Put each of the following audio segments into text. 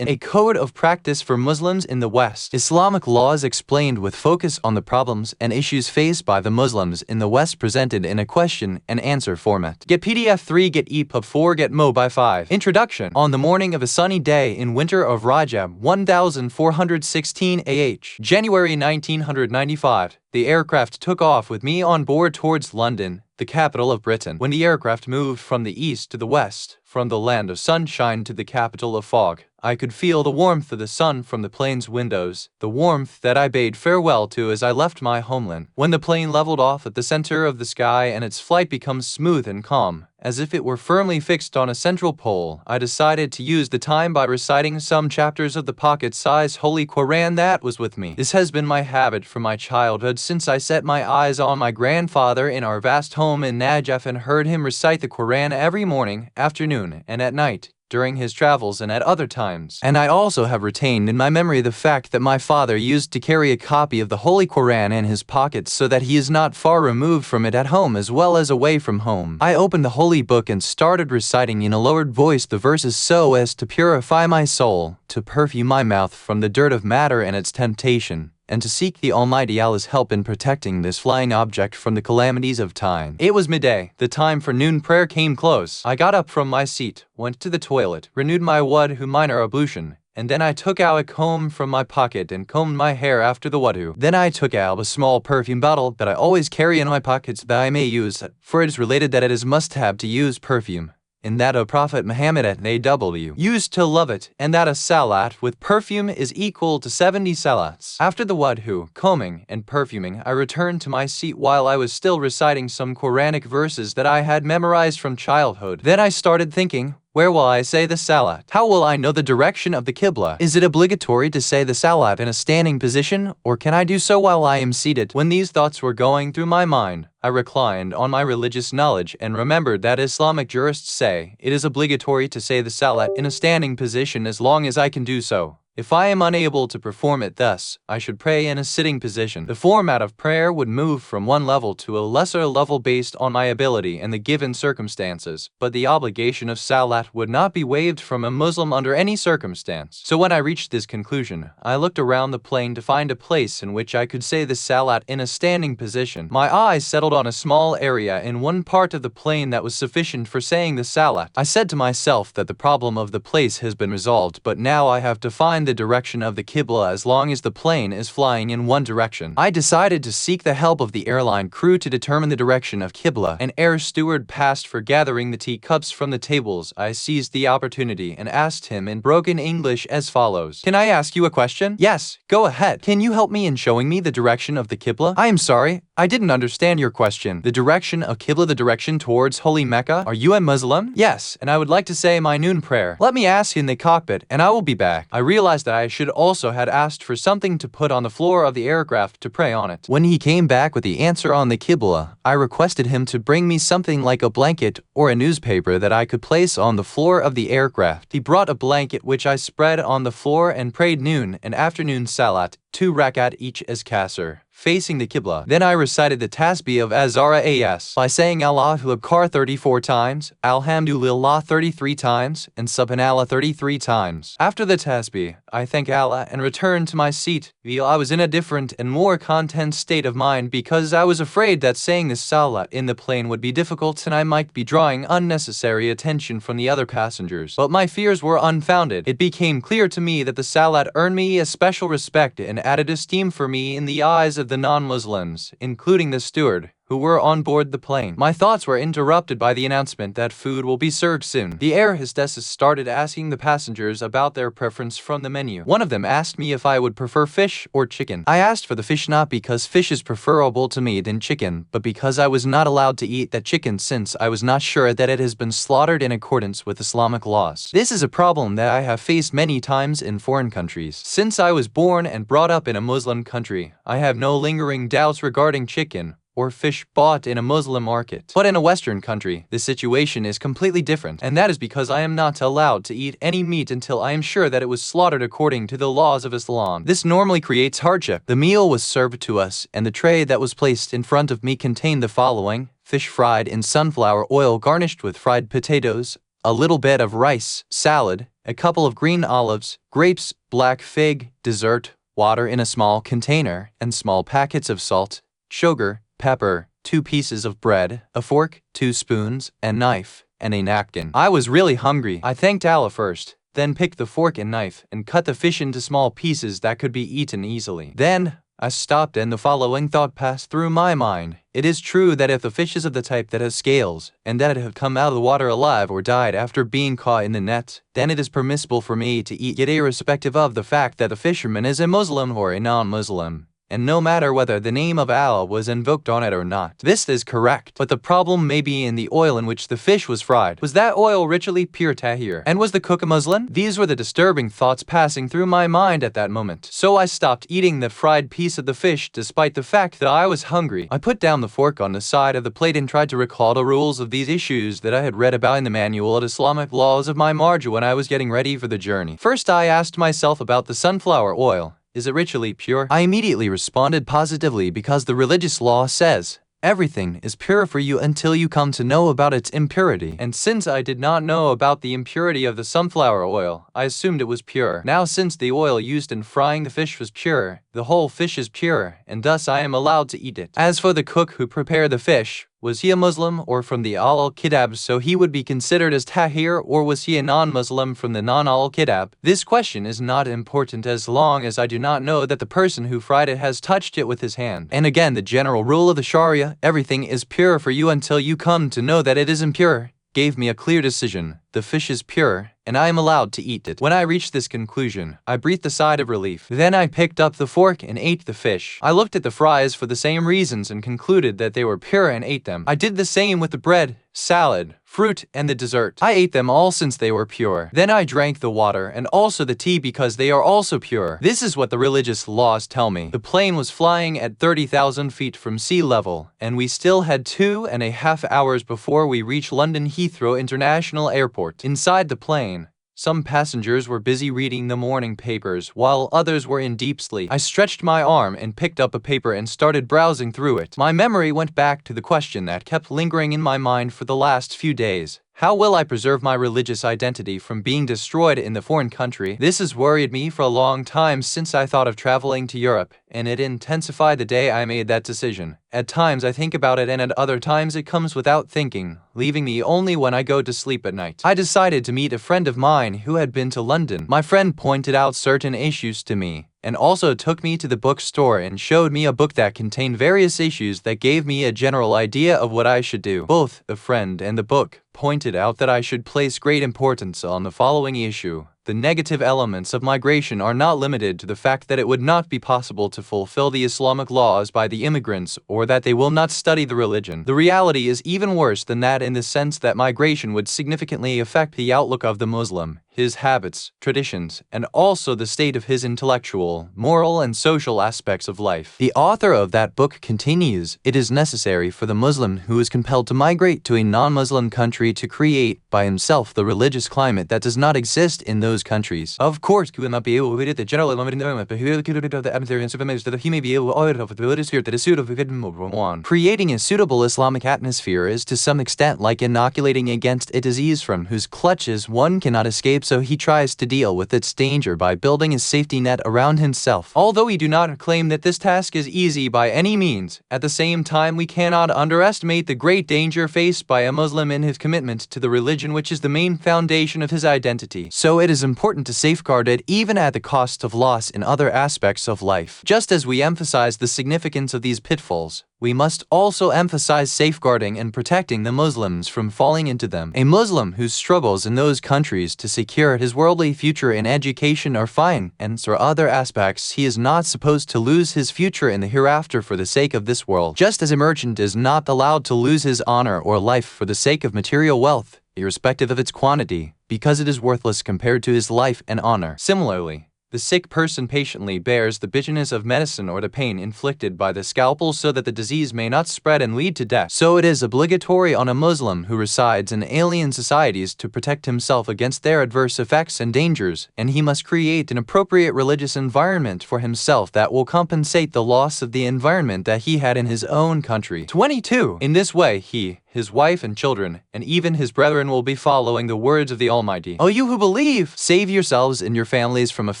In a code of practice for Muslims in the West. Islamic laws explained with focus on the problems and issues faced by the Muslims in the West presented in a question and answer format. Get PDF 3, get EPUB 4, get Mobile 5. Introduction. On the morning of a sunny day in winter of Rajab 1416 AH, January 1995, the aircraft took off with me on board towards London, the capital of Britain. When the aircraft moved from the east to the west, from the land of sunshine to the capital of fog, I could feel the warmth of the sun from the plane's windows, the warmth that I bade farewell to as I left my homeland. When the plane leveled off at the center of the sky and its flight becomes smooth and calm, as if it were firmly fixed on a central pole, I decided to use the time by reciting some chapters of the pocket-sized Holy Quran that was with me. This has been my habit from my childhood since I set my eyes on my grandfather in our vast home in Najaf and heard him recite the Quran every morning, afternoon, and at night, during his travels and at other times. And I also have retained in my memory the fact that my father used to carry a copy of the Holy Quran in his pocket so that he is not far removed from it at home as well as away from home. I opened the holy book and started reciting in a lowered voice the verses so as to purify my soul, to perfume my mouth from the dirt of matter and its temptation, and to seek the Almighty Allah's help in protecting this flying object from the calamities of time. It was midday. The time for noon prayer came close. I got up from my seat, went to the toilet, renewed my wudu minor ablution, and then I took out a comb from my pocket and combed my hair after the wudu. Then I took out a small perfume bottle that I always carry in my pockets that I may use, for it is related that it is must-have to use perfume, and that of Prophet Muhammad (AW) used to love it, and that a salat with perfume is equal to 70 salats. After the wudu, combing, and perfuming, I returned to my seat while I was still reciting some Quranic verses that I had memorized from childhood. Then I started thinking, where will I say the salat? How will I know the direction of the Qibla? Is it obligatory to say the salat in a standing position, or can I do so while I am seated? When these thoughts were going through my mind, I reclined on my religious knowledge and remembered that Islamic jurists say it is obligatory to say the salat in a standing position as long as I can do so. If I am unable to perform it thus, I should pray in a sitting position. The format of prayer would move from one level to a lesser level based on my ability and the given circumstances, but the obligation of salat would not be waived from a Muslim under any circumstance. So when I reached this conclusion, I looked around the plane to find a place in which I could say the salat in a standing position. My eyes settled on a small area in one part of the plane that was sufficient for saying the salat. I said to myself that the problem of the place has been resolved, but now I have to find the direction of the Qibla as long as the plane is flying in one direction. I decided to seek the help of the airline crew to determine the direction of Qibla. An air steward passed for gathering the teacups from the tables. I seized the opportunity and asked him in broken English as follows. Can I ask you a question? Yes, go ahead. Can you help me in showing me the direction of the Qibla? I am sorry, I didn't understand your question. The direction of Qibla, the direction towards Holy Mecca? Are you a Muslim? Yes, and I would like to say my noon prayer. Let me ask you in the cockpit and I will be back. I realized that I should also had asked for something to put on the floor of the aircraft to pray on it. When he came back with the answer on the Qibla, I requested him to bring me something like a blanket or a newspaper that I could place on the floor of the aircraft. He brought a blanket which I spread on the floor and prayed noon and afternoon salat, 2 rakat each as kasr, facing the Qibla. Then I recited the tasbih of Azara As by saying Allahu Akbar 34 times, Alhamdulillah 33 times, and Subhanallah 33 times. After the tasbih, I thank Allah and returned to my seat. I was in a different and more content state of mind because I was afraid that saying the salat in the plane would be difficult and I might be drawing unnecessary attention from the other passengers. But my fears were unfounded. It became clear to me that the salat earned me a special respect and added esteem for me in the eyes of the non-Muslims, including the steward, who were on board the plane. My thoughts were interrupted by the announcement that food will be served soon. The air hostesses started asking the passengers about their preference from the menu. One of them asked me if I would prefer fish or chicken. I asked for the fish not because fish is preferable to me than chicken, but because I was not allowed to eat that chicken since I was not sure that it has been slaughtered in accordance with Islamic laws. This is a problem that I have faced many times in foreign countries. Since I was born and brought up in a Muslim country, I have no lingering doubts regarding chicken or fish bought in a Muslim market. But in a Western country, the situation is completely different, and that is because I am not allowed to eat any meat until I am sure that it was slaughtered according to the laws of Islam. This normally creates hardship. The meal was served to us, and the tray that was placed in front of me contained the following: fish fried in sunflower oil garnished with fried potatoes, a little bit of rice, salad, a couple of green olives, grapes, black fig, dessert, water in a small container, and small packets of salt, sugar, pepper, 2 pieces of bread, a fork, 2 spoons, a knife, and a napkin. I was really hungry. I thanked Allah first, then picked the fork and knife and cut the fish into small pieces that could be eaten easily. Then I stopped and the following thought passed through my mind. It is true that if the fish is of the type that has scales, and that it have come out of the water alive or died after being caught in the net, then it is permissible for me to eat it irrespective of the fact that the fisherman is a Muslim or a non-Muslim, and no matter whether the name of Allah was invoked on it or not. This is correct, but the problem may be in the oil in which the fish was fried. Was that oil ritually pure tahir? And was the cook a Muslim? These were the disturbing thoughts passing through my mind at that moment. So I stopped eating the fried piece of the fish despite the fact that I was hungry. I put down the fork on the side of the plate and tried to recall the rules of these issues that I had read about in the manual of Islamic laws of my marja when I was getting ready for the journey. First, I asked myself about the sunflower oil. Is it ritually pure? I immediately responded positively because the religious law says, everything is pure for you until you come to know about its impurity. And since I did not know about the impurity of the sunflower oil, I assumed it was pure. Now since the oil used in frying the fish was pure, the whole fish is pure, and thus I am allowed to eat it. As for the cook who prepared the fish, was he a Muslim or from the al-Kitab so he would be considered as tahir, or was he a non-Muslim from the non-al-Kitab? This question is not important as long as I do not know that the person who fried it has touched it with his hand. And again, the general rule of the Sharia, everything is pure for you until you come to know that it is impure, gave me a clear decision. The fish is pure, and I am allowed to eat it. When I reached this conclusion, I breathed a sigh of relief. Then I picked up the fork and ate the fish. I looked at the fries for the same reasons and concluded that they were pure and ate them. I did the same with the bread, salad, fruit, and the dessert. I ate them all since they were pure. Then I drank the water and also the tea because they are also pure. This is what the religious laws tell me. The plane was flying at 30,000 feet from sea level, and we still had 2.5 hours before we reached London Heathrow International Airport. Inside the plane, some passengers were busy reading the morning papers while others were in deep sleep. I stretched my arm and picked up a paper and started browsing through it. My memory went back to the question that kept lingering in my mind for the last few days. How will I preserve my religious identity from being destroyed in the foreign country? This has worried me for a long time since I thought of traveling to Europe, and it intensified the day I made that decision. At times I think about it and at other times it comes without thinking, leaving me only when I go to sleep at night. I decided to meet a friend of mine who had been to London. My friend pointed out certain issues to me, and also took me to the bookstore and showed me a book that contained various issues that gave me a general idea of what I should do. Both the friend and the book pointed out that I should place great importance on the following issue. The negative elements of migration are not limited to the fact that it would not be possible to fulfill the Islamic laws by the immigrants or that they will not study the religion. The reality is even worse than that in the sense that migration would significantly affect the outlook of the Muslim, his habits, traditions, and also the state of his intellectual, moral, and social aspects of life. The author of that book continues, it is necessary for the Muslim who is compelled to migrate to a non-Muslim country to create by himself the religious climate that does not exist in those countries. Of course, he will not be able to read the general environment, but he will the atmosphere and supermanage that he may be able to the ability sphere that is suitable for one. Creating a suitable Islamic atmosphere is to some extent like inoculating against a disease from whose clutches one cannot escape, so he tries to deal with its danger by building a safety net around himself. Although we do not claim that this task is easy by any means, at the same time we cannot underestimate the great danger faced by a Muslim in his commitment to the religion which is the main foundation of his identity. So it is important to safeguard it even at the cost of loss in other aspects of life. Just as we emphasize the significance of these pitfalls, we must also emphasize safeguarding and protecting the Muslims from falling into them. A Muslim who struggles in those countries to secure his worldly future in education or finance or other aspects, he is not supposed to lose his future in the hereafter for the sake of this world. Just as a merchant is not allowed to lose his honor or life for the sake of material wealth, irrespective of its quantity, because it is worthless compared to his life and honor. Similarly, the sick person patiently bears the bitterness of medicine or the pain inflicted by the scalpel so that the disease may not spread and lead to death. So it is obligatory on a Muslim who resides in alien societies to protect himself against their adverse effects and dangers, and he must create an appropriate religious environment for himself that will compensate the loss of the environment that he had in his own country. 22. In this way, he, his wife and children, and even his brethren will be following the words of the Almighty. O you who believe, save yourselves and your families from a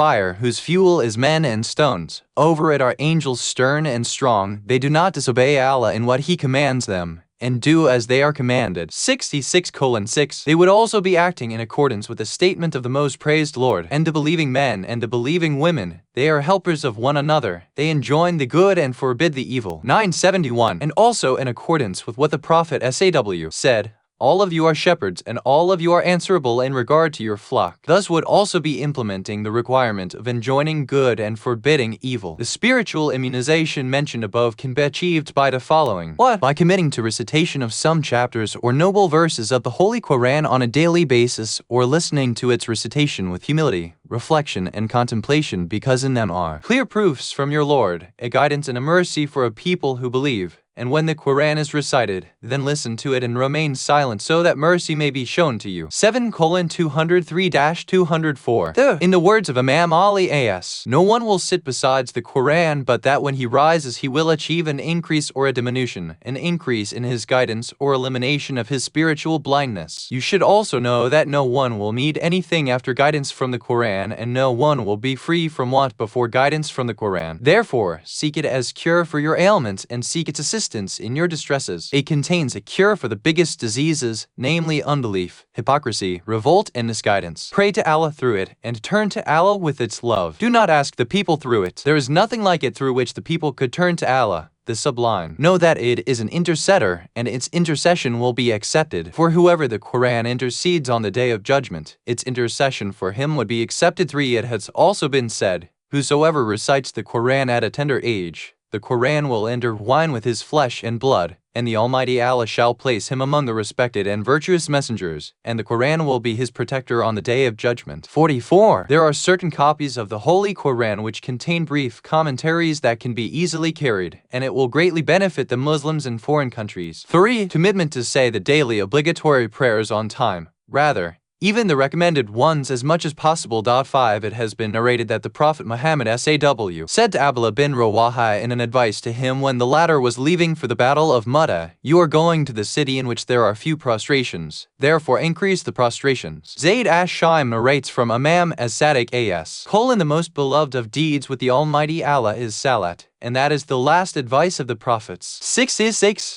fire whose fuel is men and stones. Over it are angels stern and strong. They do not disobey Allah in what He commands them, and do as they are commanded. 66:6. They would also be acting in accordance with the statement of the Most Praised Lord. And the believing men and the believing women, they are helpers of one another. They enjoin the good and forbid the evil. 971. And also in accordance with what the Prophet SAW said, all of you are shepherds, and all of you are answerable in regard to your flock. Thus would also be implementing the requirement of enjoining good and forbidding evil. The spiritual immunization mentioned above can be achieved by the following. What? By committing to recitation of some chapters or noble verses of the Holy Quran on a daily basis, or listening to its recitation with humility, reflection, and contemplation, because in them are clear proofs from your Lord, a guidance and a mercy for a people who believe. And when the Quran is recited, then listen to it and remain silent so that mercy may be shown to you. 7:203-204. In the words of Imam Ali A.S., no one will sit besides the Quran but that when he rises he will achieve an increase or a diminution, an increase in his guidance or elimination of his spiritual blindness. You should also know that no one will need anything after guidance from the Quran, and no one will be free from want before guidance from the Quran. Therefore, seek it as cure for your ailments and seek its assistance in your distresses. It contains a cure for the biggest diseases, namely unbelief, hypocrisy, revolt, and misguidance. Pray to Allah through it, and turn to Allah with its love. Do not ask the people through it. There is nothing like it through which the people could turn to Allah, the Sublime. Know that it is an intercessor, and its intercession will be accepted. For whoever the Quran intercedes on the Day of Judgment, its intercession for him would be accepted. 3. It has also been said, whosoever recites the Quran at a tender age, the Quran will intertwine with his flesh and blood, and the Almighty Allah shall place him among the respected and virtuous messengers, and the Quran will be his protector on the Day of Judgment. 44. There are certain copies of the Holy Quran which contain brief commentaries that can be easily carried, and it will greatly benefit the Muslims in foreign countries. 3. Commitment to say the daily obligatory prayers on time, rather, even the recommended ones as much as possible. 5. It has been narrated that the Prophet Muhammad SAW said to Abdullah bin Rawaha in an advice to him when the latter was leaving for the Battle of Mu'tah, you are going to the city in which there are few prostrations, therefore increase the prostrations. Zayd Ash-Shaim narrates from Imam as-Sadiq A.S. The most beloved of deeds with the Almighty Allah is Salat, and that is the last advice of the prophets. 6.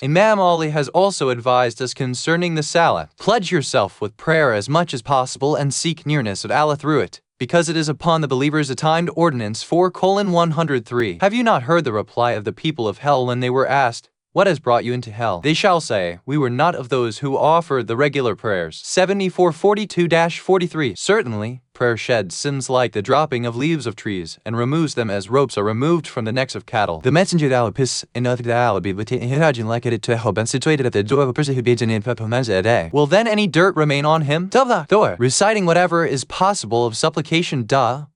Imam Ali has also advised us concerning the Salat. Pledge yourself with prayer as much as possible and seek nearness of Allah through it, because it is upon the believers a timed ordinance. 4:103. Have you not heard the reply of the people of hell when they were asked, what has brought you into hell? They shall say, we were not of those who offered the regular prayers. 74:42-43. Certainly, prayer sheds sins like the dropping of leaves of trees, and removes them as ropes are removed from the necks of cattle. The messenger of Allah, peace and nothing to Allah be with him, like it to help and situated at the door of a person who bids in a day. Will then any dirt remain on him? Reciting whatever is possible of supplication,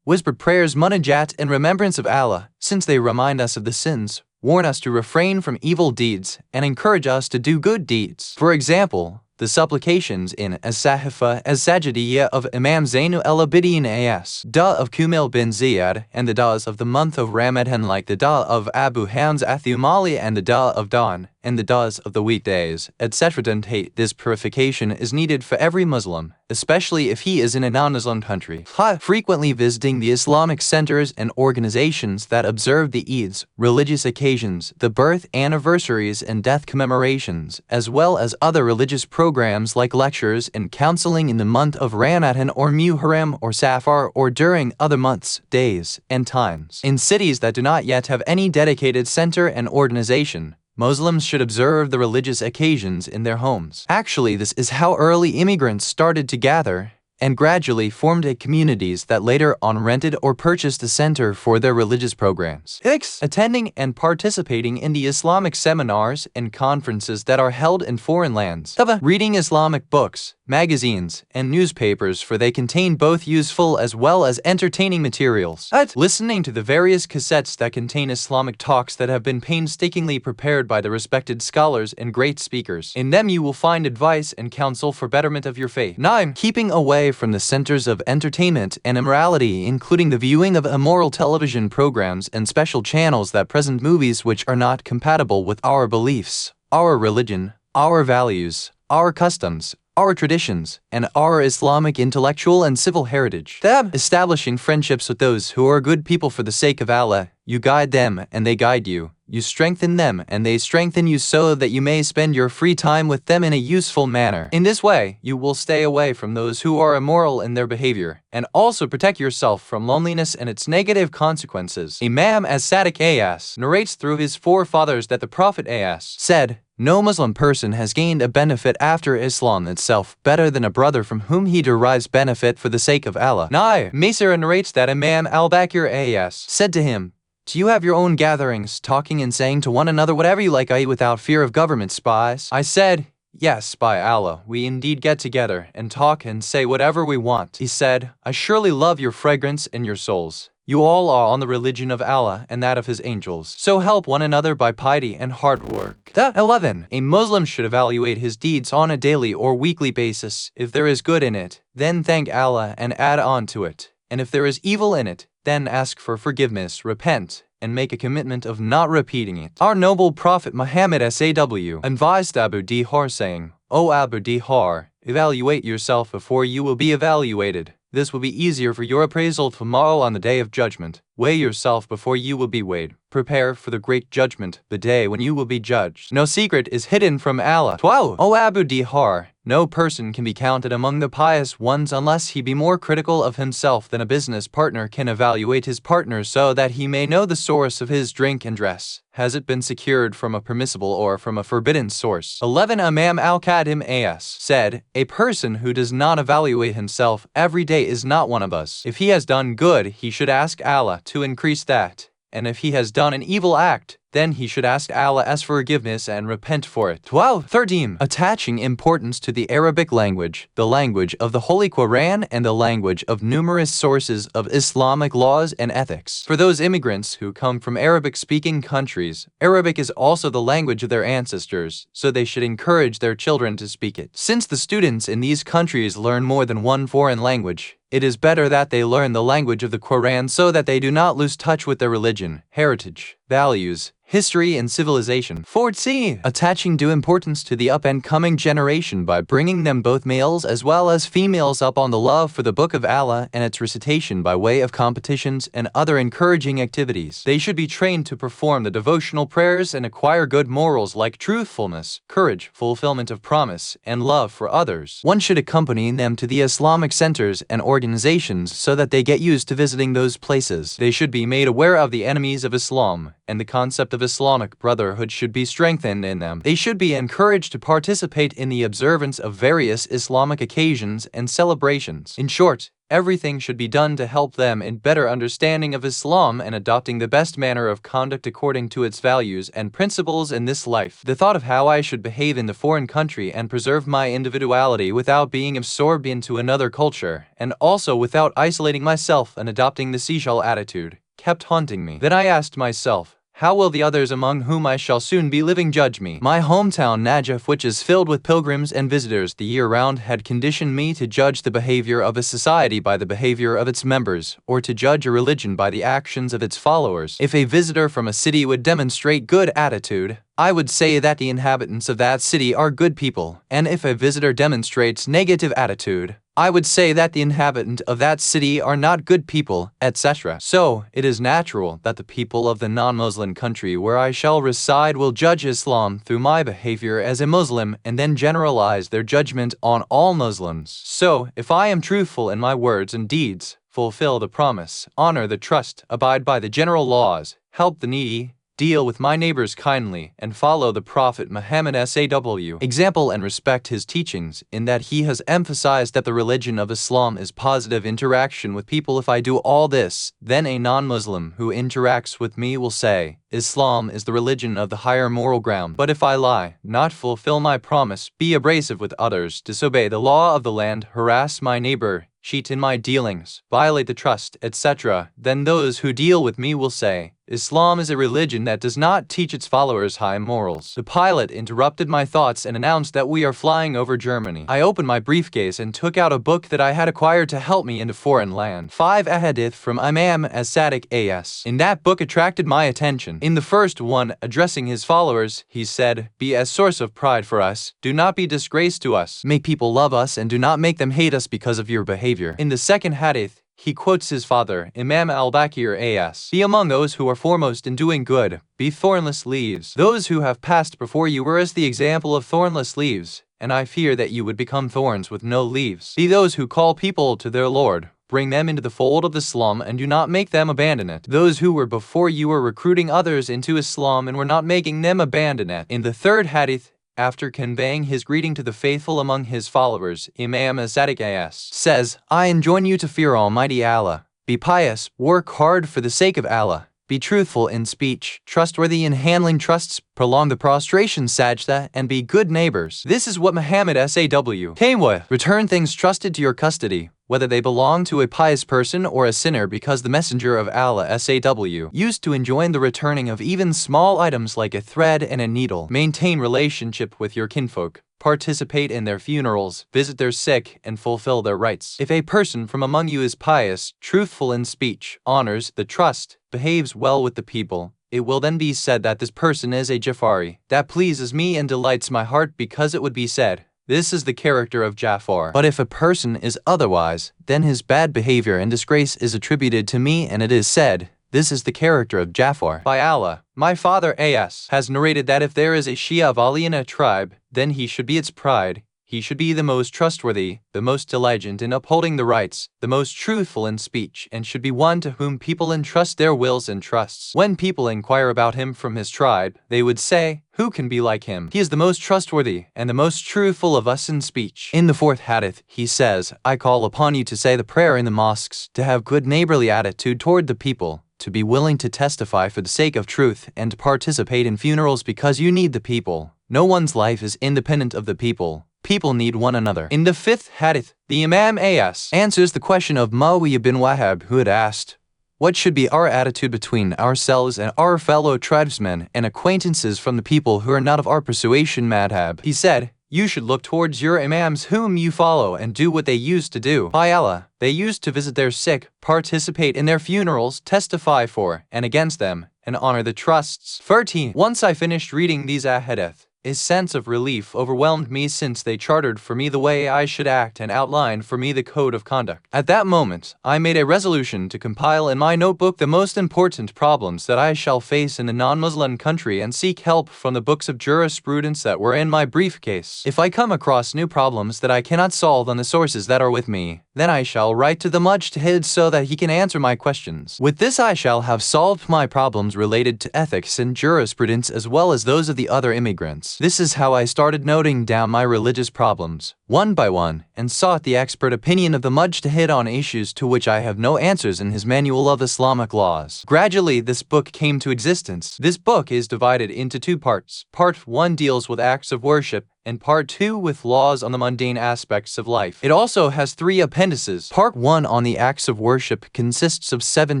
whispered prayers, munajat, and remembrance of Allah, since they remind us of the sins, warn us to refrain from evil deeds, and encourage us to do good deeds. For example, the supplications in As-Sahifa As-Sajidiyya of Imam Zainul Abidin A.S., of Kumil bin Ziyad, and the Da'as of the month of Ramadan, like the Da of Abu Hamza Athumali and the Da of Dawn, and the Da'as of the weekdays, etc. This purification is needed for every Muslim, especially if he is in a non-Muslim country. Frequently visiting the Islamic centers and organizations that observe the Eids, religious occasions, the birth anniversaries and death commemorations, as well as other religious programs like lectures and counseling in the month of Ramadan or Muharram or Safar, or during other months, days, and times. In cities that do not yet have any dedicated center and organization, Muslims should observe the religious occasions in their homes. Actually, this is how early immigrants started to gather and gradually formed communities that later on rented or purchased a center for their religious programs. Attending and participating in the Islamic seminars and conferences that are held in foreign lands. Reading Islamic books, magazines, and newspapers, for they contain both useful as well as entertaining materials. Listening to the various cassettes that contain Islamic talks that have been painstakingly prepared by the respected scholars and great speakers. In them you will find advice and counsel for betterment of your faith. 9. Keeping away from the centers of entertainment and immorality, including the viewing of immoral television programs and special channels that present movies which are not compatible with our beliefs, our religion, our values, our customs, our traditions, and our Islamic intellectual and civil heritage. Establishing friendships with those who are good people for the sake of Allah. You guide them and they guide you. You strengthen them and they strengthen you so that you may spend your free time with them in a useful manner. In this way, you will stay away from those who are immoral in their behavior, and also protect yourself from loneliness and its negative consequences. Imam as-Sadiq A.S. narrates through his forefathers that the Prophet A.S. said, "No Muslim person has gained a benefit after Islam itself better than a brother from whom he derives benefit for the sake of Allah." Maysara narrates that Imam al-Bakir A.S. said to him, "Do you have your own gatherings, talking and saying to one another whatever you like, without fear of government spies?" I said, "Yes, by Allah, we indeed get together and talk and say whatever we want." He said, "I surely love your fragrance and your souls. You all are on the religion of Allah and that of His angels. So help one another by piety and hard work." 11. A Muslim should evaluate his deeds on a daily or weekly basis. If there is good in it, then thank Allah and add on to it. And if there is evil in it, then ask for forgiveness, repent, and make a commitment of not repeating it. Our noble Prophet Muhammad SAW advised Abu Dihar saying, "O Abu Dihar, evaluate yourself before you will be evaluated. This will be easier for your appraisal tomorrow on the day of judgment. Weigh yourself before you will be weighed. Prepare for the great judgment, the day when you will be judged. No secret is hidden from Allah." 12. O Abu Dihar, no person can be counted among the pious ones unless he be more critical of himself than a business partner can evaluate his partner so that he may know the source of his drink and dress. Has it been secured from a permissible or from a forbidden source? 11. Imam al-Qadim A.S. said, "A person who does not evaluate himself every day is not one of us. If he has done good, he should ask Allah to increase that. And if he has done an evil act, then he should ask Allah's forgiveness and repent for it." 12. 13. Attaching importance to the Arabic language, the language of the Holy Quran, and the language of numerous sources of Islamic laws and ethics. For those immigrants who come from Arabic-speaking countries, Arabic is also the language of their ancestors, so they should encourage their children to speak it. Since the students in these countries learn more than one foreign language, it is better that they learn the language of the Quran so that they do not lose touch with their religion, heritage, values, history, and civilization. 14. Attaching due importance to the up-and-coming generation by bringing them, both males as well as females, up on the love for the Book of Allah and its recitation by way of competitions and other encouraging activities. They should be trained to perform the devotional prayers and acquire good morals like truthfulness, courage, fulfillment of promise, and love for others. One should accompany them to the Islamic centers and organizations so that they get used to visiting those places. They should be made aware of the enemies of Islam, and the concept of Islamic brotherhood should be strengthened in them. They should be encouraged to participate in the observance of various Islamic occasions and celebrations. In short, everything should be done to help them in better understanding of Islam and adopting the best manner of conduct according to its values and principles in this life. The thought of how I should behave in the foreign country and preserve my individuality without being absorbed into another culture, and also without isolating myself and adopting the seashell attitude, kept haunting me. Then I asked myself, how will the others among whom I shall soon be living judge me? My hometown Najaf, which is filled with pilgrims and visitors the year round, had conditioned me to judge the behavior of a society by the behavior of its members, or to judge a religion by the actions of its followers. If a visitor from a city would demonstrate good attitude, I would say that the inhabitants of that city are good people, and if a visitor demonstrates negative attitude, I would say that the inhabitants of that city are not good people, etc. So, it is natural that the people of the non-Muslim country where I shall reside will judge Islam through my behavior as a Muslim and then generalize their judgment on all Muslims. So, if I am truthful in my words and deeds, fulfill the promise, honor the trust, abide by the general laws, help the needy, deal with my neighbors kindly, and follow the Prophet Muhammad SAW example and respect his teachings, in that he has emphasized that the religion of Islam is positive interaction with people. If I do all this, then a non-Muslim who interacts with me will say, Islam is the religion of the higher moral ground. But if I lie, not fulfill my promise, be abrasive with others, disobey the law of the land, harass my neighbor, cheat in my dealings, violate the trust, etc., then those who deal with me will say, Islam is a religion that does not teach its followers high morals. The pilot interrupted my thoughts and announced that we are flying over Germany. I opened my briefcase and took out a book that I had acquired to help me into foreign land. 5 ahadith from Imam as-Sadiq as. In that book attracted my attention. In the first one, addressing his followers, he said, "Be a source of pride for us. Do not be disgrace to us. Make people love us and do not make them hate us because of your behavior." In the second hadith, he quotes his father, Imam al-Bakir as. "Be among those who are foremost in doing good. Be thornless leaves. Those who have passed before you were as the example of thornless leaves, and I fear that you would become thorns with no leaves. Be those who call people to their Lord. Bring them into the fold of Islam and do not make them abandon it. Those who were before you were recruiting others into Islam and were not making them abandon it." In the third hadith, after conveying his greeting to the faithful among his followers, Imam as-Sadiq as. says, "I enjoin you to fear Almighty Allah. Be pious, work hard for the sake of Allah. Be truthful in speech, trustworthy in handling trusts, prolong the prostration sajda, and be good neighbors." This is what Muhammad SAW. Return things trusted to your custody, whether they belong to a pious person or a sinner, because the Messenger of Allah SAW used to enjoin the returning of even small items like a thread and a needle. Maintain relationship with your kinfolk. Participate in their funerals, visit their sick, and fulfill their rights. If a person from among you is pious, truthful in speech, honors the trust, behaves well with the people, it will then be said that this person is a Jafari. That pleases me and delights my heart, because it would be said, "This is the character of Jafar." But if a person is otherwise, then his bad behavior and disgrace is attributed to me, and it is said, "This is the character of Jafar." By Allah, my father has narrated that if there is a Shia of Ali in a tribe, then he should be its pride. He should be the most trustworthy, the most diligent in upholding the rights, the most truthful in speech, and should be one to whom people entrust their wills and trusts. When people inquire about him from his tribe, they would say, "Who can be like him? He is the most trustworthy and the most truthful of us in speech." In the fourth hadith, he says, "I call upon you to say the prayer in the mosques, to have good neighborly attitude toward the people, to be willing to testify for the sake of truth, and participate in funerals because you need the people. No one's life is independent of the people. People need one another." In the fifth hadith, the Imam answers the question of Muawiyah bin Wahab, who had asked, "What should be our attitude between ourselves and our fellow tribesmen and acquaintances from the people who are not of our persuasion madhab?" He said, "You should look towards your imams whom you follow and do what they used to do. By Allah, they used to visit their sick, participate in their funerals, testify for and against them, and honor the trusts." 13. Once I finished reading these ahadith, a sense of relief overwhelmed me, since they chartered for me the way I should act and outlined for me the code of conduct. At that moment, I made a resolution to compile in my notebook the most important problems that I shall face in the non-Muslim country and seek help from the books of jurisprudence that were in my briefcase. If I come across new problems that I cannot solve on the sources that are with me, then I shall write to the Mujtahid so that he can answer my questions. With this I shall have solved my problems related to ethics and jurisprudence as well as those of the other immigrants. This is how I started noting down my religious problems, one by one, and sought the expert opinion of the Mujtahid on issues to which I have no answers in his Manual of Islamic Laws. Gradually this book came to existence. This book is divided into 2 parts. Part 1 deals with acts of worship, and Part 2 with laws on the mundane aspects of life. It also has 3 appendices. Part 1 on the acts of worship consists of 7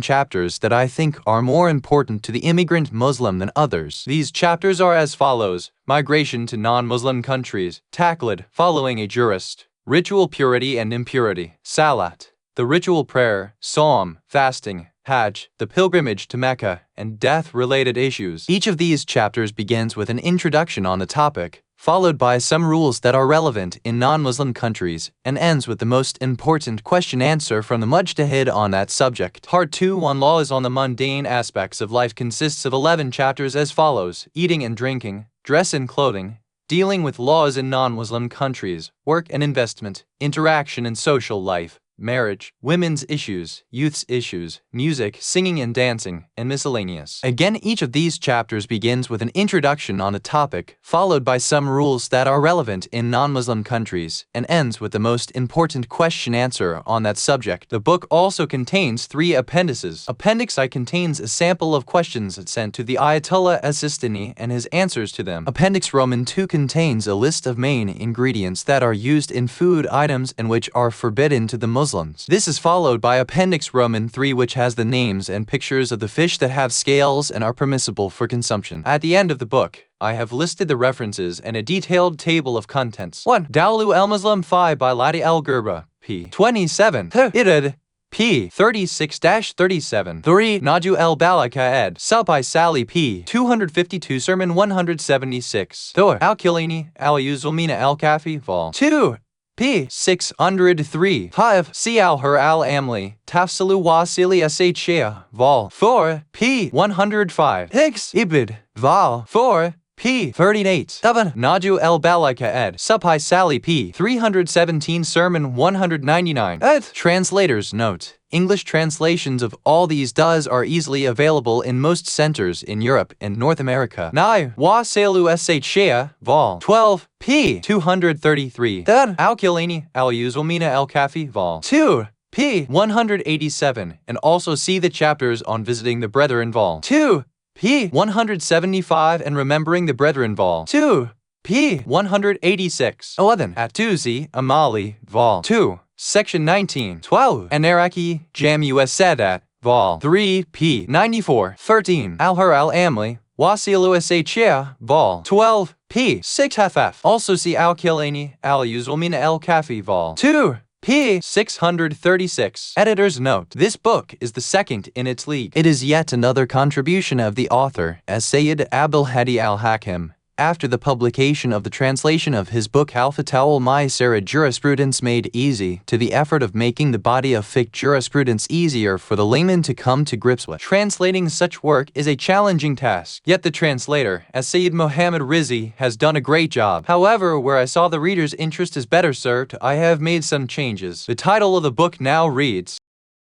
chapters that I think are more important to the immigrant Muslim than others. These chapters are as follows: migration to non-Muslim countries, taqlid, following a jurist, ritual purity and impurity, salat, the ritual prayer, psalm, fasting, Hajj, the pilgrimage to Mecca, and death-related issues. Each of these chapters begins with an introduction on the topic, followed by some rules that are relevant in non-Muslim countries, and ends with the most important question-answer from the Mujtahid on that subject. Part 2 on laws on the mundane aspects of life consists of 11 chapters as follows: eating and drinking, dress and clothing, dealing with laws in non-Muslim countries, work and investment, interaction and social life, marriage, women's issues, youth's issues, music, singing and dancing, and miscellaneous. Again, each of these chapters begins with an introduction on the topic, followed by some rules that are relevant in non-Muslim countries, and ends with the most important question-answer on that subject. The book also contains 3 appendices. Appendix I contains a sample of questions sent to the Ayatollah Sistani and his answers to them. Appendix Roman II contains a list of main ingredients that are used in food items and which are forbidden to the Muslim Muslims. This is followed by Appendix Roman 3, which has the names and pictures of the fish that have scales and are permissible for consumption. At the end of the book, I have listed the references and a detailed table of contents. 1. Dawlu al-Muslim 5 by Ladi al-Ghurba, p. 27. Irad, p. 36-37. 3. Naju al-Balaka ed. Salpai Sali, p. 252, Sermon 176. 4. Al-Kilini, al-Yuzulmina al-Kafi, vol. 2. p. 603. 5. Si al-Hur al-Amli, Tafsilu Wasili S.H. Shia, vol. 4. p. 105. Hicks, Ibid, vol. 4. p. 38. 7. Naju el-Balaka ed. Subhi Sali, p. 317, Sermon 199. Translator's note. English translations of all these duz are easily available in most centers in Europe and North America. Nai Waselu S.H. Shia, vol. 12. p. 233. Al-Kilini, al-Yuzulmina al-Kafi, vol. 2. p. 187, and also see the chapters on visiting the Brethren, vol. 2. p. 175 and remembering the Brethren, vol. 2. p. 186. 11. At-Tuzi, Amali, vol. 2. Section 19. 12. Anaraki, Jamu Sadat, vol. 3. p. 94. 13. Al-Hur al-Amli, Wasilu S.H. vol. 12. p. 6 ff. Also see Al-Kilani, al-Yuzulmina al-Kafi, vol. 2. p. 636. Editor's note. This book is the second in its league. It is yet another contribution of the author, as Sayyid Abul Hadi al-Hakim, after the publication of the translation of his book Al-Fatawa al-Maysara, Jurisprudence Made Easy, to the effort of making the body of fiqh jurisprudence easier for the layman to come to grips with. Translating such work is a challenging task, yet the translator, as Sayyid Muhammad Rizi, has done a great job. However, where I saw the reader's interest is better served, I have made some changes. The title of the book now reads,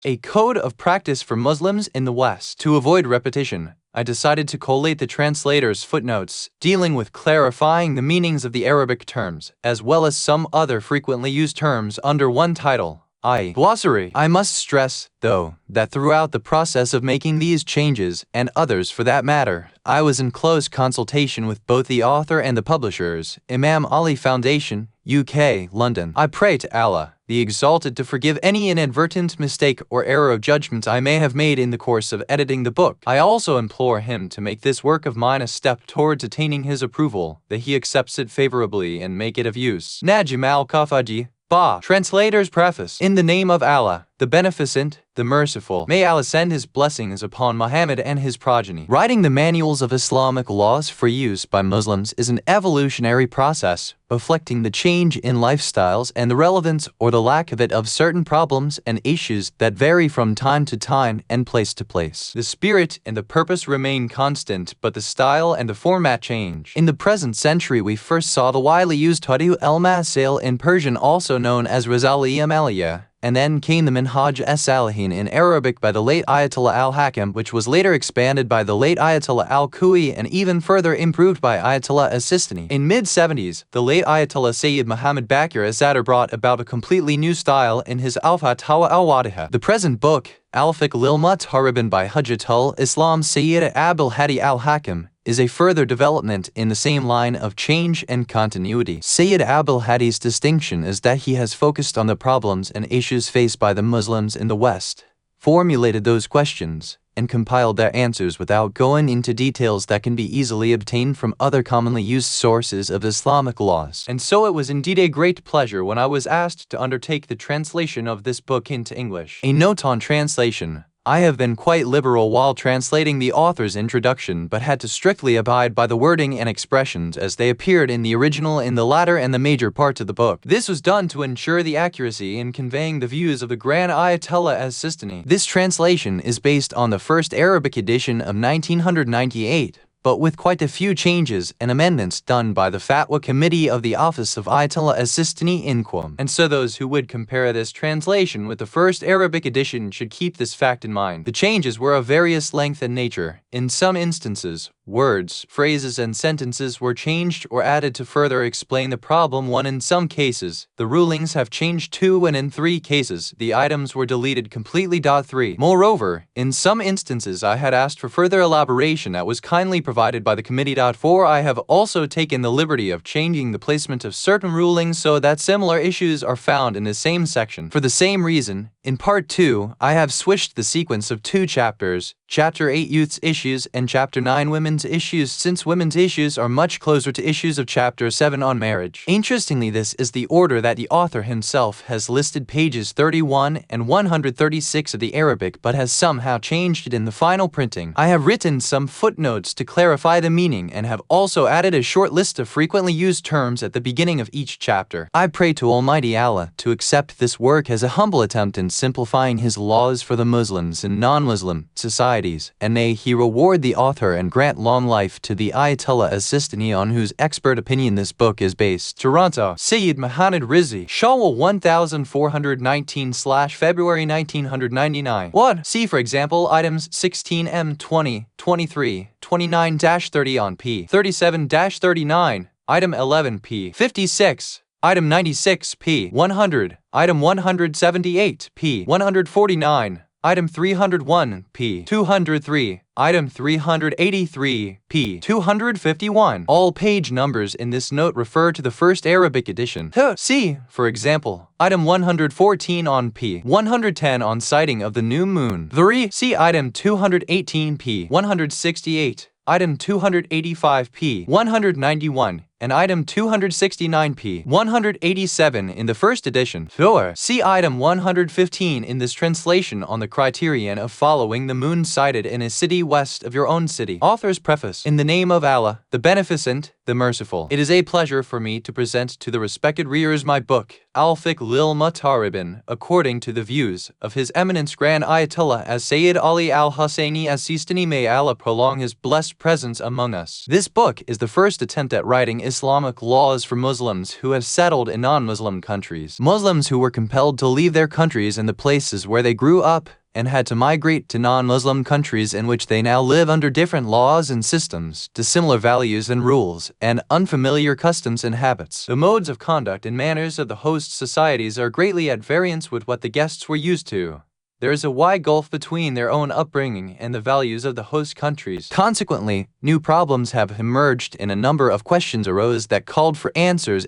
A Code of Practice for Muslims in the West. To avoid repetition, I decided to collate the translator's footnotes, dealing with clarifying the meanings of the Arabic terms, as well as some other frequently used terms under one title, i.e. glossary. I must stress, though, that throughout the process of making these changes, and others for that matter, I was in close consultation with both the author and the publishers, Imam Ali Foundation, UK, London. I pray to Allah, the Exalted, to forgive any inadvertent mistake or error of judgment I may have made in the course of editing the book. I also implore him to make this work of mine a step towards attaining his approval, that he accepts it favorably and make it of use. Najm al-Kafaji, Ba. Translator's Preface. In the name of Allah, the Beneficent, the Merciful. May Allah send His blessings upon Muhammad and his progeny. Writing the manuals of Islamic laws for use by Muslims is an evolutionary process, reflecting the change in lifestyles and the relevance or the lack of it of certain problems and issues that vary from time to time and place to place. The spirit and the purpose remain constant, but the style and the format change. In the present century, we first saw the widely used Hadi al-Masail in Persian, also known as Razali Amaliya, and then came the Minhaj as-Salihin in Arabic by the late Ayatollah al-Hakim, which was later expanded by the late Ayatollah al-Kuwi and even further improved by Ayatollah as-Sistani. In mid-70s, the late Ayatollah Sayyid Muhammad Baqir as-Sadr brought about a completely new style in his Al-Fatawa al-Wadiha. The present book, Al-Fiqh lil-Mutahharibin by Hujjatul Islam Sayyid Abul Hadi al-Hakim, is a further development in the same line of change and continuity. Sayyid Abul Hadi's distinction is that he has focused on the problems and issues faced by the Muslims in the West, formulated those questions, and compiled their answers without going into details that can be easily obtained from other commonly used sources of Islamic laws. And so it was indeed a great pleasure when I was asked to undertake the translation of this book into English. A note on translation. I have been quite liberal while translating the author's introduction, but had to strictly abide by the wording and expressions as they appeared in the original in the latter and the major parts of the book. This was done to ensure the accuracy in conveying the views of the Grand Ayatollah as-Sistani. This translation is based on the first Arabic edition of 1998. But with quite a few changes and amendments done by the Fatwa Committee of the Office of Ayatollah as-Sistani in Qom. And so those who would compare this translation with the first Arabic edition should keep this fact in mind. The changes were of various length and nature. In some instances, words, phrases, and sentences were changed or added to further explain the problem. 1. In some cases, the rulings have changed. 2. And in 3 cases, the items were deleted completely. 3. Moreover, in some instances I had asked for further elaboration that was kindly provided by the committee. 4. I have also taken the liberty of changing the placement of certain rulings so that similar issues are found in the same section. For the same reason, in Part 2, I have switched the sequence of 2 chapters, Chapter 8 Youth's Issues and Chapter 9 Women's Issues, since women's issues are much closer to issues of Chapter 7 on marriage. Interestingly, this is the order that the author himself has listed pages 31 and 136 of the Arabic, but has somehow changed it in the final printing. I have written some footnotes to clarify the meaning and have also added a short list of frequently used terms at the beginning of each chapter. I pray to Almighty Allah to accept this work as a humble attempt in simplifying His laws for the Muslims and non-Muslim societies, and may He reward the author and grant long life to the Ayatollah Sistani, on whose expert opinion this book is based. Toronto, Sayyid Mohammed Rizvi, Shawwal 1419/February 1999. 1. See for example items 16M 20, 23, 29-30 on p. 37-39, item 11 p. 56. Item 96 p. 100, item 178 p. 149, item 301 p. 203, item 383 p. 251. All page numbers in this note refer to the first Arabic edition. See, for example, item 114 on p. 110 on sighting of the new moon. 3. See item 218 p. 168. Item 285 p. 191, and item 269 p. 187 in the first edition. 4. See item 115 in this translation on the criterion of following the moon sighted in a city west of your own city. Author's preface. In the name of Allah, the Beneficent, the Merciful. It is a pleasure for me to present to the respected readers my book, Al-Fiqh lil-Mutaribin, according to the views of His Eminence Grand Ayatollah as Sayyid Ali al-Husseini as Sistani, may Allah prolong his blessed presence among us. This book is the first attempt at writing Islamic laws for Muslims who have settled in non-Muslim countries. Muslims who were compelled to leave their countries and the places where they grew up and had to migrate to non-Muslim countries in which they now live under different laws and systems, dissimilar values and rules, and unfamiliar customs and habits. The modes of conduct and manners of the host societies are greatly at variance with what the guests were used to. There is a wide gulf between their own upbringing and the values of the host countries. Consequently, new problems have emerged and a number of questions arose that called for answers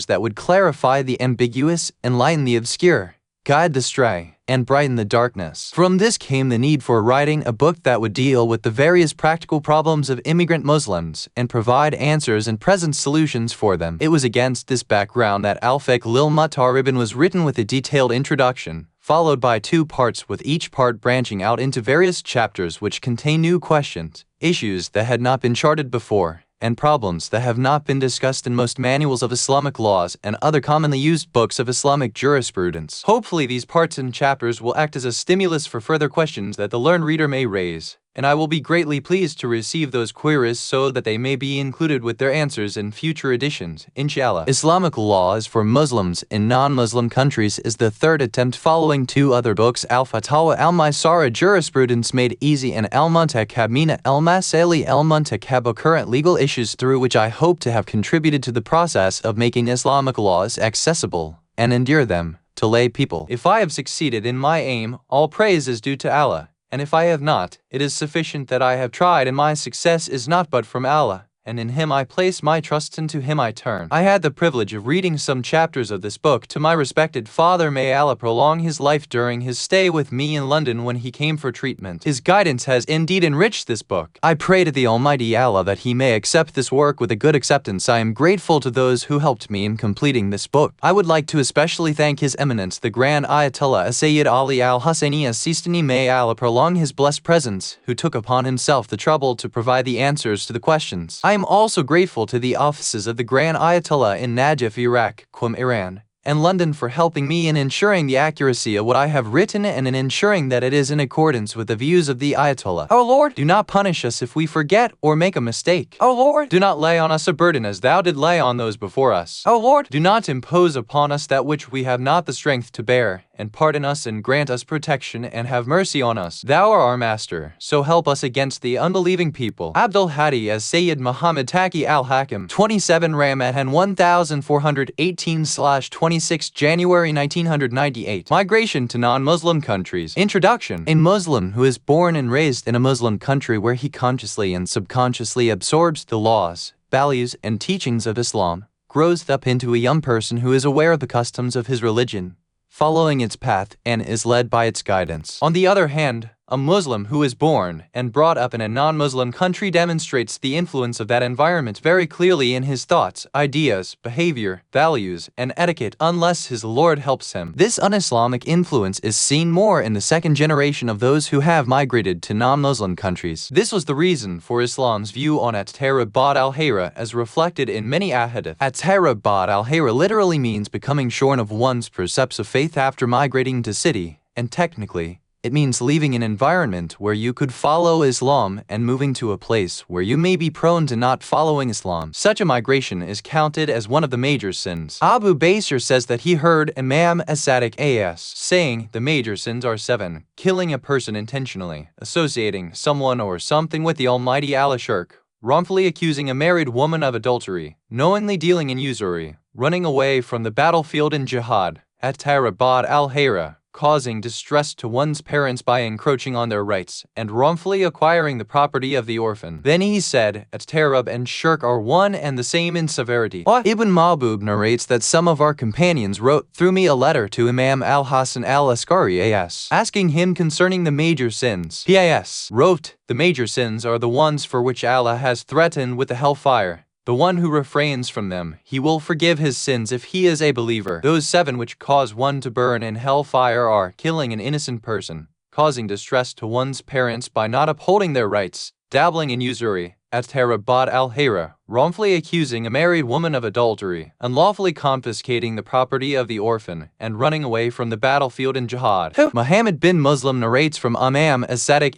that would clarify the ambiguous, enlighten the obscure, guide the stray, and brighten the darkness. From this came the need for writing a book that would deal with the various practical problems of immigrant Muslims and provide answers and present solutions for them. It was against this background that Al-Fiqh lil-Mutaribin was written with a detailed introduction, followed by 2 parts with each part branching out into various chapters which contain new questions, issues that had not been charted before, and problems that have not been discussed in most manuals of Islamic laws and other commonly used books of Islamic jurisprudence. Hopefully these parts and chapters will act as a stimulus for further questions that the learned reader may raise, and I will be greatly pleased to receive those queries so that they may be included with their answers in future editions, inshallah. Islamic laws for Muslims in non-Muslim countries is the 3rd attempt following 2 other books, Al-Fatawa al-Maysara Jurisprudence Made Easy and Al-Muntakhab Mina al-Masali al-Muntakhab, current legal issues, through which I hope to have contributed to the process of making Islamic laws accessible and endear them to lay people. If I have succeeded in my aim, all praise is due to Allah. And if I have not, it is sufficient that I have tried, and my success is not but from Allah, and in Him I place my trust and to Him I turn. I had the privilege of reading some chapters of this book to my respected father, may Allah prolong his life, during his stay with me in London when he came for treatment. His guidance has indeed enriched this book. I pray to the Almighty Allah that He may accept this work with a good acceptance. I am grateful to those who helped me in completing this book. I would like to especially thank His Eminence the Grand Ayatollah Sayyid Ali al-Husseini as-Sistani, may Allah prolong his blessed presence, who took upon himself the trouble to provide the answers to the questions. I am also grateful to the offices of the Grand Ayatollah in Najaf, Iraq, Qum, Iran, and London for helping me in ensuring the accuracy of what I have written and in ensuring that it is in accordance with the views of the Ayatollah. O Lord, do not punish us if we forget or make a mistake. O Lord, do not lay on us a burden as thou did lay on those before us. O Lord, do not impose upon us that which we have not the strength to bear, and pardon us and grant us protection and have mercy on us. Thou art our master, so help us against the unbelieving people. Abdul Hadi as Sayyid Muhammad Taqi al-Hakim, 27 Ramadan 1418/26 January 1998. Migration to non-Muslim countries. Introduction. A Muslim who is born and raised in a Muslim country where he consciously and subconsciously absorbs the laws, values, and teachings of Islam, grows up into a young person who is aware of the customs of his religion, following its path, and is led by its guidance. On the other hand, a Muslim who is born and brought up in a non-Muslim country demonstrates the influence of that environment very clearly in his thoughts, ideas, behavior, values, and etiquette unless his Lord helps him. This un-Islamic influence is seen more in the second generation of those who have migrated to non-Muslim countries. This was the reason for Islam's view on at-Tahra ba'd al-Hayra as reflected in many ahadith. At-Tahra ba'd al-Hayra literally means becoming shorn of one's precepts of faith after migrating to city, and technically, it means leaving an environment where you could follow Islam and moving to a place where you may be prone to not following Islam. Such a migration is counted as one of the major sins. Abu Basir says that he heard Imam as-Sadiq as saying the major sins are 7: killing a person intentionally, associating someone or something with the Almighty Allah shirk, wrongfully accusing a married woman of adultery, knowingly dealing in usury, running away from the battlefield in jihad, at-Tahra ba'd al-Hayra, causing distress to one's parents by encroaching on their rights, and wrongfully acquiring the property of the orphan. Then he said, at-Tahra and shirk are one and the same in severity. Ibn Mahbub narrates that some of our companions wrote through me a letter to Imam al-Hasan al-Askari asking him concerning the major sins. He wrote, the major sins are the ones for which Allah has threatened with the hellfire. The one who refrains from them, he will forgive his sins if he is a believer. Those 7 which cause one to burn in hellfire are killing an innocent person, causing distress to one's parents by not upholding their rights, dabbling in usury, at-Tahra ba'd al-Hayra, wrongfully accusing a married woman of adultery, unlawfully confiscating the property of the orphan, and running away from the battlefield in jihad. Muhammad bin Muslim narrates from Imam as-Sadiq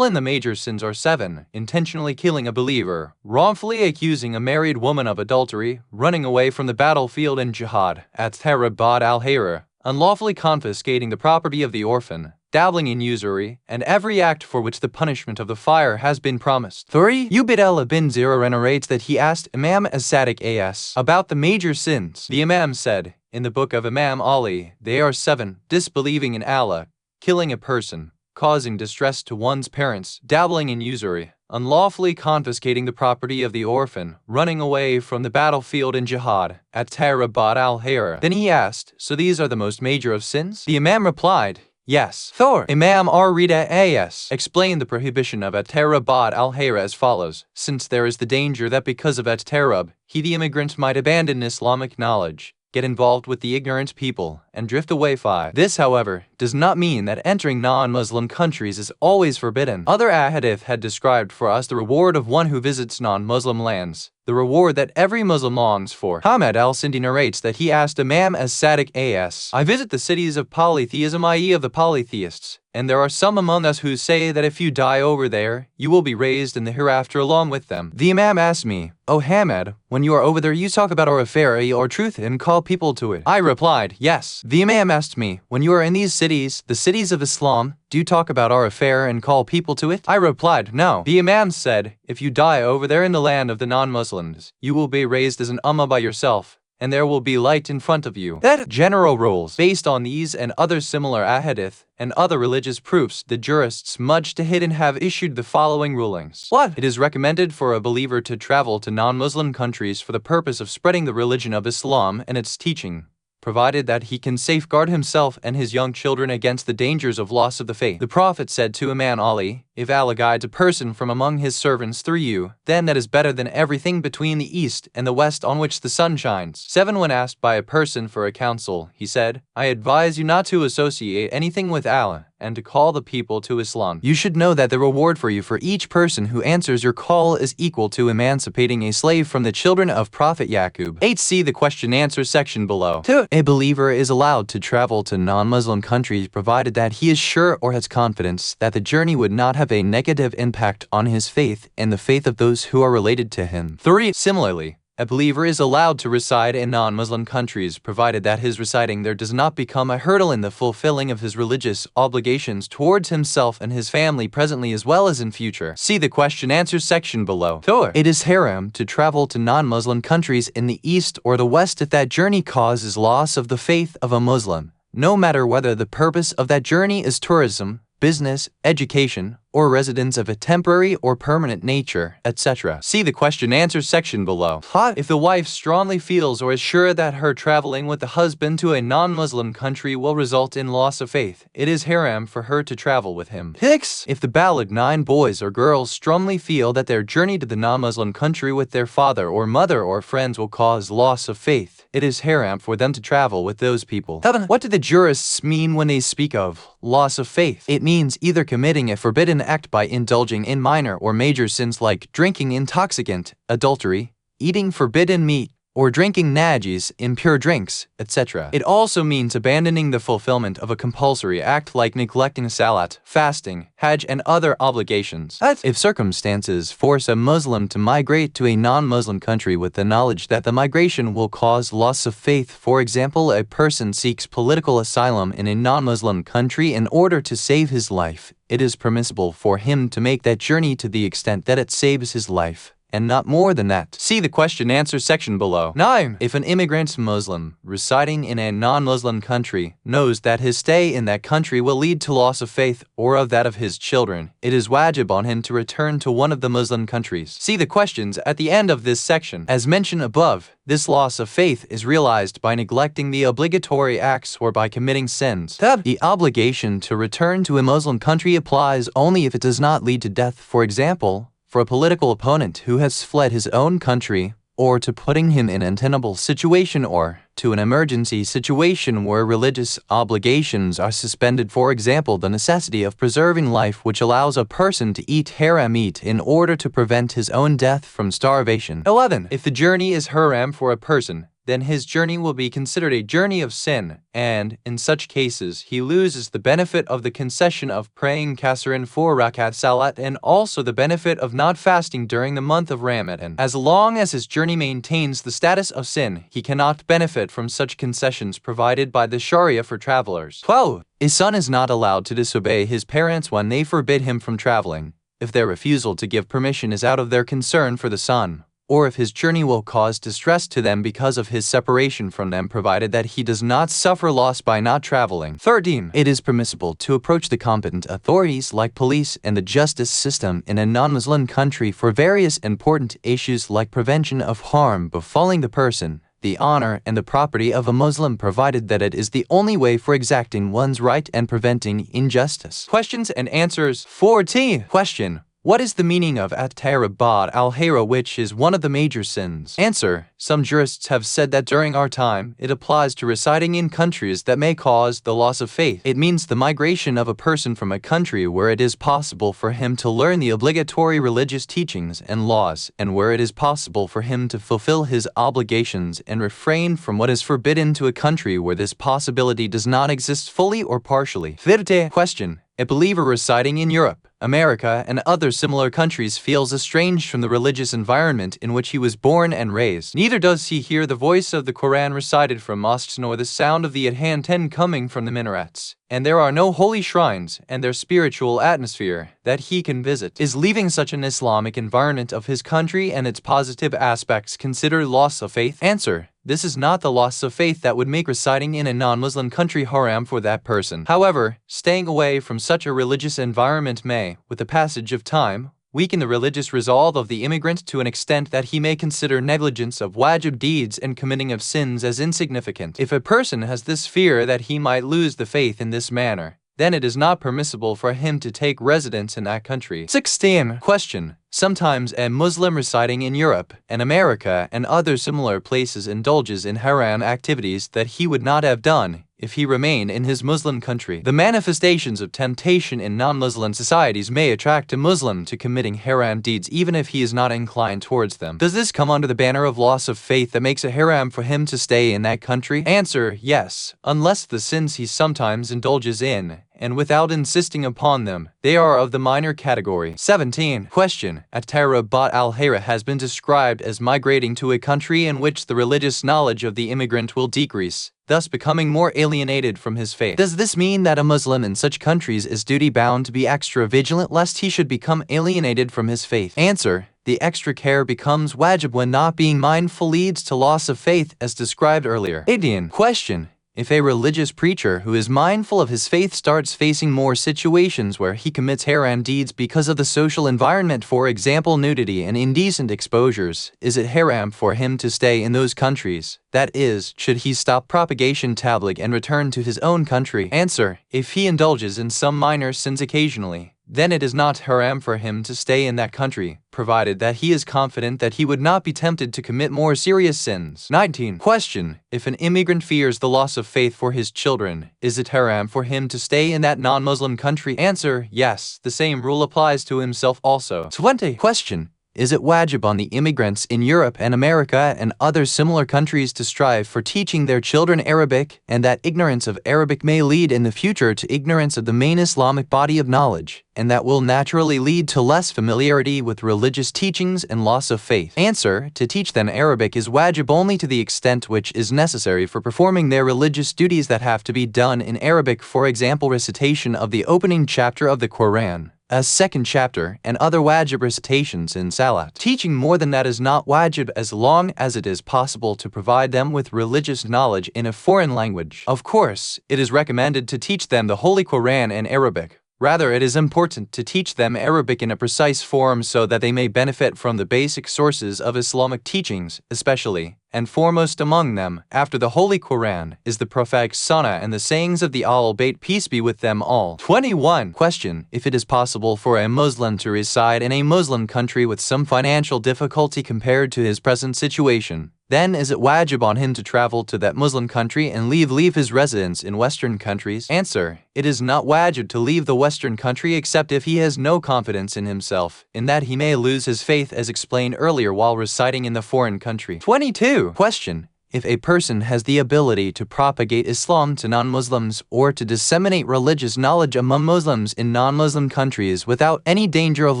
the major sins are 7: intentionally killing a believer, wrongfully accusing a married woman of adultery, running away from the battlefield in jihad, at-Tahra ba'd al-Hayra, unlawfully confiscating the property of the orphan, dabbling in usury, and every act for which the punishment of the fire has been promised. 3. Ubaydullah bin Zira narrates that he asked Imam as-Sadiq about the major sins. The Imam said, in the book of Imam Ali, they are 7: disbelieving in Allah, killing a person, causing distress to one's parents, dabbling in usury, unlawfully confiscating the property of the orphan, running away from the battlefield in jihad, at-Tahra ba'd al-Hayra. Then he asked, so these are the most major of sins? The Imam replied, yes. Thor. Imam Ar-Rida explained the prohibition of at-Tahra ba'd al-Hayra as follows: since there is the danger that because of at-Tahra, he the immigrant might abandon Islamic knowledge, get involved with the ignorant people, and drift away. 5. This, however, does not mean that entering non-Muslim countries is always forbidden. Other ahadith had described for us the reward of one who visits non-Muslim lands, the reward that every Muslim longs for. Hamad al-Sindi narrates that he asked Imam as-Sadiq I visit the cities of polytheism, i.e. of the polytheists, and there are some among us who say that if you die over there, you will be raised in the hereafter along with them. The Imam asked me, O Hamad, when you are over there you talk about our affair or truth and call people to it. I replied, yes. The Imam asked me, when you are in these cities, the cities of Islam, do you talk about our affair and call people to it? I replied, no. The Imam said, if you die over there in the land of the non-Muslims, you will be raised as an ummah by yourself, and there will be light in front of you. That general rules. Based on these and other similar ahadith and other religious proofs, the jurists Mujtahid have issued the following rulings. 1. It is recommended for a believer to travel to non-Muslim countries for the purpose of spreading the religion of Islam and its teaching, provided that he can safeguard himself and his young children against the dangers of loss of the faith. The Prophet said to Imam Ali, if Allah guides a person from among his servants through you, then that is better than everything between the east and the west on which the sun shines. 7. When asked by a person for a counsel, he said, I advise you not to associate anything with Allah, and to call the people to Islam. You should know that the reward for you for each person who answers your call is equal to emancipating a slave from the children of Prophet Yaqub. 8. See the question-answer section below. 2. A believer is allowed to travel to non-Muslim countries provided that he is sure or has confidence that the journey would not have a negative impact on his faith and the faith of those who are related to him. 3. Similarly, a believer is allowed to reside in non-Muslim countries provided that his residing there does not become a hurdle in the fulfilling of his religious obligations towards himself and his family presently as well as in future. See the question-answer section below. 4. It is haram to travel to non-Muslim countries in the east or the west if that journey causes loss of the faith of a Muslim, no matter whether the purpose of that journey is tourism, business, education, or residence of a temporary or permanent nature, etc. See the question-answer section below. 5. If the wife strongly feels or is sure that her traveling with the husband to a non-Muslim country will result in loss of faith, it is haram for her to travel with him. 6. If the baligh 9 boys or girls strongly feel that their journey to the non-Muslim country with their father or mother or friends will cause loss of faith, it is haram for them to travel with those people. 7. What do the jurists mean when they speak of loss of faith? It means either committing a forbidden act by indulging in minor or major sins like drinking intoxicant, adultery, eating forbidden meat, or drinking najis, impure drinks, etc. It also means abandoning the fulfillment of a compulsory act like neglecting salat, fasting, hajj, and other obligations. If circumstances force a Muslim to migrate to a non-Muslim country with the knowledge that the migration will cause loss of faith, for example, a person seeks political asylum in a non-Muslim country in order to save his life, it is permissible for him to make that journey to the extent that it saves his life, and not more than that. See the question-answer section below. 9. If an immigrant Muslim residing in a non-Muslim country knows that his stay in that country will lead to loss of faith or of that of his children, it is wajib on him to return to one of the Muslim countries. See the questions at the end of this section. As mentioned above, this loss of faith is realized by neglecting the obligatory acts or by committing sins. The obligation to return to a Muslim country applies only if it does not lead to death, for example, for a political opponent who has fled his own country, or to putting him in an untenable situation, or to an emergency situation where religious obligations are suspended, for example, the necessity of preserving life which allows a person to eat haram meat in order to prevent his own death from starvation. 11. If the journey is haram for a person, then his journey will be considered a journey of sin, and, in such cases, he loses the benefit of the concession of praying Qasr 4 rakat salat and also the benefit of not fasting during the month of Ramadan. As long as his journey maintains the status of sin, he cannot benefit from such concessions provided by the Sharia for travelers. 12. A son is not allowed to disobey his parents when they forbid him from traveling, if their refusal to give permission is out of their concern for the son, or if his journey will cause distress to them because of his separation from them, provided that he does not suffer loss by not traveling. 13. It is permissible to approach the competent authorities like police and the justice system in a non-Muslim country for various important issues like prevention of harm befalling the person, the honor, and the property of a Muslim, provided that it is the only way for exacting one's right and preventing injustice. Questions and answers. 14. Question: what is the meaning of at-tarabat al-hayra, which is one of the major sins? Answer: some jurists have said that during our time, it applies to residing in countries that may cause the loss of faith. It means the migration of a person from a country where it is possible for him to learn the obligatory religious teachings and laws, and where it is possible for him to fulfill his obligations and refrain from what is forbidden, to a country where this possibility does not exist fully or partially. 15. Question: a believer residing in Europe, America, and other similar countries feels estranged from the religious environment in which he was born and raised. Neither does he hear the voice of the Quran recited from mosques nor the sound of the Adhan 10 coming from the minarets, and there are no holy shrines and their spiritual atmosphere that he can visit. Is leaving such an Islamic environment of his country and its positive aspects considered loss of faith? Answer: this is not the loss of faith that would make residing in a non-Muslim country haram for that person. However, staying away from such a religious environment may, with the passage of time, weaken the religious resolve of the immigrant to an extent that he may consider negligence of wajib deeds and committing of sins as insignificant. If a person has this fear that he might lose the faith in this manner, then it is not permissible for him to take residence in that country. 16. Question: sometimes a Muslim residing in Europe and America and other similar places indulges in haram activities that he would not have done if he remain in his Muslim country. The manifestations of temptation in non-Muslim societies may attract a Muslim to committing haram deeds even if he is not inclined towards them. Does this come under the banner of loss of faith that makes it haram for him to stay in that country? Answer: yes, unless the sins he sometimes indulges in, and without insisting upon them, they are of the minor category. 17. Question. At-Tara Bat al-Hayra has been described as migrating to a country in which the religious knowledge of the immigrant will decrease, thus becoming more alienated from his faith. Does this mean that a Muslim in such countries is duty-bound to be extra vigilant lest he should become alienated from his faith? Answer: the extra care becomes wajib when not being mindful leads to loss of faith as described earlier. 18. Question. If a religious preacher who is mindful of his faith starts facing more situations where he commits haram deeds because of the social environment, for example nudity and indecent exposures, is it haram for him to stay in those countries? That is, should he stop propagation tabligh and return to his own country? Answer: if he indulges in some minor sins occasionally, then it is not haram for him to stay in that country, provided that he is confident that he would not be tempted to commit more serious sins. 19. Question. If an immigrant fears the loss of faith for his children, is it haram for him to stay in that non-Muslim country? Answer: yes, the same rule applies to himself also. 20. Question. Is it wajib on the immigrants in Europe and America and other similar countries to strive for teaching their children Arabic, and that ignorance of Arabic may lead in the future to ignorance of the main Islamic body of knowledge, and that will naturally lead to less familiarity with religious teachings and loss of faith? Answer: to teach them Arabic is wajib only to the extent which is necessary for performing their religious duties that have to be done in Arabic, for example recitation of the opening chapter of the Quran, a second chapter, and other wajib recitations in Salat. Teaching more than that is not wajib as long as it is possible to provide them with religious knowledge in a foreign language. Of course, it is recommended to teach them the Holy Quran in Arabic. Rather, it is important to teach them Arabic in a precise form so that they may benefit from the basic sources of Islamic teachings, especially, and foremost among them, after the Holy Quran, is the prophetic Sunnah and the sayings of the Ahl-Bayt, peace be with them all. 21. Question. If it is possible for a Muslim to reside in a Muslim country with some financial difficulty compared to his present situation, then is it wajib on him to travel to that Muslim country and leave his residence in Western countries? Answer: it is not wajib to leave the Western country except if he has no confidence in himself, in that he may lose his faith as explained earlier while residing in the foreign country. 22. Question. If a person has the ability to propagate Islam to non-Muslims or to disseminate religious knowledge among Muslims in non-Muslim countries without any danger of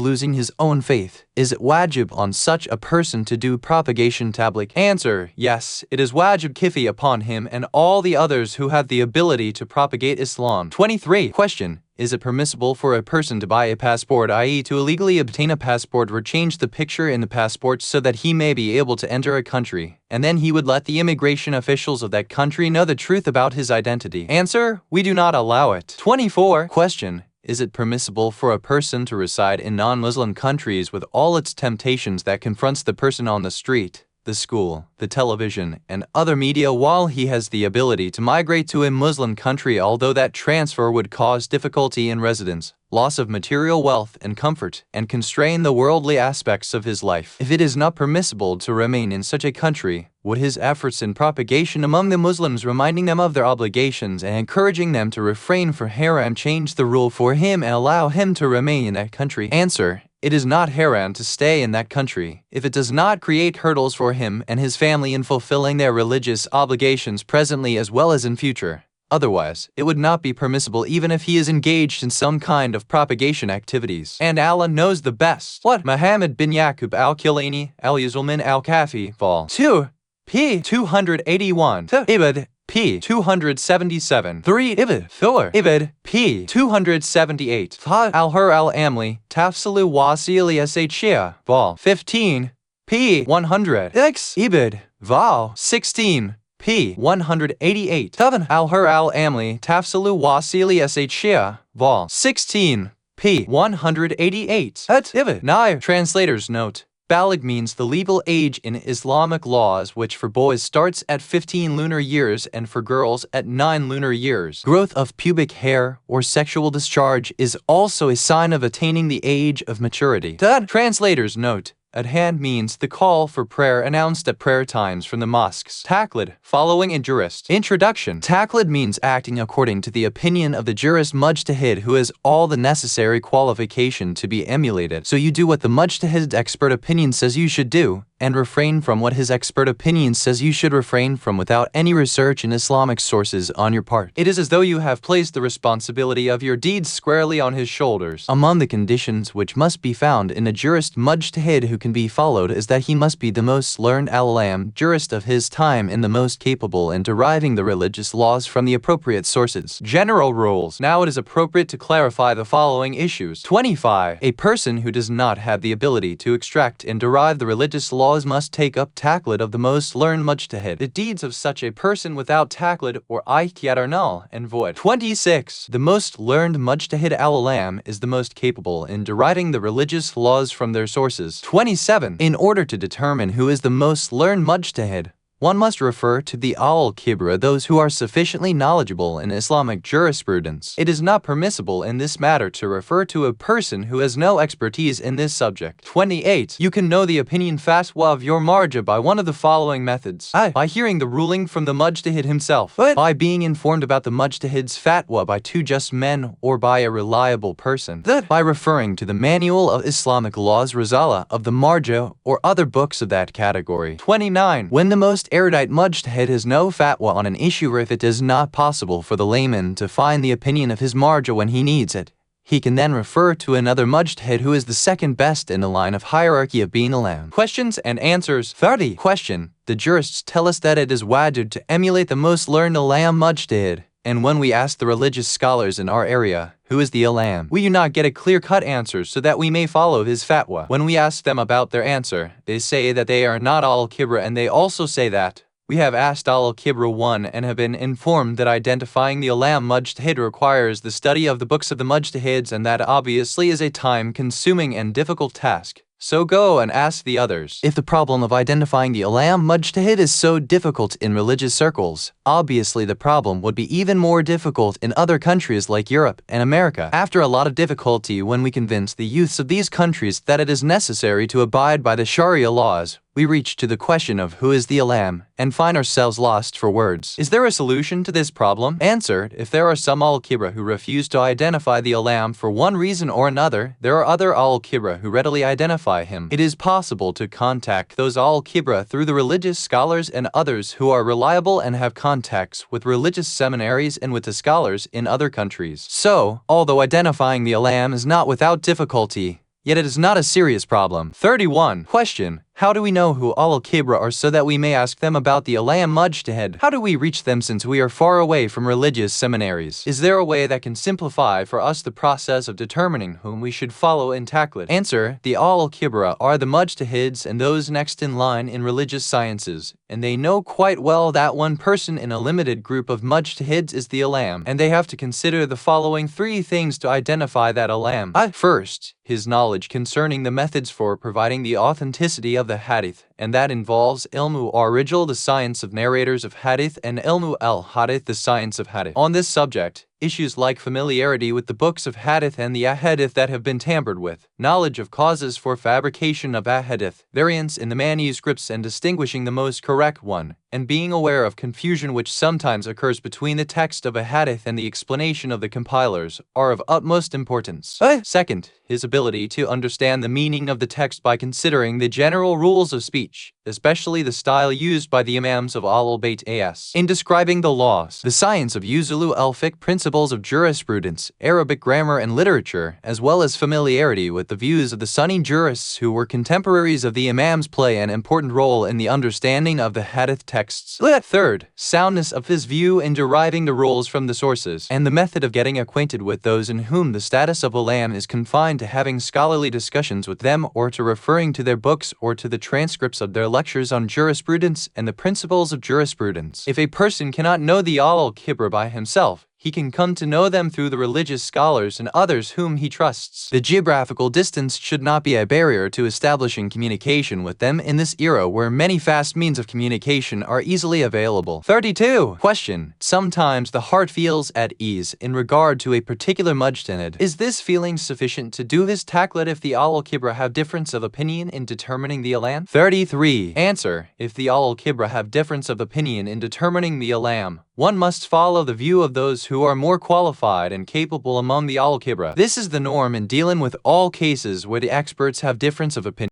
losing his own faith, is it wajib on such a person to do propagation tabligh? Answer: yes, it is wajib kifi upon him and all the others who have the ability to propagate Islam. 23. Question. Is it permissible for a person to buy a passport, i.e. to illegally obtain a passport or change the picture in the passport so that he may be able to enter a country, and then he would let the immigration officials of that country know the truth about his identity? Answer: we do not allow it. 24. Question. Is it permissible for a person to reside in non-Muslim countries with all its temptations that confronts the person on the street, the school, the television, and other media while he has the ability to migrate to a Muslim country, although that transfer would cause difficulty in residence, loss of material wealth and comfort, and constrain the worldly aspects of his life? If it is not permissible to remain in such a country, would his efforts in propagation among the Muslims, reminding them of their obligations and encouraging them to refrain from haram, change the rule for him and allow him to remain in that country? Answer: it is not haram to stay in that country if it does not create hurdles for him and his family in fulfilling their religious obligations presently as well as in future. Otherwise, it would not be permissible even if he is engaged in some kind of propagation activities. And Allah knows the best. What? Muhammad bin Yaqub al-Kilani, al-Yuzulmin al-Kafi, Vol. 2, p. 281. Ibid. p. 277. 3. Ibid. 4. Ibid. p. 278. Al-Hur al-Amli, Tafsilu Wasili Shia, Vol. 15, p. 100. X. Ibid. Vol. 16, p. 188. Taban Al-Hur al-Amli, Tafsilu Wasili Shia, Vol. 16, p. 188. At Ibid. 9. Translator's note. Baligh means the legal age in Islamic laws, which for boys starts at 15 lunar years and for girls at 9 lunar years. Growth of pubic hair or sexual discharge is also a sign of attaining the age of maturity. Translator's note. at hand means the call for prayer announced at prayer times from the mosques. Taqlid, following a jurist. Introduction. Taqlid means acting according to the opinion of the jurist mujtahid who has all the necessary qualification to be emulated. So you do what the mujtahid's expert opinion says you should do, and refrain from what his expert opinion says you should refrain from without any research in Islamic sources on your part. It is as though you have placed the responsibility of your deeds squarely on his shoulders. Among the conditions which must be found in a jurist mujtahid who can be followed is that he must be the most learned al-alam jurist of his time and the most capable in deriving the religious laws from the appropriate sources. General rules. Now it is appropriate to clarify the following issues. 25. A person who does not have the ability to extract and derive the religious laws must take up taqlid of the most learned mujtahid. The deeds of such a person without taqlid or ijtihad are null and void. 26. The most learned mujtahid al-alam is the most capable in deriving the religious laws from their sources. 27. In order to determine who is the most learned mujtahid, one must refer to the al-kibra, those who are sufficiently knowledgeable in Islamic jurisprudence. It is not permissible in this matter to refer to a person who has no expertise in this subject. 28. You can know the opinion fatwa of your marja by one of the following methods. By hearing the ruling from the mujtahid himself. By being informed about the mujtahid's fatwa by two just men or by a reliable person. By referring to the Manual of Islamic Laws Risala of the marja or other books of that category. 29. When the most erudite mujtahid has no fatwa on an issue, or if it is not possible for the layman to find the opinion of his marja when he needs it, he can then refer to another mujtahid who is the second best in the line of hierarchy of being alam. Questions and answers. 30. Question. The jurists tell us that it is wajib to emulate the most learned alam mujtahid, and when we ask the religious scholars in our area, who is the alam, we do not get a clear-cut answer so that we may follow his fatwa. When we ask them about their answer, they say that they are not al-kibra, and they also say that we have asked al-kibra 1 and have been informed that identifying the alam mujtahid requires the study of the books of the mujtahids, and that obviously is a time-consuming and difficult task. So go and ask the others. If the problem of identifying the alam mujtahid is so difficult in religious circles, obviously the problem would be even more difficult in other countries like Europe and America. After a lot of difficulty, when we convince the youths of these countries that it is necessary to abide by the Sharia laws, we reach to the question of who is the alam and find ourselves lost for words. Is there a solution to this problem? Answer. If there are some al-kibra who refuse to identify the alam for one reason or another, there are other al-kibra who readily identify him. It is possible to contact those al-kibra through the religious scholars and others who are reliable and have contacts with religious seminaries and with the scholars in other countries. So, although identifying the alam is not without difficulty, yet it is not a serious problem. 31. Question. How do we know who al-kibra are so that we may ask them about the alam mujtahid? How do we reach them since we are far away from religious seminaries? Is there a way that can simplify for us the process of determining whom we should follow in taqlid? Answer. The al-kibra are the mujtahids and those next in line in religious sciences, and they know quite well that one person in a limited group of mujtahids is the alam, and they have to consider the following three things to identify that alam. First, his knowledge concerning the methods for providing the authenticity of the hadith, and that involves ilmu ar-rijal, the science of narrators of hadith, and ilmu al-hadith, the science of hadith. On this subject, issues like familiarity with the books of hadith and the ahadith that have been tampered with, knowledge of causes for fabrication of ahadith, variance in the manuscripts and distinguishing the most correct one, and being aware of confusion which sometimes occurs between the text of a hadith and the explanation of the compilers, are of utmost importance. Second, his ability to understand the meaning of the text by considering the general rules of speech, especially the style used by the imams of Ahlul-Bayt as. In describing the laws, the science of Usul al-Fiqh, principles of jurisprudence, Arabic grammar and literature, as well as familiarity with the views of the Sunni jurists who were contemporaries of the imams, play an important role in the understanding of the hadith texts. Third, soundness of his view in deriving the rules from the sources, and the method of getting acquainted with those in whom the status of alam is confined to having scholarly discussions with them, or to referring to their books or to the transcripts of their lectures on jurisprudence and the principles of jurisprudence. If a person cannot know the al-kibra by himself, he can come to know them through the religious scholars and others whom he trusts. The geographical distance should not be a barrier to establishing communication with them in this era where many fast means of communication are easily available. 32. Question. Sometimes the heart feels at ease in regard to a particular mujtahid. Is this feeling sufficient to do his taqlid if the al-Kibra have difference of opinion in determining the alam? 33. Answer. If the al-Kibra have difference of opinion in determining the alam, one must follow the view of those who are more qualified and capable among the al-Kibra. This is the norm in dealing with all cases where the experts have difference of opinion.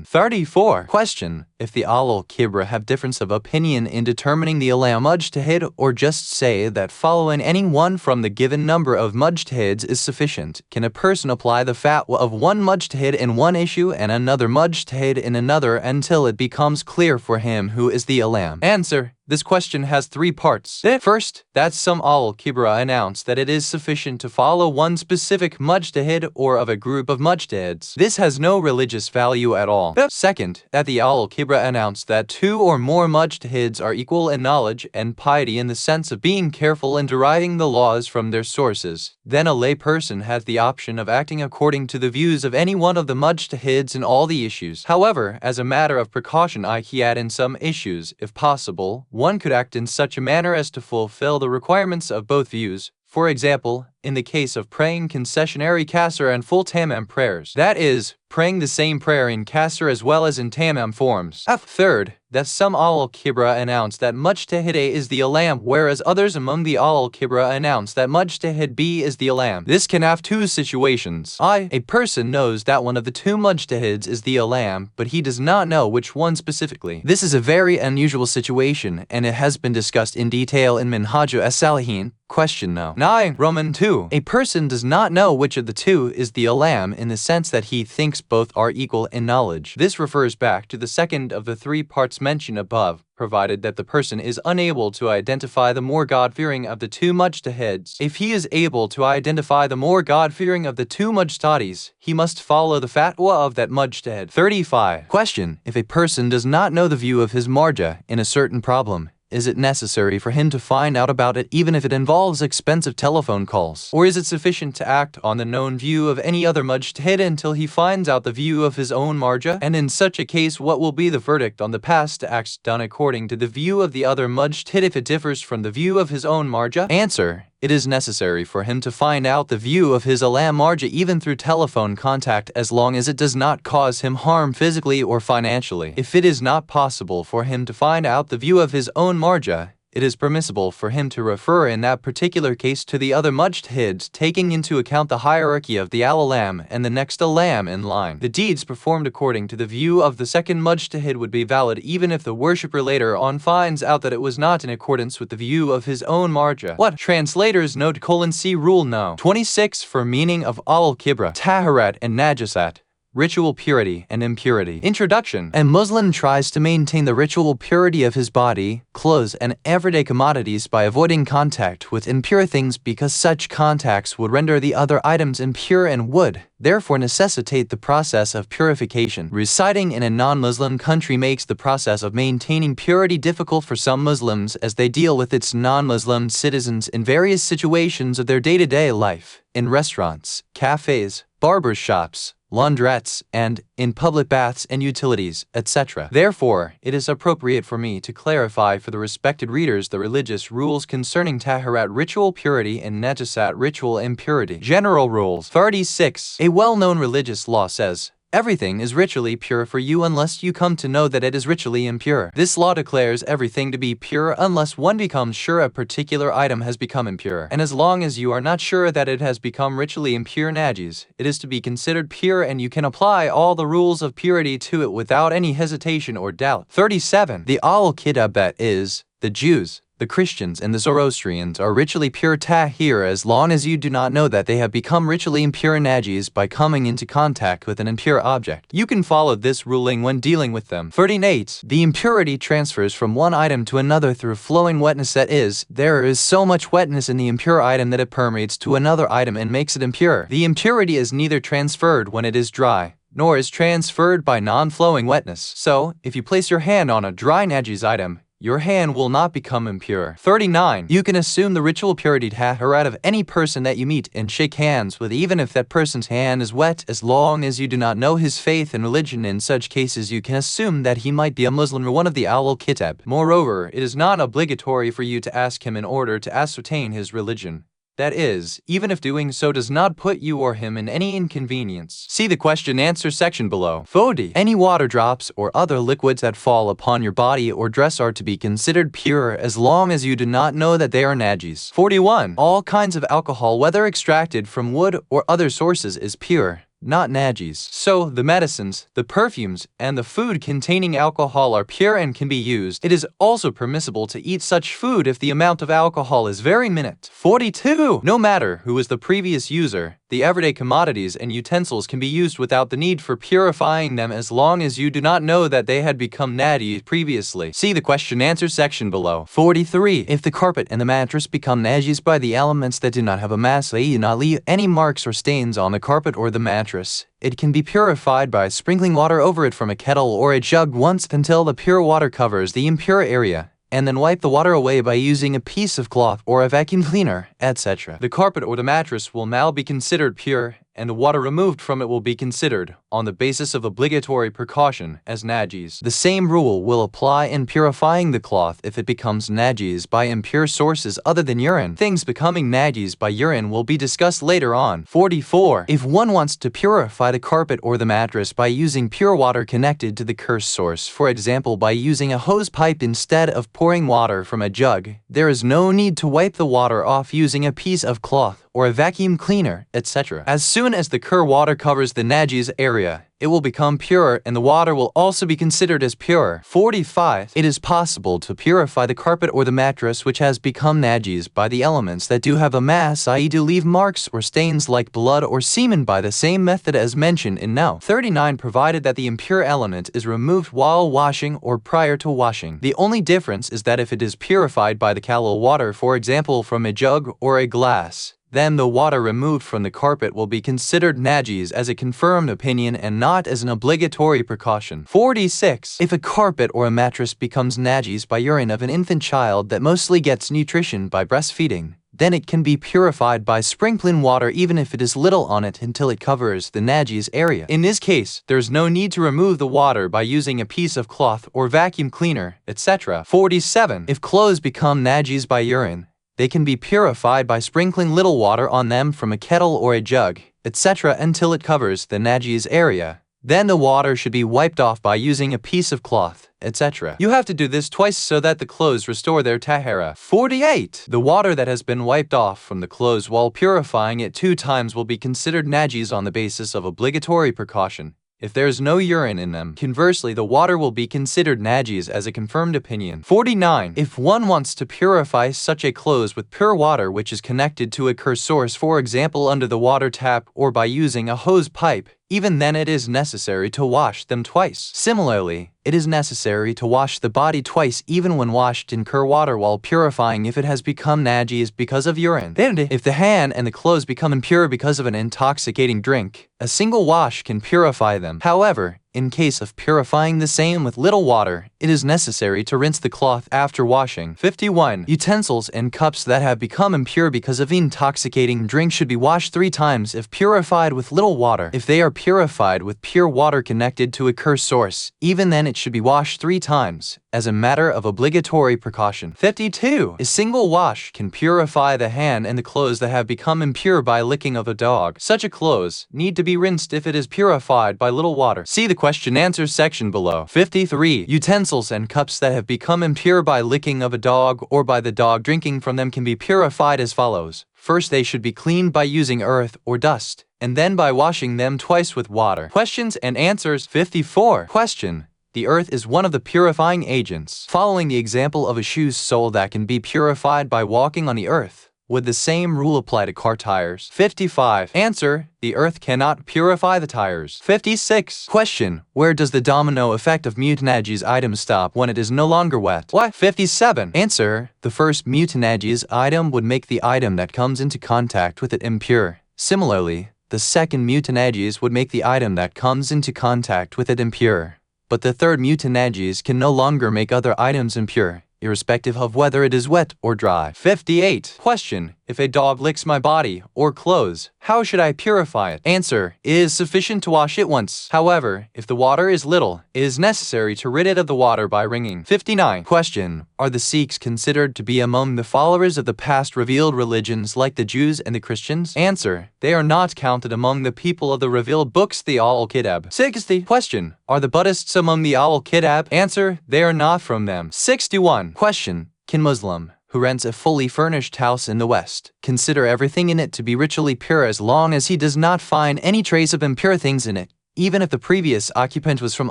34. Question. If the al-Kibra have difference of opinion in determining the alam mujtahid, or just say that following any one from the given number of mujtahids is sufficient, can a person apply the fatwa of one mujtahid in one issue and another mujtahid in another until it becomes clear for him who is the alam? Answer. This question has three parts. First, that some al-Kibra announce that it is sufficient to follow one specific mujtahid or of a group of mujtahids. This has no religious value at all. Second, that the al-Kibra announce that two or more mujtahids are equal in knowledge and piety in the sense of being careful in deriving the laws from their sources. Then a lay person has the option of acting according to the views of any one of the mujtahids in all the issues. However, as a matter of precaution, i.e. in some issues, if possible, one could act in such a manner as to fulfill the requirements of both views. For example, in the case of praying concessionary kasr and full tamam prayers, that is, praying the same prayer in kasr as well as in tamam forms. Third, that some al-Kibra announce that mujtahid A is the alam, whereas others among the al-Kibra announce that mujtahid B is the alam. This can have two situations. A person knows that one of the two mujtahids is the alam, but he does not know which one specifically. This is a very unusual situation, and it has been discussed in detail in Minhaj as-Salihin. Question no. 9. Roman 2. A person does not know which of the two is the alam in the sense that he thinks both are equal in knowledge. This refers back to the second of the three parts mentioned above, provided that the person is unable to identify the more God-fearing of the two mujtahids. If he is able to identify the more God-fearing of the two mujtahidis, he must follow the fatwa of that mujtahid. 35. Question. If a person does not know the view of his marja in a certain problem, is it necessary for him to find out about it even if it involves expensive telephone calls? Or is it sufficient to act on the known view of any other mujtahid until he finds out the view of his own marja? And in such a case, what will be the verdict on the past acts done according to the view of the other mujtahid if it differs from the view of his own marja? Answer. It is necessary for him to find out the view of his alam marja even through telephone contact as long as it does not cause him harm physically or financially. If it is not possible for him to find out the view of his own marja, it is permissible for him to refer in that particular case to the other mujtahids, taking into account the hierarchy of the al-alam and the next alam in line. The deeds performed according to the view of the second mujtahid would be valid even if the worshipper later on finds out that it was not in accordance with the view of his own marja. What? Translators note: C rule no. 26. For meaning of al-Kibra, taharat and najasat. Ritual purity and impurity. Introduction. A Muslim tries to maintain the ritual purity of his body, clothes, and everyday commodities by avoiding contact with impure things because such contacts would render the other items impure and would, therefore, necessitate the process of purification. Residing in a non-Muslim country makes the process of maintaining purity difficult for some Muslims as they deal with its non-Muslim citizens in various situations of their day-to-day life, in restaurants, cafes, barber shops, laundrettes, and in public baths and utilities, etc. Therefore, it is appropriate for me to clarify for the respected readers the religious rules concerning taharat ritual purity and najasat ritual impurity. General rules. 36. A well-known religious law says, everything is ritually pure for you unless you come to know that it is ritually impure. This law declares everything to be pure unless one becomes sure a particular item has become impure. And as long as you are not sure that it has become ritually impure najis, it is to be considered pure and you can apply all the rules of purity to it without any hesitation or doubt. 37. The al-Kitabet is, the Jews, the Christians, and the Zoroastrians are ritually pure tahir as long as you do not know that they have become ritually impure najis by coming into contact with an impure object. You can follow this ruling when dealing with them. 38. The impurity transfers from one item to another through flowing wetness, that is, there is so much wetness in the impure item that it permeates to another item and makes it impure. The impurity is neither transferred when it is dry, nor is transferred by non-flowing wetness. So, if you place your hand on a dry najis item, your hand will not become impure. 39. You can assume the ritual purity taharat of any person that you meet and shake hands with, even if that person's hand is wet, as long as you do not know his faith and religion. In such cases, you can assume that he might be a Muslim or one of the Ahlul Kitab. Moreover, it is not obligatory for you to ask him in order to ascertain his religion. That is, even if doing so does not put you or him in any inconvenience. See the question-answer section below. 40. Any water drops or other liquids that fall upon your body or dress are to be considered pure as long as you do not know that they are najis. 41. All kinds of alcohol, whether extracted from wood or other sources, is pure, not najis. So, the medicines, the perfumes, and the food containing alcohol are pure and can be used. It is also permissible to eat such food if the amount of alcohol is very minute. 42. No matter who is the previous user, the everyday commodities and utensils can be used without the need for purifying them as long as you do not know that they had become najis previously. See the question-answer section below. 43. If the carpet and the mattress become najis by the elements that do not have a mass, do not leave any marks or stains on the carpet or the mattress, it can be purified by sprinkling water over it from a kettle or a jug once until the pure water covers the impure area, and then wipe the water away by using a piece of cloth or a vacuum cleaner, etc. The carpet or the mattress will now be considered pure, and the water removed from it will be considered, on the basis of obligatory precaution, as najis. The same rule will apply in purifying the cloth if it becomes najis by impure sources other than urine. Things becoming najis by urine will be discussed later on. 44. If one wants to purify the carpet or the mattress by using pure water connected to the cursed source, for example by using a hose pipe instead of pouring water from a jug, there is no need to wipe the water off using a piece of cloth or a vacuum cleaner, etc. As soon as the pure water covers the najis area, it will become pure and the water will also be considered as pure. 45. It is possible to purify the carpet or the mattress which has become najis by the elements that do have a mass, i.e. do leave marks or stains like blood or semen by the same method as mentioned in No. 39, provided that the impure element is removed while washing or prior to washing. The only difference is that if it is purified by the kalal water, for example from a jug or a glass, then the water removed from the carpet will be considered najis as a confirmed opinion and not as an obligatory precaution. 46. If a carpet or a mattress becomes najis by urine of an infant child that mostly gets nutrition by breastfeeding, then it can be purified by sprinkling water even if it is little on it until it covers the najis area. In this case, there's no need to remove the water by using a piece of cloth or vacuum cleaner, etc. 47. If clothes become najis by urine, they can be purified by sprinkling little water on them from a kettle or a jug, etc. until it covers the najis area. Then the water should be wiped off by using a piece of cloth, etc. You have to do this twice so that the clothes restore their tahara. 48. The water that has been wiped off from the clothes while purifying it 2 times will be considered najis on the basis of obligatory precaution if there is no urine in them. Conversely, the water will be considered najis as a confirmed opinion. 49. If one wants to purify such a clothes with pure water which is connected to a cursed source, for example under the water tap or by using a hose pipe, even then it is necessary to wash them twice. Similarly, it is necessary to wash the body twice even when washed in pure water while purifying if it has become najis because of urine. Then, if the hand and the clothes become impure because of an intoxicating drink, a single wash can purify them. However, in case of purifying the same with little water, it is necessary to rinse the cloth after washing. 51. Utensils and cups that have become impure because of intoxicating drink should be washed 3 times if purified with little water. If they are purified with pure water connected to a cursed source, even then it should be washed 3 times, as a matter of obligatory precaution. 52. A single wash can purify the hand and the clothes that have become impure by licking of a dog. Such a clothes need to be rinsed if it is purified by little water. See the question-answer section below. 53. Utensils and cups that have become impure by licking of a dog or by the dog drinking from them can be purified as follows. First, they should be cleaned by using earth or dust, and then by washing them twice with water. Questions and answers. 54. Question. The earth is one of the purifying agents. Following the example of a shoe's sole that can be purified by walking on the earth, would the same rule apply to car tires? 55. Answer. The earth cannot purify the tires. 56. Question. Where does the domino effect of mutanajis item stop when it is no longer wet? What? 57. Answer. The first mutanajis item would make the item that comes into contact with it impure. Similarly, the second mutanajis would make the item that comes into contact with it impure. But the third mutanajis can no longer make other items impure. irrespective of whether it is wet or dry. 58. Question. If a dog licks my body or clothes, how should I purify it? Answer. It is sufficient to wash it once. However, if the water is little, it is necessary to rid it of the water by wringing. 59. Question. Are the Sikhs considered to be among the followers of the past revealed religions like the Jews and the Christians? Answer. They are not counted among the people of the revealed books, the Al-Kitab. 60. Question. Are the Buddhists among the Al-Kitab? Answer. They are not from them. 61. Question. Can Muslim who rents a fully furnished house in the West consider everything in it to be ritually pure as long as he does not find any trace of impure things in it, even if the previous occupant was from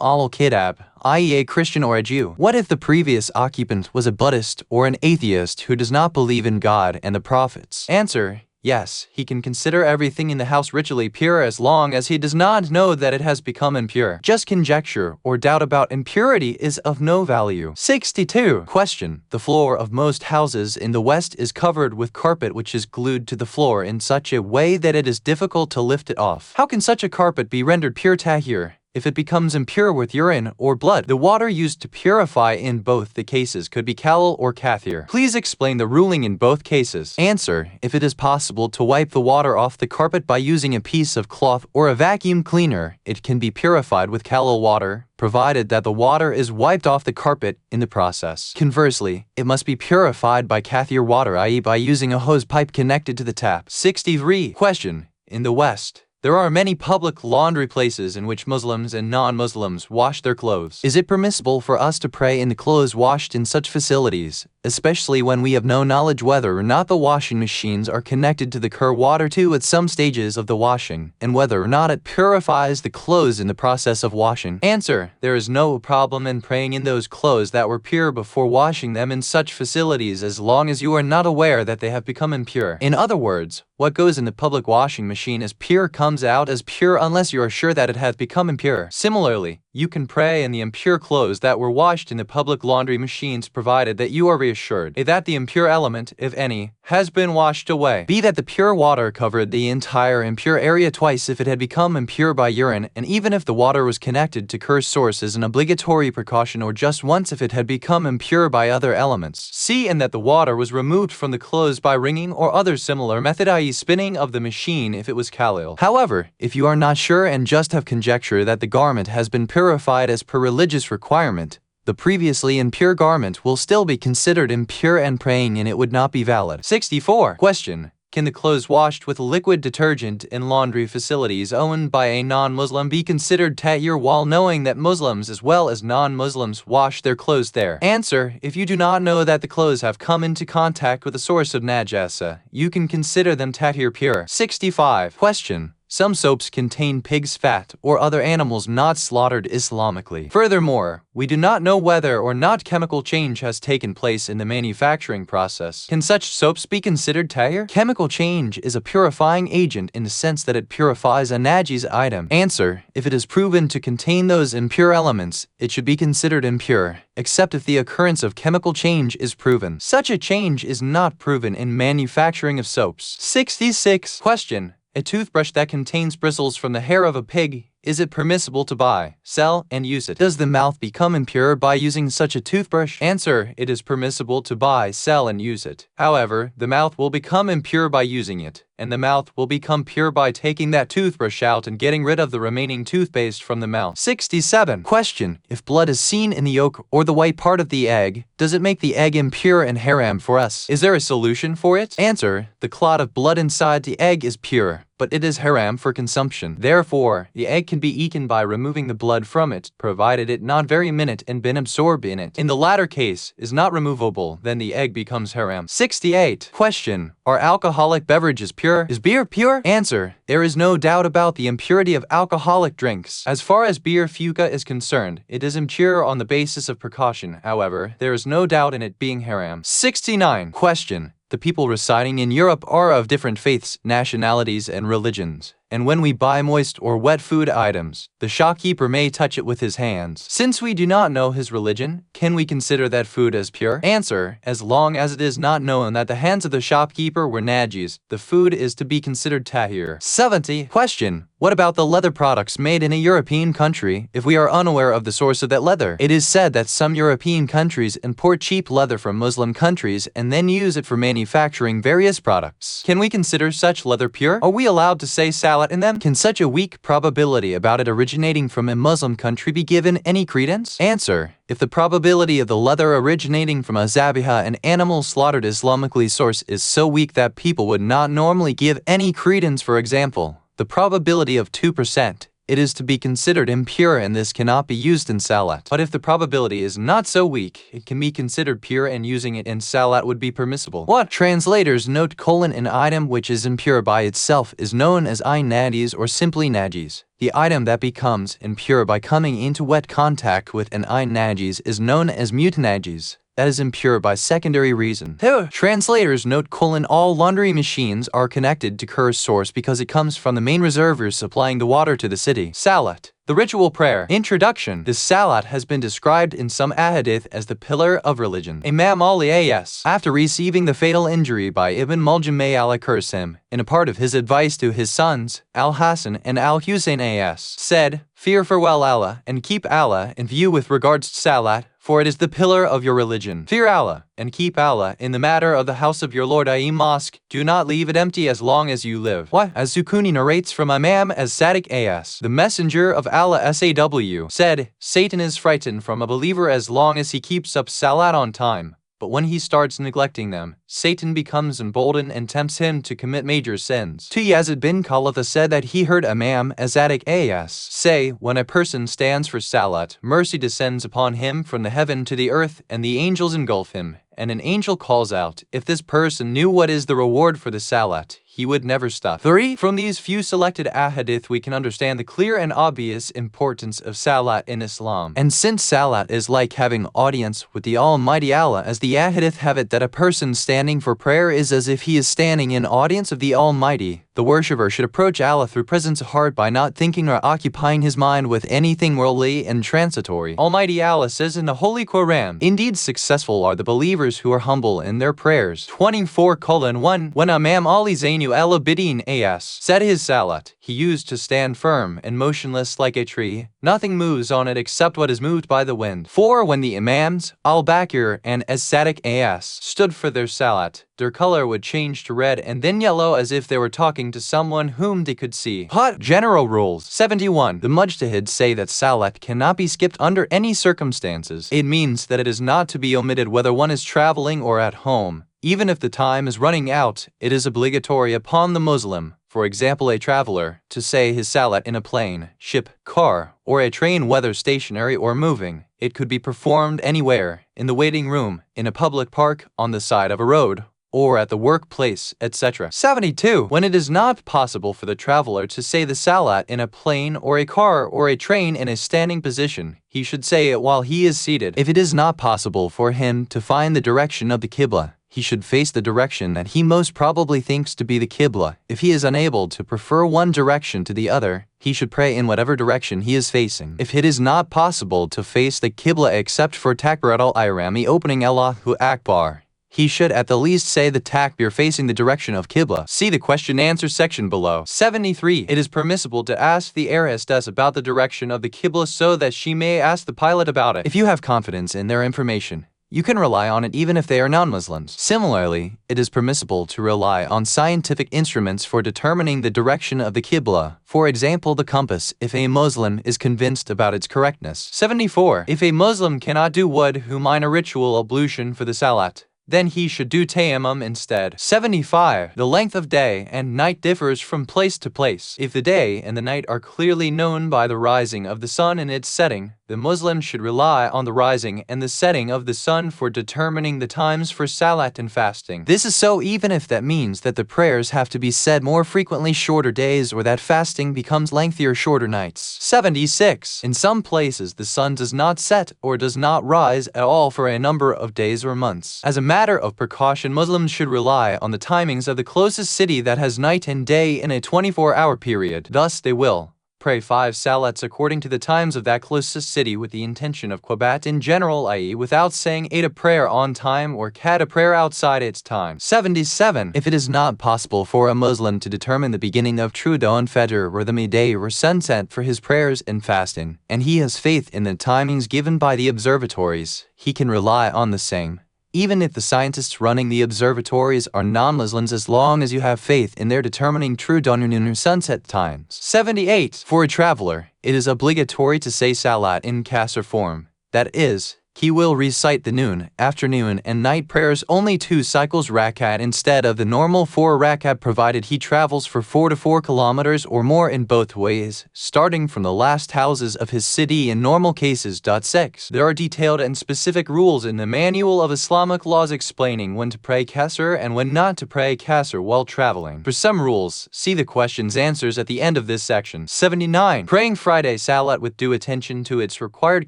Al-Kitab, i.e. a Christian or a Jew? What if the previous occupant was a Buddhist or an atheist who does not believe in God and the prophets? Answer. Yes, he can consider everything in the house ritually pure as long as he does not know that it has become impure. Just conjecture or doubt about impurity is of no value. 62. Question. The floor of most houses in the West is covered with carpet which is glued to the floor in such a way that it is difficult to lift it off. How can such a carpet be rendered pure tahir? If it becomes impure with urine or blood, the water used to purify in both the cases could be kalal or kathir. Please explain the ruling in both cases. Answer. If it is possible to wipe the water off the carpet by using a piece of cloth or a vacuum cleaner, it can be purified with kalal water, provided that the water is wiped off the carpet in the process. Conversely, it must be purified by kathir water, i.e. by using a hose pipe connected to the tap. 63. Question. In the West, there are many public laundry places in which Muslims and non-Muslims wash their clothes. Is it permissible for us to pray in the clothes washed in such facilities, especially when we have no knowledge whether or not the washing machines are connected to the water too at some stages of the washing, and whether or not it purifies the clothes in the process of washing? Answer. There is no problem in praying in those clothes that were pure before washing them in such facilities as long as you are not aware that they have become impure. In other words, what goes in the public washing machine as pure comes out as pure unless you are sure that it has become impure. Similarly, you can pray in the impure clothes that were washed in the public laundry machines provided that you are reassured A. that the impure element, if any, has been washed away. B. that the pure water covered the entire impure area twice if it had become impure by urine, and even if the water was connected to curse source as an obligatory precaution, or just once if it had become impure by other elements. C. and that the water was removed from the clothes by wringing or other similar method, i.e. spinning of the machine if it was kalil. However, if you are not sure and just have conjecture that the garment has been purified as per religious requirement, the previously impure garment will still be considered impure and praying in it would not be valid. 64. Question. Can the clothes washed with liquid detergent in laundry facilities owned by a non-Muslim be considered tahir while knowing that Muslims as well as non-Muslims wash their clothes there? Answer. If you do not know that the clothes have come into contact with a source of najasa, you can consider them tahir pure. 65. Question. Some soaps contain pig's fat or other animals not slaughtered Islamically. Furthermore, we do not know whether or not chemical change has taken place in the manufacturing process. Can such soaps be considered tahir? Chemical change is a purifying agent in the sense that it purifies a najis item. Answer. If it is proven to contain those impure elements, it should be considered impure, except if the occurrence of chemical change is proven. Such a change is not proven in manufacturing of soaps. 66. Question. A toothbrush that contains bristles from the hair of a pig, is it permissible to buy, sell, and use it? Does the mouth become impure by using such a toothbrush? Answer. It is permissible to buy, sell, and use it. However, the mouth will become impure by using it, and the mouth will become pure by taking that toothbrush out and getting rid of the remaining toothpaste from the mouth. 67. Question. If blood is seen in the yolk or the white part of the egg, does it make the egg impure and haram for us? Is there a solution for it? Answer. The clot of blood inside the egg is pure, but it is haram for consumption. Therefore, the egg can be eaten by removing the blood from it, provided it not very minute and been absorbed in it. In the latter case, is not removable, then the egg becomes haram. 68. Question. Are alcoholic beverages pure? Is beer pure? Answer. There is no doubt about the impurity of alcoholic drinks. As far as beer fuka is concerned, it is impure on the basis of precaution. However, there is no doubt in it being haram. 69. Question. The people residing in Europe are of different faiths, nationalities, and religions. and when we buy moist or wet food items, the shopkeeper may touch it with his hands. Since we do not know his religion, can we consider that food as pure? Answer: as long as it is not known that the hands of the shopkeeper were najis, the food is to be considered tahir. 70. Question: what about the leather products made in a European country if we are unaware of the source of that leather? It is said that some European countries import cheap leather from Muslim countries and then use it for manufacturing various products. Can we consider such leather pure? Are we allowed to say salat in them? Can such a weak probability about it originating from a Muslim country be given any credence? Answer: if the probability of the leather originating from a zabiha, an animal slaughtered Islamically source, is so weak that people would not normally give any credence, for example, the probability of 2%, it is to be considered impure and this cannot be used in salat. But if the probability is not so weak, it can be considered pure and using it in salat would be permissible. What? Translators note: an item which is impure by itself is known as ayn najis or simply najis. The item that becomes impure by coming into wet contact with an ayn najis is known as mutanajis. That is impure by secondary reason. Translators note: all laundry machines are connected to Kur's source because it comes from the main reservoirs supplying the water to the city. Salat, the ritual prayer. Introduction. The salat has been described in some ahadith as the pillar of religion. Imam Ali A.S., after receiving the fatal injury by Ibn Muljam may Allah curse him, in a part of his advice to his sons, Al-Hassan and Al-Hussein A.S., said, "Fear farewell Allah, and keep Allah in view with regards to salat, for it is the pillar of your religion. Fear Allah, and keep Allah in the matter of the house of your Lord, i.e. mosque. Do not leave it empty as long as you live." What? As Sukuni narrates from Imam as-Sadiq A.S., the messenger of Allah SAW said, "Satan is frightened from a believer as long as he keeps up salat on time. But when he starts neglecting them, Satan becomes emboldened and tempts him to commit major sins." Yazid bin Khalifa said that he heard Imam as-Sadiq A.S. say, "When a person stands for salat, mercy descends upon him from the heaven to the earth, and the angels engulf him. And an angel calls out, if this person knew what is the reward for the salat, he would never stop." 3. From these few selected ahadith we can understand the clear and obvious importance of salat in Islam. And since salat is like having audience with the Almighty Allah, as the ahadith have it that a person standing for prayer is as if he is standing in audience of the Almighty, the worshipper should approach Allah through presence of heart by not thinking or occupying his mind with anything worldly and transitory. Almighty Allah says in the Holy Quran, "Indeed successful are the believers who are humble in their prayers." 24:1. When Imam Ali Zainu al-Abidin A.S. said his salat, he used to stand firm and motionless like a tree. Nothing moves on it except what is moved by the wind. 4. When the Imams, al-Bakir and as-Sadiq A.S. stood for their salat, their color would change to red and then yellow as if they were talking to someone whom they could see. Hot general rules. 71. The mujtahids say that salat cannot be skipped under any circumstances. It means that it is not to be omitted whether one is traveling or at home. Even if the time is running out, it is obligatory upon the Muslim, for example a traveler, to say his salat in a plane, ship, car, or a train whether stationary or moving. It could be performed anywhere, in the waiting room, in a public park, on the side of a road, or at the workplace, etc. 72. When it is not possible for the traveler to say the salat in a plane or a car or a train in a standing position, he should say it while he is seated. If it is not possible for him to find the direction of the Qibla, he should face the direction that he most probably thinks to be the Qibla. If he is unable to prefer one direction to the other, he should pray in whatever direction he is facing. If it is not possible to face the Qibla except for Takbirat al-Ihrami opening Allahu Akbar, he should at the least say the takbir facing the direction of Qibla. See the question-answer section below. 73. It is permissible to ask the air hostess about the direction of the Qibla so that she may ask the pilot about it. If you have confidence in their information, you can rely on it even if they are non-Muslims. Similarly, it is permissible to rely on scientific instruments for determining the direction of the Qibla, for example the compass, if a Muslim is convinced about its correctness. 74. If a Muslim cannot do wudu minor ritual ablution for the salat, then he should do tayammum instead. 75. The length of day and night differs from place to place. If the day and the night are clearly known by the rising of the sun and its setting, the Muslim should rely on the rising and the setting of the sun for determining the times for salat and fasting. This is so even if that means that the prayers have to be said more frequently shorter days or that fasting becomes lengthier shorter nights. 76. In some places the sun does not set or does not rise at all for a number of days or months. As a matter of precaution, Muslims should rely on the timings of the closest city that has night and day in a 24-hour period. Thus they will pray 5 salats according to the times of that closest city with the intention of qabat in general, i.e. without saying a prayer on time or kat a prayer outside its time. 77. If it is not possible for a Muslim to determine the beginning of true dawn fajr or the midday or sunset for his prayers and fasting, and he has faith in the timings given by the observatories, he can rely on the same. Even if the scientists running the observatories are non-Muslims, as long as you have faith in their determining true dawn or sunset times. 78. For a traveler, it is obligatory to say salat in kasr form. That is, he will recite the noon, afternoon, and night prayers only 2 cycles rakat instead of the normal 4 rakat, provided he travels for 4 to 4 kilometers or more in both ways, starting from the last houses of his city in normal cases. 6. There are detailed and specific rules in the Manual of Islamic Laws explaining when to pray kasr and when not to pray kasr while traveling. For some rules, see the questions answers at the end of this section. 79. Praying Friday salat with due attention to its required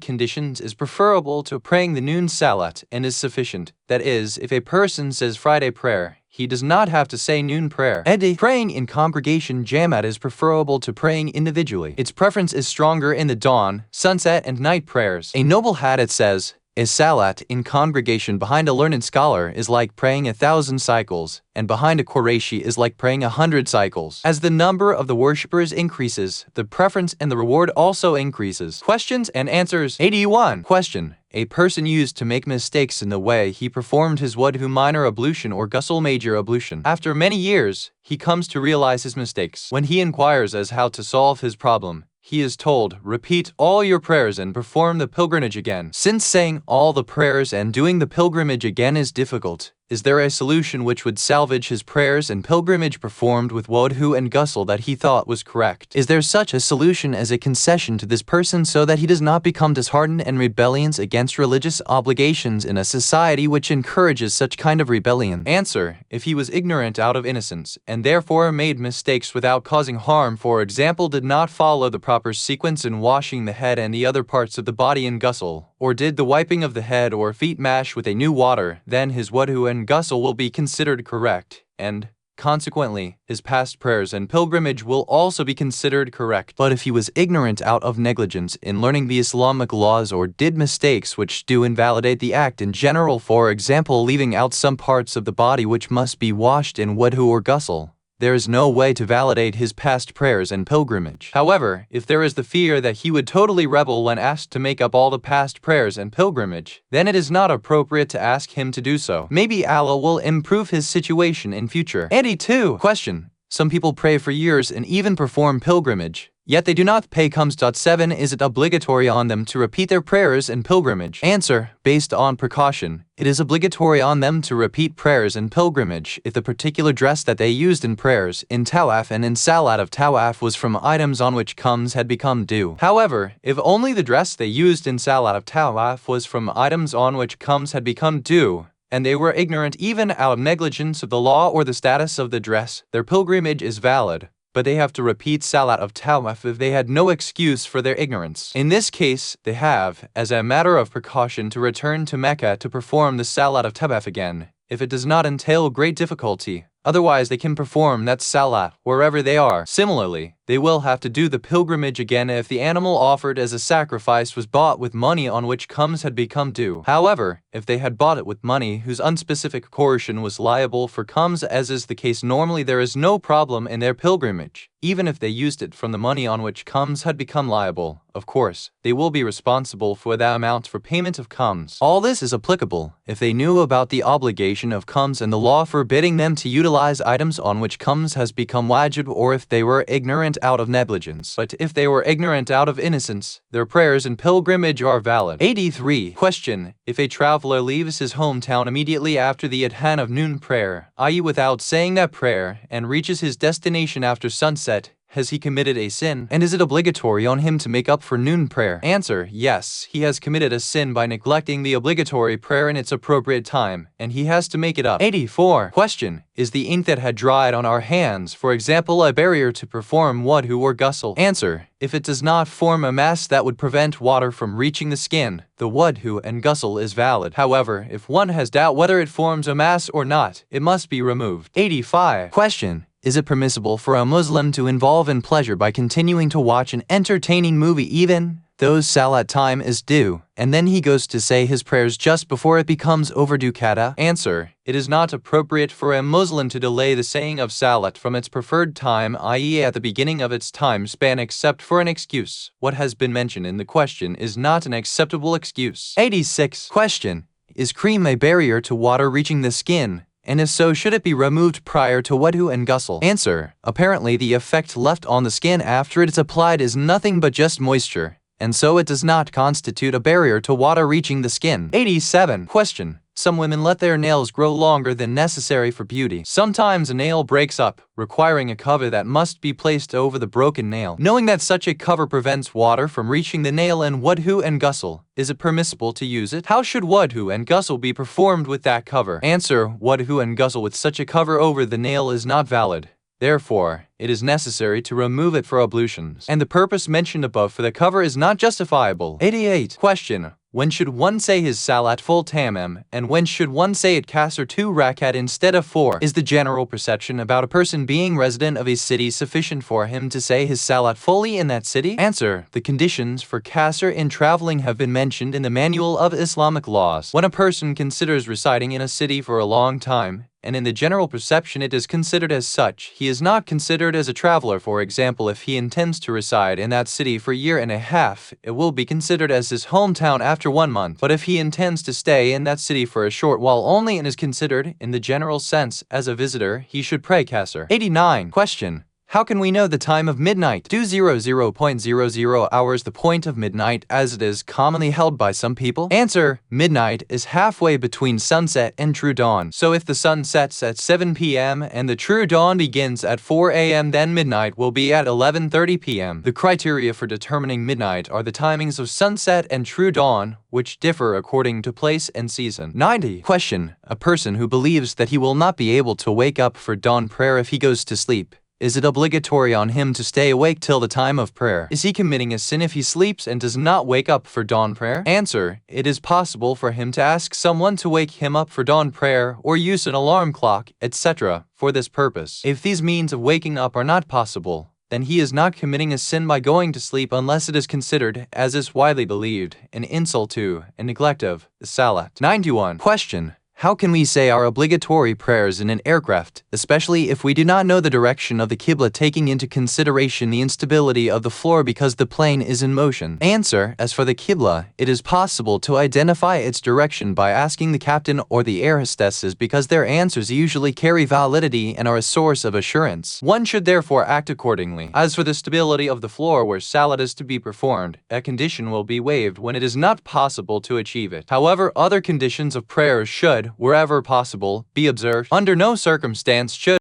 conditions is preferable to praying the noon salat and is sufficient. That is, if a person says Friday prayer, he does not have to say noon prayer. Praying in congregation jamat is preferable to praying individually. Its preference is stronger in the dawn, sunset, and night prayers. A noble hadith says, a salat in congregation behind a learned scholar is like praying 1,000 cycles, and behind a Qurayshi is like praying 100 cycles. As the number of the worshippers increases, the preference and the reward also increases. Questions and answers. 81. Question. A person used to make mistakes in the way he performed his wudu minor ablution or ghusl major ablution. After many years, he comes to realize his mistakes. When he inquires as how to solve his problem, he is told, repeat all your prayers and perform the pilgrimage again. Since saying all the prayers and doing the pilgrimage again is difficult, is there a solution which would salvage his prayers and pilgrimage performed with wudu and ghusl that he thought was correct? Is there such a solution as a concession to this person so that he does not become disheartened and rebellious against religious obligations in a society which encourages such kind of rebellion? Answer. If he was ignorant out of innocence, and therefore made mistakes without causing harm, for example did not follow the proper sequence in washing the head and the other parts of the body in ghusl, or did the wiping of the head or feet mash with a new water, then his wudu and ghusl will be considered correct, and, consequently, his past prayers and pilgrimage will also be considered correct. But if he was ignorant out of negligence in learning the Islamic laws or did mistakes which do invalidate the act in general, for example leaving out some parts of the body which must be washed in wudu or ghusl, there is no way to validate his past prayers and pilgrimage. However, if there is the fear that he would totally rebel when asked to make up all the past prayers and pilgrimage, then it is not appropriate to ask him to do so. Maybe Allah will improve his situation in future. 82. Question. Some people pray for years and even perform pilgrimage, yet they do not pay comes. 7. Is it obligatory on them to repeat their prayers and pilgrimage? Answer. Based on precaution, it is obligatory on them to repeat prayers and pilgrimage if the particular dress that they used in prayers, in tawaf and in salat of tawaf was from items on which comes had become due. However, if only the dress they used in salat of tawaf was from items on which comes had become due, and they were ignorant even out of negligence of the law or the status of the dress, their pilgrimage is valid, but they have to repeat salat of tawaf if they had no excuse for their ignorance. In this case, they have, as a matter of precaution, to return to Mecca to perform the salat of tawaf again, if it does not entail great difficulty. Otherwise, they can perform that salat wherever they are. Similarly, they will have to do the pilgrimage again if the animal offered as a sacrifice was bought with money on which comes had become due. However, if they had bought it with money whose unspecific portion was liable for comes, as is the case normally, there is no problem in their pilgrimage. Even if they used it from the money on which comes had become liable, of course, they will be responsible for that amount for payment of comes. All this is applicable if they knew about the obligation of comes and the law forbidding them to utilize items on which comes has become wajib, or if they were ignorant out of negligence. But if they were ignorant out of innocence, their prayers and pilgrimage are valid. 83. Question. If a traveler leaves his hometown immediately after the adhan of noon prayer, i.e. without saying that prayer, and reaches his destination after sunset, has he committed a sin? And is it obligatory on him to make up for noon prayer? Answer: yes, he has committed a sin by neglecting the obligatory prayer in its appropriate time, and he has to make it up. 84. Question: is the ink that had dried on our hands, for example, a barrier to perform wudu or ghusl? Answer: if it does not form a mass that would prevent water from reaching the skin, the wudu and ghusl is valid. However, if one has doubt whether it forms a mass or not, it must be removed. 85. Question: is it permissible for a Muslim to involve in pleasure by continuing to watch an entertaining movie even though salat time is due, and then he goes to say his prayers just before it becomes overdue kata? Answer: it is not appropriate for a Muslim to delay the saying of salat from its preferred time, i.e. at the beginning of its time span, except for an excuse. What has been mentioned in the question is not an acceptable excuse. 86. Question: is cream a barrier to water reaching the skin? And if so, should it be removed prior to wudu and ghusl? Answer: apparently the effect left on the skin after it is applied is nothing but just moisture, and so it does not constitute a barrier to water reaching the skin. 87. Question: some women let their nails grow longer than necessary for beauty. Sometimes a nail breaks up, requiring a cover that must be placed over the broken nail. Knowing that such a cover prevents water from reaching the nail in wudu and ghusl, is it permissible to use it? How should wudu and ghusl be performed with that cover? Answer: wudu and ghusl with such a cover over the nail is not valid. Therefore, it is necessary to remove it for ablutions, and the purpose mentioned above for the cover is not justifiable. 88. Question: when should one say his salat full tamam, and when should one say it kasr 2 rakat instead of 4? Is the general perception about a person being resident of a city sufficient for him to say his salat fully in that city? Answer: the conditions for kasr in traveling have been mentioned in the Manual of Islamic Laws. When a person considers residing in a city for a long time, and in the general perception it is considered as such, he is not considered as a traveler. For example, if he intends to reside in that city for a year and a half, it will be considered as his hometown after 1 month. But if he intends to stay in that city for a short while only and is considered, in the general sense, as a visitor, he should pray kasr. 89. Question: how can we know the time of midnight? Do 00.00 hours the point of midnight as it is commonly held by some people? Answer: midnight is halfway between sunset and true dawn. So if the sun sets at 7 p.m. and the true dawn begins at 4 a.m., then midnight will be at 11:30 p.m. The criteria for determining midnight are the timings of sunset and true dawn, which differ according to place and season. 90. Question: a person who believes that he will not be able to wake up for dawn prayer if he goes to sleep, is it obligatory on him to stay awake till the time of prayer? Is he committing a sin if he sleeps and does not wake up for dawn prayer? Answer: it is possible for him to ask someone to wake him up for dawn prayer or use an alarm clock, etc. for this purpose. If these means of waking up are not possible, then he is not committing a sin by going to sleep unless it is considered, as is widely believed, an insult to and neglect of the salat. 91. Question: how can we say our obligatory prayers in an aircraft, especially if we do not know the direction of the qibla, taking into consideration the instability of the floor because the plane is in motion? Answer: as for the qibla, it is possible to identify its direction by asking the captain or the air hostesses because their answers usually carry validity and are a source of assurance. One should therefore act accordingly. As for the stability of the floor where salat is to be performed, a condition will be waived when it is not possible to achieve it. However, other conditions of prayer should, wherever possible, be observed. Under no circumstance should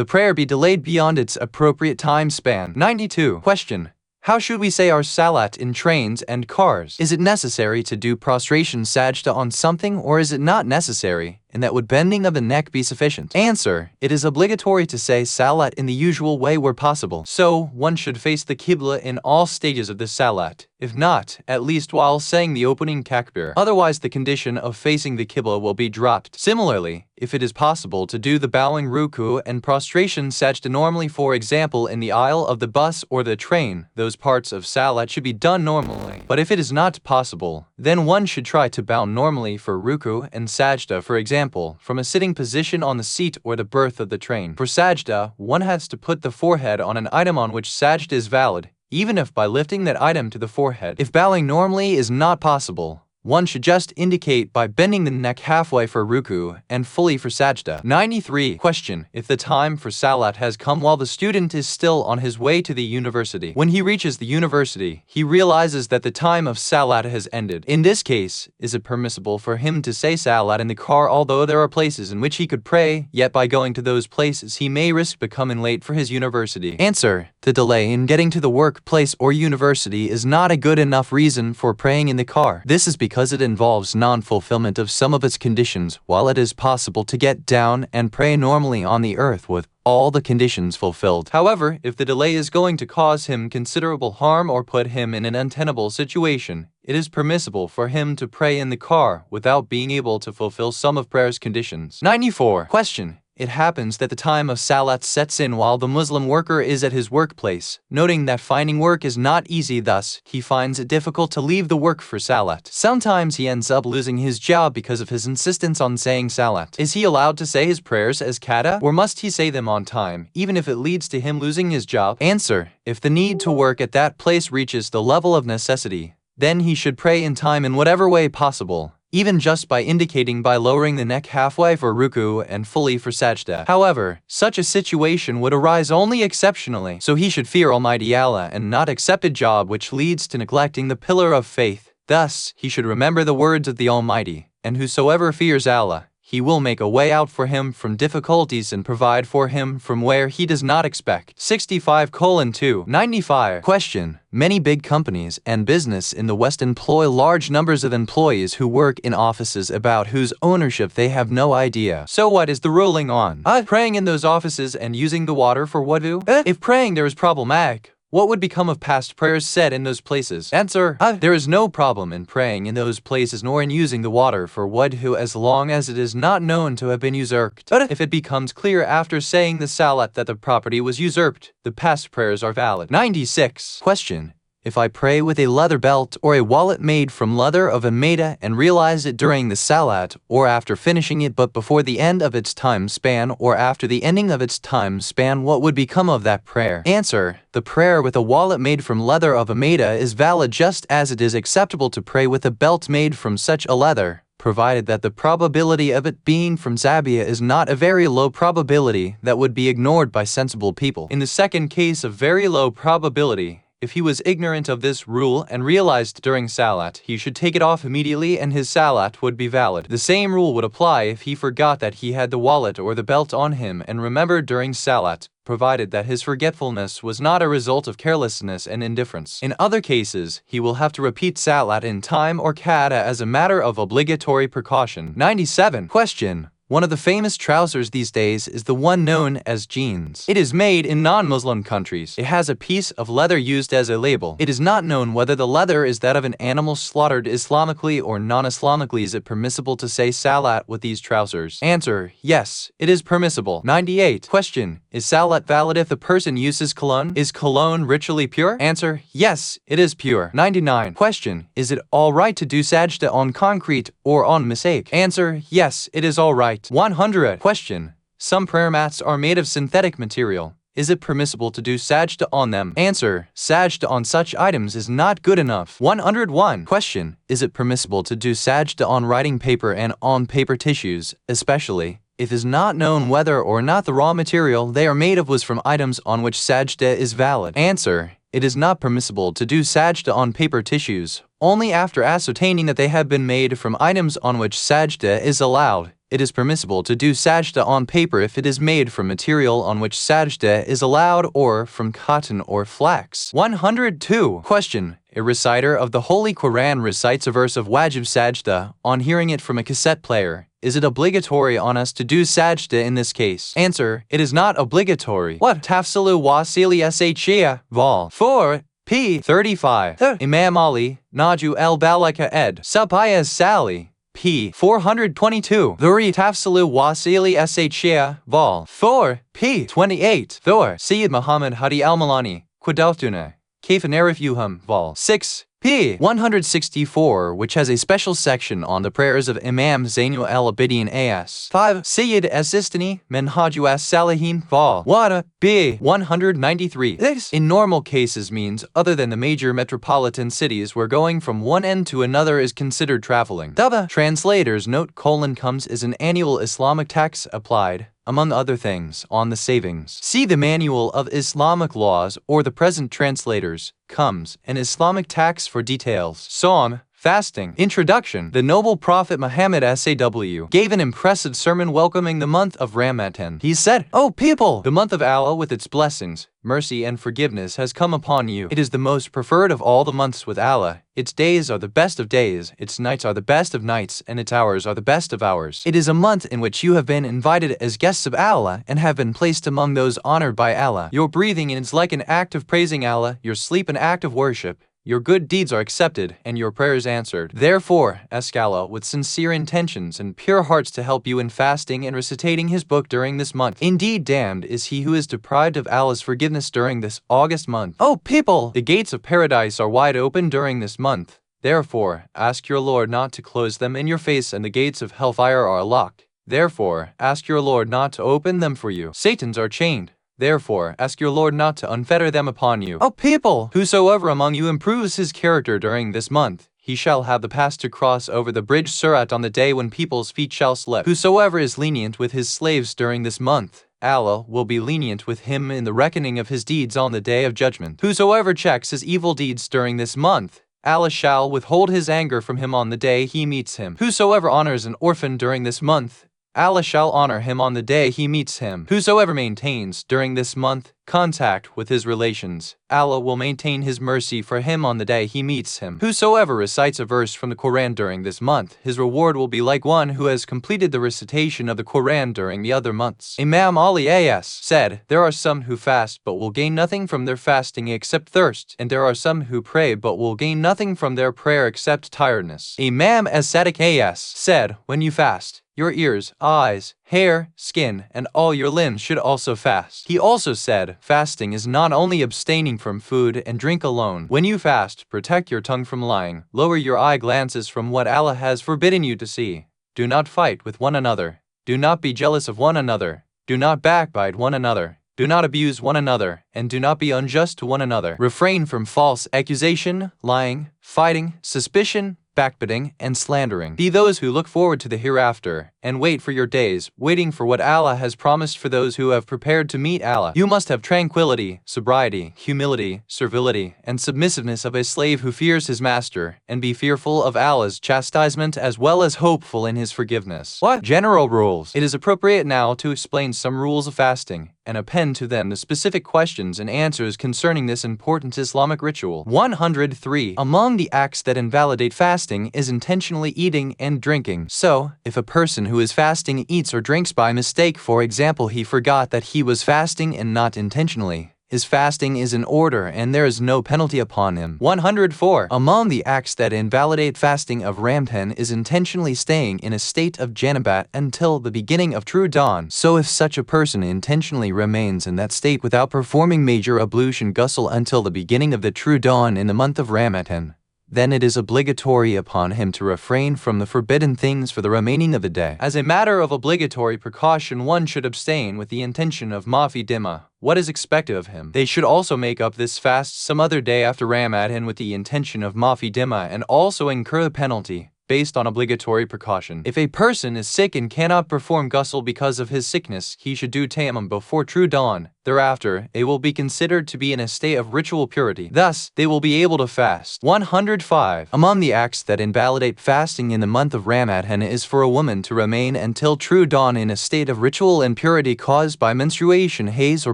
the prayer be delayed beyond its appropriate time span. 92. Question: how should we say our salat in trains and cars? Is it necessary to do prostration sajda on something, or is it not necessary, and that would bending of the neck be sufficient? Answer: it is obligatory to say salat in the usual way where possible. So, one should face the qibla in all stages of the salat, if not, at least while saying the opening takbir. Otherwise, the condition of facing the qibla will be dropped. Similarly, if it is possible to do the bowing ruku and prostration sajda normally, for example in the aisle of the bus or the train, those parts of salat should be done normally. But if it is not possible, then one should try to bow normally for ruku and sajda, for example, from a sitting position on the seat or the berth of the train. For sajda, one has to put the forehead on an item on which sajda is valid, even if by lifting that item to the forehead. If bowing normally is not possible, one should just indicate by bending the neck halfway for ruku and fully for sajda. 93. Question: if the time for salat has come while the student is still on his way to the university, when he reaches the university, he realizes that the time of salat has ended. In this case, is it permissible for him to say salat in the car although there are places in which he could pray, yet by going to those places he may risk becoming late for his university? Answer: The delay in getting to the workplace or university is not a good enough reason for praying in the car. This is because it involves non-fulfillment of some of its conditions, while it is possible to get down and pray normally on the earth with all the conditions fulfilled. However, if the delay is going to cause him considerable harm or put him in an untenable situation, it is permissible for him to pray in the car without being able to fulfill some of prayer's conditions. 94. Question. It happens that the time of Salat sets in while the Muslim worker is at his workplace, noting that finding work is not easy, thus, he finds it difficult to leave the work for Salat. Sometimes he ends up losing his job because of his insistence on saying Salat. Is he allowed to say his prayers as qada, or must he say them on time, even if it leads to him losing his job? Answer. If the need to work at that place reaches the level of necessity, then he should pray in time in whatever way possible, even just by indicating by lowering the neck halfway for ruku and fully for sajda. However, such a situation would arise only exceptionally, so he should fear Almighty Allah and not accept a job which leads to neglecting the pillar of faith. Thus, he should remember the words of the Almighty, and whosoever fears Allah, He will make a way out for him from difficulties and provide for him from where he does not expect. 65:295. Question. Many big companies and business in the West employ large numbers of employees who work in offices about whose ownership they have no idea. So what is the ruling on praying in those offices and using the water for wudu? If praying there is problematic, what would become of past prayers said in those places? Answer. There is no problem in praying in those places nor in using the water for wudu as long as it is not known to have been usurped. But if it becomes clear after saying the salat that the property was usurped, the past prayers are valid. 96. Question. If I pray with a leather belt or a wallet made from leather of a maida and realize it during the salat or after finishing it but before the end of its time span or after the ending of its time span, what would become of that prayer? Answer. The prayer with a wallet made from leather of a maida is valid just as it is acceptable to pray with a belt made from such a leather, provided that the probability of it being from Zabia is not a very low probability that would be ignored by sensible people. In the second case of very low probability, if he was ignorant of this rule and realized during salat, he should take it off immediately and his salat would be valid. The same rule would apply if he forgot that he had the wallet or the belt on him and remembered during salat, provided that his forgetfulness was not a result of carelessness and indifference. In other cases, he will have to repeat salat in time or qada as a matter of obligatory precaution. 97. Question. One of the famous trousers these days is the one known as jeans. It is made in non-Muslim countries. It has a piece of leather used as a label. It is not known whether the leather is that of an animal slaughtered Islamically or non-Islamically. Is it permissible to say salat with these trousers? Answer. Yes, it is permissible. 98. Question. Is salat valid if the person uses cologne? Is cologne ritually pure? Answer. Yes, it is pure. 99. Question. Is it alright to do sajda on concrete or on mosaic? Answer. Yes, it is alright. 100. Question. Some prayer mats are made of synthetic material. Is it permissible to do sajda on them? Answer. Sajda on such items is not good enough. 101. Question. Is it permissible to do sajda on writing paper and on paper tissues, especially if it is not known whether or not the raw material they are made of was from items on which sajda is valid? Answer. It is not permissible to do sajda on paper tissues, only after ascertaining that they have been made from items on which sajda is allowed. It is permissible to do sajda on paper if it is made from material on which sajda is allowed or from cotton or flax. 102. Question. A reciter of the Holy Quran recites a verse of wajib sajda on hearing it from a cassette player. Is it obligatory on us to do sajda in this case? Answer. It is not obligatory. What? Tafsilu wasili shia, vol. 4. p. 35. Imam Ali, Naju el-Balaka ed. Subhayaz Sali. p. 422. Dhuri Tafsilu Wasili Shia, vol. 4. p. 28. Thor. Sayyid Muhammad Hadi al-Malani. Qudautuna. Kayfa Narif vol. 6. p. 164, which has a special section on the prayers of Imam Zainul al-Abidin as. 5. Sayyid as-Sistani, Minhaju as-Salihin, vol. 1. b. 193. This, in normal cases, means other than the major metropolitan cities where going from one end to another is considered traveling. The translators note comes is an annual Islamic tax applied, among other things, on the savings. See the Manual of Islamic Laws or the present translators, comes, an Islamic tax for details. Psalm Fasting. Introduction. The noble Prophet Muhammad SAW gave an impressive sermon welcoming the month of Ramadan. He said, "O people, the month of Allah with its blessings, mercy and forgiveness has come upon you. It is the most preferred of all the months with Allah. Its days are the best of days, its nights are the best of nights, and its hours are the best of hours. It is a month in which you have been invited as guests of Allah and have been placed among those honored by Allah. Your breathing is like an act of praising Allah, your sleep an act of worship. Your good deeds are accepted, and your prayers answered. Therefore, ask Allah with sincere intentions and pure hearts to help you in fasting and recitating His book during this month. Indeed, damned is he who is deprived of Allah's forgiveness during this August month. O people, the gates of paradise are wide open during this month. Therefore, ask your Lord not to close them in your face, and the gates of hellfire are locked. Therefore, ask your Lord not to open them for you. Satans are chained. Therefore, ask your Lord not to unfetter them upon you. O people, whosoever among you improves his character during this month, he shall have the pass to cross over the bridge Surat on the day when people's feet shall slip. Whosoever is lenient with his slaves during this month, Allah will be lenient with him in the reckoning of his deeds on the day of judgment. Whosoever checks his evil deeds during this month, Allah shall withhold his anger from him on the day he meets him. Whosoever honors an orphan during this month, Allah shall honor him on the day he meets him. Whosoever maintains, during this month, contact with his relations, Allah will maintain His mercy for him on the day he meets him. Whosoever recites a verse from the Quran during this month, his reward will be like one who has completed the recitation of the Quran during the other months. Imam Ali A.S. said, "There are some who fast but will gain nothing from their fasting except thirst, and there are some who pray but will gain nothing from their prayer except tiredness." Imam As-Sadiq A.S. said, "When you fast, your ears, eyes, hair, skin, and all your limbs should also fast." He also said, "Fasting is not only abstaining from food and drink alone. When you fast, protect your tongue from lying, lower your eye glances from what Allah has forbidden you to see. Do not fight with one another. Do not be jealous of one another. Do not backbite one another. Do not abuse one another, and do not be unjust to one another. Refrain from false accusation, lying, fighting, suspicion, backbiting, and slandering. Be those who look forward to the hereafter, and wait for your days, waiting for what Allah has promised for those who have prepared to meet Allah. You must have tranquility, sobriety, humility, servility, and submissiveness of a slave who fears his master, and be fearful of Allah's chastisement as well as hopeful in His forgiveness." What? General rules. It is appropriate now to explain some rules of fasting, and append to them the specific questions and answers concerning this important Islamic ritual. 103. Among the acts that invalidate fasting is intentionally eating and drinking. So, if a person who is fasting eats or drinks by mistake, for example, he forgot that he was fasting and not intentionally, his fasting is in order and there is no penalty upon him. 104. Among the acts that invalidate fasting of Ramadan is intentionally staying in a state of janabat until the beginning of true dawn. So if such a person intentionally remains in that state without performing major ablution ghusl until the beginning of the true dawn in the month of Ramadan, then it is obligatory upon him to refrain from the forbidden things for the remaining of the day. As a matter of obligatory precaution, one should abstain with the intention of mafi dima, what is expected of him. They should also make up this fast some other day after Ramadan with the intention of mafi dima and also incur the penalty based on obligatory precaution. If a person is sick and cannot perform ghusl because of his sickness, he should do tayammum before true dawn. Thereafter, they will be considered to be in a state of ritual purity. Thus, they will be able to fast. 105. Among the acts that invalidate fasting in the month of Ramadan is for a woman to remain until true dawn in a state of ritual impurity caused by menstruation, haze, or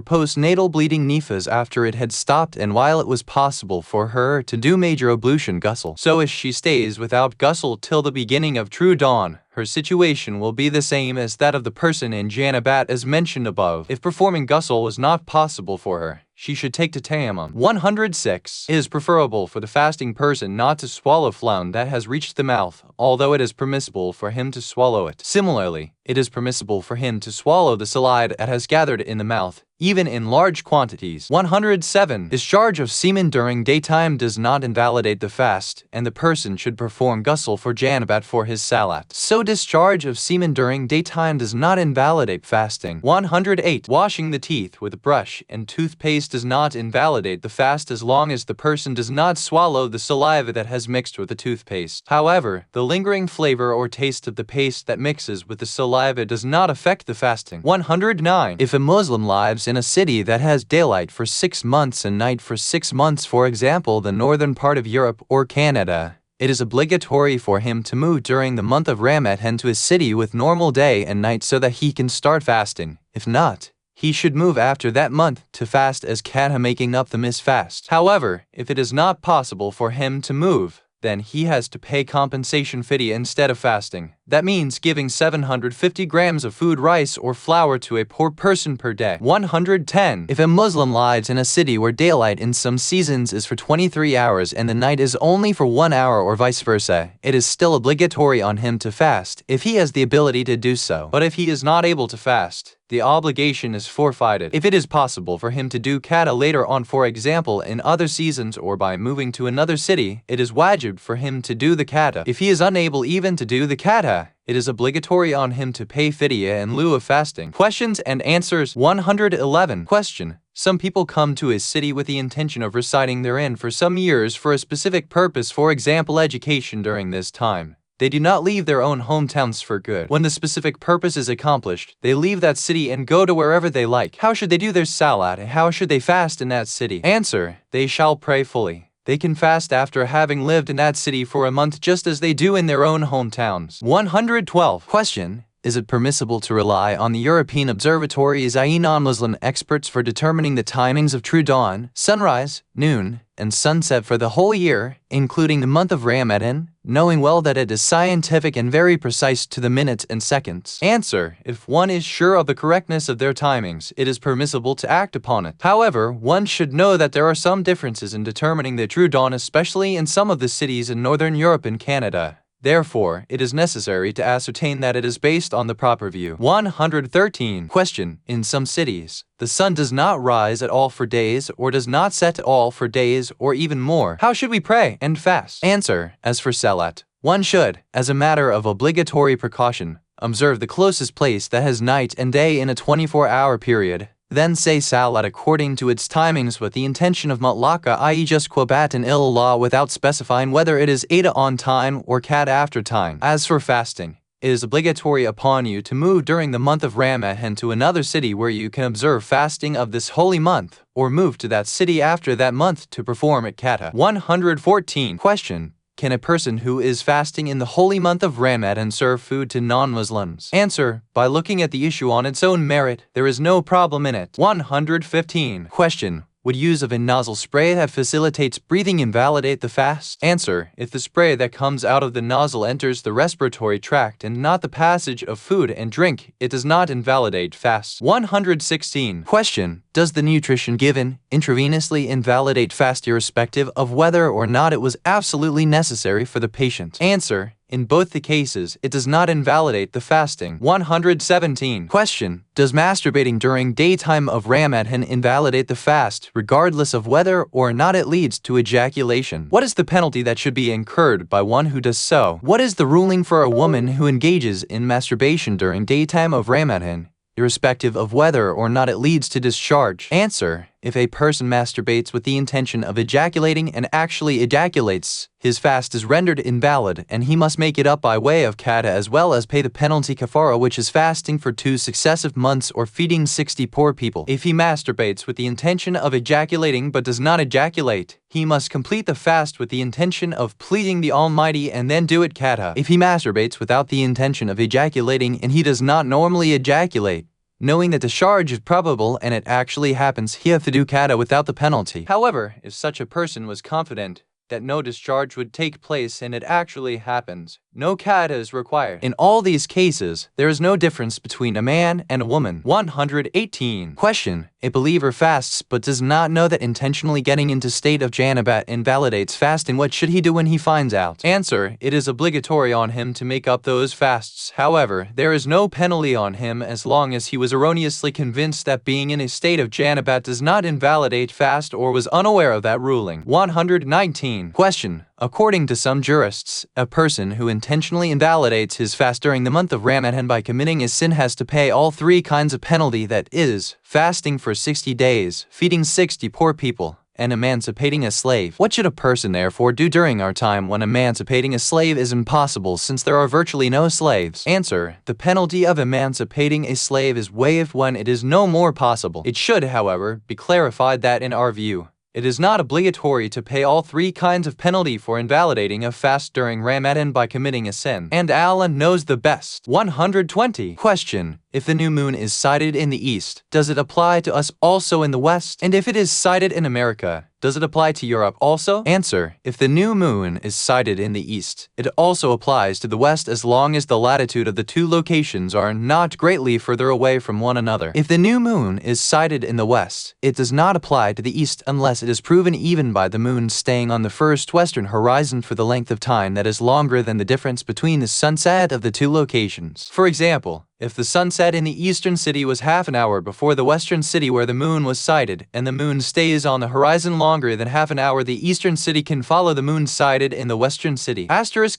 postnatal bleeding nifas after it had stopped and while it was possible for her to do major ablution ghusl. So if she stays without ghusl till the beginning of true dawn, her situation will be the same as that of the person in janabat as mentioned above. If performing ghusl was not possible for her, she should take to tayammum. 106. It is preferable for the fasting person not to swallow phlegm that has reached the mouth, although it is permissible for him to swallow it. Similarly, it is permissible for him to swallow the saliva that has gathered in the mouth, even in large quantities. 107. Discharge of semen during daytime does not invalidate the fast, and the person should perform ghusl for janabat for his salat. So discharge of semen during daytime does not invalidate fasting. 108. Washing the teeth with a brush and toothpaste does not invalidate the fast as long as the person does not swallow the saliva that has mixed with the toothpaste. However, the lingering flavor or taste of the paste that mixes with the saliva does not affect the fasting. 109. If a Muslim lives in a city that has daylight for 6 months and night for 6 months, for example the northern part of Europe or Canada, it is obligatory for him to move during the month of Ramadan to his city with normal day and night so that he can start fasting. If not, he should move after that month to fast as Qadha, making up the missed fast. However, if it is not possible for him to move, then he has to pay compensation fidya instead of fasting. That means giving 750 grams of food, rice, or flour to a poor person per day. 110. If a Muslim lives in a city where daylight in some seasons is for 23 hours and the night is only for 1 hour or vice versa, it is still obligatory on him to fast if he has the ability to do so. But if he is not able to fast, the obligation is forfeited. If it is possible for him to do Qadha later on, for example in other seasons or by moving to another city, it is wajib for him to do the Qadha. If he is unable even to do the Qadha, it is obligatory on him to pay fidya in lieu of fasting. Questions and answers. 111. Question. Some people come to a city with the intention of residing therein for some years for a specific purpose, for example education. During this time, they do not leave their own hometowns for good. When the specific purpose is accomplished, they leave that city and go to wherever they like. How should they do their salat and how should they fast in that city? Answer. They shall pray fully. They can fast after having lived in that city for a month just as they do in their own hometowns. 112. Question. Is it permissible to rely on the European Observatory's non-Muslim experts for determining the timings of true dawn, sunrise, noon, and sunset for the whole year, including the month of Ramadan, knowing well that it is scientific and very precise to the minute and seconds? Answer. If one is sure of the correctness of their timings, it is permissible to act upon it. However, one should know that there are some differences in determining the true dawn, especially in some of the cities in Northern Europe and Canada. Therefore, it is necessary to ascertain that it is based on the proper view. 113. Question. In some cities, the sun does not rise at all for days or does not set at all for days or even more. How should we pray and fast? Answer. As for salat, one should, as a matter of obligatory precaution, observe the closest place that has night and day in a 24-hour period. Then say salat according to its timings with the intention of mutlaka, i.e. just qabat in illallah, without specifying whether it is Ada on time or Qadha after time. As for fasting, it is obligatory upon you to move during the month of Ramadan to another city where you can observe fasting of this holy month, or move to that city after that month to perform at Qadha. 114. Question. Can a person who is fasting in the holy month of Ramadan serve food to non-Muslims? Answer. By looking at the issue on its own merit, there is no problem in it. 115. Question. Would use of a nozzle spray that facilitates breathing invalidate the fast? Answer. If the spray that comes out of the nozzle enters the respiratory tract and not the passage of food and drink, it does not invalidate fast. 116. Question. Does the nutrition given intravenously invalidate fast irrespective of whether or not it was absolutely necessary for the patient? Answer. In both the cases, it does not invalidate the fasting. 117. Question. Does masturbating during daytime of Ramadan invalidate the fast, regardless of whether or not it leads to ejaculation? What is the penalty that should be incurred by one who does so? What is the ruling for a woman who engages in masturbation during daytime of Ramadan, irrespective of whether or not it leads to discharge? Answer. If a person masturbates with the intention of ejaculating and actually ejaculates, his fast is rendered invalid and he must make it up by way of Qadha as well as pay the penalty kafara, which is fasting for 2 successive months or feeding 60 poor people. If he masturbates with the intention of ejaculating but does not ejaculate, he must complete the fast with the intention of pleasing the Almighty and then do it Qadha. If he masturbates without the intention of ejaculating and he does not normally ejaculate, knowing that the discharge is probable and it actually happens, he has to do Qadha without the penalty. However, if such a person was confident that no discharge would take place and it actually happens, no Qadha is required. In all these cases, there is no difference between a man and a woman. 118. Question. A believer fasts but does not know that intentionally getting into state of janabat invalidates fasting. What should he do when he finds out? Answer. It is obligatory on him to make up those fasts. However, there is no penalty on him as long as he was erroneously convinced that being in a state of janabat does not invalidate fast or was unaware of that ruling. 119. Question. According to some jurists, a person who intentionally invalidates his fast during the month of Ramadan by committing a sin has to pay all 3 kinds of penalty, that is, fasting for 60 days, feeding 60 poor people, and emancipating a slave. What should a person therefore do during our time when emancipating a slave is impossible since there are virtually no slaves? Answer. The penalty of emancipating a slave is waived when it is no more possible. It should, however, be clarified that in our view, It is not obligatory to pay all three kinds of penalty for invalidating a fast during Ramadan by committing a sin. And Allah knows the best. 120. Question. If the new moon is sighted in the east, does it apply to us also in the west? And if it is sighted in America, does it apply to Europe also? Answer. If the new moon is sighted in the east, it also applies to the west as long as the latitude of the two locations are not greatly further away from one another. If the new moon is sighted in the west, it does not apply to the east unless it is proven even by the moon staying on the first western horizon for the length of time that is longer than the difference between the sunset of the two locations. For example, if the sunset in the eastern city was half an hour before the western city where the moon was sighted, and the moon stays on the horizon longer than half an hour, the eastern city can follow the moon sighted in the western city. In Minhaj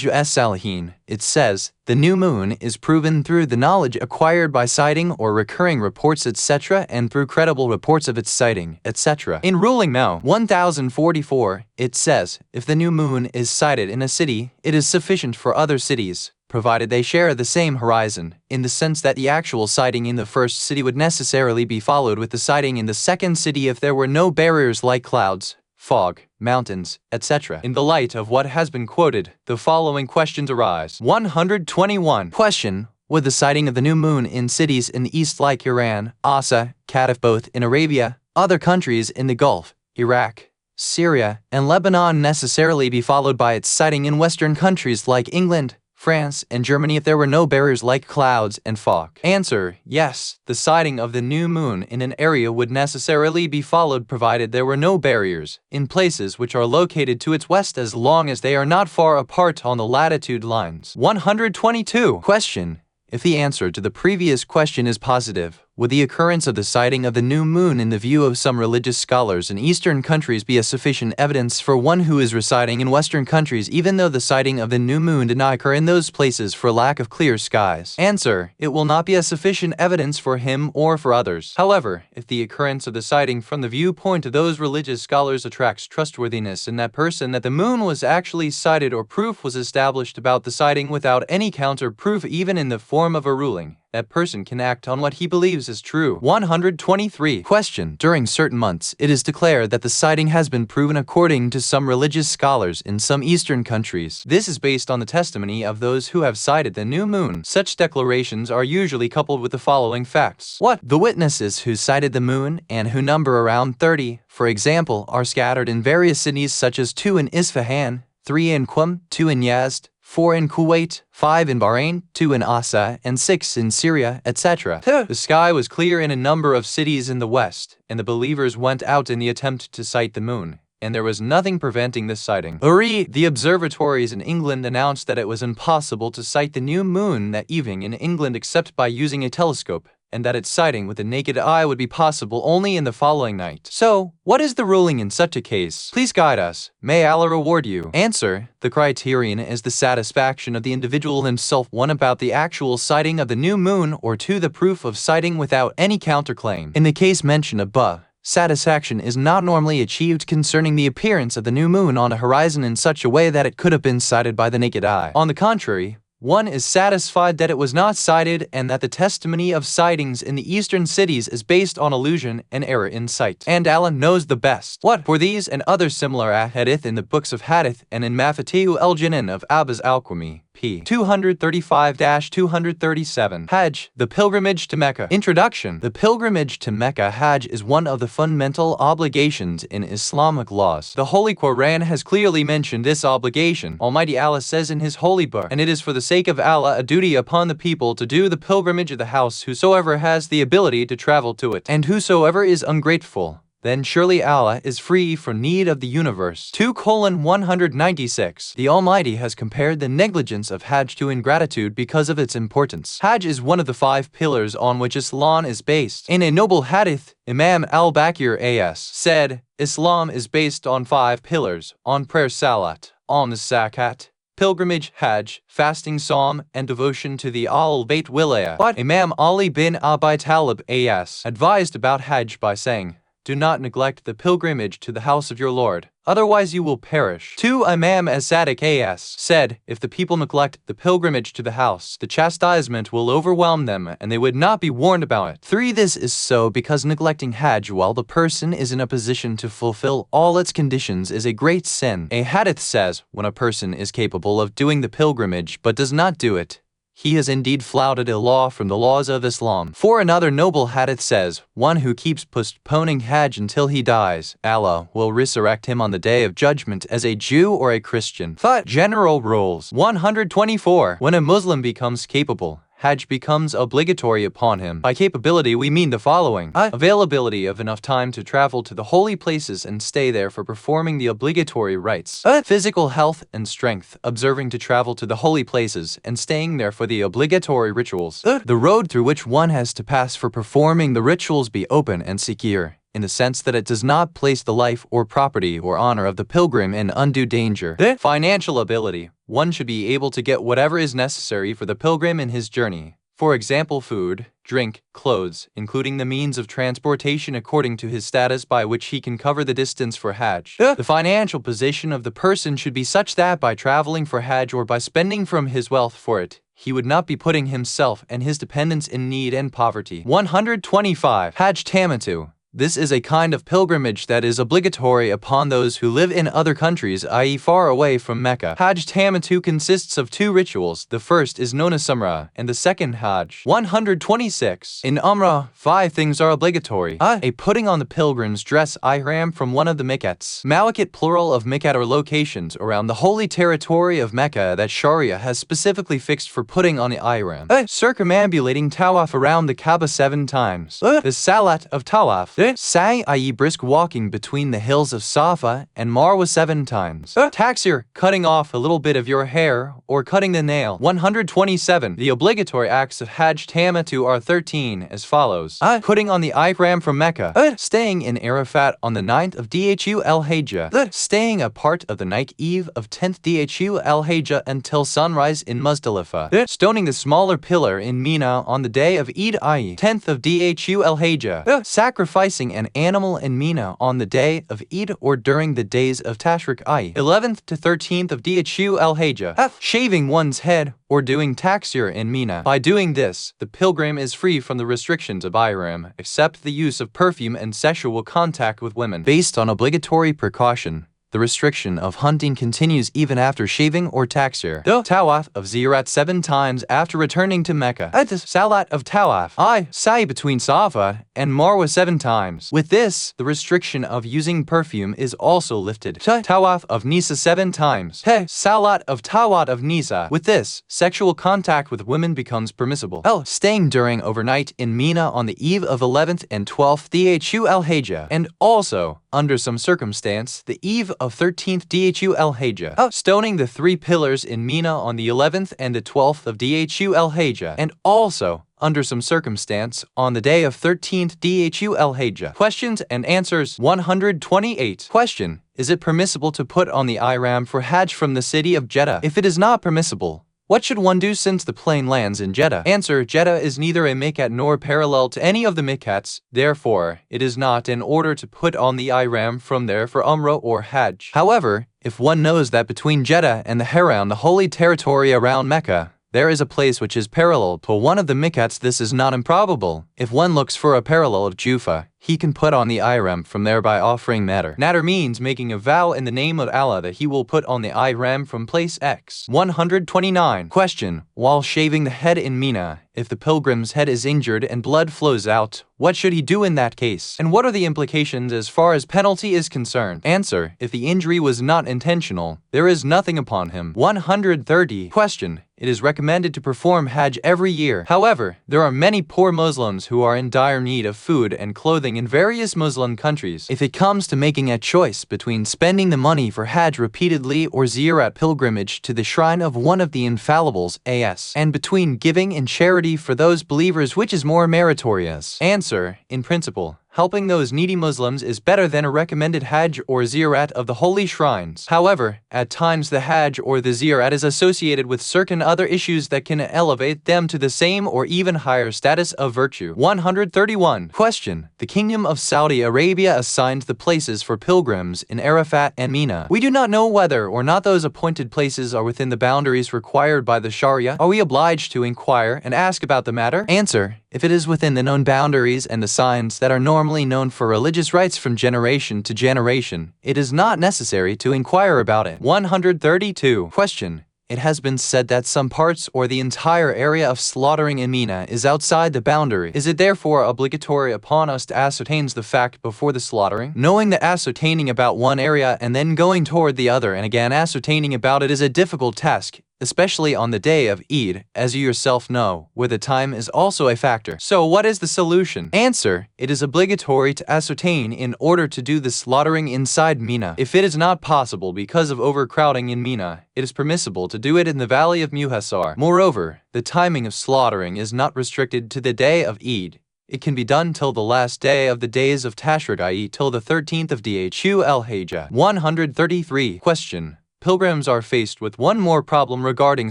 as-Salihin, it says, the new moon is proven through the knowledge acquired by sighting or recurring reports etc. and through credible reports of its sighting etc. In ruling No. 1044, it says, if the new moon is sighted in a city, it is sufficient for other cities, provided they share the same horizon, in the sense that the actual sighting in the first city would necessarily be followed with the sighting in the second city if there were no barriers like clouds, fog, mountains, etc. In the light of what has been quoted, the following questions arise. 121. Question. Would the sighting of the new moon in cities in the east like Iran, Asa, Qatif both in Arabia, other countries in the Gulf, Iraq, Syria, and Lebanon necessarily be followed by its sighting in western countries like England, France, and Germany if there were no barriers like clouds and fog? Answer. Yes, the sighting of the new moon in an area would necessarily be followed provided there were no barriers in places which are located to its west as long as they are not far apart on the latitude lines. 122. Question. If the answer to the previous question is positive, would the occurrence of the sighting of the new moon in the view of some religious scholars in Eastern countries be a sufficient evidence for one who is residing in Western countries even though the sighting of the new moon did not occur in those places for lack of clear skies? Answer. It will not be a sufficient evidence for him or for others. However, if the occurrence of the sighting from the viewpoint of those religious scholars attracts trustworthiness in that person that the moon was actually sighted or proof was established about the sighting without any counter-proof even in the form of a ruling, that person can act on what he believes is true. 123. Question. During certain months, it is declared that the sighting has been proven according to some religious scholars in some Eastern countries. This is based on the testimony of those who have sighted the new moon. Such declarations are usually coupled with the following facts. What? The witnesses who sighted the moon, and who number around 30, for example, are scattered in various cities such as 2 in Isfahan, 3 in Qum, 2 in Yazd, 4 in Kuwait, 5 in Bahrain, 2 in Asa, and 6 in Syria, etc. The sky was clear in a number of cities in the west, and the believers went out in the attempt to sight the moon, and there was nothing preventing this sighting. The observatories in England announced that it was impossible to sight the new moon that evening in England except by using a telescope, and that its sighting with the naked eye would be possible only in the following night. So, what is the ruling in such a case? Please guide us. May Allah reward you. Answer. The criterion is the satisfaction of the individual himself, 1 about the actual sighting of the new moon, or 2 the proof of sighting without any counterclaim. In the case mentioned above, satisfaction is not normally achieved concerning the appearance of the new moon on a horizon in such a way that it could have been sighted by the naked eye. On the contrary, one is satisfied that it was not sighted and that the testimony of sightings in the eastern cities is based on illusion and error in sight. And Allah knows the best. What? For these and other similar hadith in the books of hadith and in Mafatihu al-Jinan of Abbas al-Qumi, p. 235-237. Hajj, the pilgrimage to Mecca. Introduction. The pilgrimage to Mecca Hajj is one of the fundamental obligations in Islamic laws. The Holy Quran has clearly mentioned this obligation. Almighty Allah says in His holy book, and it is for the sake of Allah a duty upon the people to do the pilgrimage of the house whosoever has the ability to travel to it, and whosoever is ungrateful, then surely Allah is free from need of the universe. 2:196. The Almighty has compared the negligence of Hajj to ingratitude because of its importance. Hajj is one of the 5 pillars on which Islam is based. In a noble hadith, Imam al-Bakir as said, Islam is based on 5 pillars, on prayer salat, on the zakat, pilgrimage, Hajj, fasting, Psalm, and devotion to the Ahl-Bayt Wilayah. But Imam Ali bin Abi Talib as advised about Hajj by saying, Do not neglect the pilgrimage to the house of your Lord, otherwise you will perish. 2. Imam as-Sadiq as said, if the people neglect the pilgrimage to the house, the chastisement will overwhelm them and they would not be warned about it. 3. This is so because neglecting Hajj while the person is in a position to fulfill all its conditions is a great sin. A hadith says, when a person is capable of doing the pilgrimage but does not do it, he has indeed flouted a law from the laws of Islam. 4. Another noble hadith says, one who keeps postponing Hajj until he dies, Allah will resurrect him on the day of judgment as a Jew or a Christian. 5. General rules. 124. When a Muslim becomes capable, Hajj becomes obligatory upon him. By capability, we mean the following. Availability of enough time to travel to the holy places and stay there for performing the obligatory rites. Physical health and strength, observing to travel to the holy places and staying there for the obligatory rituals. The road through which one has to pass for performing the rituals be open and secure, in the sense that it does not place the life or property or honor of the pilgrim in undue danger. Financial ability. One should be able to get whatever is necessary for the pilgrim in his journey. For example, food, drink, clothes, including the means of transportation according to his status by which he can cover the distance for Hajj. The financial position of the person should be such that by traveling for Hajj or by spending from his wealth for it, he would not be putting himself and his dependents in need and poverty. 125. Hajj Tamattu. This is a kind of pilgrimage that is obligatory upon those who live in other countries, i.e. far away from Mecca. Hajj Tamattu consists of 2 rituals. The first is known as Umrah, and the second Hajj. 126. In Umrah, 5 things are obligatory. A putting on the pilgrim's dress ihram from one of the miqats. Mawaqit, plural of miqat, are locations around the holy territory of Mecca that Sharia has specifically fixed for putting on the ihram. Circumambulating tawaf around the Kaaba 7 times. The salat of tawaf. Sa'i, i.e. brisk walking between the hills of Safa and Marwa 7 times. Taksir, cutting off a little bit of your hair or cutting the nail. 127. The obligatory acts of Hajj Tamattu are 13 as follows. Putting on the ihram from Mecca. Staying in Arafat on the 9th of Dhul Hijjah. Staying a part of the night eve of 10th Dhul Hijjah until sunrise in Muzdalifah. Stoning the smaller pillar in Mina on the day of Eid, i.e. 10th of Dhul Hijjah. Sacrificing an animal in Mina on the day of Eid or during the days of Tashriq, i.e. 11th to 13th of Dhul Hijjah. Shaving one's head or doing taksir in Mina. By doing this, the pilgrim is free from the restrictions of ihram, except the use of perfume and sexual contact with women. Based on obligatory precaution, the restriction of hunting continues even after shaving or taksir. The tawaf of ziyarat 7 times after returning to Mecca. The salat of tawaf, sa'i between Safa and Marwa 7 times. With this, the restriction of using perfume is also lifted. Tawaf of Nisa 7 times. Salat of tawaf of Nisa. With this, sexual contact with women becomes permissible. Staying during overnight in Mina on the eve of 11th and 12th Dhul Hijjah, and also, under some circumstance, the eve of 13th Dhul Hijjah. Stoning the 3 pillars in Mina on the 11th and the 12th of Dhul Hijjah, and also, under some circumstance, on the day of 13th Dhul Hijjah. Questions and answers. 128. Question. Is it permissible to put on the ihram for Hajj from the city of Jeddah? If it is not permissible, what should one do since the plane lands in Jeddah? Answer. Jeddah is neither a miqat nor parallel to any of the miqats, therefore, it is not in order to put on the ihram from there for Umrah or Hajj. However, if one knows that between Jeddah and the Haram, the holy territory around Mecca, there is a place which is parallel to one of the miqats, this is not improbable. If one looks for a parallel of Jufa, he can put on the ihram from there by offering nadr. Nadr means making a vow in the name of Allah that he will put on the ihram from place X. 129. Question. While shaving the head in Mina, if the pilgrim's head is injured and blood flows out, what should he do in that case? And what are the implications as far as penalty is concerned? Answer. If the injury was not intentional, there is nothing upon him. 130. Question. It is recommended to perform Hajj every year. However, there are many poor Muslims who are in dire need of food and clothing in various Muslim countries. If it comes to making a choice between spending the money for Hajj repeatedly or ziyarat pilgrimage to the shrine of one of the infallibles as, and between giving and charity for those believers, which is more meritorious? Answer. In principle, helping those needy Muslims is better than a recommended Hajj or Ziyarat of the holy shrines. However, at times the Hajj or the Ziyarat is associated with certain other issues that can elevate them to the same or even higher status of virtue. 131. Question. The Kingdom of Saudi Arabia assigned the places for pilgrims in Arafat and Mina. We do not know whether or not those appointed places are within the boundaries required by the Sharia. Are we obliged to inquire and ask about the matter? Answer. If it is within the known boundaries and the signs that are normally known for religious rites from generation to generation, it is not necessary to inquire about it. 132. Question. It has been said that some parts or the entire area of slaughtering in Mina is outside the boundary. Is it therefore obligatory upon us to ascertain the fact before the slaughtering? Knowing that ascertaining about one area and then going toward the other and again ascertaining about it is a difficult task, especially on the day of Eid, as you yourself know, where the time is also a factor. So what is the solution? Answer. It is obligatory to ascertain in order to do the slaughtering inside Mina. If it is not possible because of overcrowding in Mina, it is permissible to do it in the valley of Muhassar. Moreover, the timing of slaughtering is not restricted to the day of Eid. It can be done till the last day of the days of Tashriq, i.e. till the 13th of Dhul al-Hijjah. 133. Question. Pilgrims are faced with one more problem regarding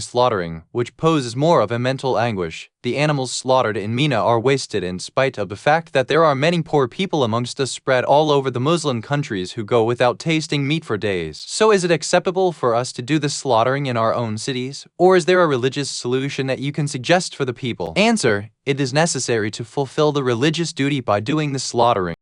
slaughtering, which poses more of a mental anguish. The animals slaughtered in Mina are wasted in spite of the fact that there are many poor people amongst us spread all over the Muslim countries who go without tasting meat for days. So is it acceptable for us to do the slaughtering in our own cities? Or is there a religious solution that you can suggest for the people? Answer. It is necessary to fulfill the religious duty by doing the slaughtering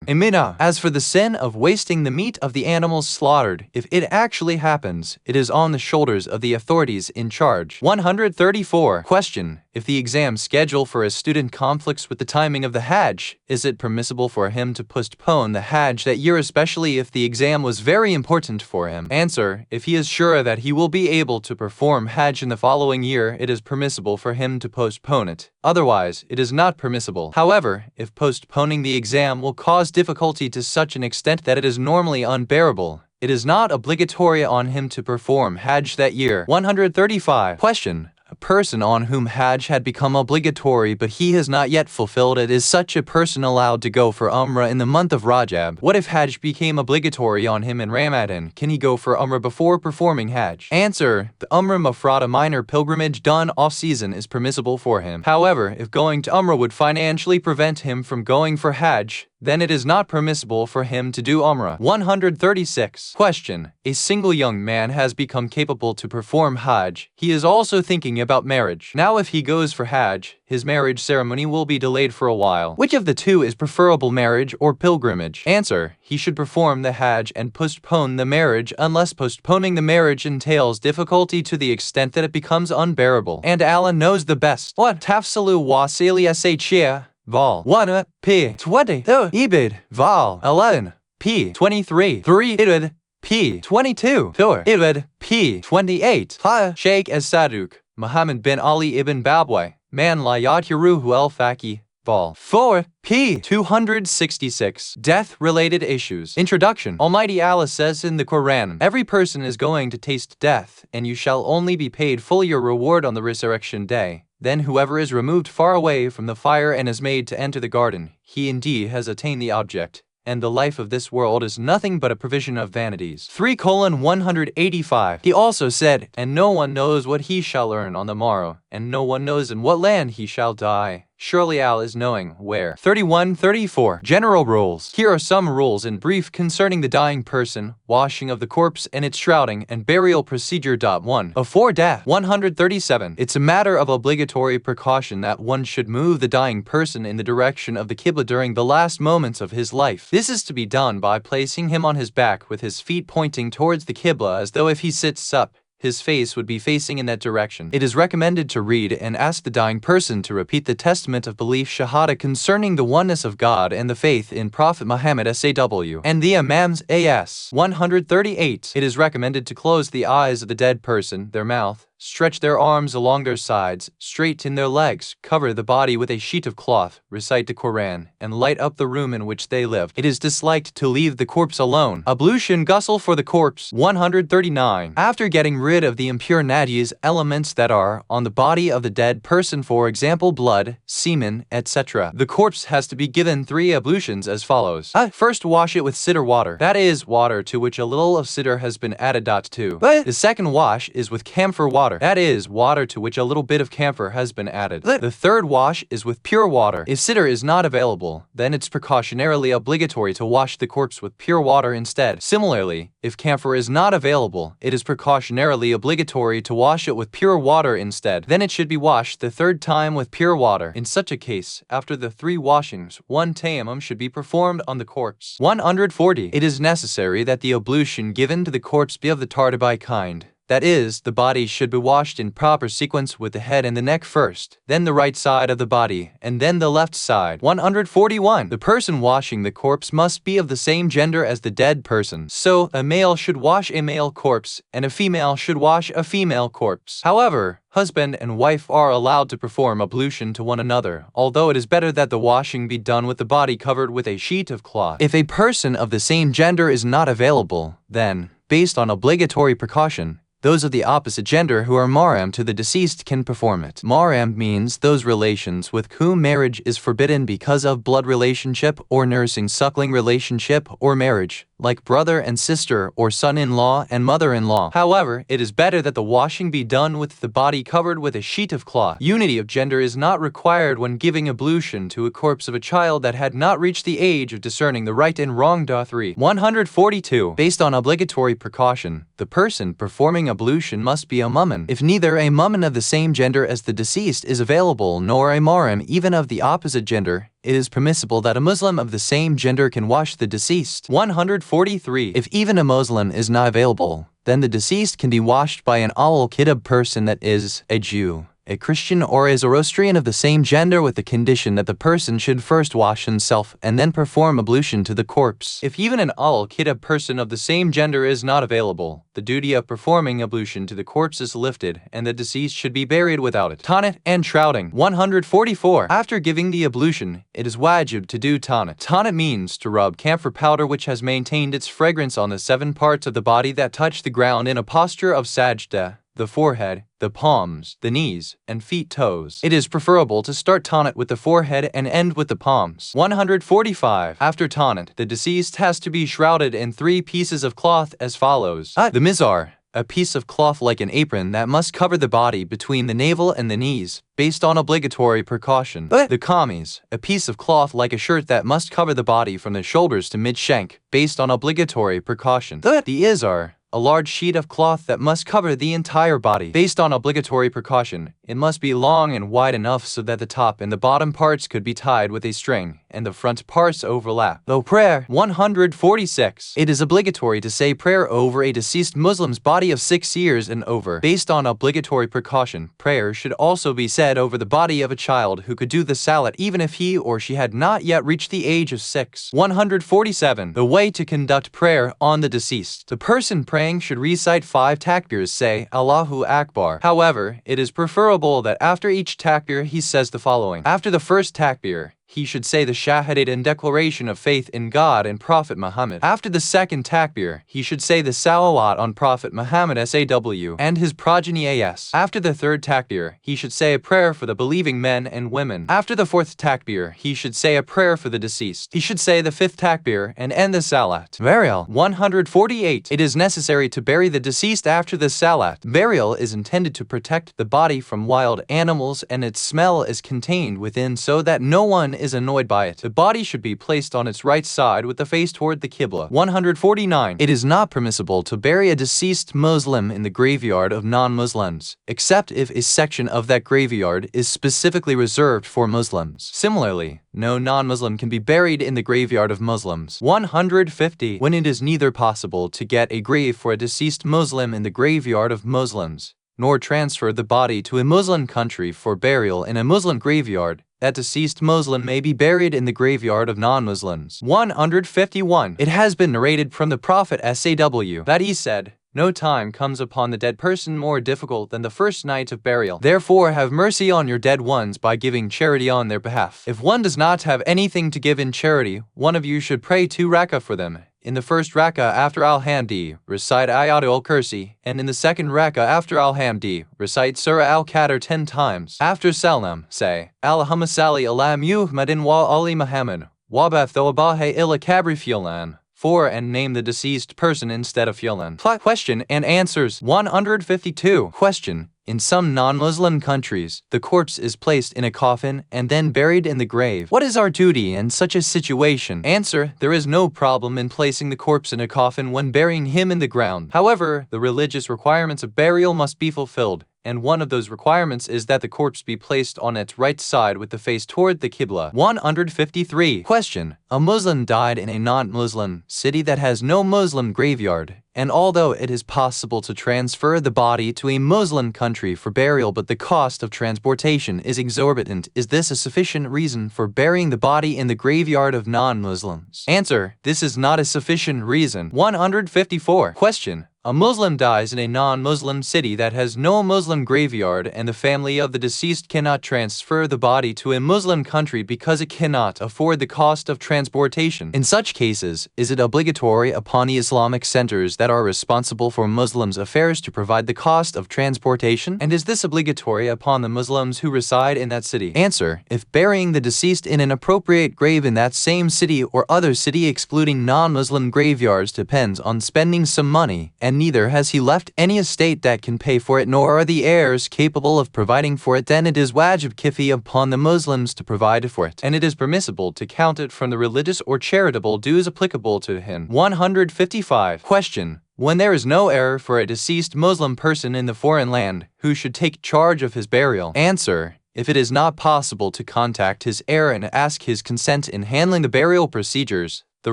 in Mina. As for the sin of wasting the meat of the animals slaughtered, if it actually happens, it is on the shoulders of the authorities in charge. 134. Question. If the exam schedule for a student conflicts with the timing of the Hajj, is it permissible for him to postpone the Hajj that year, especially if the exam was very important for him? Answer. If he is sure that he will be able to perform Hajj in the following year, it is permissible for him to postpone it. Otherwise, it is not permissible. However, if postponing the exam will cause difficulty to such an extent that it is normally unbearable, it is not obligatory on him to perform Hajj that year. 135. Question. A person on whom Hajj had become obligatory but he has not yet fulfilled it, is such a person allowed to go for Umrah in the month of Rajab? What if Hajj became obligatory on him in Ramadan? Can he go for Umrah before performing Hajj? Answer. The Umrah Mafrad, a minor pilgrimage done off-season, is permissible for him. However, if going to Umrah would financially prevent him from going for Hajj, then it is not permissible for him to do Umrah. 136. Question. A single young man has become capable to perform Hajj. He is also thinking about marriage. Now if he goes for Hajj, his marriage ceremony will be delayed for a while. Which of the two is preferable, marriage or pilgrimage? Answer. He should perform the Hajj and postpone the marriage unless postponing the marriage entails difficulty to the extent that it becomes unbearable. And Allah knows the best. What? Tafsilu wasili shia. Vol 1 P 20 Ibid Vol 11 P 23 3 Ibid P 22 4 Ibid P 28 Ha Sheikh as-Saduk Muhammad bin Ali ibn Babway Man la Yatyaruhu al-Faqih Vol 4 P 266 Death-related issues. Introduction. Almighty Allah says in the Quran, every person is going to taste death, and you shall only be paid full your reward on the resurrection day. Then whoever is removed far away from the fire and is made to enter the garden, he indeed has attained the object, and the life of this world is nothing but a provision of vanities. 3:185. He also said, and no one knows what he shall earn on the morrow, and no one knows in what land he shall die. Surely Allah is knowing where. 31:34. General rules. Here are some rules in brief concerning the dying person, washing of the corpse and its shrouding, and burial procedure. 1. Before death. 137. It's a matter of obligatory precaution that one should move the dying person in the direction of the Qibla during the last moments of his life. This is to be done by placing him on his back with his feet pointing towards the Qibla, as though if he sits up, his face would be facing in that direction. It is recommended to read and ask the dying person to repeat the testament of belief Shahada concerning the oneness of God and the faith in Prophet Muhammad SAW and the Imams as. 138. It is recommended to close the eyes of the dead person, their mouth, stretch their arms along their sides, straighten their legs, cover the body with a sheet of cloth, recite the Quran, and light up the room in which they live. It is disliked to leave the corpse alone. Ablution ghusl for the corpse. 139. After getting rid of the impure najis elements that are on the body of the dead person, for example blood, semen, etc., the corpse has to be given 3 ablutions as follows. First, wash it with sidr water, that is, water to which a little of sidr has been added. The second wash is with camphor water, that is, water to which a little bit of camphor has been added. The third wash is with pure water. If sidr is not available, then it's precautionarily obligatory to wash the corpse with pure water instead. Similarly, if camphor is not available, it is precautionarily obligatory to wash it with pure water instead. Then it should be washed the 3rd time with pure water. In such a case, after the 3 washings, 1 tayammum should be performed on the corpse. 140. It is necessary that the ablution given to the corpse be of the tartabi kind. That is, the body should be washed in proper sequence, with the head and the neck first, then the right side of the body, and then the left side. 141. The person washing the corpse must be of the same gender as the dead person. So, a male should wash a male corpse, and a female should wash a female corpse. However, husband and wife are allowed to perform ablution to one another, although it is better that the washing be done with the body covered with a sheet of cloth. If a person of the same gender is not available, then, based on obligatory precaution, those of the opposite gender who are mahram to the deceased can perform it. Mahram means those relations with whom marriage is forbidden because of blood relationship or nursing suckling relationship or marriage, like brother and sister or son-in-law and mother-in-law. However, it is better that the washing be done with the body covered with a sheet of cloth. Unity of gender is not required when giving ablution to a corpse of a child that had not reached the age of discerning the right and wrong. 142. Based on obligatory precaution, the person performing ablution must be a mu'min. If neither a mu'min of the same gender as the deceased is available nor a mahram even of the opposite gender, it is permissible that a Muslim of the same gender can wash the deceased. 143. If even a Muslim is not available, then the deceased can be washed by an al-kitab person, that is, a Jew, a Christian, or a Zoroastrian of the same gender, with the condition that the person should first wash himself and then perform ablution to the corpse. If even an al-kitab person of the same gender is not available, the duty of performing ablution to the corpse is lifted, and the deceased should be buried without it. Tanit and shrouding. 144. After giving the ablution, it is wajib to do tanit. Tanit means to rub camphor powder which has maintained its fragrance on the 7 parts of the body that touch the ground in a posture of sajda: the forehead, the palms, the knees, and feet toes. It is preferable to start tanit with the forehead and end with the palms. 145. After tanit, the deceased has to be shrouded in 3 pieces of cloth as follows. The mizar, a piece of cloth like an apron that must cover the body between the navel and the knees, based on obligatory precaution. The kameez, a piece of cloth like a shirt that must cover the body from the shoulders to mid-shank, based on obligatory precaution. The izar, a large sheet of cloth that must cover the entire body, based on obligatory precaution. It must be long and wide enough so that the top and the bottom parts could be tied with a string, and the front parts overlap. Though prayer. 146. It is obligatory to say prayer over a deceased Muslim's body of 6 years and over. Based on obligatory precaution, prayer should also be said over the body of a child who could do the salat even if he or she had not yet reached the age of 6. 147. The way to conduct prayer on the deceased. The person praying should recite 5 takbirs, say Allahu Akbar. However, it is preferable that after each takbir he says the following. After the first takbir, he should say the shahadat and declaration of faith in God and Prophet Muhammad. After the second takbir, he should say the salawat on Prophet Muhammad SAW and his progeny as. After the third takbir, he should say a prayer for the believing men and women. After the fourth takbir, he should say a prayer for the deceased. He should say the fifth takbir and end the salat. Burial. 148. It is necessary to bury the deceased after the salat. Burial is intended to protect the body from wild animals, and its smell is contained within so that no one is annoyed by it. The body should be placed on its right side with the face toward the Qibla. 149. It is not permissible to bury a deceased Muslim in the graveyard of non-Muslims, except if a section of that graveyard is specifically reserved for Muslims. Similarly, no non-Muslim can be buried in the graveyard of Muslims. 150. When it is neither possible to get a grave for a deceased Muslim in the graveyard of Muslims, nor transfer the body to a Muslim country for burial in a Muslim graveyard, that deceased Muslim may be buried in the graveyard of non-Muslims. 151. It has been narrated from the Prophet SAW that he said, No time comes upon the dead person more difficult than the first night of burial. Therefore, have mercy on your dead ones by giving charity on their behalf. If one does not have anything to give in charity, one of you should pray 2 rak'ah for them. In the first rak'ah after Al-Hamdi, recite Ayatul Kursi, and in the second rak'ah after Al-Hamdi, recite Surah Al-Qadr 10 times. After Salam, say, Allahumma salli ala Muhammadin wa ali Muhammad, wa bathobahe illa kabri fulan. 4. And name the deceased person instead of fulan. Question and answers 152. Question. In some non-Muslim countries, the corpse is placed in a coffin and then buried in the grave. What is our duty in such a situation? Answer. There is no problem in placing the corpse in a coffin when burying him in the ground. However, the religious requirements of burial must be fulfilled, and one of those requirements is that the corpse be placed on its right side with the face toward the Qibla. 153. Question. A Muslim died in a non-Muslim city that has no Muslim graveyard, and although it is possible to transfer the body to a Muslim country for burial but the cost of transportation is exorbitant, is this a sufficient reason for burying the body in the graveyard of non-Muslims? Answer. This is not a sufficient reason. 154. Question. A Muslim dies in a non-Muslim city that has no Muslim graveyard and the family of the deceased cannot transfer the body to a Muslim country because it cannot afford the cost of transportation. In such cases, is it obligatory upon the Islamic centers that are responsible for Muslims' affairs to provide the cost of transportation? And is this obligatory upon the Muslims who reside in that city? Answer. If burying the deceased in an appropriate grave in that same city or other city excluding non-Muslim graveyards depends on spending some money, and neither has he left any estate that can pay for it nor are the heirs capable of providing for it, then it is wajib kifi upon the Muslims to provide for it, and it is permissible to count it from the religious or charitable dues applicable to him. 155. Question. When there is no heir for a deceased Muslim person in the foreign land, who should take charge of his burial? Answer. If it is not possible to contact his heir and ask his consent in handling the burial procedures, the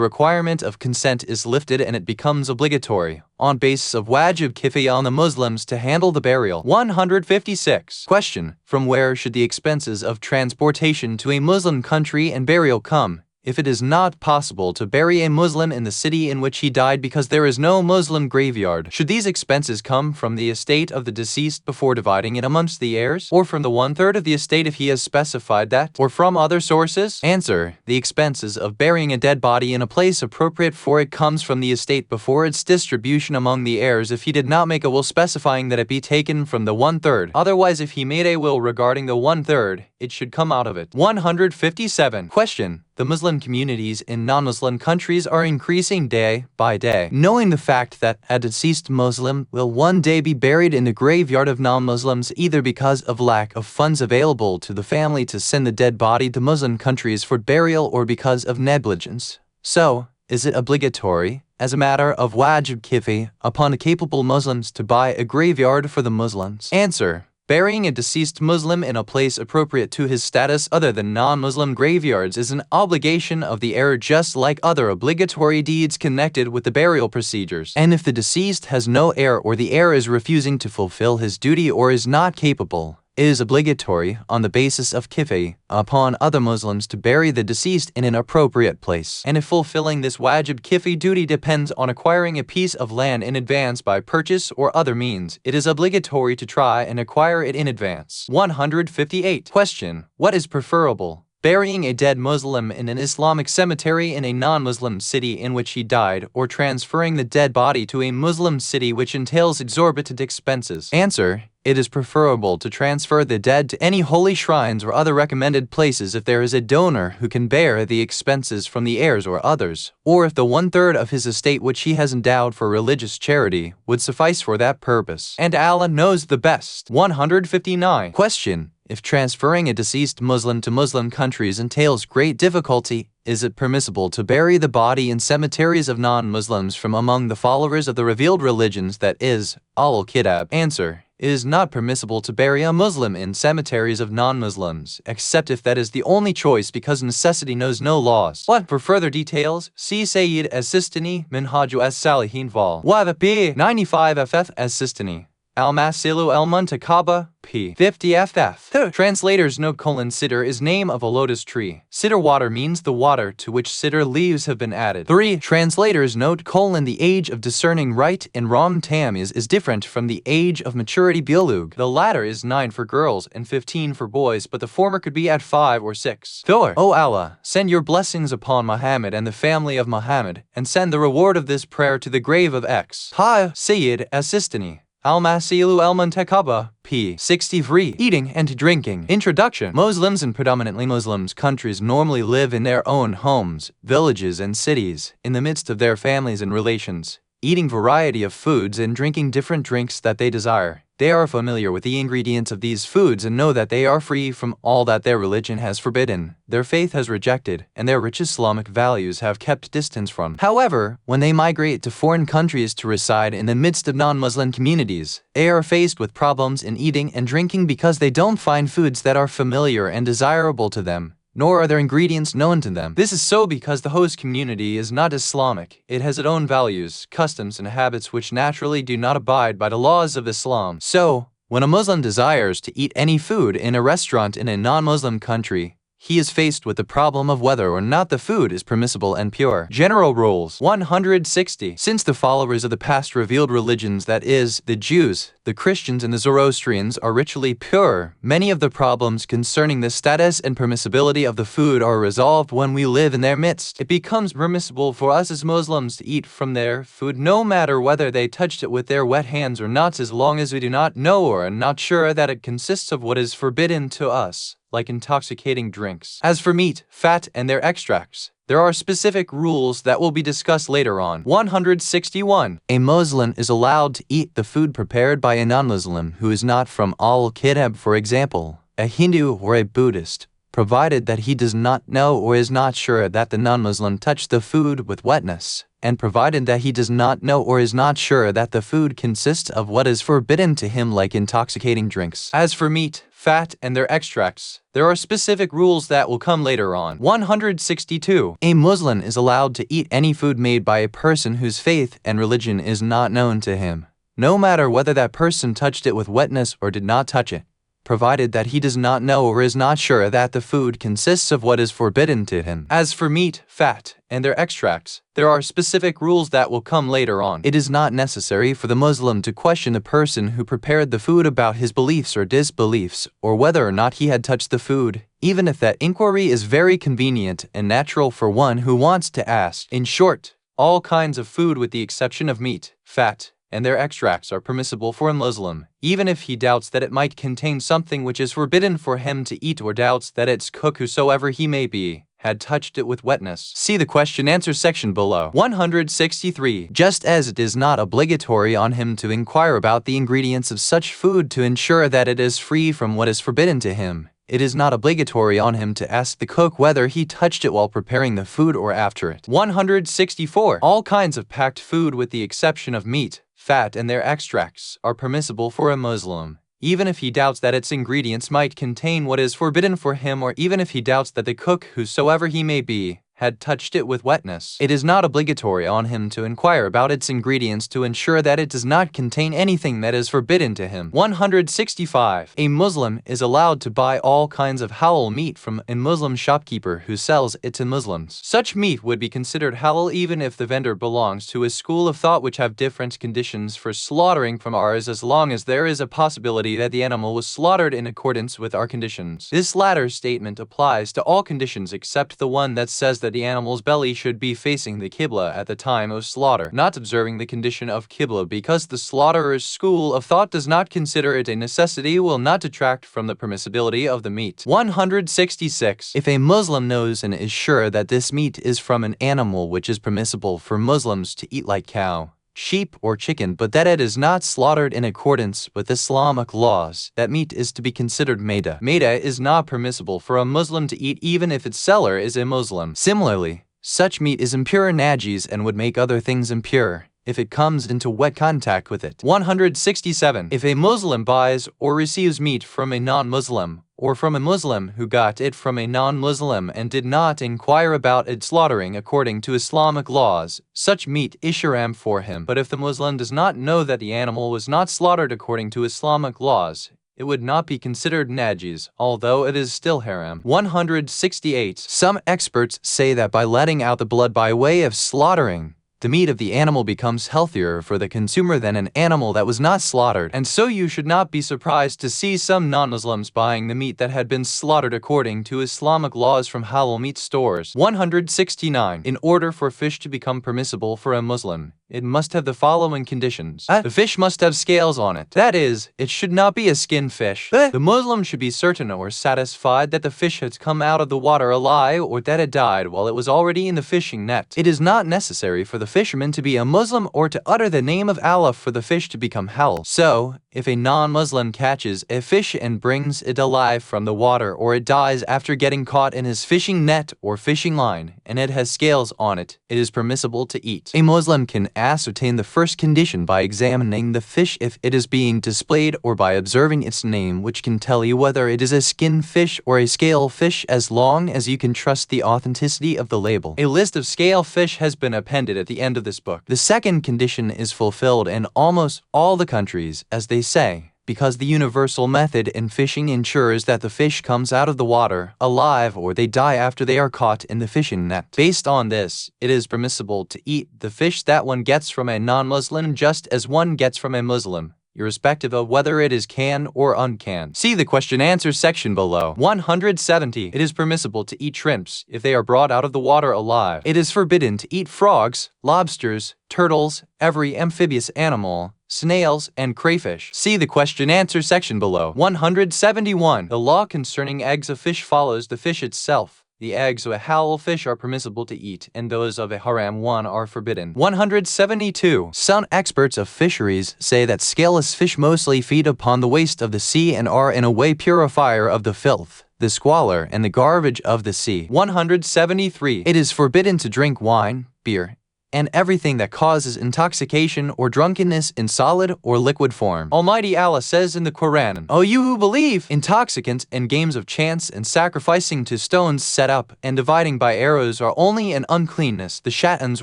requirement of consent is lifted and it becomes obligatory, on basis of wajib kifi on the Muslims to handle the burial. 156. Question. From where should the expenses of transportation to a Muslim country and burial come? If it is not possible to bury a Muslim in the city in which he died because there is no Muslim graveyard, should these expenses come from the estate of the deceased before dividing it amongst the heirs, or from the 1/3 of the estate if he has specified that, or from other sources? Answer. The expenses of burying a dead body in a place appropriate for it comes from the estate before its distribution among the heirs if he did not make a will specifying that it be taken from the 1/3. Otherwise, if he made a will regarding the 1/3, it should come out of it. 157. Question. The Muslim communities in non-Muslim countries are increasing day by day. Knowing the fact that a deceased Muslim will one day be buried in the graveyard of non-Muslims either because of lack of funds available to the family to send the dead body to Muslim countries for burial or because of negligence. So, is it obligatory, as a matter of wajib kifi, upon capable Muslims to buy a graveyard for the Muslims? Answer. Burying a deceased Muslim in a place appropriate to his status other than non-Muslim graveyards is an obligation of the heir just like other obligatory deeds connected with the burial procedures. And if the deceased has no heir or the heir is refusing to fulfill his duty or is not capable, it is obligatory, on the basis of kifi, upon other Muslims to bury the deceased in an appropriate place. And if fulfilling this wajib kifi duty depends on acquiring a piece of land in advance by purchase or other means, it is obligatory to try and acquire it in advance. 158. Question. What is preferable? Burying a dead Muslim in an Islamic cemetery in a non-Muslim city in which he died, or transferring the dead body to a Muslim city which entails exorbitant expenses? Answer. It is preferable to transfer the dead to any holy shrines or other recommended places if there is a donor who can bear the expenses from the heirs or others, or if the 1/3 of his estate which he has endowed for religious charity would suffice for that purpose. And Allah knows the best. 159. Question. If transferring a deceased Muslim to Muslim countries entails great difficulty, is it permissible to bury the body in cemeteries of non-Muslims from among the followers of the revealed religions, that is, al-Kitab? Answer. It is not permissible to bury a Muslim in cemeteries of non-Muslims, except if that is the only choice because necessity knows no laws. For further details, see Sayyid as Sistani, Minhaju as Salihin Vol. P. 95 FF as Sistani. Al-Masilu el-Muntakaba, p. 50ff. The translator's note: Sidr is name of a lotus tree. Sidr water means the water to which sidr leaves have been added. 3. Translator's note: The age of discerning right and wrong tamiz is different from the age of maturity bilug. The latter is 9 for girls and 15 for boys, but the former could be at 5 or 6. 4. O Allah, send your blessings upon Muhammad and the family of Muhammad, and send the reward of this prayer to the grave of X. Sayyid as Sistani. Al-Masilu el-Muntakaba, p. 63. Eating and drinking. Introduction. Muslims and predominantly Muslim countries normally live in their own homes, villages, and cities, in the midst of their families and relations, eating variety of foods and drinking different drinks that they desire. They are familiar with the ingredients of these foods and know that they are free from all that their religion has forbidden, their faith has rejected, and their rich Islamic values have kept distance from. However, when they migrate to foreign countries to reside in the midst of non-Muslim communities, they are faced with problems in eating and drinking because they don't find foods that are familiar and desirable to them, nor are their ingredients known to them. This is so because the host community is not Islamic. It has its own values, customs, and habits which naturally do not abide by the laws of Islam. So, when a Muslim desires to eat any food in a restaurant in a non-Muslim country, he is faced with the problem of whether or not the food is permissible and pure. General rules. 160. Since the followers of the past revealed religions, that is, the Jews, the Christians, and the Zoroastrians, are ritually pure, many of the problems concerning the status and permissibility of the food are resolved when we live in their midst. It becomes permissible for us as Muslims to eat from their food no matter whether they touched it with their wet hands or not, as long as we do not know or are not sure that it consists of what is forbidden to us, like intoxicating drinks. As for meat, fat, and their extracts, there are specific rules that will be discussed later on. 161. A Muslim is allowed to eat the food prepared by a non-Muslim who is not from al-Kitab, for example, a Hindu or a Buddhist, provided that he does not know or is not sure that the non-Muslim touched the food with wetness, and provided that he does not know or is not sure that the food consists of what is forbidden to him, like intoxicating drinks. As for meat, fat, and their extracts, there are specific rules that will come later on. 162. A Muslim is allowed to eat any food made by a person whose faith and religion is not known to him, no matter whether that person touched it with wetness or did not touch it, provided that he does not know or is not sure that the food consists of what is forbidden to him. As for meat, fat, and their extracts, there are specific rules that will come later on. It is not necessary for the Muslim to question the person who prepared the food about his beliefs or disbeliefs, or whether or not he had touched the food, even if that inquiry is very convenient and natural for one who wants to ask. In short, all kinds of food with the exception of meat, fat, and their extracts are permissible for a Muslim, even if he doubts that it might contain something which is forbidden for him to eat, or doubts that its cook, whosoever he may be, had touched it with wetness. See the question-answer section below. 163. Just as it is not obligatory on him to inquire about the ingredients of such food to ensure that it is free from what is forbidden to him, it is not obligatory on him to ask the cook whether he touched it while preparing the food or after it. 164. All kinds of packed food with the exception of meat, fat, and their extracts are permissible for a Muslim, even if he doubts that its ingredients might contain what is forbidden for him, or even if he doubts that the cook, whosoever he may be, had touched it with wetness. It is not obligatory on him to inquire about its ingredients to ensure that it does not contain anything that is forbidden to him. 165. A Muslim is allowed to buy all kinds of halal meat from a Muslim shopkeeper who sells it to Muslims. Such meat would be considered halal even if the vendor belongs to a school of thought which have different conditions for slaughtering from ours, as long as there is a possibility that the animal was slaughtered in accordance with our conditions. This latter statement applies to all conditions except the one that says that the animal's belly should be facing the Qibla at the time of slaughter, not observing the condition of Qibla because the slaughtherer's school of thought does not consider it a necessity, will not detract from the permissibility of the meat. 166. If a Muslim knows and is sure that this meat is from an animal which is permissible for Muslims to eat, like cow, sheep, or chicken, but that it is not slaughtered in accordance with Islamic laws, that meat is to be considered maida. Maida is not permissible for a Muslim to eat even if its seller is a Muslim. Similarly, such meat is impure najis and would make other things impure, if it comes into wet contact with it. 167. If a Muslim buys or receives meat from a non-Muslim, or from a Muslim who got it from a non-Muslim and did not inquire about its slaughtering according to Islamic laws, such meat is haram for him. But if the Muslim does not know that the animal was not slaughtered according to Islamic laws, it would not be considered najis, although it is still haram. 168. Some experts say that by letting out the blood by way of slaughtering, the meat of the animal becomes healthier for the consumer than an animal that was not slaughtered, and so you should not be surprised to see some non-Muslims buying the meat that had been slaughtered according to Islamic laws from halal meat stores. 169. In order for fish to become permissible for a Muslim, it must have the following conditions. The fish must have scales on it. That is, it should not be a skinned fish. The Muslim should be certain or satisfied that the fish has come out of the water alive or that it died while it was already in the fishing net. It is not necessary for the fisherman to be a Muslim or to utter the name of Allah for the fish to become halal. So, if a non-Muslim catches a fish and brings it alive from the water, or it dies after getting caught in his fishing net or fishing line, and it has scales on it, it is permissible to eat. A Muslim can ascertain the first condition by examining the fish if it is being displayed, or by observing its name, which can tell you whether it is a skin fish or a scale fish, as long as you can trust the authenticity of the label. A list of scale fish has been appended at the end of this book. The second condition is fulfilled in almost all the countries, as they say, because the universal method in fishing ensures that the fish comes out of the water alive or they die after they are caught in the fishing net. Based on this, it is permissible to eat the fish that one gets from a non-Muslim just as one gets from a Muslim, irrespective of whether it is canned or uncanned. See the question-answer section below. 170. It is permissible to eat shrimps if they are brought out of the water alive. It is forbidden to eat frogs, lobsters, turtles, every amphibious animal, snails, and crayfish. See the question-answer section below. 171. The law concerning eggs of fish follows the fish itself. The eggs of a halal fish are permissible to eat, and those of a haram one are forbidden. 172. Some experts of fisheries say that scaleless fish mostly feed upon the waste of the sea and are in a way purifier of the filth, the squalor, and the garbage of the sea. 173. It is forbidden to drink wine, beer, and everything that causes intoxication or drunkenness in solid or liquid form. Almighty Allah says in the Quran, O you who believe, intoxicants and games of chance and sacrificing to stones set up and dividing by arrows are only an uncleanness, the shaitan's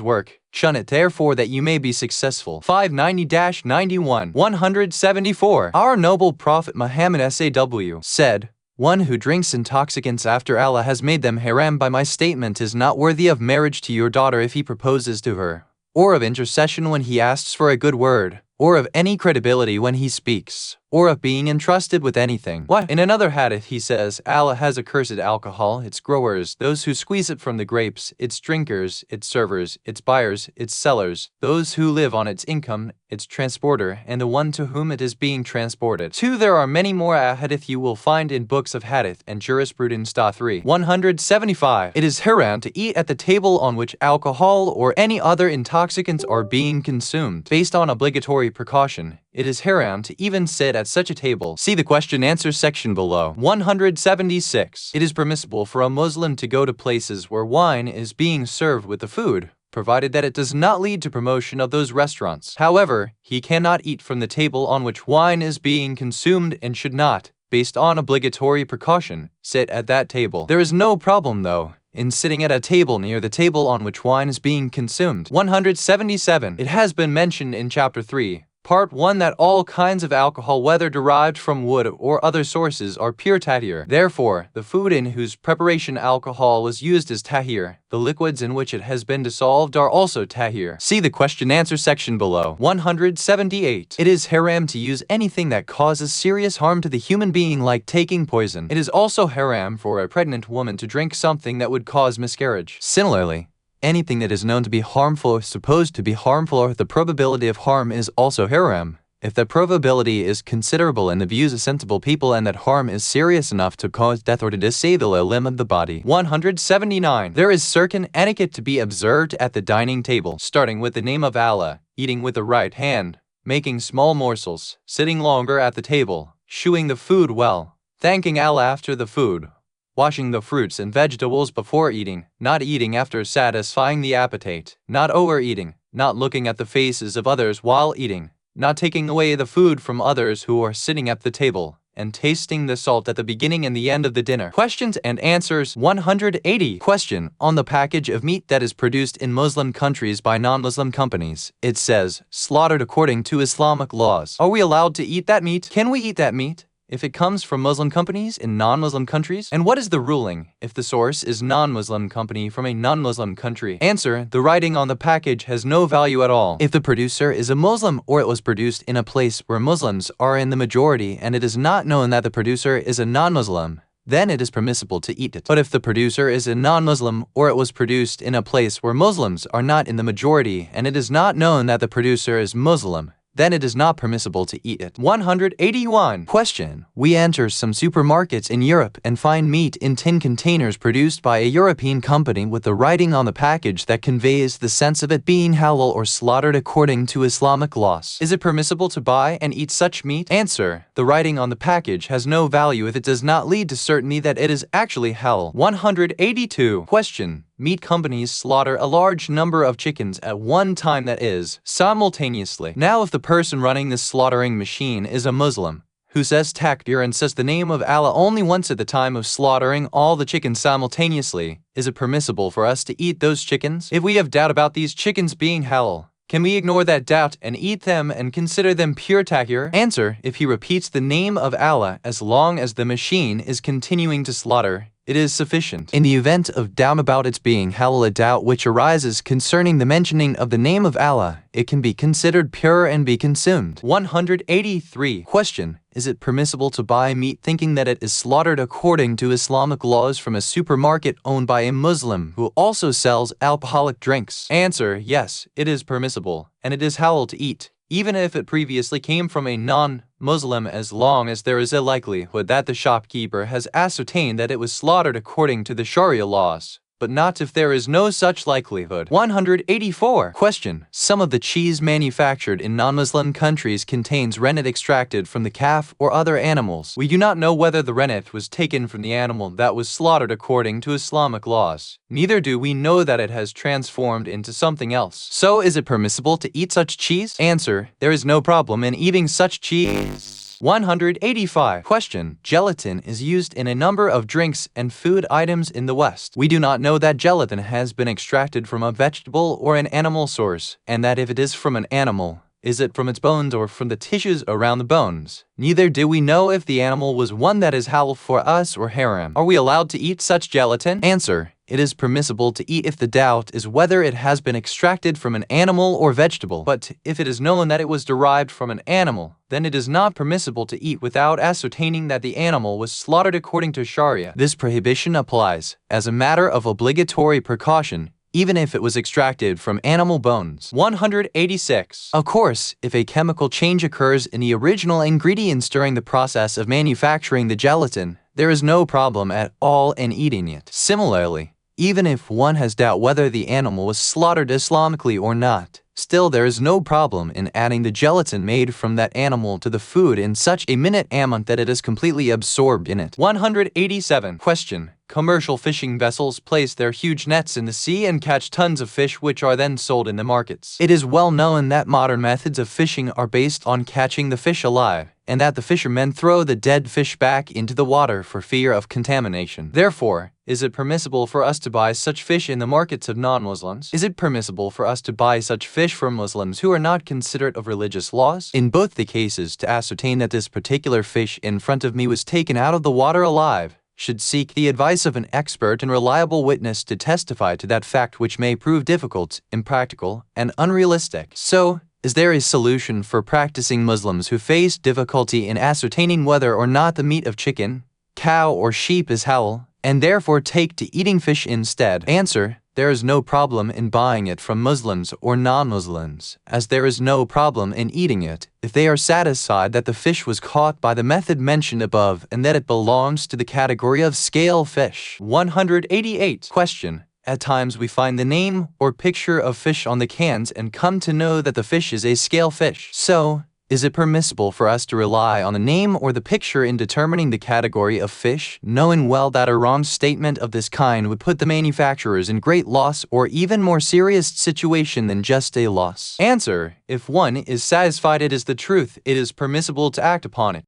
work. Shun it therefore that you may be successful. 590-91. 174. Our noble Prophet Muhammad SAW said, one who drinks intoxicants after Allah has made them haram by my statement is not worthy of marriage to your daughter if he proposes to her, or of intercession when he asks for a good word, or of any credibility when he speaks, or of being entrusted with anything. What? In another hadith he says, Allah has accursed alcohol, its growers, those who squeeze it from the grapes, its drinkers, its servers, its buyers, its sellers, those who live on its income, its transporter, and the one to whom it is being transported. 2. There are many more hadith you will find in books of hadith and jurisprudence. 3. 175. It is haram to eat at the table on which alcohol or any other intoxicants are being consumed. Based on obligatory precaution, it is haram to even sit at such a table. See the question-answer section below. 176. It is permissible for a Muslim to go to places where wine is being served with the food, provided that it does not lead to promotion of those restaurants. However, he cannot eat from the table on which wine is being consumed and should not, based on obligatory precaution, sit at that table. There is no problem, though, in sitting at a table near the table on which wine is being consumed. 177. It has been mentioned in Chapter 3, Part 1 that all kinds of alcohol, whether derived from wood or other sources, are pure tahir. Therefore, the food in whose preparation alcohol was used is tahir. The liquids in which it has been dissolved are also tahir. See the question-answer section below. 178. It is haram to use anything that causes serious harm to the human being, like taking poison. It is also haram for a pregnant woman to drink something that would cause miscarriage. Similarly, anything that is known to be harmful or supposed to be harmful, or the probability of harm, is also haram, if the probability is considerable in the views of sensible people and that harm is serious enough to cause death or to disable a limb of the body. 179. There is certain etiquette to be observed at the dining table, starting with the name of Allah, eating with the right hand, making small morsels, sitting longer at the table, chewing the food well, thanking Allah after the food, washing the fruits and vegetables before eating, not eating after satisfying the appetite, not overeating, not looking at the faces of others while eating, not taking away the food from others who are sitting at the table, and tasting the salt at the beginning and the end of the dinner. Questions and answers 180. Question. On the package of meat that is produced in Muslim countries by non-Muslim companies, it says, slaughtered according to Islamic laws. Are we allowed to eat that meat? Can we eat that meat if it comes from Muslim companies in non-Muslim countries? And what is the ruling if the source is non-Muslim company from a non-Muslim country? Answer. The writing on the package has no value at all. If the producer is a Muslim or it was produced in a place where Muslims are in the majority and it is not known that the producer is a non-Muslim, then it is permissible to eat it. But if the producer is a non-Muslim or it was produced in a place where Muslims are not in the majority and it is not known that the producer is Muslim, then it is not permissible to eat it. 181. Question. We enter some supermarkets in Europe and find meat in tin containers produced by a European company with the writing on the package that conveys the sense of it being halal or slaughtered according to Islamic laws. Is it permissible to buy and eat such meat? Answer. The writing on the package has no value if it does not lead to certainty that it is actually halal. 182. Question. Meat companies slaughter a large number of chickens at one time, that is, simultaneously. Now if the person running this slaughtering machine is a Muslim, who says takbir and says the name of Allah only once at the time of slaughtering all the chickens simultaneously, is it permissible for us to eat those chickens? If we have doubt about these chickens being halal, can we ignore that doubt and eat them and consider them pure takbir? Answer. If he repeats the name of Allah as long as the machine is continuing to slaughter, it is sufficient. In the event of doubt about its being halal, a doubt which arises concerning the mentioning of the name of Allah, it can be considered pure and be consumed. 183. Question. Is it permissible to buy meat thinking that it is slaughtered according to Islamic laws from a supermarket owned by a Muslim who also sells alcoholic drinks? Answer. Yes, it is permissible, and it is halal to eat, even if it previously came from a non-Muslim, as long as there is a likelihood that the shopkeeper has ascertained that it was slaughtered according to the Sharia laws, but not if there is no such likelihood. 184. Question. Some of the cheese manufactured in non-Muslim countries contains rennet extracted from the calf or other animals. We do not know whether the rennet was taken from the animal that was slaughtered according to Islamic laws. Neither do we know that it has transformed into something else. So is it permissible to eat such cheese? Answer. There is no problem in eating such cheese. 185. Question. Gelatin is used in a number of drinks and food items in the West. We do not know that gelatin has been extracted from a vegetable or an animal source, and that if it is from an animal, is it from its bones or from the tissues around the bones? Neither do we know if the animal was one that is halal for us or haram. Are we allowed to eat such gelatin? Answer. It is permissible to eat if the doubt is whether it has been extracted from an animal or vegetable. But if it is known that it was derived from an animal, then it is not permissible to eat without ascertaining that the animal was slaughtered according to Sharia. This prohibition applies as a matter of obligatory precaution, even if it was extracted from animal bones. 186. Of course, if a chemical change occurs in the original ingredients during the process of manufacturing the gelatin, there is no problem at all in eating it. Similarly, even if one has doubt whether the animal was slaughtered Islamically or not, still there is no problem in adding the gelatin made from that animal to the food in such a minute amount that it is completely absorbed in it. 187. Question. Commercial fishing vessels place their huge nets in the sea and catch tons of fish which are then sold in the markets. It is well known that modern methods of fishing are based on catching the fish alive, and that the fishermen throw the dead fish back into the water for fear of contamination. Therefore, is it permissible for us to buy such fish in the markets of non-Muslims? Is it permissible for us to buy such fish from Muslims who are not considerate of religious laws? In both the cases, to ascertain that this particular fish in front of me was taken out of the water alive, should seek the advice of an expert and reliable witness to testify to that fact, which may prove difficult, impractical, and unrealistic. So, is there a solution for practicing Muslims who face difficulty in ascertaining whether or not the meat of chicken, cow, or sheep is halal, and therefore take to eating fish instead? Answer. There is no problem in buying it from Muslims or non-Muslims, as there is no problem in eating it if they are satisfied that the fish was caught by the method mentioned above and that it belongs to the category of scale fish. 188. Question. At times we find the name or picture of fish on the cans and come to know that the fish is a scale fish. So, Is it permissible for us to rely on the name or the picture in determining the category of fish, knowing well that a wrong statement of this kind would put the manufacturers in great loss or even more serious situation than just a loss? Answer: if one is satisfied it is the truth, it is permissible to act upon it.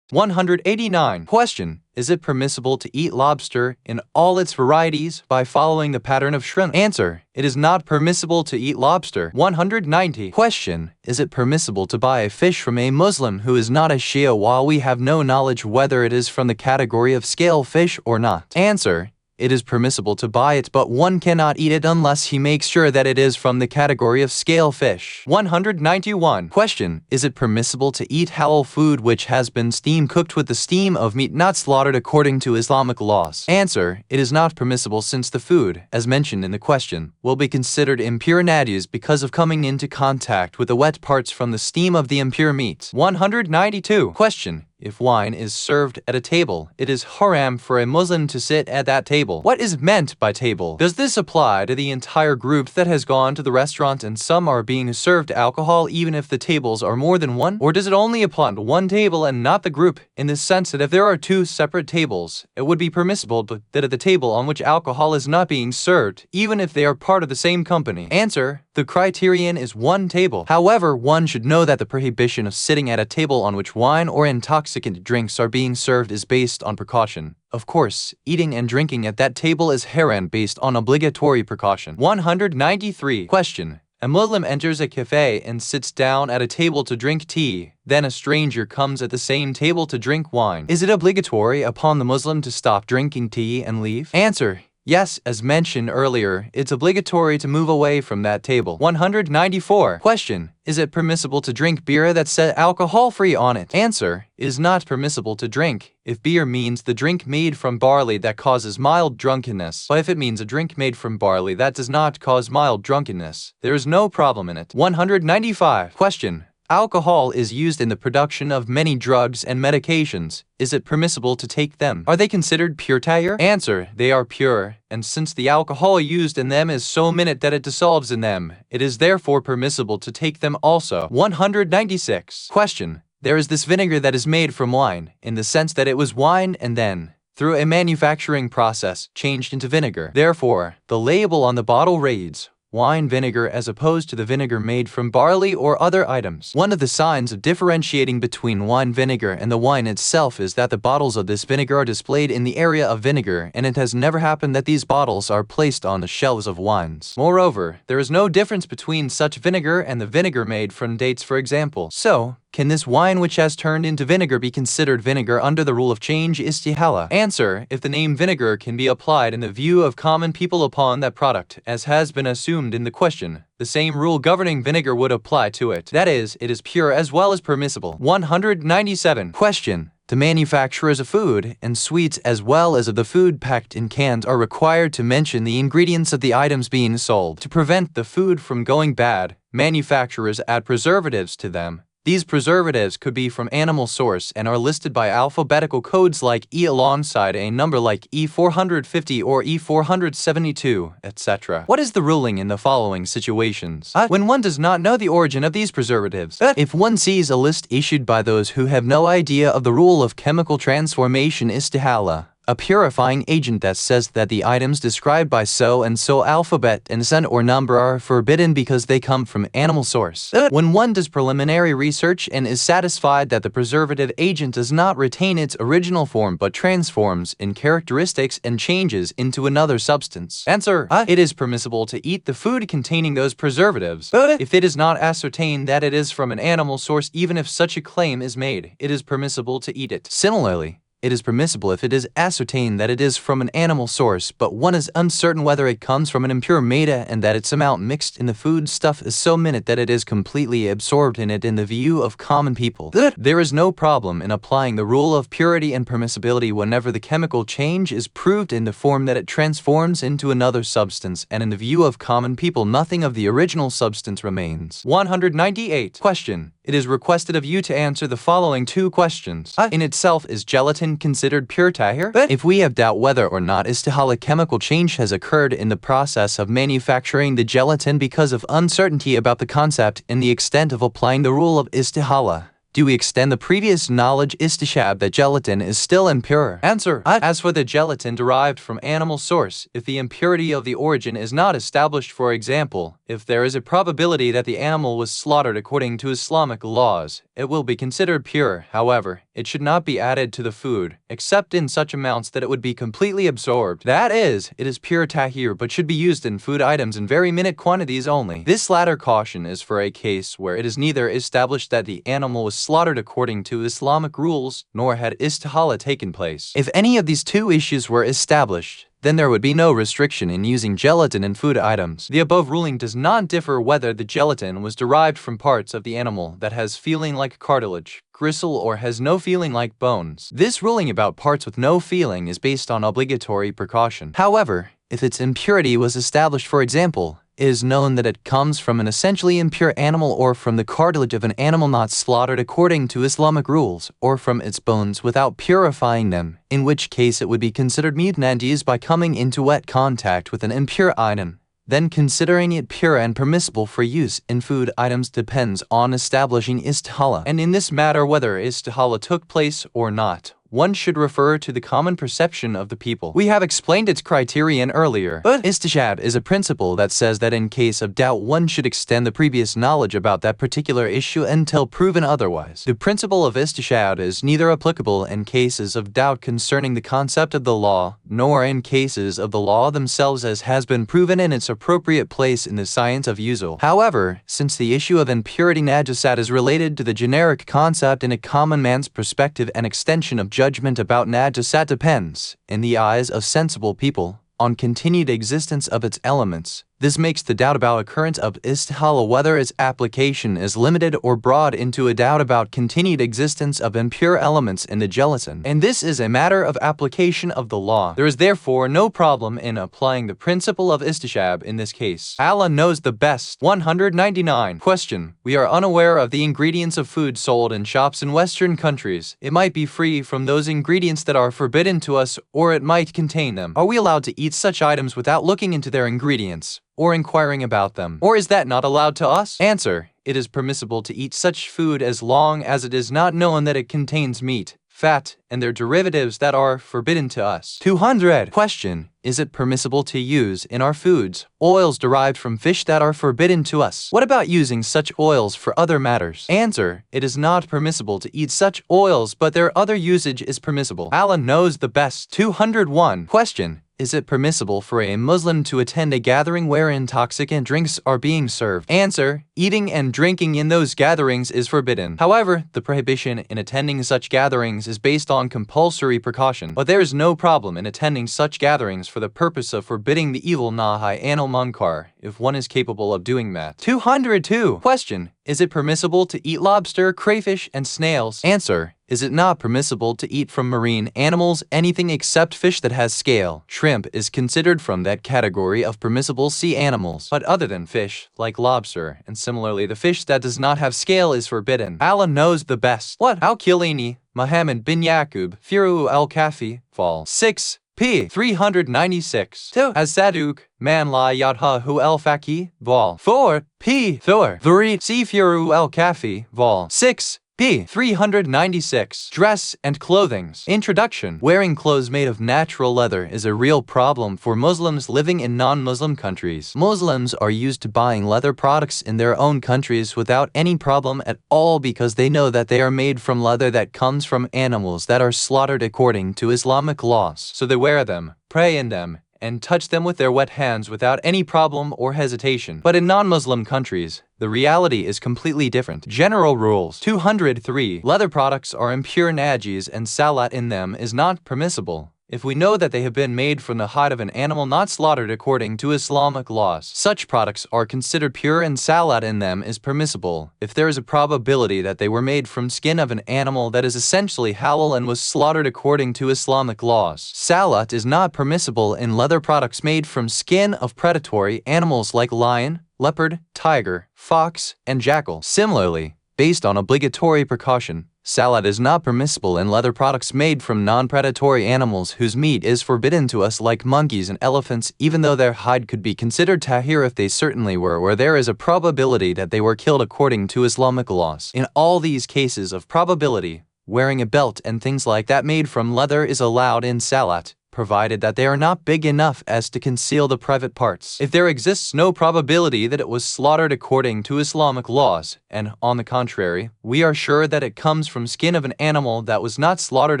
189. Question: is it permissible to eat lobster in all its varieties by following the pattern of shrimp? Answer: it is not permissible to eat lobster. 190. Question: is it permissible to buy a fish from a Muslim who is not a Shia while we have no knowledge whether it is from the category of scale fish or not? Answer: it is permissible to buy it, but one cannot eat it unless he makes sure that it is from the category of scale fish. 191. Question: is it permissible to eat halal food which has been steam cooked with the steam of meat not slaughtered according to Islamic laws? Answer: it is not permissible since the food, as mentioned in the question, will be considered impure najis because of coming into contact with the wet parts from the steam of the impure meat. 192. Question: if wine is served at a table, it is haram for a Muslim to sit at that table. What is meant by table? Does this apply to the entire group that has gone to the restaurant and some are being served alcohol even if the tables are more than one? Or does it only apply to one table and not the group, in the sense that if there are two separate tables, it would be permissible that at the table on which alcohol is not being served, even if they are part of the same company? Answer: the criterion is one table. However, one should know that the prohibition of sitting at a table on which wine or intoxicant drinks are being served is based on precaution. Of course, eating and drinking at that table is haram based on obligatory precaution. 193. Question: a Muslim enters a cafe and sits down at a table to drink tea. Then a stranger comes at the same table to drink wine. Is it obligatory upon the Muslim to stop drinking tea and leave? Answer: yes, as mentioned earlier, it's obligatory to move away from that table. 194. Question: is it permissible to drink beer that said alcohol-free on it? Answer: it is not permissible to drink if beer means the drink made from barley that causes mild drunkenness. But if it means a drink made from barley that does not cause mild drunkenness, there is no problem in it. 195. Question: alcohol is used in the production of many drugs and medications. Is it permissible to take them? Are they considered pure tayr? Answer: they are pure, and since the alcohol used in them is so minute that it dissolves in them, it is therefore permissible to take them also. 196. Question: there is this vinegar that is made from wine, in the sense that it was wine and then, through a manufacturing process, changed into vinegar. Therefore, the label on the bottle reads wine vinegar as opposed to the vinegar made from barley or other items. One of the signs of differentiating between wine vinegar and the wine itself is that the bottles of this vinegar are displayed in the area of vinegar, and it has never happened that these bottles are placed on the shelves of wines. Moreover, there is no difference between such vinegar and the vinegar made from dates, for example. So, can this wine which has turned into vinegar be considered vinegar under the rule of change istihala? Answer: if the name vinegar can be applied in the view of common people upon that product, as has been assumed in the question, the same rule governing vinegar would apply to it. That is, it is pure as well as permissible. 197. Question: the manufacturers of food and sweets as well as of the food packed in cans are required to mention the ingredients of the items being sold. To prevent the food from going bad, manufacturers add preservatives to them. These preservatives could be from animal source and are listed by alphabetical codes like E alongside a number like E450 or E472, etc. What is the ruling in the following situations? When one does not know the origin of these preservatives. If one sees a list issued by those who have no idea of the rule of chemical transformation istihala, a purifying agent that says that the items described by so and so alphabet and son or number are forbidden because they come from animal source. When one does preliminary research and is satisfied that the preservative agent does not retain its original form but transforms in characteristics and changes into another substance. Answer: it is permissible to eat the food containing those preservatives. If it is not ascertained that it is from an animal source, even if such a claim is made, it is permissible to eat it. Similarly, it is permissible if it is ascertained that it is from an animal source, but one is uncertain whether it comes from an impure maida and that its amount mixed in the food stuff is so minute that it is completely absorbed in it in the view of common people. There is no problem in applying the rule of purity and permissibility whenever the chemical change is proved in the form that it transforms into another substance, and in the view of common people nothing of the original substance remains. 198. Question: it is requested of you to answer the following 2 questions. In itself, is gelatin considered pure tahir? If we have doubt whether or not istihala chemical change has occurred in the process of manufacturing the gelatin because of uncertainty about the concept and the extent of applying the rule of istihala, do we extend the previous knowledge istishab that gelatin is still impure? Answer. As for the gelatin derived from animal source, if the impurity of the origin is not established, for example, if there is a probability that the animal was slaughtered according to Islamic laws, it will be considered pure. However, it should not be added to the food, except in such amounts that it would be completely absorbed. That is, it is pure tahir but should be used in food items in very minute quantities only. This latter caution is for a case where it is neither established that the animal was slaughtered according to Islamic rules, nor had istihala taken place. If any of these 2 issues were established, then there would be no restriction in using gelatin in food items. The above ruling does not differ whether the gelatin was derived from parts of the animal that has feeling like cartilage, gristle, or has no feeling like bones. This ruling about parts with no feeling is based on obligatory precaution. However, if its impurity was established, for example, it is known that it comes from an essentially impure animal or from the cartilage of an animal not slaughtered according to Islamic rules, or from its bones without purifying them, in which case it would be considered mutnajis by coming into wet contact with an impure item. Then considering it pure and permissible for use in food items depends on establishing istihala. And in this matter, whether istihala took place or not, one should refer to the common perception of the people. We have explained its criterion earlier, but istishab is a principle that says that in case of doubt, one should extend the previous knowledge about that particular issue until proven otherwise. The principle of istishab is neither applicable in cases of doubt concerning the concept of the law, nor in cases of the law themselves, as has been proven in its appropriate place in the science of usul. However, since the issue of impurity najasat is related to the generic concept in a common man's perspective, an extension of judgment about najasat depends, in the eyes of sensible people, on continued existence of its elements. This makes the doubt about occurrence of istihala, whether its application is limited or broad, into a doubt about continued existence of impure elements in the gelatin. And this is a matter of application of the law. There is therefore no problem in applying the principle of istishab in this case. Allah knows the best. 199. Question. We are unaware of the ingredients of food sold in shops in Western countries. It might be free from those ingredients that are forbidden to us, or it might contain them. Are we allowed to eat such items without looking into their ingredients or inquiring about them? Or is that not allowed to us? Answer. It is permissible to eat such food as long as it is not known that it contains meat, fat, and their derivatives that are forbidden to us. 200. Question. Is it permissible to use in our foods oils derived from fish that are forbidden to us? What about using such oils for other matters? Answer. It is not permissible to eat such oils, but their other usage is permissible. Allah knows the best. 201. Question. Is it permissible for a Muslim to attend a gathering where intoxicant drinks are being served? Answer. Eating and drinking in those gatherings is forbidden. However, the prohibition in attending such gatherings is based on compulsory precaution. But there is no problem in attending such gatherings for the purpose of forbidding the evil nahi anil munkar, if one is capable of doing that. 202. Question. Is it permissible to eat lobster, crayfish, and snails? Answer. Is it not permissible to eat from marine animals anything except fish that has scale? Shrimp is considered from that category of permissible sea animals. But other than fish, like lobster, and similarly the fish that does not have scale, is forbidden. Allah knows the best. What? Al-Kilini, Muhammad bin Yaqub, Firu al-Kafi, Vol. 6. p. 396. 2. As-Saduk, Man la Yadhahu el-Faqih, Vol. 4. p. Thor. Varit, Firu el-Kafi, Vol. 6. p. 396. Dress and clothings. Introduction. Wearing clothes made of natural leather is a real problem for Muslims living in non-Muslim countries. Muslims are used to buying leather products in their own countries without any problem at all, because they know that they are made from leather that comes from animals that are slaughtered according to Islamic laws. So they wear them, pray in them, and touch them with their wet hands without any problem or hesitation. But in non-Muslim countries, the reality is completely different. General rules. 203. Leather products are impure. Najis and salat in them is not permissible if we know that they have been made from the hide of an animal not slaughtered according to Islamic laws. Such products are considered pure, and salat in them is permissible if there is a probability that they were made from skin of an animal that is essentially halal and was slaughtered according to Islamic laws. Salat is not permissible in leather products made from skin of predatory animals like lion, leopard, tiger, fox, and jackal. Similarly, Based on obligatory precaution, salat is not permissible in leather products made from non-predatory animals whose meat is forbidden to us, like monkeys and elephants, even though their hide could be considered tahir if they certainly were, or there is a probability that they were killed according to Islamic laws. In all these cases of probability, wearing a belt and things like that made from leather is allowed in salat, provided that they are not big enough as to conceal the private parts. If there exists no probability that it was slaughtered according to Islamic laws, and, on the contrary, we are sure that it comes from skin of an animal that was not slaughtered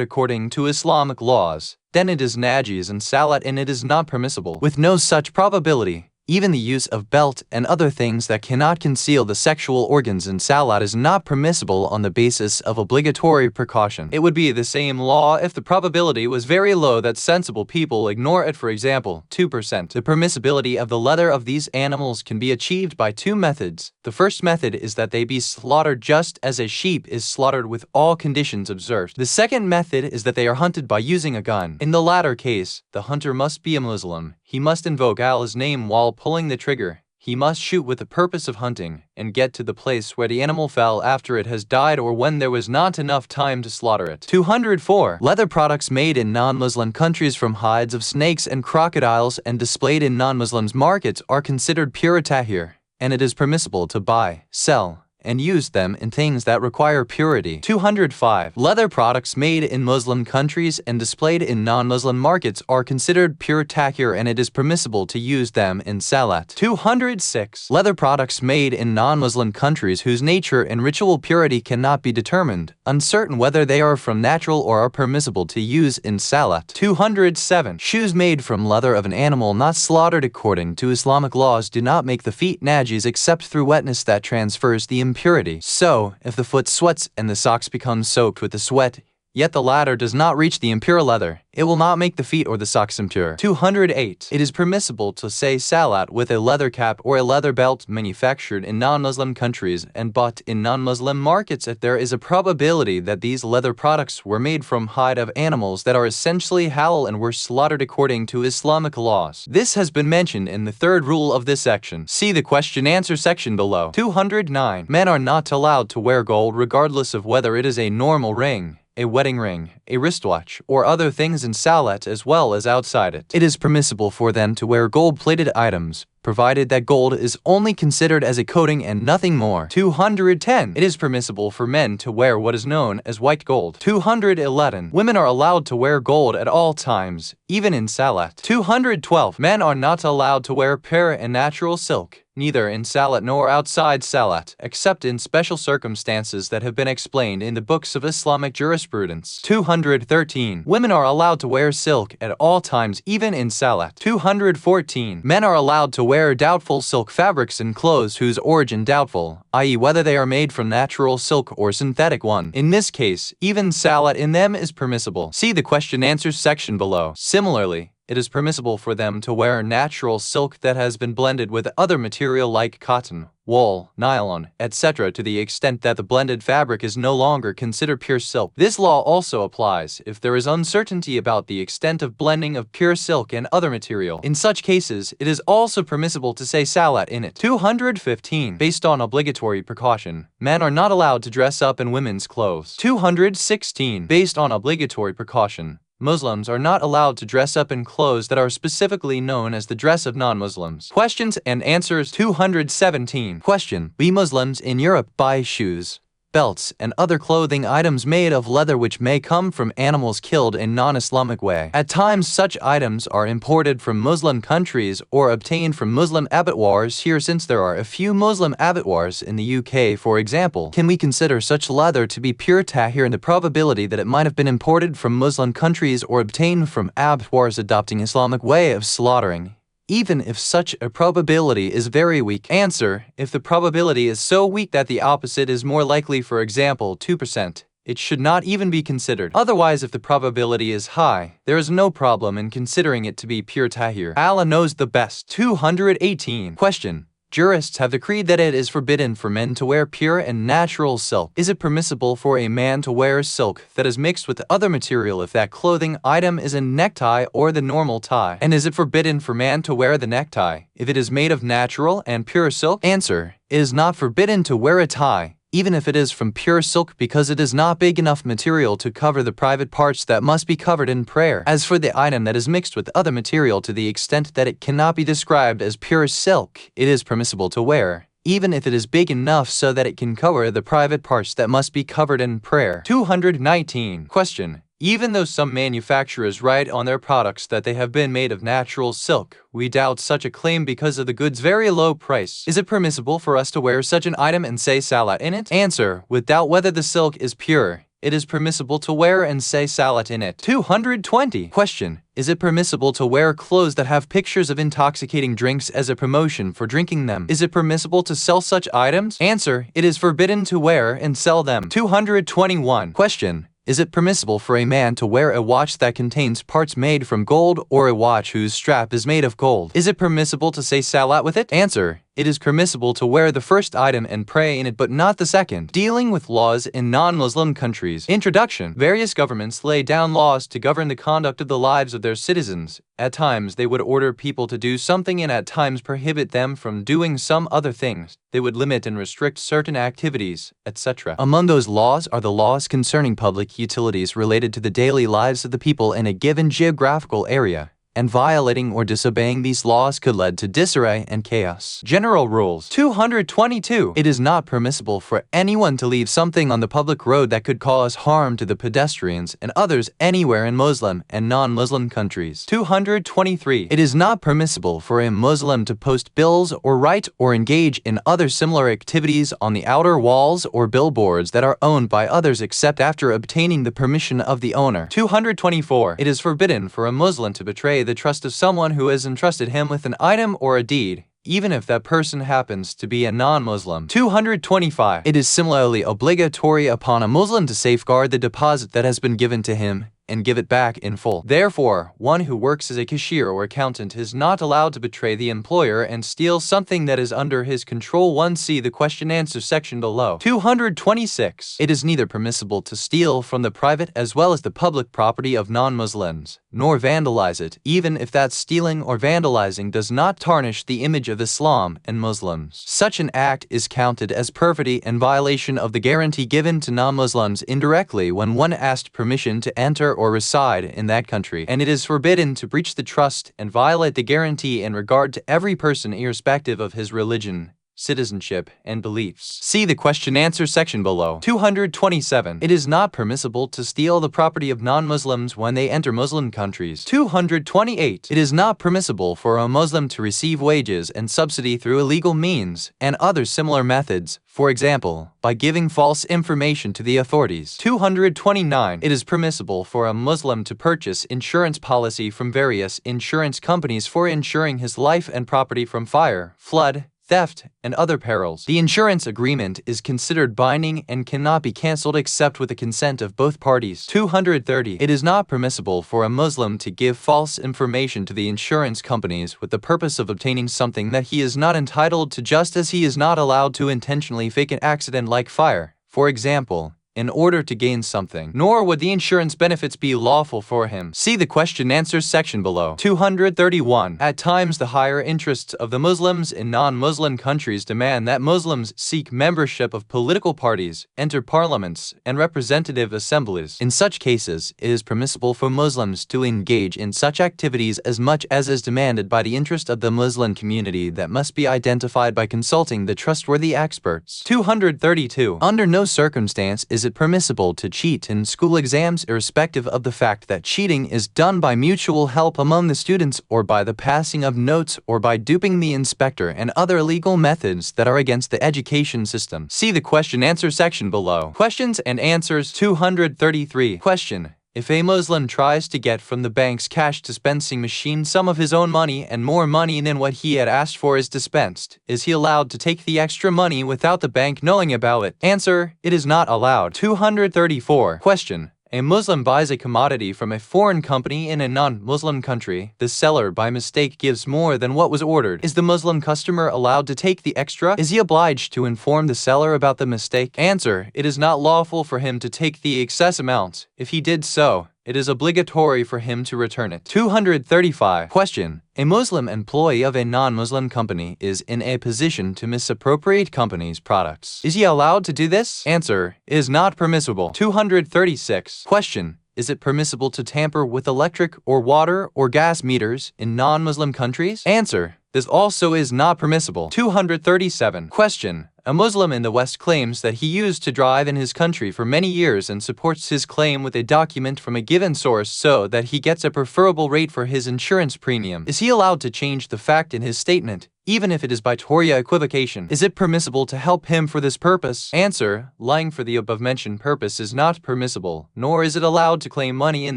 according to Islamic laws, then it is najis and salat and it is not permissible. With no such probability, even the use of belt and other things that cannot conceal the sexual organs in salat is not permissible on the basis of obligatory precaution. It would be the same law if the probability was very low that sensible people ignore it, for example, 2%. The permissibility of the leather of these animals can be achieved by two methods. The first method is that they be slaughtered just as a sheep is slaughtered with all conditions observed. The second method is that they are hunted by using a gun. In the latter case, the hunter must be a Muslim. He must invoke Allah's name while pulling the trigger. He must shoot with the purpose of hunting, and get to the place where the animal fell after it has died or when there was not enough time to slaughter it. 204. Leather products made in non-Muslim countries from hides of snakes and crocodiles and displayed in non-Muslims' markets are considered pure tahir, and it is permissible to buy, sell, and use them in things that require purity. 205. Leather products made in Muslim countries and displayed in non-Muslim markets are considered pure tahir, and it is permissible to use them in salat. 206. Leather products made in non-Muslim countries whose nature and ritual purity cannot be determined, uncertain whether they are from natural or are permissible to use in salat. 207. Shoes made from leather of an animal not slaughtered according to Islamic laws do not make the feet najis except through wetness that transfers the impurity. So, if the foot sweats and the socks become soaked with the sweat, yet the latter does not reach the impure leather, it will not make the feet or the socks impure. 208. It is permissible to say salat with a leather cap or a leather belt manufactured in non-Muslim countries and bought in non-Muslim markets if there is a probability that these leather products were made from hide of animals that are essentially halal and were slaughtered according to Islamic laws. This has been mentioned in the third rule of this section. See the question-answer section below. 209. Men are not allowed to wear gold regardless of whether it is a normal ring, a wedding ring, a wristwatch, or other things in salat as well as outside it. It is permissible for them to wear gold-plated items, provided that gold is only considered as a coating and nothing more. 210. It is permissible for men to wear what is known as white gold. 211. Women are allowed to wear gold at all times, even in salat. 212. Men are not allowed to wear pure and natural silk, neither in salat nor outside salat, except in special circumstances that have been explained in the books of Islamic jurisprudence. 213. Women are allowed to wear silk at all times, even in salat. 214. Men are allowed to wear doubtful silk fabrics and clothes whose origin doubtful, i.e. whether they are made from natural silk or synthetic one. In this case, even salat in them is permissible. See the question-answers section below. Similarly, it is permissible for them to wear natural silk that has been blended with other material like cotton, wool, nylon, etc. to the extent that the blended fabric is no longer considered pure silk. This law also applies if there is uncertainty about the extent of blending of pure silk and other material. In such cases, it is also permissible to say salat in it. 215. Based on obligatory precaution, men are not allowed to dress up in women's clothes. 216. Based on obligatory precaution, Muslims are not allowed to dress up in clothes that are specifically known as the dress of non-Muslims. Questions and answers. 217. Question. We Muslims in Europe buy shoes, belts, and other clothing items made of leather which may come from animals killed in non-Islamic way. At times such items are imported from Muslim countries or obtained from Muslim abattoirs here. Since there are a few Muslim abattoirs in the UK, for example, can we consider such leather to be pure tahir in the probability that it might have been imported from Muslim countries or obtained from abattoirs adopting Islamic way of slaughtering, even if such a probability is very weak? Answer. If the probability is so weak that the opposite is more likely, for example 2%, it should not even be considered. Otherwise, if the probability is high, there is no problem in considering it to be pure tahir. Allah knows the best. 218. Question. Jurists have decreed that it is forbidden for men to wear pure and natural silk. Is it permissible for a man to wear silk that is mixed with other material if that clothing item is a necktie or the normal tie? And is it forbidden for man to wear the necktie if it is made of natural and pure silk? Answer. It is not forbidden to wear a tie even if it is from pure silk, because it is not big enough material to cover the private parts that must be covered in prayer. As for the item that is mixed with other material to the extent that it cannot be described as pure silk, it is permissible to wear, even if it is big enough so that it can cover the private parts that must be covered in prayer. 219. Question. Even though some manufacturers write on their products that they have been made of natural silk, we doubt such a claim because of the good's very low price. Is it permissible for us to wear such an item and say salat in it? Answer. With doubt whether the silk is pure, it is permissible to wear and say salat in it. 220. Question. Is it permissible to wear clothes that have pictures of intoxicating drinks as a promotion for drinking them? Is it permissible to sell such items? Answer. It is forbidden to wear and sell them. 221. Question. Is it permissible for a man to wear a watch that contains parts made from gold or a watch whose strap is made of gold? Is it permissible to say salat with it? Answer. It is permissible to wear the first item and pray in it but not the second. Dealing with laws in non-Muslim countries. Introduction. Various governments lay down laws to govern the conduct of the lives of their citizens. At times, they would order people to do something and at times prohibit them from doing some other things. They would limit and restrict certain activities, etc. Among those laws are the laws concerning public utilities related to the daily lives of the people in a given geographical area, and violating or disobeying these laws could lead to disarray and chaos. General rules. 222. It is not permissible for anyone to leave something on the public road that could cause harm to the pedestrians and others anywhere in Muslim and non-Muslim countries. 223. It is not permissible for a Muslim to post bills or write or engage in other similar activities on the outer walls or billboards that are owned by others except after obtaining the permission of the owner. 224. It is forbidden for a Muslim to betray the trust of someone who has entrusted him with an item or a deed, even if that person happens to be a non-Muslim. 225. It is similarly obligatory upon a Muslim to safeguard the deposit that has been given to him and give it back in full. Therefore, one who works as a cashier or accountant is not allowed to betray the employer and steal something that is under his control. 1. See the question-answer section below. 226. It is neither permissible to steal from the private as well as the public property of non-Muslims, nor vandalize it, even if that stealing or vandalizing does not tarnish the image of Islam and Muslims. Such an act is counted as perfidy and violation of the guarantee given to non-Muslims indirectly when one asked permission to enter or reside in that country, and it is forbidden to breach the trust and violate the guarantee in regard to every person irrespective of his religion, citizenship, and beliefs. See the question-answer section below. 227. It is not permissible to steal the property of non-Muslims when they enter Muslim countries. 228. It is not permissible for a Muslim to receive wages and subsidy through illegal means and other similar methods, for example, by giving false information to the authorities. 229. It is permissible for a Muslim to purchase insurance policy from various insurance companies for insuring his life and property from fire, flood, theft, and other perils. The insurance agreement is considered binding and cannot be cancelled except with the consent of both parties. 230. It is not permissible for a Muslim to give false information to the insurance companies with the purpose of obtaining something that he is not entitled to, just as he is not allowed to intentionally fake an accident like fire, for example, in order to gain something, nor would the insurance benefits be lawful for him. See the question-answer section below. 231. At times, the higher interests of the Muslims in non-Muslim countries demand that Muslims seek membership of political parties, enter parliaments, and representative assemblies. In such cases, it is permissible for Muslims to engage in such activities as much as is demanded by the interest of the Muslim community that must be identified by consulting the trustworthy experts. 232. Under no circumstance is it permissible to cheat in school exams irrespective of the fact that cheating is done by mutual help among the students or by the passing of notes or by duping the inspector and other illegal methods that are against the education system. See the question-answer section below. Questions and answers. 233. Question. If a Muslim tries to get from the bank's cash dispensing machine some of his own money and more money than what he had asked for is dispensed, is he allowed to take the extra money without the bank knowing about it? Answer. It is not allowed. 234. Question. A Muslim buys a commodity from a foreign company in a non-Muslim country. The seller by mistake gives more than what was ordered. Is the Muslim customer allowed to take the extra? Is he obliged to inform the seller about the mistake? Answer. It is not lawful for him to take the excess amount. If he did so, it is obligatory for him to return it. 235. Question. A Muslim employee of a non-Muslim company is in a position to misappropriate company's products. Is he allowed to do this? Answer. Is not permissible. 236. Question. Is it permissible to tamper with electric or water or gas meters in non-Muslim countries? Answer. This also is not permissible. 237. Question. A Muslim in the West claims that he used to drive in his country for many years and supports his claim with a document from a given source so that he gets a preferable rate for his insurance premium. Is he allowed to change the fact in his statement, even if it is by Torah equivocation? Is it permissible to help him for this purpose? Answer. Lying for the above-mentioned purpose is not permissible, nor is it allowed to claim money in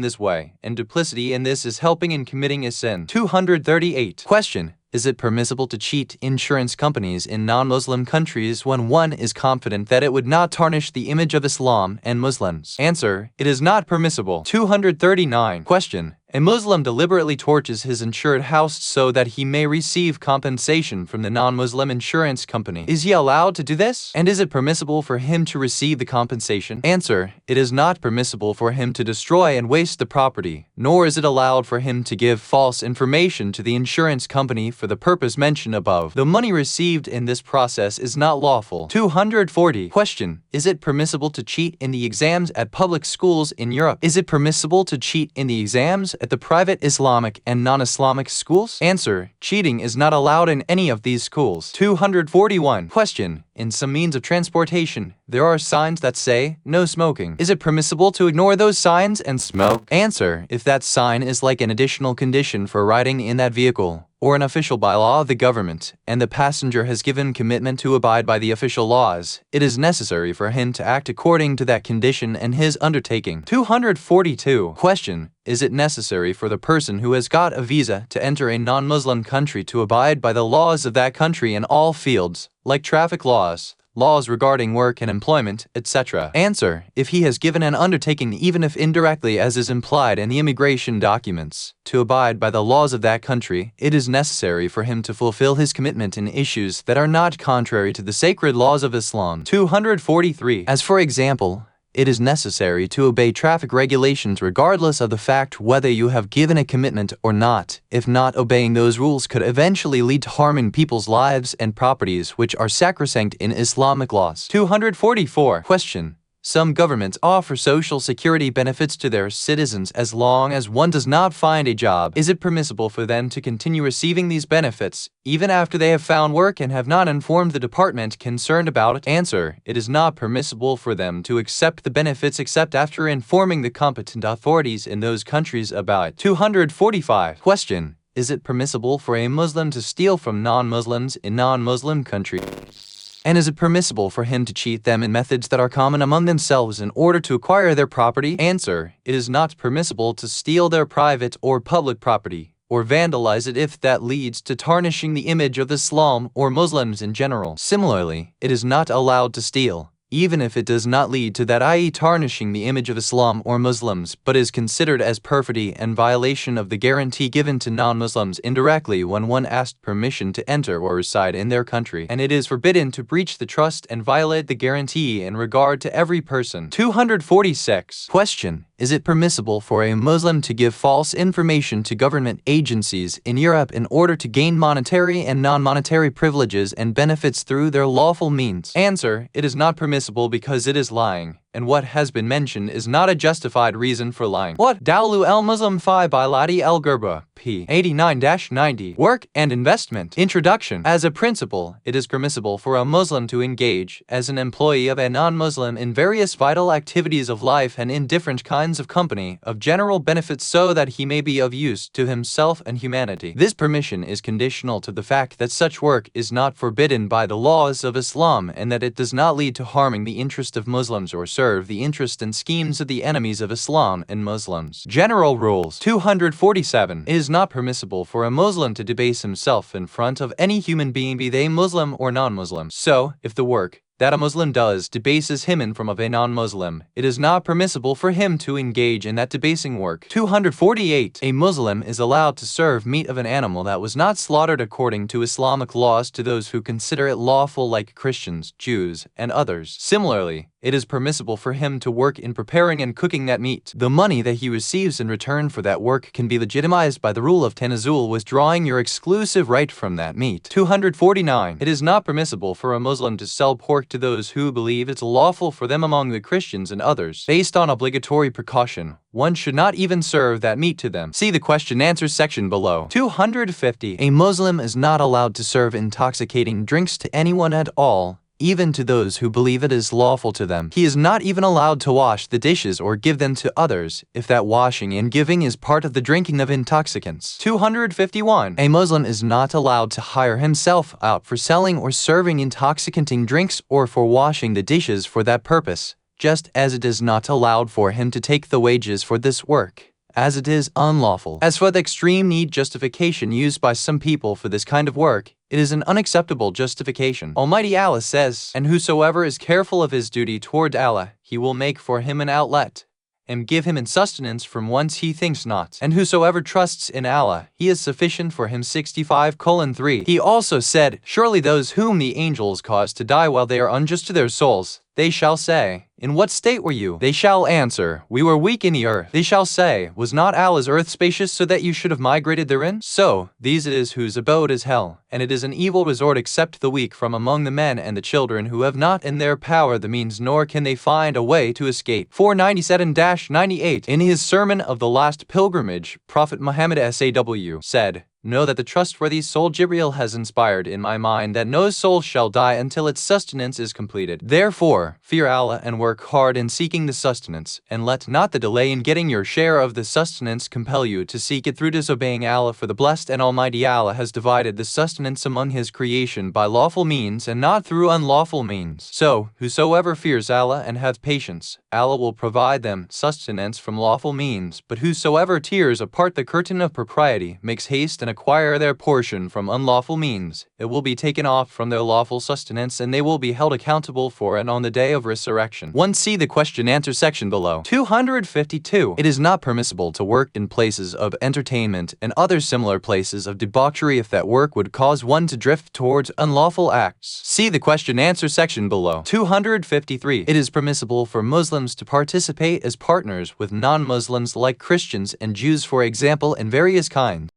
this way, and duplicity in this is helping in committing a sin. 238. Question. Is it permissible to cheat insurance companies in non-Muslim countries when one is confident that it would not tarnish the image of Islam and Muslims? Answer. It is not permissible. 239. Question. A Muslim deliberately torches his insured house so that he may receive compensation from the non-Muslim insurance company. Is he allowed to do this? And is it permissible for him to receive the compensation? Answer. It is not permissible for him to destroy and waste the property, nor is it allowed for him to give false information to the insurance company for the purpose mentioned above. The money received in this process is not lawful. 240. Question. Is it permissible to cheat in the exams at public schools in Europe? Is it permissible to cheat in the exams at the private Islamic and non-Islamic schools? Answer. Cheating is not allowed in any of these schools. 241. Question. In some means of transportation, there are signs that say, no smoking. Is it permissible to ignore those signs and smoke? Answer. If that sign is like an additional condition for riding in that vehicle, or an official bylaw of the government, and the passenger has given commitment to abide by the official laws, it is necessary for him to act according to that condition and his undertaking. 242. Question. Is it necessary for the person who has got a visa to enter a non-Muslim country to abide by the laws of that country in all fields, like traffic laws, laws regarding work and employment, etc.? Answer. If he has given an undertaking, even if indirectly as is implied in the immigration documents, to abide by the laws of that country, it is necessary for him to fulfill his commitment in issues that are not contrary to the sacred laws of Islam. 243. As for example, it is necessary to obey traffic regulations regardless of the fact whether you have given a commitment or not. If not, obeying those rules could eventually lead to harming people's lives and properties, which are sacrosanct in Islamic laws. 244. Question. Some governments offer social security benefits to their citizens as long as one does not find a job. Is it permissible for them to continue receiving these benefits, even after they have found work and have not informed the department concerned about it? Answer. It is not permissible for them to accept the benefits except after informing the competent authorities in those countries about it. 245. Question. Is it permissible for a Muslim to steal from non-Muslims in non-Muslim countries? And is it permissible for him to cheat them in methods that are common among themselves in order to acquire their property? Answer. It is not permissible to steal their private or public property, or vandalize it if that leads to tarnishing the image of Islam or Muslims in general. Similarly, it is not allowed to steal, even if it does not lead to that, i.e. tarnishing the image of Islam or Muslims, but is considered as perfidy and violation of the guarantee given to non-Muslims indirectly when one asked permission to enter or reside in their country, and it is forbidden to breach the trust and violate the guarantee in regard to every person. 246. Question. Is it permissible for a Muslim to give false information to government agencies in Europe in order to gain monetary and non-monetary privileges and benefits through their lawful means? Answer. It is not permissible because it is lying, and what has been mentioned is not a justified reason for lying. What? Dawlu el-Muslim fi by Ladi el-Gerba, p. 89-90. Work and investment. Introduction. As a principle, it is permissible for a Muslim to engage as an employee of a non-Muslim in various vital activities of life and in different kinds of company of general benefit so that he may be of use to himself and humanity. This permission is conditional to the fact that such work is not forbidden by the laws of Islam and that it does not lead to harming the interest of Muslims or serve the interest and schemes of the enemies of Islam and Muslims. General rules. 247. It is not permissible for a Muslim to debase himself in front of any human being, be they Muslim or non-Muslim. So, if the work that a Muslim does debases him in front of a non-Muslim, it is not permissible for him to engage in that debasing work. 248. A Muslim is allowed to serve meat of an animal that was not slaughtered according to Islamic laws to those who consider it lawful, like Christians, Jews, and others. Similarly, it is permissible for him to work in preparing and cooking that meat. The money that he receives in return for that work can be legitimized by the rule of tanazul, withdrawing your exclusive right from that meat. 249. It is not permissible for a Muslim to sell pork to those who believe it's lawful for them among the Christians and others. Based on obligatory precaution, one should not even serve that meat to them. See the question-answer section below. 250. A Muslim is not allowed to serve intoxicating drinks to anyone at all, even to those who believe it is lawful to them. He is not even allowed to wash the dishes or give them to others, if that washing and giving is part of the drinking of intoxicants. 251. A Muslim is not allowed to hire himself out for selling or serving intoxicating drinks or for washing the dishes for that purpose, just as it is not allowed for him to take the wages for this work, as it is unlawful. As for the extreme need justification used by some people for this kind of work, it is an unacceptable justification. Almighty Allah says, "And whosoever is careful of his duty toward Allah, He will make for him an outlet, and give him in sustenance from whence he thinks not. And whosoever trusts in Allah, He is sufficient for him." 65:3. He also said, "Surely those whom the angels cause to die while they are unjust to their souls, they shall say, 'In what state were you?' They shall answer, 'We were weak in the earth.' They shall say, 'Was not Allah's earth spacious so that you should have migrated therein?' So, these it is whose abode is hell, and it is an evil resort except the weak from among the men and the children who have not in their power the means, nor can they find a way to escape." 497-98. In his sermon of the last pilgrimage, Prophet Muhammad SAW said, "Know that the trustworthy soul Jibreel has inspired in my mind that no soul shall die until its sustenance is completed. Therefore, fear Allah and work hard in seeking the sustenance, and let not the delay in getting your share of the sustenance compel you to seek it through disobeying Allah, for the blessed and Almighty Allah has divided the sustenance among His creation by lawful means and not through unlawful means. So, whosoever fears Allah and hath patience, Allah will provide them sustenance from lawful means, but whosoever tears apart the curtain of propriety, makes haste and acquire their portion from unlawful means, it will be taken off from their lawful sustenance, and they will be held accountable for it on the day of resurrection." 1. See the question-answer section below. 252. It is not permissible to work in places of entertainment and other similar places of debauchery if that work would cause one to drift towards unlawful acts. See the question-answer section below. 253. It is permissible for Muslims to participate as partners with non-Muslims like Christians and Jews, for example, in various kinds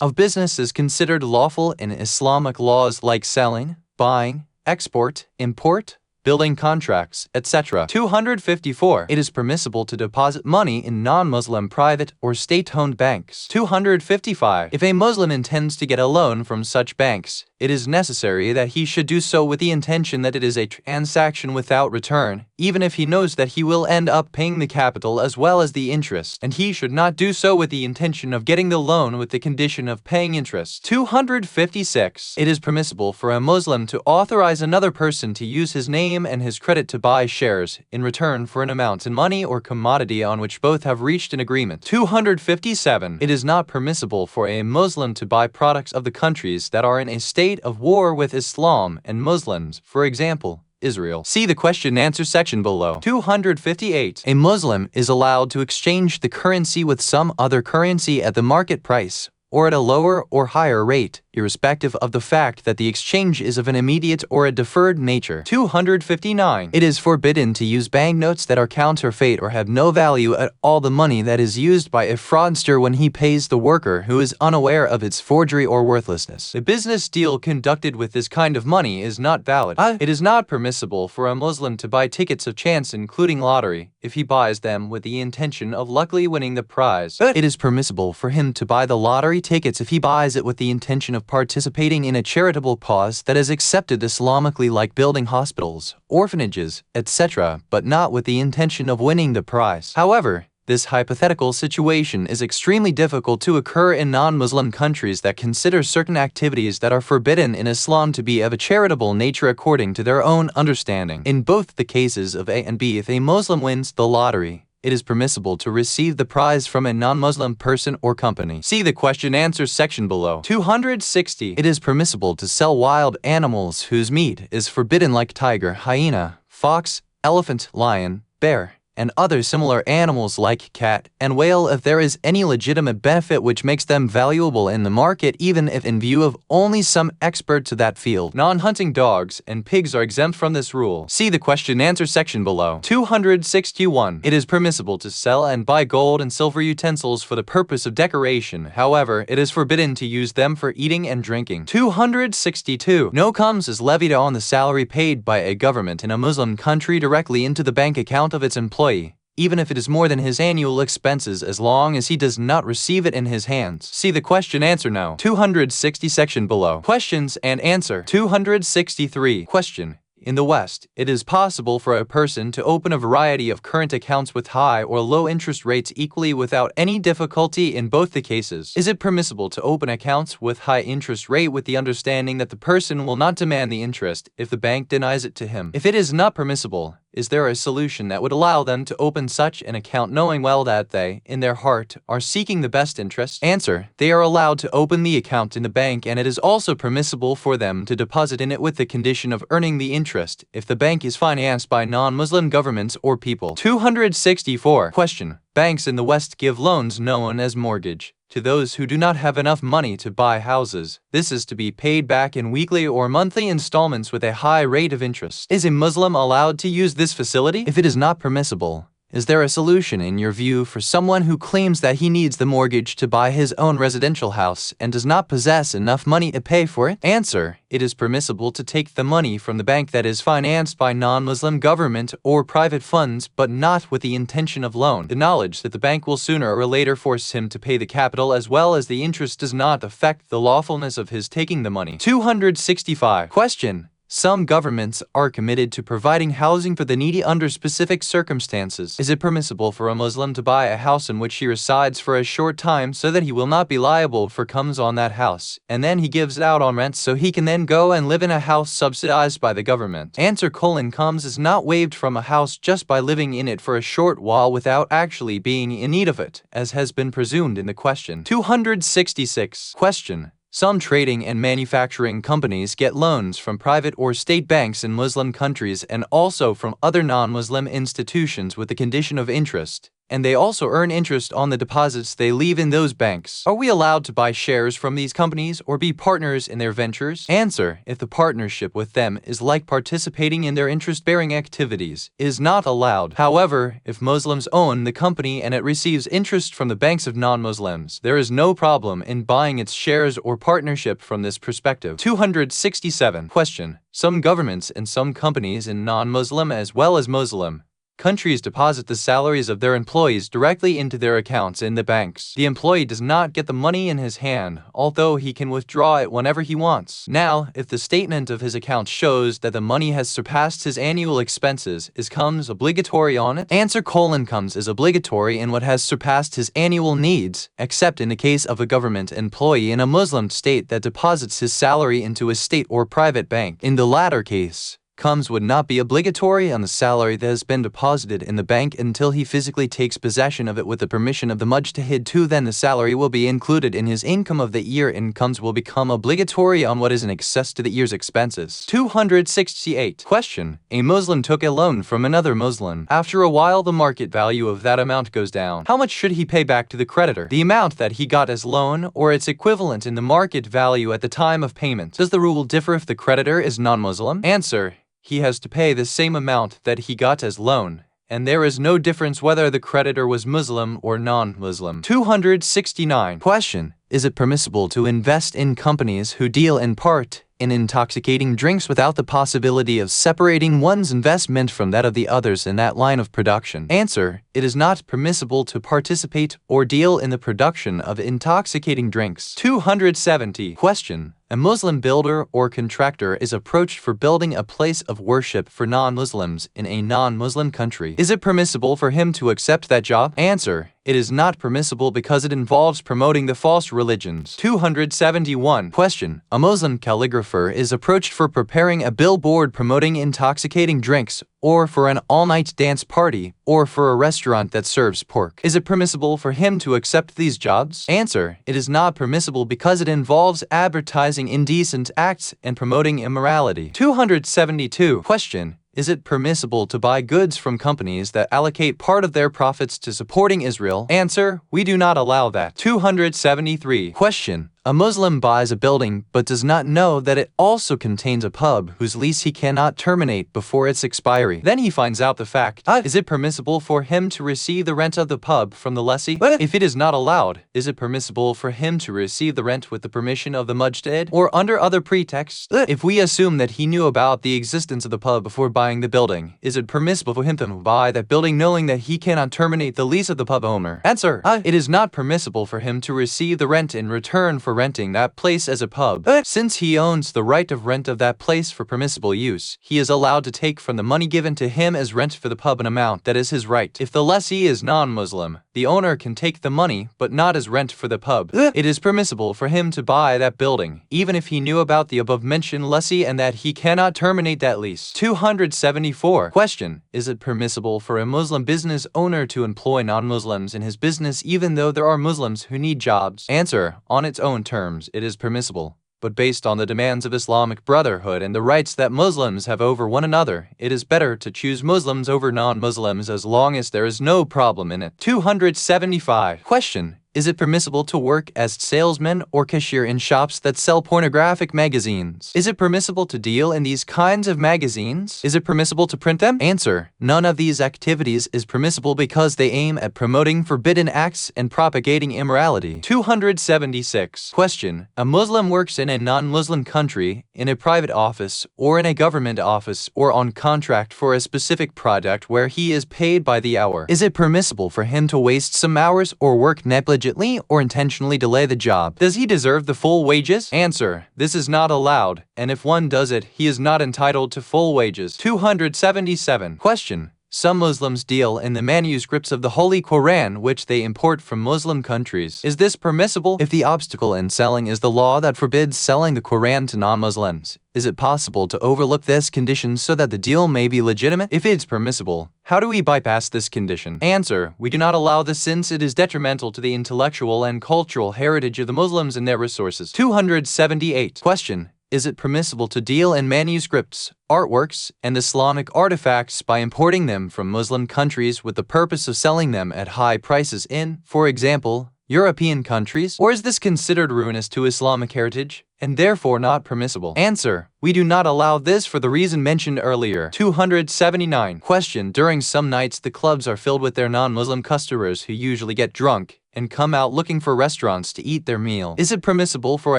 of business is considered lawful in Islamic laws, like selling, buying, export, import, building contracts, etc. 254. It is permissible to deposit money in non-Muslim private or state-owned banks. 255. If a Muslim intends to get a loan from such banks, it is necessary that he should do so with the intention that it is a transaction without return, even if he knows that he will end up paying the capital as well as the interest, and he should not do so with the intention of getting the loan with the condition of paying interest. 256. It is permissible for a Muslim to authorize another person to use his name and his credit to buy shares in return for an amount in money or commodity on which both have reached an agreement. 257. It is not permissible for a Muslim to buy products of the countries that are in a state of war with Islam and Muslims, for example, Israel. See the question-answer section below. 258. A Muslim is allowed to exchange the currency with some other currency at the market price, or at a lower or higher rate, irrespective of the fact that the exchange is of an immediate or a deferred nature. 259. It is forbidden to use banknotes that are counterfeit or have no value at all. The money that is used by a fraudster when he pays the worker who is unaware of its forgery or worthlessness. A business deal conducted with this kind of money is not valid. It is not permissible for a Muslim to buy tickets of chance, including lottery, if he buys them with the intention of luckily winning the prize. But it is permissible for him to buy the lottery tickets if he buys it with the intention of participating in a charitable cause that is accepted Islamically, like building hospitals, orphanages, etc., but not with the intention of winning the prize. However, this hypothetical situation is extremely difficult to occur in non-Muslim countries that consider certain activities that are forbidden in Islam to be of a charitable nature according to their own understanding. In both the cases of A and B, if a Muslim wins the lottery, it is permissible to receive the prize from a non-Muslim person or company. See the question-answer section below. 260. It is permissible to sell wild animals whose meat is forbidden, like tiger, hyena, fox, elephant, lion, bear, and other similar animals like cat and whale if there is any legitimate benefit which makes them valuable in the market, even if in view of only some expert to that field. Non-hunting dogs and pigs are exempt from this rule. See the question-answer section below. 261. It is permissible to sell and buy gold and silver utensils for the purpose of decoration. However, it is forbidden to use them for eating and drinking. 262. No comes is levied on the salary paid by a government in a Muslim country directly into the bank account of its employee, even if it is more than his annual expenses, as long as he does not receive it in his hands. See the question-answer now. 260 section below. Questions and answer. 263. Question. In the West, it is possible for a person to open a variety of current accounts with high or low interest rates equally without any difficulty in both the cases. Is it permissible to open accounts with high interest rate with the understanding that the person will not demand the interest if the bank denies it to him? If it is not permissible, is there a solution that would allow them to open such an account knowing well that they, in their heart, are seeking the best interest? Answer. They are allowed to open the account in the bank, and it is also permissible for them to deposit in it with the condition of earning the interest if the bank is financed by non-Muslim governments or people. 264. Question. Banks in the West give loans known as mortgage to those who do not have enough money to buy houses. This is to be paid back in weekly or monthly installments with a high rate of interest. Is a Muslim allowed to use this facility? If it is not permissible, is there a solution in your view for someone who claims that he needs the mortgage to buy his own residential house and does not possess enough money to pay for it? Answer. It is permissible to take the money from the bank that is financed by non-Muslim government or private funds, but not with the intention of loan. The knowledge that the bank will sooner or later force him to pay the capital as well as the interest does not affect the lawfulness of his taking the money. 265. Question. Some governments are committed to providing housing for the needy under specific circumstances. Is it permissible for a Muslim to buy a house in which he resides for a short time so that he will not be liable for comes on that house, and then he gives it out on rent so he can then go and live in a house subsidized by the government? Answer. Comes is not waived from a house just by living in it for a short while without actually being in need of it, as has been presumed in the question. 266. Question. Some trading and manufacturing companies get loans from private or state banks in Muslim countries and also from other non-Muslim institutions with the condition of interest, and they also earn interest on the deposits they leave in those banks. Are we allowed to buy shares from these companies or be partners in their ventures? Answer. If the partnership with them is like participating in their interest-bearing activities, it is not allowed. However, if Muslims own the company and it receives interest from the banks of non-Muslims, there is no problem in buying its shares or partnership from this perspective. 267. Question. Some governments and some companies in non-Muslim as well as Muslim countries deposit the salaries of their employees directly into their accounts in the banks. The employee does not get the money in his hand, although he can withdraw it whenever he wants. Now, if the statement of his account shows that the money has surpassed his annual expenses, is comes obligatory on it? Answer. Comes is obligatory in what has surpassed his annual needs, except in the case of a government employee in a Muslim state that deposits his salary into a state or private bank. In the latter case, comes would not be obligatory on the salary that has been deposited in the bank until he physically takes possession of it with the permission of the mujtahid too. Then the salary will be included in his income of the year, and comes will become obligatory on what is in excess to the year's expenses. 268. Question. A Muslim took a loan from another Muslim. After a while, the market value of that amount goes down. How much should he pay back to the creditor? The amount that he got as loan or its equivalent in the market value at the time of payment. Does the rule differ if the creditor is non-Muslim? Answer. He has to pay the same amount that he got as loan, and there is no difference whether the creditor was Muslim or non-Muslim. 269. Question. Is it permissible to invest in companies who deal in part in intoxicating drinks without the possibility of separating one's investment from that of the others in that line of production? Answer. It is not permissible to participate or deal in the production of intoxicating drinks. 270. Question. A Muslim builder or contractor is approached for building a place of worship for non-Muslims in a non-Muslim country. Is it permissible for him to accept that job? Answer. It is not permissible because it involves promoting the false religions. 271. Question. A Muslim calligrapher is approached for preparing a billboard promoting intoxicating drinks, or for an all-night dance party, or for a restaurant that serves pork. Is it permissible for him to accept these jobs? Answer. It is not permissible because it involves advertising indecent acts and promoting immorality. 272. Question. Is it permissible to buy goods from companies that allocate part of their profits to supporting Israel? Answer: we do not allow that. 273. Question: a Muslim buys a building but does not know that it also contains a pub whose lease he cannot terminate before its expiry. Then he finds out the fact. Is it permissible for him to receive the rent of the pub from the lessee? If it is not allowed, is it permissible for him to receive the rent with the permission of the mujtahid or under other pretexts? If we assume that he knew about the existence of the pub before buying the building, is it permissible for him to buy that building knowing that he cannot terminate the lease of the pub owner? Answer: it is not permissible for him to receive the rent in return for renting that place as a pub. Since he owns the right of rent of that place for permissible use, he is allowed to take from the money given to him as rent for the pub an amount that is his right. If the lessee is non-Muslim, the owner can take the money but not as rent for the pub. It is permissible for him to buy that building, even if he knew about the above-mentioned lessee and that he cannot terminate that lease. 274. Question: is it permissible for a Muslim business owner to employ non-Muslims in his business even though there are Muslims who need jobs? Answer: on its own terms, it is permissible. But based on the demands of Islamic brotherhood and the rights that Muslims have over one another, it is better to choose Muslims over non-Muslims as long as there is no problem in it. 275. Question: is it permissible to work as salesman or cashier in shops that sell pornographic magazines? Is it permissible to deal in these kinds of magazines? Is it permissible to print them? Answer: none of these activities is permissible because they aim at promoting forbidden acts and propagating immorality. 276. Question: a Muslim works in a non-Muslim country, in a private office, or in a government office, or on contract for a specific product where he is paid by the hour. Is it permissible for him to waste some hours or work negligently or intentionally delay the job? Does he deserve the full wages? Answer: this is not allowed, and if one does it, he is not entitled to full wages. 277. Question: some Muslims deal in the manuscripts of the Holy Quran which they import from Muslim countries. Is this permissible? If the obstacle in selling is the law that forbids selling the Quran to non-Muslims, is it possible to overlook this condition so that the deal may be legitimate? If it's permissible, how do we bypass this condition? Answer: we do not allow this since it is detrimental to the intellectual and cultural heritage of the Muslims and their resources. 278. Question: is it permissible to deal in manuscripts, artworks, and Islamic artifacts by importing them from Muslim countries with the purpose of selling them at high prices in, for example, European countries? Or is this considered ruinous to Islamic heritage and therefore not permissible? Answer: we do not allow this for the reason mentioned earlier. 279. Question: during some nights the clubs are filled with their non-Muslim customers who usually get drunk and come out looking for restaurants to eat their meal. Is it permissible for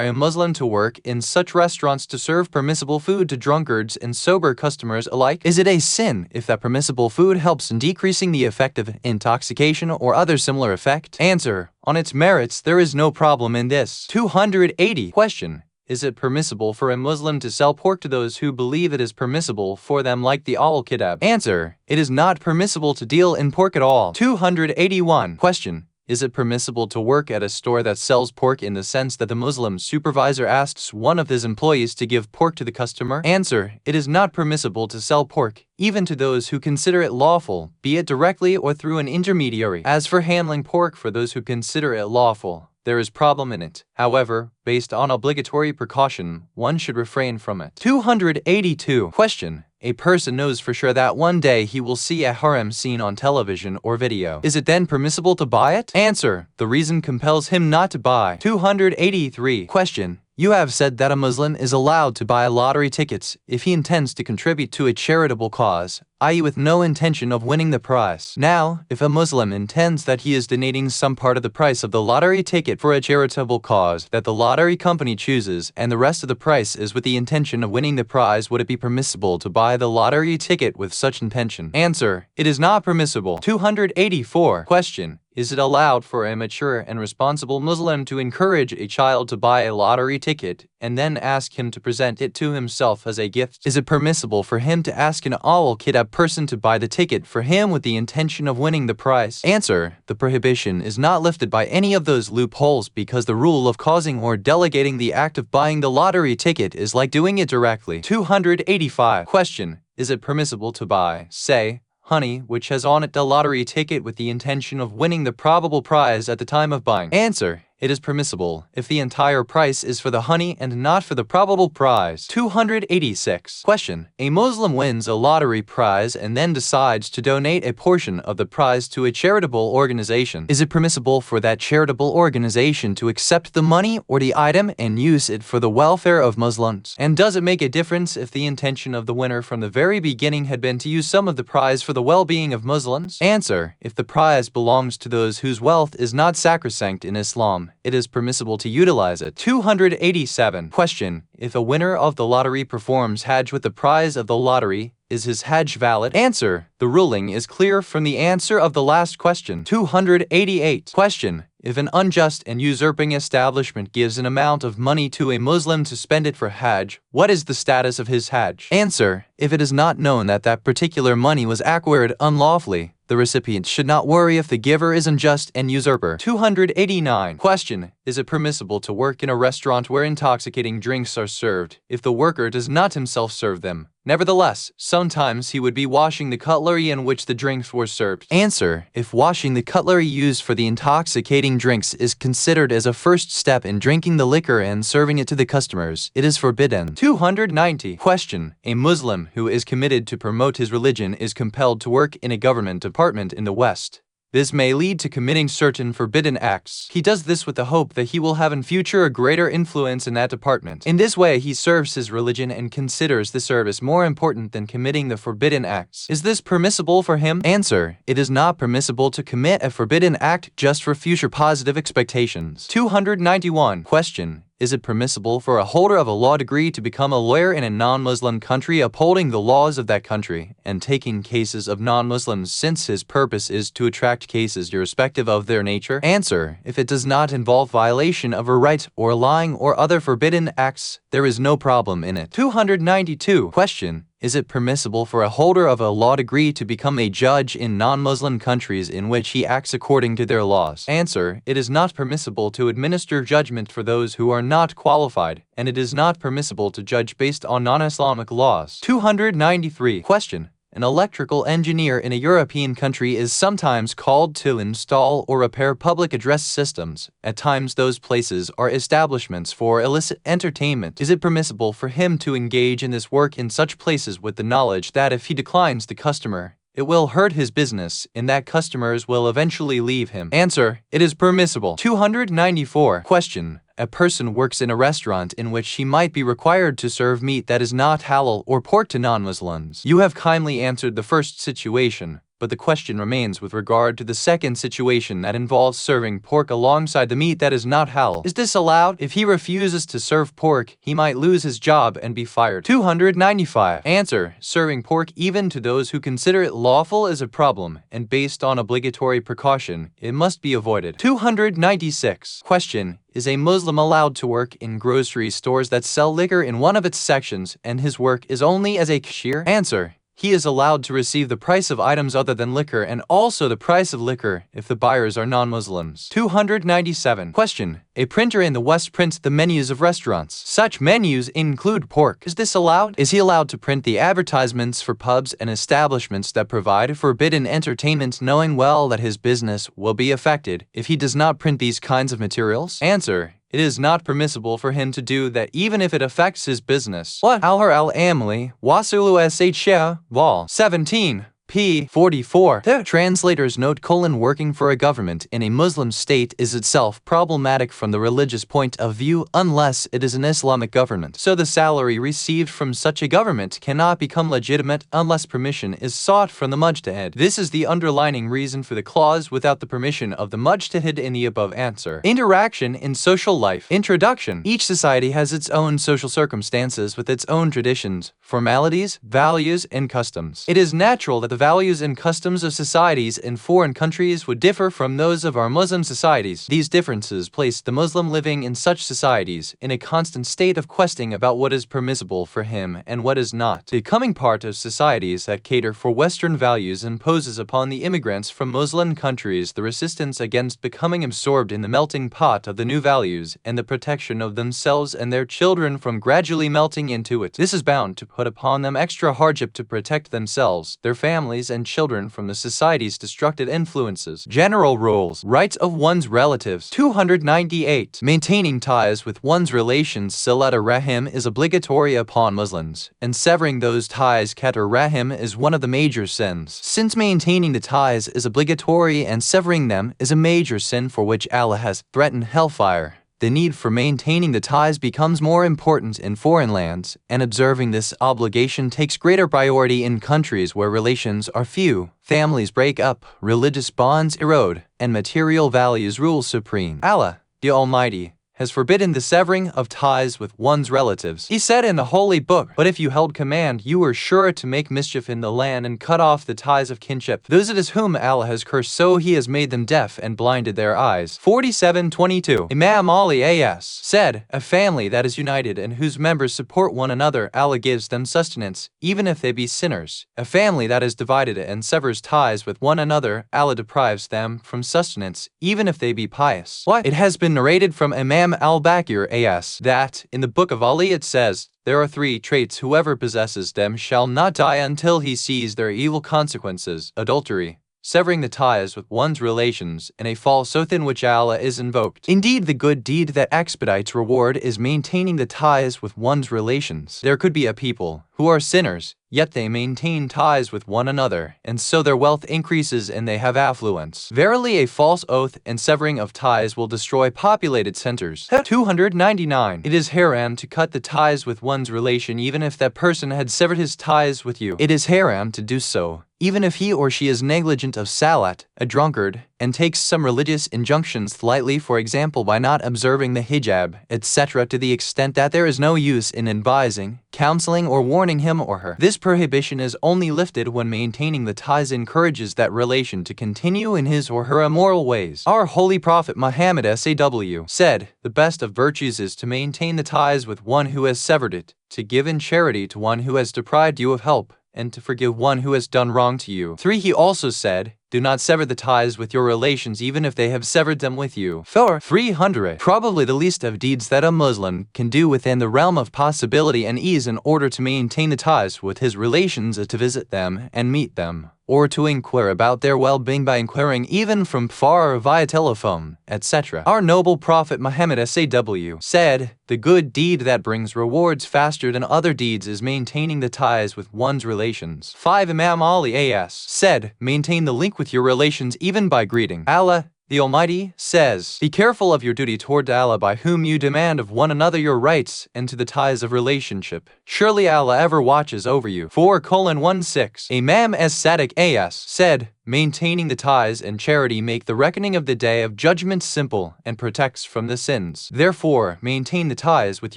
a Muslim to work in such restaurants to serve permissible food to drunkards and sober customers alike? Is it a sin if that permissible food helps in decreasing the effect of intoxication or other similar effect? Answer: on its merits, there is no problem in this. 280. Question: is it permissible for a Muslim to sell pork to those who believe it is permissible for them like the al-Kitab? Answer: it is not permissible to deal in pork at all. 281. Question: is it permissible to work at a store that sells pork in the sense that the Muslim supervisor asks one of his employees to give pork to the customer? Answer: it is not permissible to sell pork, even to those who consider it lawful, be it directly or through an intermediary. As for handling pork for those who consider it lawful, there is problem in it. However, based on obligatory precaution, one should refrain from it. 282. Question: a person knows for sure that one day he will see a harem scene on television or video. Is it then permissible to buy it? Answer: the reason compels him not to buy. 283. Question: you have said that a Muslim is allowed to buy lottery tickets if he intends to contribute to a charitable cause, i.e. with no intention of winning the prize. Now, if a Muslim intends that he is donating some part of the price of the lottery ticket for a charitable cause that the lottery company chooses, and the rest of the price is with the intention of winning the prize, would it be permissible to buy the lottery ticket with such intention? Answer: it is not permissible. 284. Question: is it allowed for a mature and responsible Muslim to encourage a child to buy a lottery ticket and then ask him to present it to himself as a gift? Is it permissible for him to ask an al-Kitab person to buy the ticket for him with the intention of winning the prize? Answer: the prohibition is not lifted by any of those loopholes because the rule of causing or delegating the act of buying the lottery ticket is like doing it directly. 285. Question: is it permissible to buy, say, honey which has on it the lottery ticket with the intention of winning the probable prize at the time of buying? Answer: It is permissible if the entire price is for the honey and not for the probable prize. 286. Question. A Muslim wins a lottery prize and then decides to donate a portion of the prize to a charitable organization. Is it permissible for that charitable organization to accept the money or the item and use it for the welfare of Muslims? And does it make a difference if the intention of the winner from the very beginning had been to use some of the prize for the well-being of Muslims? Answer. If the prize belongs to those whose wealth is not sacrosanct in Islam, it is permissible to utilize it. 287. Question. If a winner of the lottery performs Hajj with the prize of the lottery, is his Hajj valid? Answer. The ruling is clear from the answer of the last question. 288. Question. If an unjust and usurping establishment gives an amount of money to a Muslim to spend it for Hajj, what is the status of his Hajj? Answer. If it is not known that that particular money was acquired unlawfully, the recipient should not worry if the giver is unjust and usurper. 289. Question. Is it permissible to work in a restaurant where intoxicating drinks are served if the worker does not himself serve them? Nevertheless, sometimes he would be washing the cutlery in which the drinks were served. Answer. If washing the cutlery used for the intoxicating drinks is considered as a first step in drinking the liquor and serving it to the customers, it is forbidden. 290. Question. A Muslim who is committed to promote his religion is compelled to work in a government department in the West. This may lead to committing certain forbidden acts. He does this with the hope that he will have in future a greater influence in that department. In this way, he serves his religion and considers the service more important than committing the forbidden acts. Is this permissible for him? Answer. It is not permissible to commit a forbidden act just for future positive expectations. 291. Question. Is it permissible for a holder of a law degree to become a lawyer in a non-Muslim country upholding the laws of that country and taking cases of non-Muslims since his purpose is to attract cases irrespective of their nature? Answer. If it does not involve violation of a right or lying or other forbidden acts, there is no problem in it. 292. Question. Is it permissible for a holder of a law degree to become a judge in non-Muslim countries in which he acts according to their laws? Answer. It is not permissible to administer judgment for those who are not qualified, and it is not permissible to judge based on non-Islamic laws. 293. Question. An electrical engineer in a European country is sometimes called to install or repair public address systems. At times those places are establishments for illicit entertainment. Is it permissible for him to engage in this work in such places with the knowledge that if he declines the customer, it will hurt his business and that customers will eventually leave him? Answer. It is permissible. 294. Question. A person works in a restaurant in which he might be required to serve meat that is not halal or pork to non-Muslims. You have kindly answered the first situation, but the question remains with regard to the second situation that involves serving pork alongside the meat that is not halal. Is this allowed? If he refuses to serve pork, he might lose his job and be fired. 295. Answer. Serving pork even to those who consider it lawful is a problem, and based on obligatory precaution, it must be avoided. 296. Question. Is a Muslim allowed to work in grocery stores that sell liquor in one of its sections and his work is only as a cashier? Answer. He is allowed to receive the price of items other than liquor and also the price of liquor if the buyers are non-Muslims. 297. Question. A printer in the West prints the menus of restaurants. Such menus include pork. Is this allowed? Is he allowed to print the advertisements for pubs and establishments that provide forbidden entertainment knowing well that his business will be affected if he does not print these kinds of materials? Answer. It is not permissible for him to do that even if it affects his business. What? Al-Amli, Wasulu Shia, Vol. 17. p. 44. The translator's note: working for a government in a Muslim state is itself problematic from the religious point of view unless it is an Islamic government. So the salary received from such a government cannot become legitimate unless permission is sought from the mujtahid. This is the underlying reason for the clause without the permission of the mujtahid in the above answer. Interaction in social life. Introduction. Each society has its own social circumstances with its own traditions, formalities, values, and customs. It is natural that the values and customs of societies in foreign countries would differ from those of our Muslim societies. These differences place the Muslim living in such societies in a constant state of questioning about what is permissible for him and what is not. Becoming part of societies that cater for Western values imposes upon the immigrants from Muslim countries the resistance against becoming absorbed in the melting pot of the new values and the protection of themselves and their children from gradually melting into it. This is bound to put upon them extra hardship to protect themselves, their families, families and children from the society's destructive influences. General rules. Rights of one's relatives. 298. Maintaining ties with one's relations Silat ar-Rahim is obligatory upon Muslims, and severing those ties Qat ar-Rahim is one of the major sins. Since maintaining the ties is obligatory and severing them is a major sin for which Allah has threatened hellfire, the need for maintaining the ties becomes more important in foreign lands, and observing this obligation takes greater priority in countries where relations are few, families break up, religious bonds erode, and material values rule supreme. Allah, the Almighty, has forbidden the severing of ties with one's relatives. He said in the Holy Book, "But if you held command, you were sure to make mischief in the land and cut off the ties of kinship. Those it is whom Allah has cursed, so He has made them deaf and blinded their eyes." 47:22. Imam Ali A.S. said, "A family that is united and whose members support one another, Allah gives them sustenance, even if they be sinners. A family that is divided and severs ties with one another, Allah deprives them from sustenance, even if they be pious." What? It has been narrated from Imam al-Bakir A.S. that, in the Book of Ali it says, "There are 3 traits whoever possesses them shall not die until he sees their evil consequences: adultery, severing the ties with one's relations, and a false oath in which Allah is invoked." Indeed, the good deed that expedites reward is maintaining the ties with one's relations. There could be a people who are sinners, yet they maintain ties with one another, and so their wealth increases and they have affluence. Verily, a false oath and severing of ties will destroy populated centers. 299. It is haram to cut the ties with one's relation even if that person had severed his ties with you. It is haram to do so, even if he or she is negligent of salat, a drunkard, and takes some religious injunctions lightly, for example by not observing the hijab, etc., to the extent that there is no use in advising, counseling, or warning him or her. This prohibition is only lifted when maintaining the ties encourages that relation to continue in his or her immoral ways. Our Holy Prophet Muhammad SAW said, "The best of virtues is to maintain the ties with one who has severed it, to give in charity to one who has deprived you of help, and to forgive one who has done wrong to you." 3. He also said, "Do not sever the ties with your relations even if they have severed them with you." 4. 300. Probably the least of deeds that a Muslim can do within the realm of possibility and ease in order to maintain the ties with his relations is to visit them and meet them, or to inquire about their well-being by inquiring even from far or via telephone, etc. Our noble Prophet Muhammad SAW said, "The good deed that brings rewards faster than other deeds is maintaining the ties with one's relations." 5. Imam Ali A.S. said, "Maintain the link with your relations even by greeting." Allah, the Almighty, says, "Be careful of your duty toward Allah by whom you demand of one another your rights and to the ties of relationship. Surely Allah ever watches over you." 4:16. Imam as-Sadiq A.S. said, "Maintaining the ties and charity make the reckoning of the day of judgment simple and protects from the sins. Therefore, maintain the ties with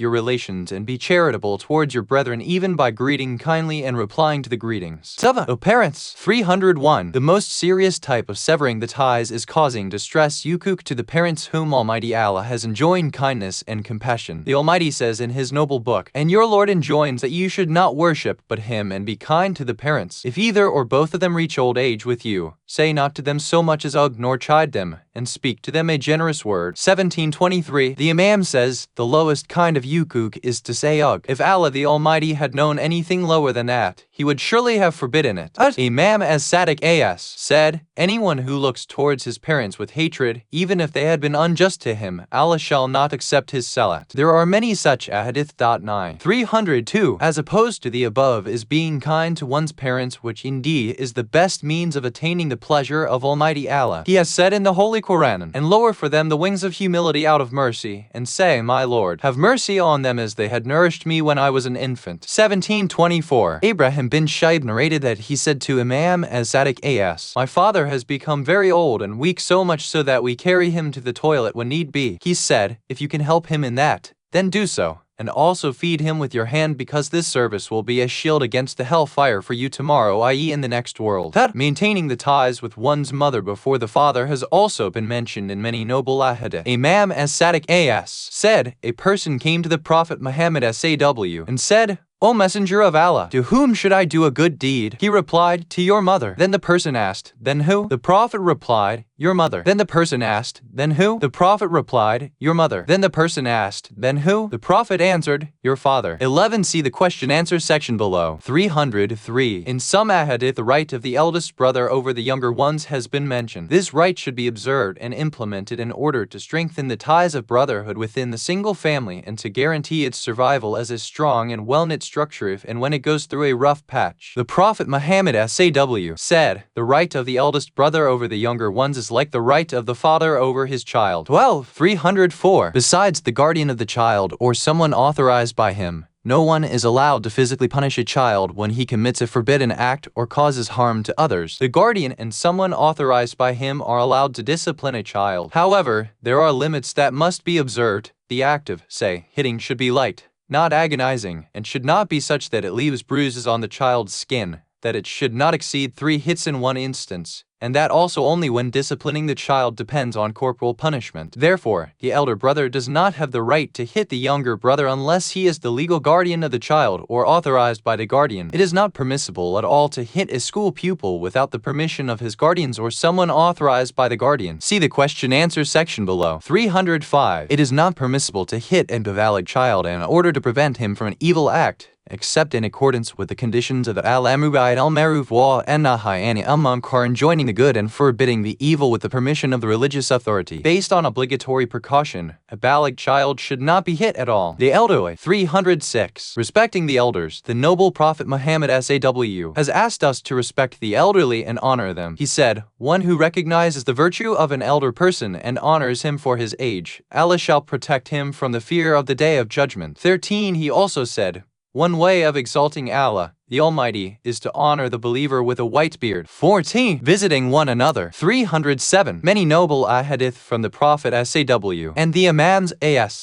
your relations and be charitable towards your brethren even by greeting kindly and replying to the greetings." 7. O parents. 301. The most serious type of severing the ties is causing distress yukuk to the parents whom Almighty Allah has enjoined kindness and compassion. The Almighty says in His noble book, "And your Lord enjoins that you should not worship but Him and be kind to the parents. If either or both of them reach old age with you, say not to them so much as ugh nor chide them, and speak to them a generous word." 17:23. The Imam says, "The lowest kind of yukuk is to say ugh. If Allah the Almighty had known anything lower than that, He would surely have forbidden it." Imam as-Sadiq A.S. said, "Anyone who looks towards his parents with hatred, even if they had been unjust to him, Allah shall not accept his salat." There are many such ahadith. 9. 302. As opposed to the above is being kind to one's parents, which indeed is the best means of attaining the pleasure of Almighty Allah. He has said in the Holy Quran, "And lower for them the wings of humility out of mercy, and say, My Lord, have mercy on them as they had nourished me when I was an infant." 17:24. Ibrahim bin Shaib narrated that he said to Imam as-Sadiq A.S., "My father has become very old and weak, so much so that we carry him to the toilet when need be. He said, if you can help him in that, then do so. And also feed him with your hand, because this service will be a shield against the hellfire for you tomorrow, i.e. in the next world." Maintaining the ties with one's mother before the father has also been mentioned in many noble ahadith. Imam as-Sadiq A.S. said, "A person came to the Prophet Muhammad SAW and said, O Messenger of Allah, to whom should I do a good deed?" He replied, "To your mother." Then the person asked, "Then who?" The Prophet replied, "Your mother." Then the person asked, "Then who?" The Prophet replied, "Your mother." Then the person asked, "Then who?" The Prophet answered, "Your father." 11. See the question-answer section below. 303. In some ahadith, the right of the eldest brother over the younger ones has been mentioned. This right should be observed and implemented in order to strengthen the ties of brotherhood within the single family and to guarantee its survival as a strong and well-knit structure if and when it goes through a rough patch. The Prophet Muhammad SAW said, "The right of the eldest brother over the younger ones is like the right of the father over his child." 12. 304. Besides the guardian of the child or someone authorized by him, no one is allowed to physically punish a child when he commits a forbidden act or causes harm to others. The guardian and someone authorized by him are allowed to discipline a child. However, there are limits that must be observed. The act of, say, hitting should be light, not agonizing, and should not be such that it leaves bruises on the child's skin, that it should not exceed 3 hits in one instance, and that also only when disciplining the child depends on corporal punishment. Therefore, the elder brother does not have the right to hit the younger brother unless he is the legal guardian of the child or authorized by the guardian. It is not permissible at all to hit a school pupil without the permission of his guardians or someone authorized by the guardian. See the question-answer section below. 305. It is not permissible to hit a valid child in order to prevent him from an evil act, except in accordance with the conditions of the al-amru bil-ma'ruf wa an-nahy anil munkar, enjoining the good and forbidding the evil with the permission of the religious authority. Based on obligatory precaution, a baligh child should not be hit at all. The elderly. 306. Respecting the elders. The noble Prophet Muhammad SAW has asked us to respect the elderly and honor them. He said, "One who recognizes the virtue of an elder person and honors him for his age, Allah shall protect him from the fear of the day of judgment." 13. He also said, "One way of exalting Allah, the Almighty, is to honor the believer with a white beard." 14. Visiting one another. 307. Many noble ahadith from the Prophet SAW and the Imams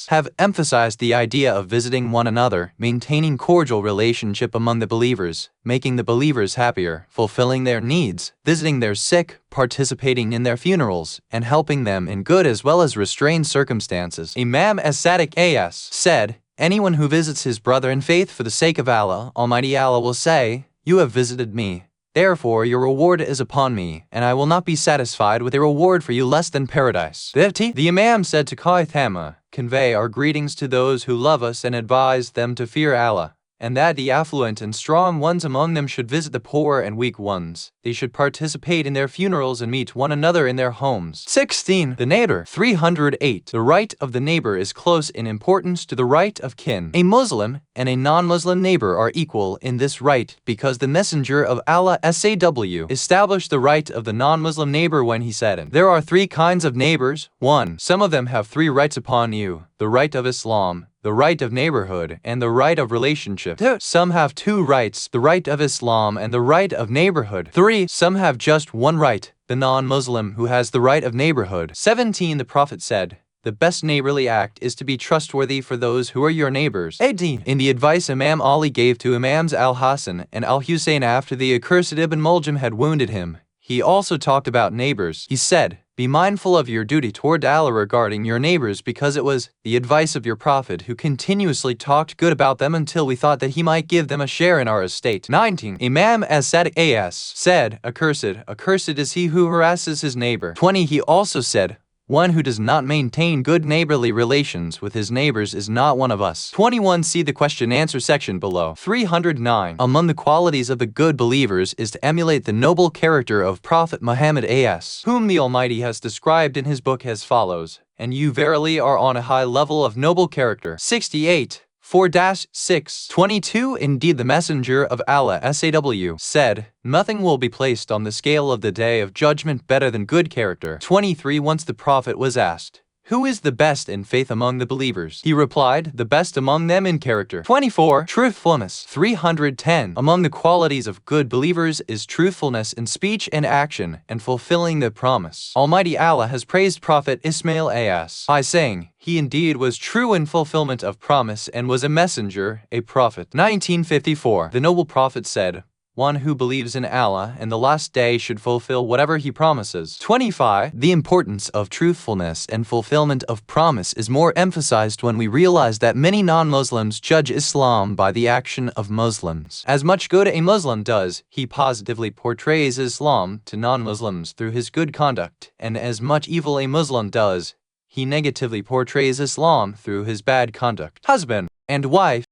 have emphasized the idea of visiting one another, maintaining cordial relationship among the believers, making the believers happier, fulfilling their needs, visiting their sick, participating in their funerals, and helping them in good as well as restrained circumstances. Imam as-Sadiq said, "Anyone who visits his brother in faith for the sake of Allah, Almighty Allah will say, 'You have visited me. Therefore your reward is upon me, and I will not be satisfied with a reward for you less than paradise.'" 50. The Imam said to Qaithama, "Convey our greetings to those who love us and advise them to fear Allah, and that the affluent and strong ones among them should visit the poor and weak ones. They should participate in their funerals and meet one another in their homes." 16. The neighbor. 308. The right of the neighbor is close in importance to the right of kin. A Muslim and a non-Muslim neighbor are equal in this right because the Messenger of Allah SAW established the right of the non-Muslim neighbor when he said, "There are 3 kinds of neighbors. 1. Some of them have 3 rights upon you: the right of Islam, the right of neighborhood, and the right of relationship. 2. Some have 2 rights: the right of Islam and the right of neighborhood. 3. Some have just 1 right: the non-Muslim who has the right of neighborhood." 17. The Prophet said, "The best neighborly act is to be trustworthy for those who are your neighbors." 18. In the advice Imam Ali gave to Imams al-Hassan and al-Hussein after the accursed Ibn Muljam had wounded him, he also talked about neighbors. He said, "Be mindful of your duty toward Allah regarding your neighbors, because it was the advice of your Prophet who continuously talked good about them until we thought that he might give them a share in our estate." 19. Imam as-Sadiq said, Accursed is he who harasses his neighbor." 20. He also said, "One who does not maintain good neighborly relations with his neighbors is not one of us." 21. See the question-answer section below. 309. Among the qualities of the good believers is to emulate the noble character of Prophet Muhammad whom the Almighty has described in his book as follows, "And you verily are on a high level of noble character." 68. 4-6. 22. Indeed, the Messenger of Allah SAW said, "Nothing will be placed on the scale of the day of judgment better than good character." 23. Once the Prophet was asked, "Who is the best in faith among the believers?" he replied, "The best among them in character." 24. Truthfulness. 310. Among the qualities of good believers is truthfulness in speech and action, and fulfilling the promise. Almighty Allah has praised Prophet Ismail by saying, "He indeed was true in fulfillment of promise and was a messenger, a prophet." 1954. The noble Prophet said, One who believes in Allah and the last day should fulfill whatever he promises. 25. The importance of truthfulness and fulfillment of promise is more emphasized when we realize that many non-Muslims judge Islam by the action of Muslims. As much good a Muslim does, he positively portrays Islam to non-Muslims through his good conduct, and as much evil a Muslim does, he negatively portrays Islam through his bad conduct. Husband and wife.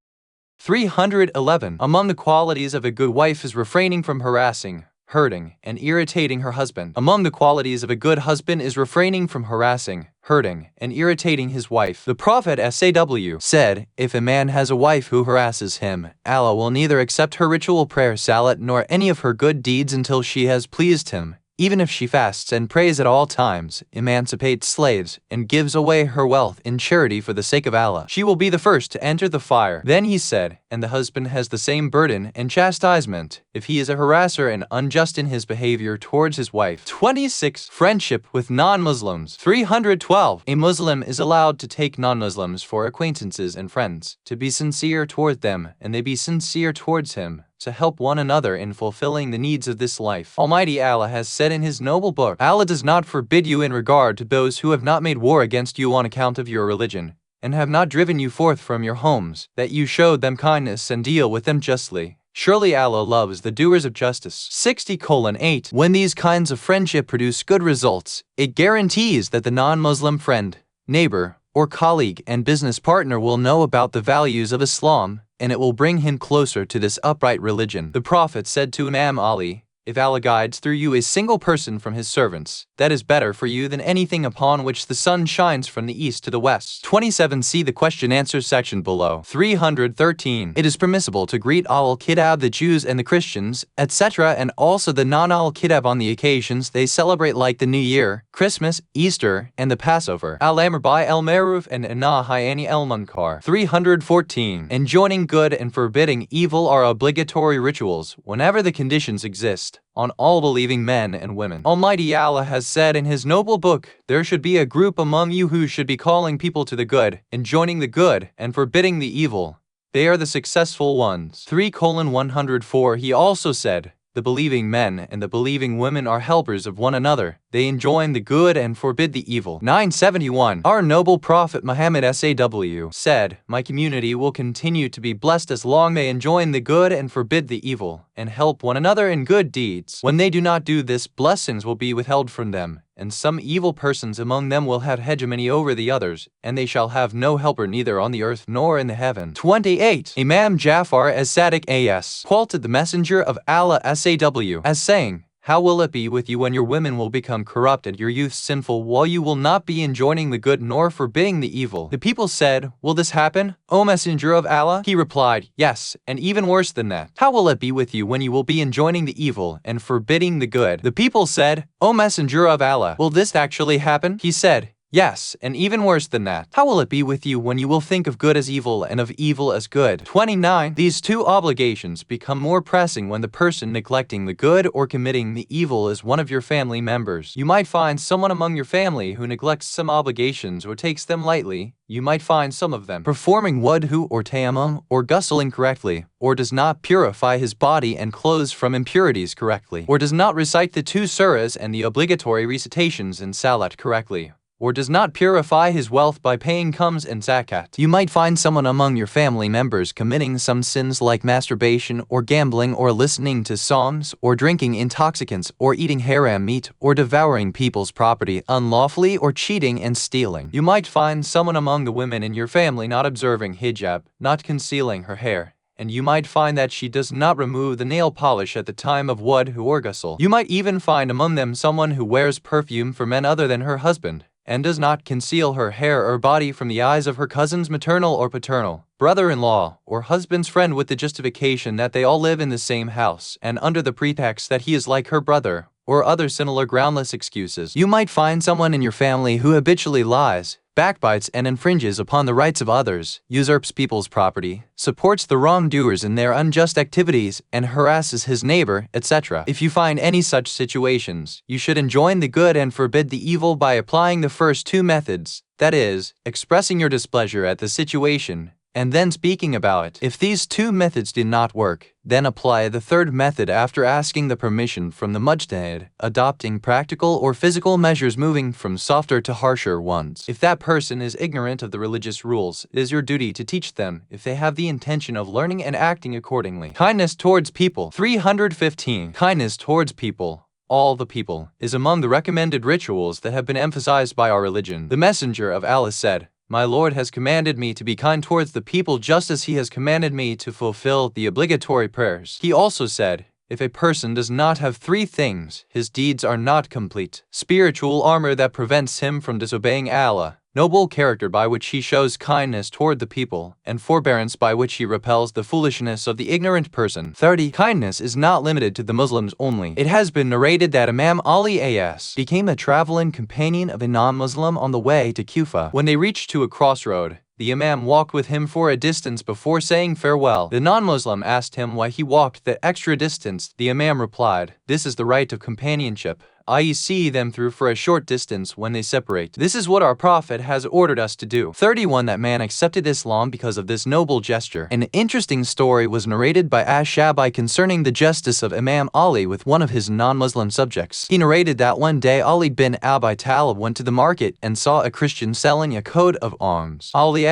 311. Among the qualities of a good wife is refraining from harassing, hurting, and irritating her husband. Among the qualities of a good husband is refraining from harassing, hurting, and irritating his wife. The Prophet SAW said, "If a man has a wife who harasses him, Allah will neither accept her ritual prayer salat nor any of her good deeds until she has pleased him. Even if she fasts and prays at all times, emancipates slaves, and gives away her wealth in charity for the sake of Allah, she will be the first to enter the fire." Then he said, "And the husband has the same burden and chastisement if he is a harasser and unjust in his behavior towards his wife." 26. Friendship with non-Muslims. 312. A Muslim is allowed to take non-Muslims for acquaintances and friends, to be sincere toward them, and they be sincere towards him, to help one another in fulfilling the needs of this life. Almighty Allah has said in His noble book, "Allah does not forbid you in regard to those who have not made war against you on account of your religion, and have not driven you forth from your homes, that you showed them kindness and deal with them justly. Surely Allah loves the doers of justice." 60:8. When these kinds of friendship produce good results, it guarantees that the non-Muslim friend, neighbor, or colleague and business partner will know about the values of Islam, and it will bring him closer to this upright religion. The Prophet said to Imam Ali, "If Allah guides through you a single person from his servants, that is better for you than anything upon which the sun shines from the east to the west." 27. See the question-answer section below. 313. It is permissible to greet al-Kitab, the Jews and the Christians, etc., and also the non-al-Kitab on the occasions they celebrate, like the New Year, Christmas, Easter, and the Passover. Al-Amr by al-Maruf and Nahyani al-Munkar. 314. Enjoining good and forbidding evil are obligatory rituals whenever the conditions exist, on all believing men and women. Almighty Allah has said in His noble book, "There should be a group among you who should be calling people to the good, enjoining the good, and forbidding the evil. They are the successful ones." 3:104. He also said, "The believing men and the believing women are helpers of one another. They enjoin the good and forbid the evil." 971. Our noble Prophet Muhammad SAW said, "My community will continue to be blessed as long as they enjoin the good and forbid the evil, and help one another in good deeds. When they do not do this, blessings will be withheld from them, and some evil persons among them will have hegemony over the others, and they shall have no helper neither on the earth nor in the heaven." 28. Imam Jafar as-Sadiq as quoted the Messenger of Allah SAW as saying, "How will it be with you when your women will become corrupt and your youth sinful, while you will not be enjoining the good nor forbidding the evil?" The people said, "Will this happen, O Messenger of Allah?" He replied, "Yes, and even worse than that. How will it be with you when you will be enjoining the evil and forbidding the good?" The people said, "O Messenger of Allah, will this actually happen?" He said, "Yes, and even worse than that. How will it be with you when you will think of good as evil and of evil as good?" 29. These two obligations become more pressing when the person neglecting the good or committing the evil is one of your family members. You might find someone among your family who neglects some obligations or takes them lightly. You might find some of them performing wudu or tayammum or ghusl incorrectly, or does not purify his body and clothes from impurities correctly, or does not recite the 2 surahs and the obligatory recitations in salat correctly, or does not purify his wealth by paying khums and zakat. You might find someone among your family members committing some sins like masturbation or gambling or listening to songs or drinking intoxicants or eating haram meat or devouring people's property unlawfully or cheating and stealing. You might find someone among the women in your family not observing hijab, not concealing her hair, and you might find that she does not remove the nail polish at the time of wudu or ghusl. You might even find among them someone who wears perfume for men other than her husband, and does not conceal her hair or body from the eyes of her cousins maternal or paternal, brother-in-law, or husband's friend, with the justification that they all live in the same house, and under the pretext that he is like her brother, or other similar groundless excuses. You might find someone in your family who habitually lies, backbites and infringes upon the rights of others, usurps people's property, supports the wrongdoers in their unjust activities, and harasses his neighbor, etc. If you find any such situations, you should enjoin the good and forbid the evil by applying the first 2 methods, that is, expressing your displeasure at the situation, and then speaking about it. If these two methods do not work, then apply the third method after asking the permission from the mujtahid, adopting practical or physical measures moving from softer to harsher ones. If that person is ignorant of the religious rules, it is your duty to teach them if they have the intention of learning and acting accordingly. Kindness towards people. 315. Kindness towards people, all the people, is among the recommended rituals that have been emphasized by our religion. The Messenger of Allah said, "My Lord has commanded me to be kind towards the people just as He has commanded me to fulfill the obligatory prayers." He also said, "If a person does not have three things, his deeds are not complete: spiritual armor that prevents him from disobeying Allah, noble character by which he shows kindness toward the people, and forbearance by which he repels the foolishness of the ignorant person." 30. Kindness is not limited to the Muslims only. It has been narrated that Imam Ali as became a traveling companion of a non-Muslim on the way to Kufa. When they reached to a crossroad, the Imam walked with him for a distance before saying farewell. The non-Muslim asked him why he walked that extra distance. The Imam replied, "This is the right of companionship. I see them through for a short distance when they separate. This is what our Prophet has ordered us to do." 31. That man accepted Islam because of this noble gesture. An interesting story was narrated by Ash-Shabi concerning the justice of Imam Ali with one of his non-Muslim subjects. He narrated that one day Ali bin Abi Talib went to the market and saw a Christian selling a coat of arms. Ali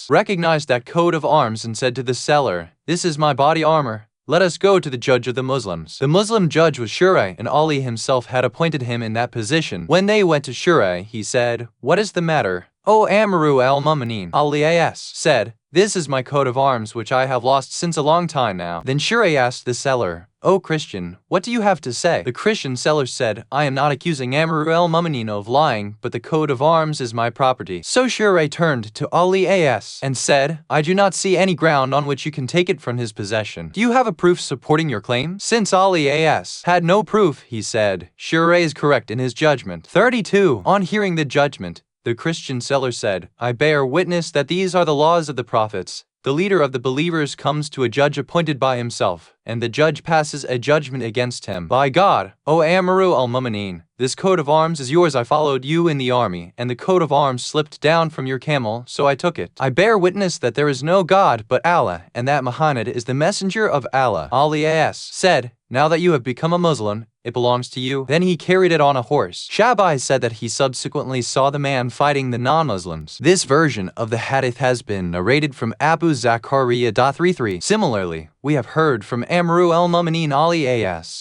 recognized that coat of arms and said to the seller, "This is my body armor. Let us go to the judge of the Muslims." The Muslim judge was Shurayh, and Ali himself had appointed him in that position. When they went to Shurayh, he said, "What is the matter, O Amiru al-Mu'minin?" Ali said, "This is my coat of arms which I have lost since a long time now." Then Shurayh asked the seller, "O Christian, what do you have to say?" The Christian seller said, "I am not accusing Amiru al-Mu'minin of lying, but the coat of arms is my property." So Shurayh turned to Ali and said, "I do not see any ground on which you can take it from his possession. Do you have a proof supporting your claim?" Since Ali had no proof, he said, "Shurayh is correct in his judgment." 32. On hearing the judgment, the Christian seller said, "I bear witness that these are the laws of the prophets. The leader of the believers comes to a judge appointed by himself, and the judge passes a judgment against him. By God, O Amiru al-Mu'minin, this coat of arms is yours. I followed you in the army, and the coat of arms slipped down from your camel, so I took it. I bear witness that there is no God but Allah, and that Muhammad is the messenger of Allah." Ali said, "Now that you have become a Muslim, it belongs to you." Then he carried it on a horse. Shabai said that he subsequently saw the man fighting the non-Muslims. This version of the hadith has been narrated from Abu Zakaria. 33. Similarly, we have heard from Amiru al-Mu'minin Ali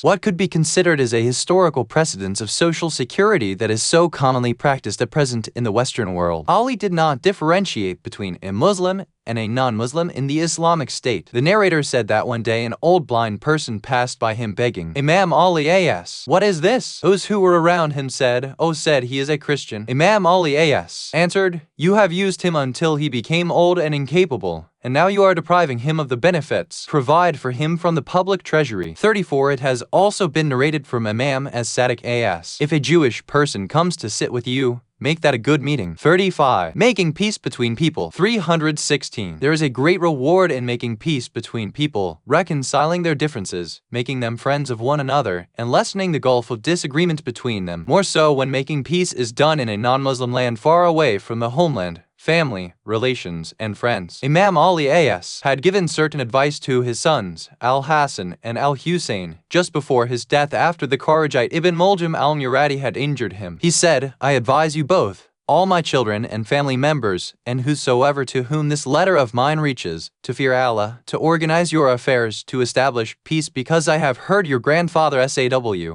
what could be considered as a historical precedence of social security that is so commonly practiced at present in the Western world. Ali did not differentiate between a Muslim and a non-Muslim in the Islamic state. The narrator said that one day an old blind person passed by him begging. Imam Ali "What is this?" Those who were around him said, he is a Christian." Imam Ali answered, "You have used him until he became old and incapable, and now you are depriving him of the benefits. Provide for him from the public treasury." 34. It has also been narrated from Imam as-Sadiq "If a Jewish person comes to sit with you, make that a good meeting." 35. Making peace between people. 316. There is a great reward in making peace between people, reconciling their differences, making them friends of one another, and lessening the gulf of disagreement between them. More so when making peace is done in a non-Muslim land far away from the homeland, family, relations, and friends. Imam Ali had given certain advice to his sons, Al-Hassan and Al-Hussein, just before his death after the Kharijite Ibn Muljam al-Muradi had injured him. He said, "I advise you both, all my children and family members, and whosoever to whom this letter of mine reaches, to fear Allah, to organize your affairs, to establish peace, because I have heard your grandfather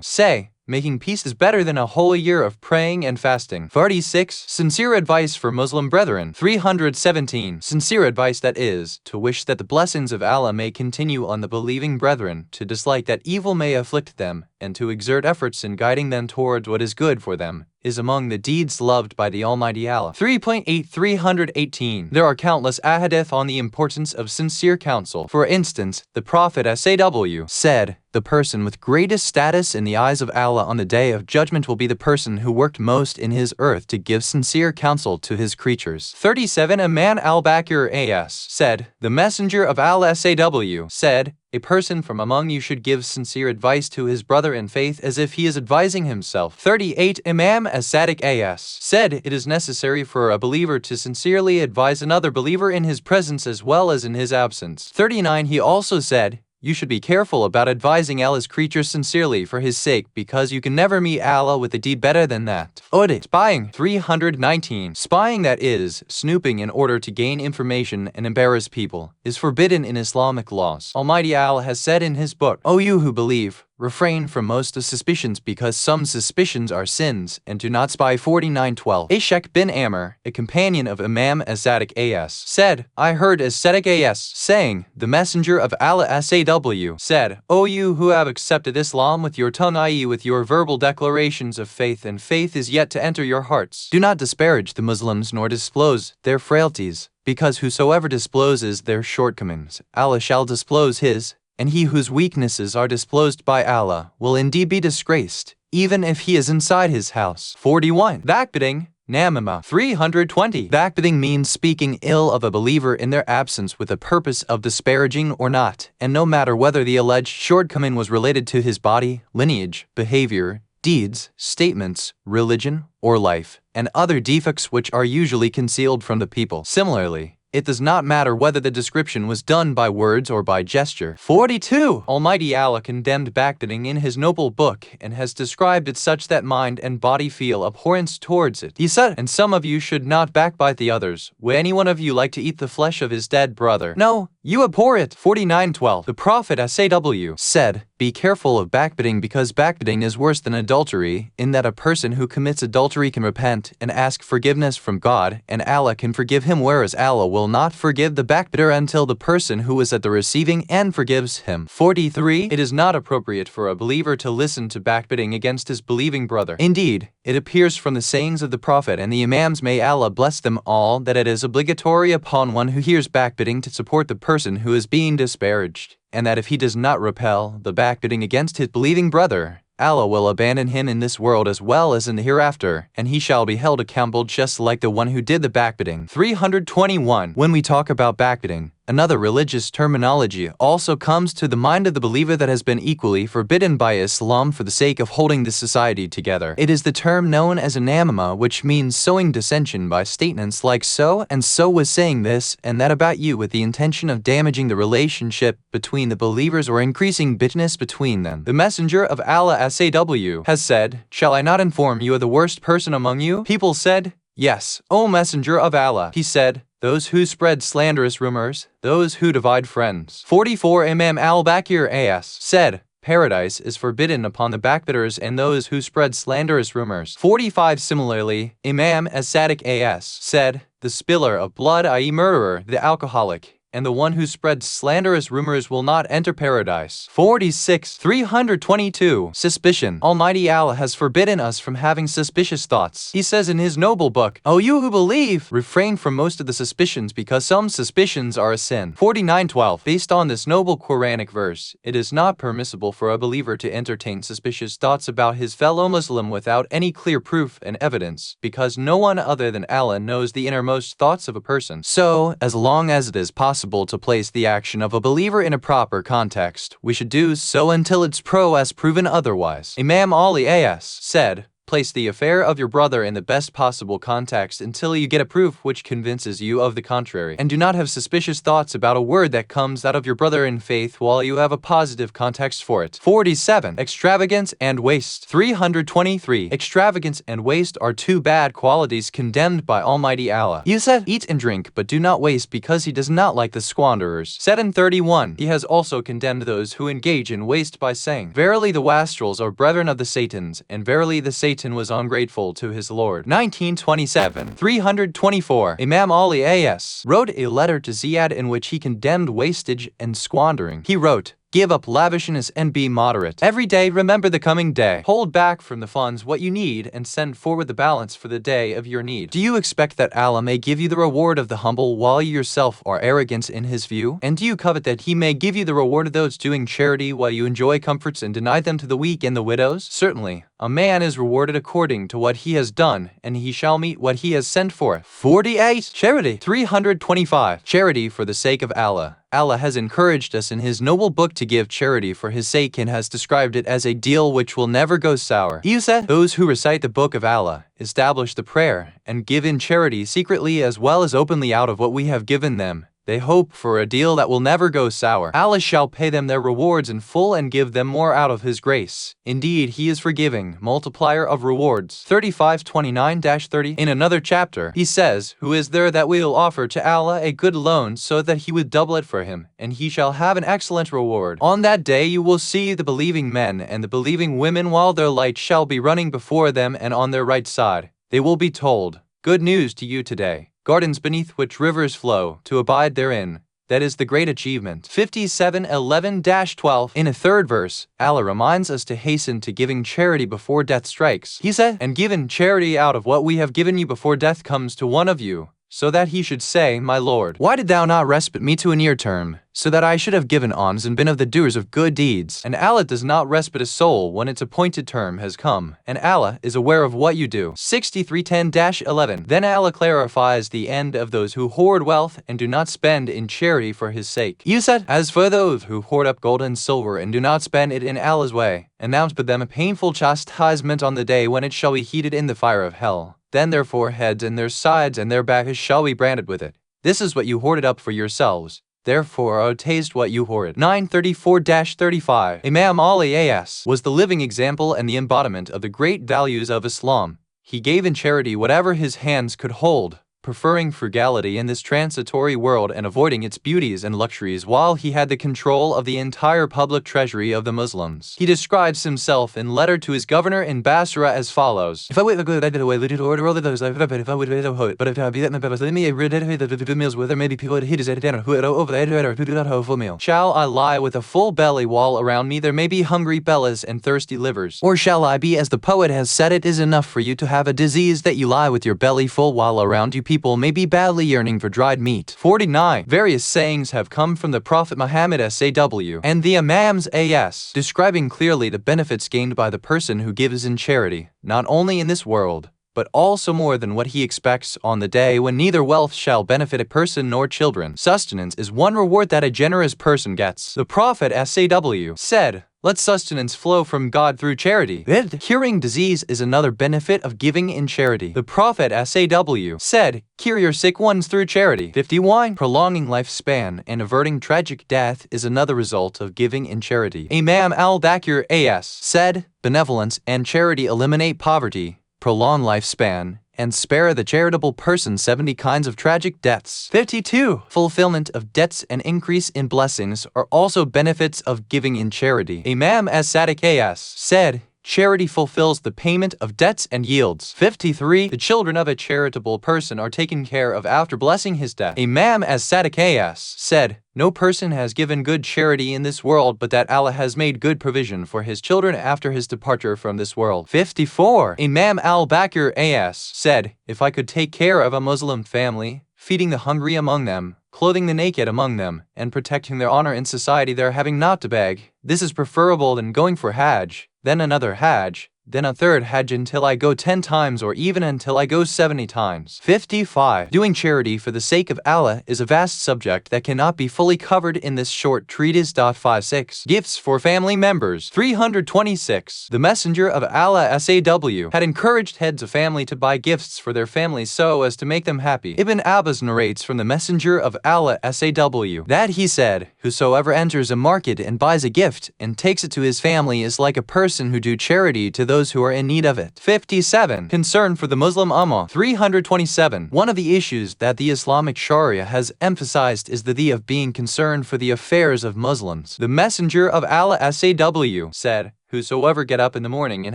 say, making peace is better than a whole year of praying and fasting." 36. Sincere advice for Muslim brethren. 317. Sincere advice, that is, to wish that the blessings of Allah may continue on the believing brethren, to dislike that evil may afflict them, and to exert efforts in guiding them towards what is good for them, is among the deeds loved by the Almighty Allah. 3.8. 318. There are countless ahadith on the importance of sincere counsel. For instance, the Prophet said, "The person with greatest status in the eyes of Allah on the Day of Judgment will be the person who worked most in his earth to give sincere counsel to his creatures." 37. Aman al-Bakir said, "The Messenger of Allah said, A person from among you should give sincere advice to his brother in faith as if he is advising himself. 38. Imam as-Sadiq as said, it is necessary for a believer to sincerely advise another believer in his presence as well as in his absence. 39. He also said, you should be careful about advising Allah's creatures sincerely for His sake, because you can never meet Allah with a deed better than that. Audit. Spying. 319. Spying, that is, snooping in order to gain information and embarrass people, is forbidden in Islamic laws. Almighty Allah has said in His book, O you who believe, refrain from most of suspicions, because some suspicions are sins, and do not spy. 49:12. Ashek bin Amr, a companion of Imam as-Sadiq as, said, I heard as-Sadiq as saying, the Messenger of Allah SAW said, O you who have accepted Islam with your tongue, i.e. with your verbal declarations of faith, and faith is yet to enter your hearts, do not disparage the Muslims nor disclose their frailties, because whosoever discloses their shortcomings, Allah shall disclose his, and he whose weaknesses are disclosed by Allah will indeed be disgraced, even if he is inside his house. 41. Backbiting. Namima. 320. Backbiting means speaking ill of a believer in their absence with a purpose of disparaging or not, and no matter whether the alleged shortcoming was related to his body, lineage, behavior, deeds, statements, religion, or life, and other defects which are usually concealed from the people. Similarly, it does not matter whether the description was done by words or by gesture. 42. Almighty Allah condemned backbiting in His noble book and has described it such that mind and body feel abhorrence towards it. He said, and some of you should not backbite the others. Would any one of you like to eat the flesh of his dead brother? No, you abhor it. 49:12. The Prophet SAW said, be careful of backbiting, because backbiting is worse than adultery, in that a person who commits adultery can repent and ask forgiveness from God, and Allah can forgive him, whereas Allah will not forgive the backbiter until the person who is at the receiving end forgives him. 43. It is not appropriate for a believer to listen to backbiting against his believing brother. Indeed, it appears from the sayings of the Prophet and the Imams, may Allah bless them all, that it is obligatory upon one who hears backbiting to support the person who is being disparaged, and that if he does not repel the backbiting against his believing brother, Allah will abandon him in this world as well as in the hereafter, and he shall be held accountable just like the one who did the backbiting. 321. When we talk about backbiting, another religious terminology also comes to the mind of the believer that has been equally forbidden by Islam for the sake of holding the society together. It is the term known as anamima, which means sowing dissension by statements like so and so was saying this and that about you, with the intention of damaging the relationship between the believers or increasing bitterness between them. The Messenger of Allah SAW has said, shall I not inform you of the worst person among you? People said, yes, O Messenger of Allah. He said, those who spread slanderous rumors, those who divide friends. 44. Imam al-Bakir as said, paradise is forbidden upon the backbiters and those who spread slanderous rumors. 45. Similarly, Imam as-Sadiq as said, the spiller of blood, i.e. murderer, the alcoholic, and the one who spreads slanderous rumors will not enter paradise. 46. 322. Suspicion. Almighty Allah has forbidden us from having suspicious thoughts. He says in His noble book, O you who believe, refrain from most of the suspicions, because some suspicions are a sin. 49:12. Based on this noble Quranic verse, it is not permissible for a believer to entertain suspicious thoughts about his fellow Muslim without any clear proof and evidence, because no one other than Allah knows the innermost thoughts of a person. So, as long as it is possible to place the action of a believer in a proper context, we should do so until its proven otherwise. Imam Ali as said, place the affair of your brother in the best possible context until you get a proof which convinces you of the contrary, and do not have suspicious thoughts about a word that comes out of your brother in faith while you have a positive context for it. 47. Extravagance and waste. 323. Extravagance and waste are two bad qualities condemned by Almighty Allah. You said, eat and drink, but do not waste, because He does not like the squanderers. 731. He has also condemned those who engage in waste by saying, verily the wastrels are brethren of the Satans, and verily the Satan was ungrateful to his Lord. 1927. 324. Imam Ali as wrote a letter to Sayyid in which he condemned wastage and squandering. He wrote, give up lavishness and be moderate. Every day remember the coming day. Hold back from the funds what you need and send forward the balance for the day of your need. Do you expect that Allah may give you the reward of the humble while you yourself are arrogant in His view? And do you covet that He may give you the reward of those doing charity while you enjoy comforts and deny them to the weak and the widows? Certainly, a man is rewarded according to what he has done, and he shall meet what he has sent forth. 48. Charity. 325. Charity for the sake of Allah. Allah has encouraged us in His noble book to give charity for His sake and has described it as a deal which will never go sour. He said, "Those who recite the book of Allah, establish the prayer, and give in charity secretly as well as openly out of what we have given them, they hope for a deal that will never go sour. Allah shall pay them their rewards in full and give them more out of His grace. Indeed, He is forgiving, multiplier of rewards." 35:29-30. In another chapter, He says, "Who is there that will offer to Allah a good loan so that He would double it for him, and he shall have an excellent reward? On that day you will see the believing men and the believing women while their light shall be running before them and on their right side. They will be told, 'Good news to you today. Gardens beneath which rivers flow, to abide therein.' That is the great achievement." 57:11-12. In a third verse, Allah reminds us to hasten to giving charity before death strikes. He said, "And give in charity out of what we have given you before death comes to one of you, so that he should say, 'My Lord, why did thou not respite me to a near term, so that I should have given alms and been of the doers of good deeds?' And Allah does not respite a soul when its appointed term has come, and Allah is aware of what you do." 63:10-11. Then Allah clarifies the end of those who hoard wealth and do not spend in charity for His sake. He said, "As for those who hoard up gold and silver and do not spend it in Allah's way, announce but them a painful chastisement on the day when it shall be heated in the fire of hell. Then their foreheads and their sides and their backs shall be branded with it. This is what you hoarded up for yourselves. Therefore, O taste what you hoarded." 9:34-35. Imam Ali A.S. was the living example and the embodiment of the great values of Islam. He gave in charity whatever his hands could hold, preferring frugality in this transitory world and avoiding its beauties and luxuries while he had the control of the entire public treasury of the Muslims. He describes himself in letter to his governor in Basra as follows: "If I wait good, I did away little order all the those I've if I would wait a hood, but if I be that my purpose, let me a rid the meals with, or maybe people would hit his dinner who over the editor who do not have a full meal. Shall I lie with a full belly while around me there may be hungry bellies and thirsty livers? Or shall I be as the poet has said, it is enough for you to have a disease that you lie with your belly full while around you people may be badly yearning for dried meat." 49. Various sayings have come from the Prophet Muhammad SAW and the Imams AS, describing clearly the benefits gained by the person who gives in charity, not only in this world, but also more than what he expects on the day when neither wealth shall benefit a person nor children. Sustenance is one reward that a generous person gets. The Prophet SAW said, "Let sustenance flow from God through charity." Curing disease is another benefit of giving in charity. The Prophet SAW said, "Cure your sick ones through charity." 51. Prolonging lifespan and averting tragic death is another result of giving in charity. Imam al-Bakir A.S. said, "Benevolence and charity eliminate poverty, prolong lifespan, and spare the charitable person 70 kinds of tragic deaths." 52. Fulfillment of debts and increase in blessings are also benefits of giving in charity. Imam as-Sadiq A.S. said, "Charity fulfills the payment of debts and yields." 53. The children of a charitable person are taken care of after blessing his death. Imam as-Sadiq A.S. said, "No person has given good charity in this world but that Allah has made good provision for his children after his departure from this world." 54. Imam al-Bakir A.S. said, "If I could take care of a Muslim family, feeding the hungry among them, clothing the naked among them, and protecting their honor in society, their having not to beg, this is preferable than going for Hajj, then another Hajj, then a third Hajj until I go 10 times or even until I go 70 times. 55. Doing charity for the sake of Allah is a vast subject that cannot be fully covered in this short treatise. 56. Gifts for family members. 326. The Messenger of Allah SAW had encouraged heads of family to buy gifts for their families so as to make them happy. Ibn Abbas narrates from the Messenger of Allah SAW that he said, "Whosoever enters a market and buys a gift and takes it to his family is like a person who do charity to those who are in need of it." 57. Concern for the Muslim Ummah. 327. One of the issues that the Islamic Sharia has emphasized is the of being concerned for the affairs of Muslims. The Messenger of Allah SAW said, "Whosoever get up in the morning and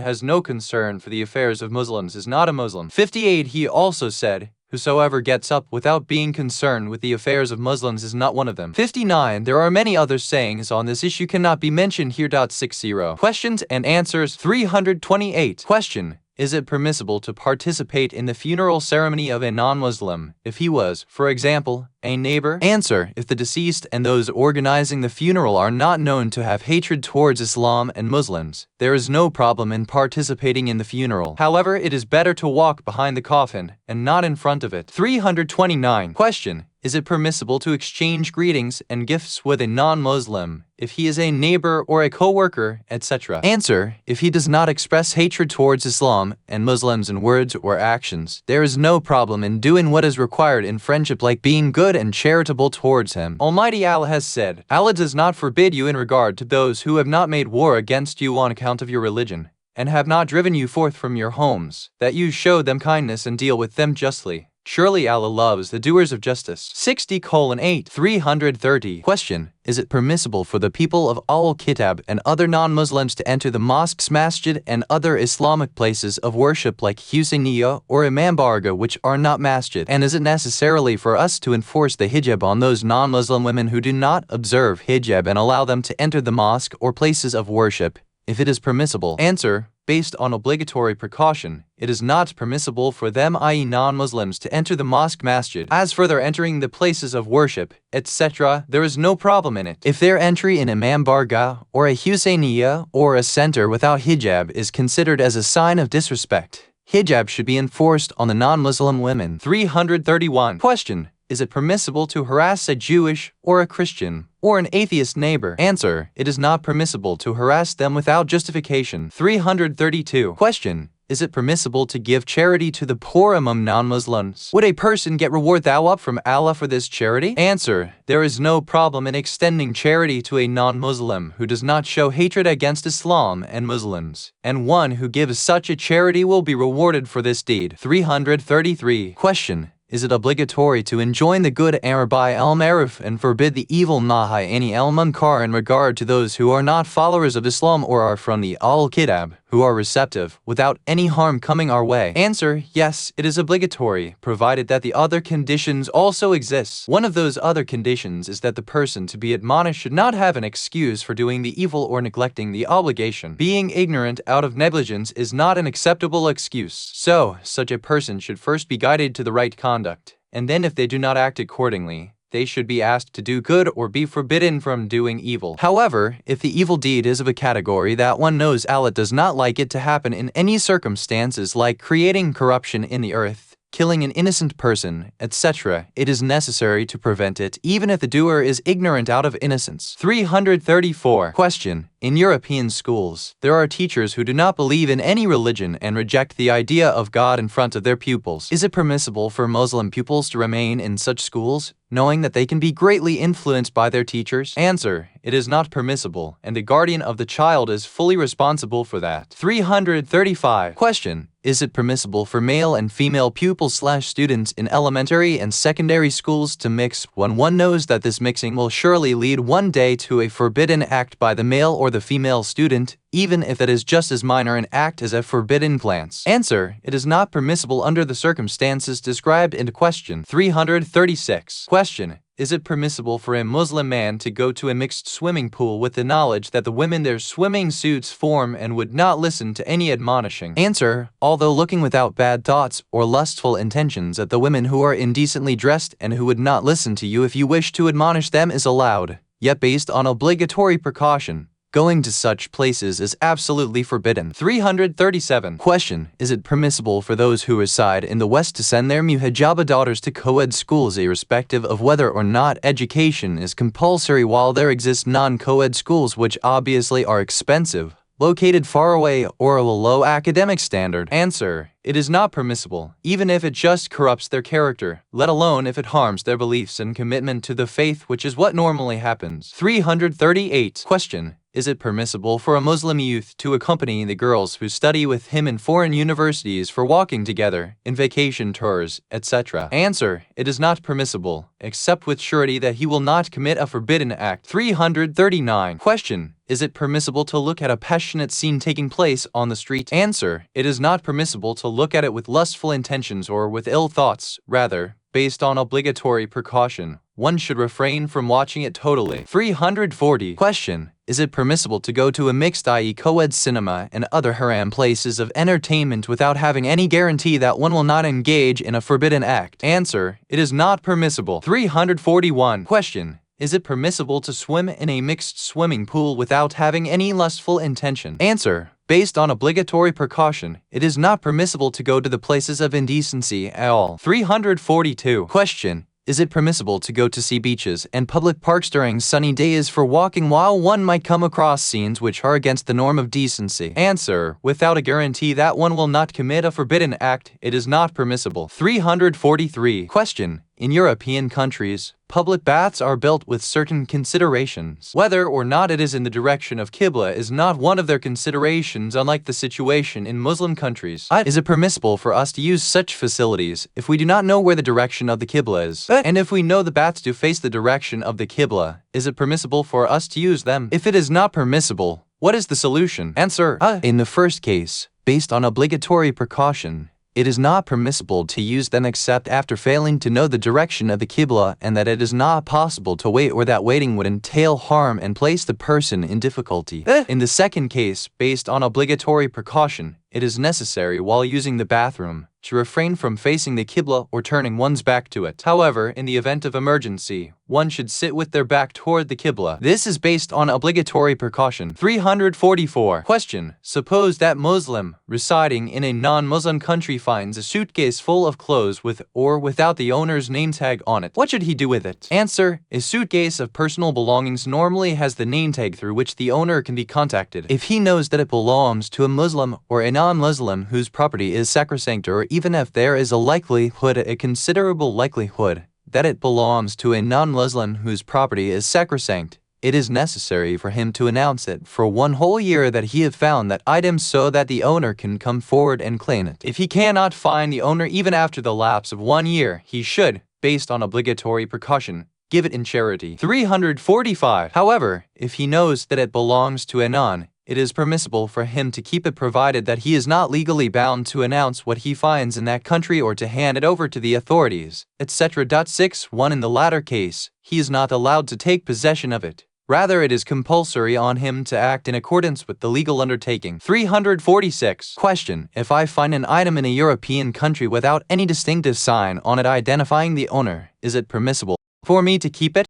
has no concern for the affairs of Muslims is not a Muslim." 58. He also said, "Whosoever gets up without being concerned with the affairs of Muslims is not one of them." 59. There are many other sayings on this issue cannot be mentioned here. 60. Questions and answers. 328. Question: Is it permissible to participate in the funeral ceremony of a non-Muslim if he was, for example, A neighbor? Answer: if the deceased and those organizing the funeral are not known to have hatred towards Islam and Muslims, there is no problem in participating in the funeral. However, it is better to walk behind the coffin and not in front of it. 329. Question: is it permissible to exchange greetings and gifts with a non-Muslim if he is a neighbor or a co-worker, etc.? Answer: if he does not express hatred towards Islam and Muslims in words or actions, there is no problem in doing what is required in friendship, like being good and charitable towards him. Almighty Allah has said, Allah does not forbid you in regard to those who have not made war against you on account of your religion, and have not driven you forth from your homes, that you show them kindness and deal with them justly. Surely Allah loves the doers of justice. 60:8. 330. Question: is it permissible for the people of Al-Kitab and other non-Muslims to enter the mosques, masjid, and other Islamic places of worship like Husseini or Imam Barga, which are not masjid? And is it necessarily for us to enforce the hijab on those non-Muslim women who do not observe hijab and allow them to enter the mosque or places of worship, if it is permissible? Answer: based on obligatory precaution, it is not permissible for them, i.e. non-Muslims, to enter the mosque, masjid. As for their entering the places of worship, etc., there is no problem in it. If their entry in Imam Barga or a Husseiniya or a center without hijab is considered as a sign of disrespect, hijab should be enforced on the non-Muslim women. 331. Question: is it permissible to harass a Jewish or a Christian or an atheist neighbor? Answer: it is not permissible to harass them without justification. 332. Question: is it permissible to give charity to the poor among non-Muslims? Would a person get reward thawab from Allah for this charity? Answer: there is no problem in extending charity to a non-Muslim who does not show hatred against Islam and Muslims, and one who gives such a charity will be rewarded for this deed. 333. Question: is it obligatory to enjoin the good amr by al-ma'ruf and forbid the evil nahi any al-munkar in regard to those who are not followers of Islam or are from the al-kitab, who are receptive, without any harm coming our way? Answer: yes, it is obligatory, provided that the other conditions also exist. One of those other conditions is that the person to be admonished should not have an excuse for doing the evil or neglecting the obligation. Being ignorant out of negligence is not an acceptable excuse. So, such a person should first be guided to the right conduct, and then if they do not act accordingly, they should be asked to do good or be forbidden from doing evil. However, if the evil deed is of a category that one knows Allah does not like it to happen in any circumstances, like creating corruption in the earth, killing an innocent person, etc., it is necessary to prevent it, even if the doer is ignorant out of innocence. 334. Question: in European schools, there are teachers who do not believe in any religion and reject the idea of God in front of their pupils. Is it permissible for Muslim pupils to remain in such schools, knowing that they can be greatly influenced by their teachers? Answer: it is not permissible, and the guardian of the child is fully responsible for that. 335. Question: is it permissible for male and female pupils/students in elementary and secondary schools to mix when one knows that this mixing will surely lead one day to a forbidden act by the male or the female student, even if it is just as minor an act as a forbidden glance? Answer: it is not permissible under the circumstances described in question. 336. Question: is it permissible for a Muslim man to go to a mixed swimming pool with the knowledge that the women their swimming suits form and would not listen to any admonishing? Answer: although looking without bad thoughts or lustful intentions at the women who are indecently dressed and who would not listen to you if you wish to admonish them is allowed, yet based on obligatory precaution, going to such places is absolutely forbidden. 337. Question: is it permissible for those who reside in the West to send their muhajaba daughters to co-ed schools irrespective of whether or not education is compulsory, while there exist non-co-ed schools which obviously are expensive, located far away, or of a low academic standard? Answer: it is not permissible, even if it just corrupts their character, let alone if it harms their beliefs and commitment to the faith, which is what normally happens. 338. Question: is it permissible for a Muslim youth to accompany the girls who study with him in foreign universities for walking together, in vacation tours, etc.? Answer: it is not permissible, except with surety that he will not commit a forbidden act. 339. Question: is it permissible to look at a passionate scene taking place on the street? Answer: it is not permissible to look at it with lustful intentions or with ill thoughts. Rather, based on obligatory precaution, one should refrain from watching it totally. 340. Question: is it permissible to go to a mixed, i.e. co-ed cinema and other haram places of entertainment without having any guarantee that one will not engage in a forbidden act? Answer: it is not permissible. 341. Question: is it permissible to swim in a mixed swimming pool without having any lustful intention? Answer: based on obligatory precaution, it is not permissible to go to the places of indecency at all. 342. Question: is it permissible to go to see beaches and public parks during sunny days for walking while one might come across scenes which are against the norm of decency? Answer: without a guarantee that one will not commit a forbidden act, it is not permissible. 343. Question: in European countries, public baths are built with certain considerations. Whether or not it is in the direction of Qibla is not one of their considerations, unlike the situation in Muslim countries. Is it permissible for us to use such facilities if we do not know where the direction of the Qibla is? And if we know the baths do face the direction of the Qibla, is it permissible for us to use them? If it is not permissible, what is the solution? Answer: in the first case, based on obligatory precaution, it is not permissible to use them except after failing to know the direction of the Qibla and that it is not possible to wait, or that waiting would entail harm and place the person in difficulty. In the second case, based on obligatory precaution, it is necessary while using the bathroom to refrain from facing the Qibla or turning one's back to it. However, in the event of emergency, one should sit with their back toward the Qibla. This is based on obligatory precaution. 344. Question: suppose that Muslim residing in a non-Muslim country finds a suitcase full of clothes with or without the owner's name tag on it. What should he do with it? Answer: a suitcase of personal belongings normally has the name tag through which the owner can be contacted. If he knows that it belongs to a Muslim or a non-Muslim whose property is sacrosanct, or even if there is a considerable likelihood, that it belongs to a non-Muslim whose property is sacrosanct, it is necessary for him to announce it for 1 whole year that he have found that item, so that the owner can come forward and claim it. If he cannot find the owner even after the lapse of 1 year, he should, based on obligatory precaution, give it in charity. 345. However, if he knows that it belongs to a non, it is permissible for him to keep it, provided that he is not legally bound to announce what he finds in that country or to hand it over to the authorities, etc. 6.1. In the latter case, he is not allowed to take possession of it. Rather, it is compulsory on him to act in accordance with the legal undertaking. 346. Question: if I find an item in a European country without any distinctive sign on it identifying the owner, is it permissible for me to keep it?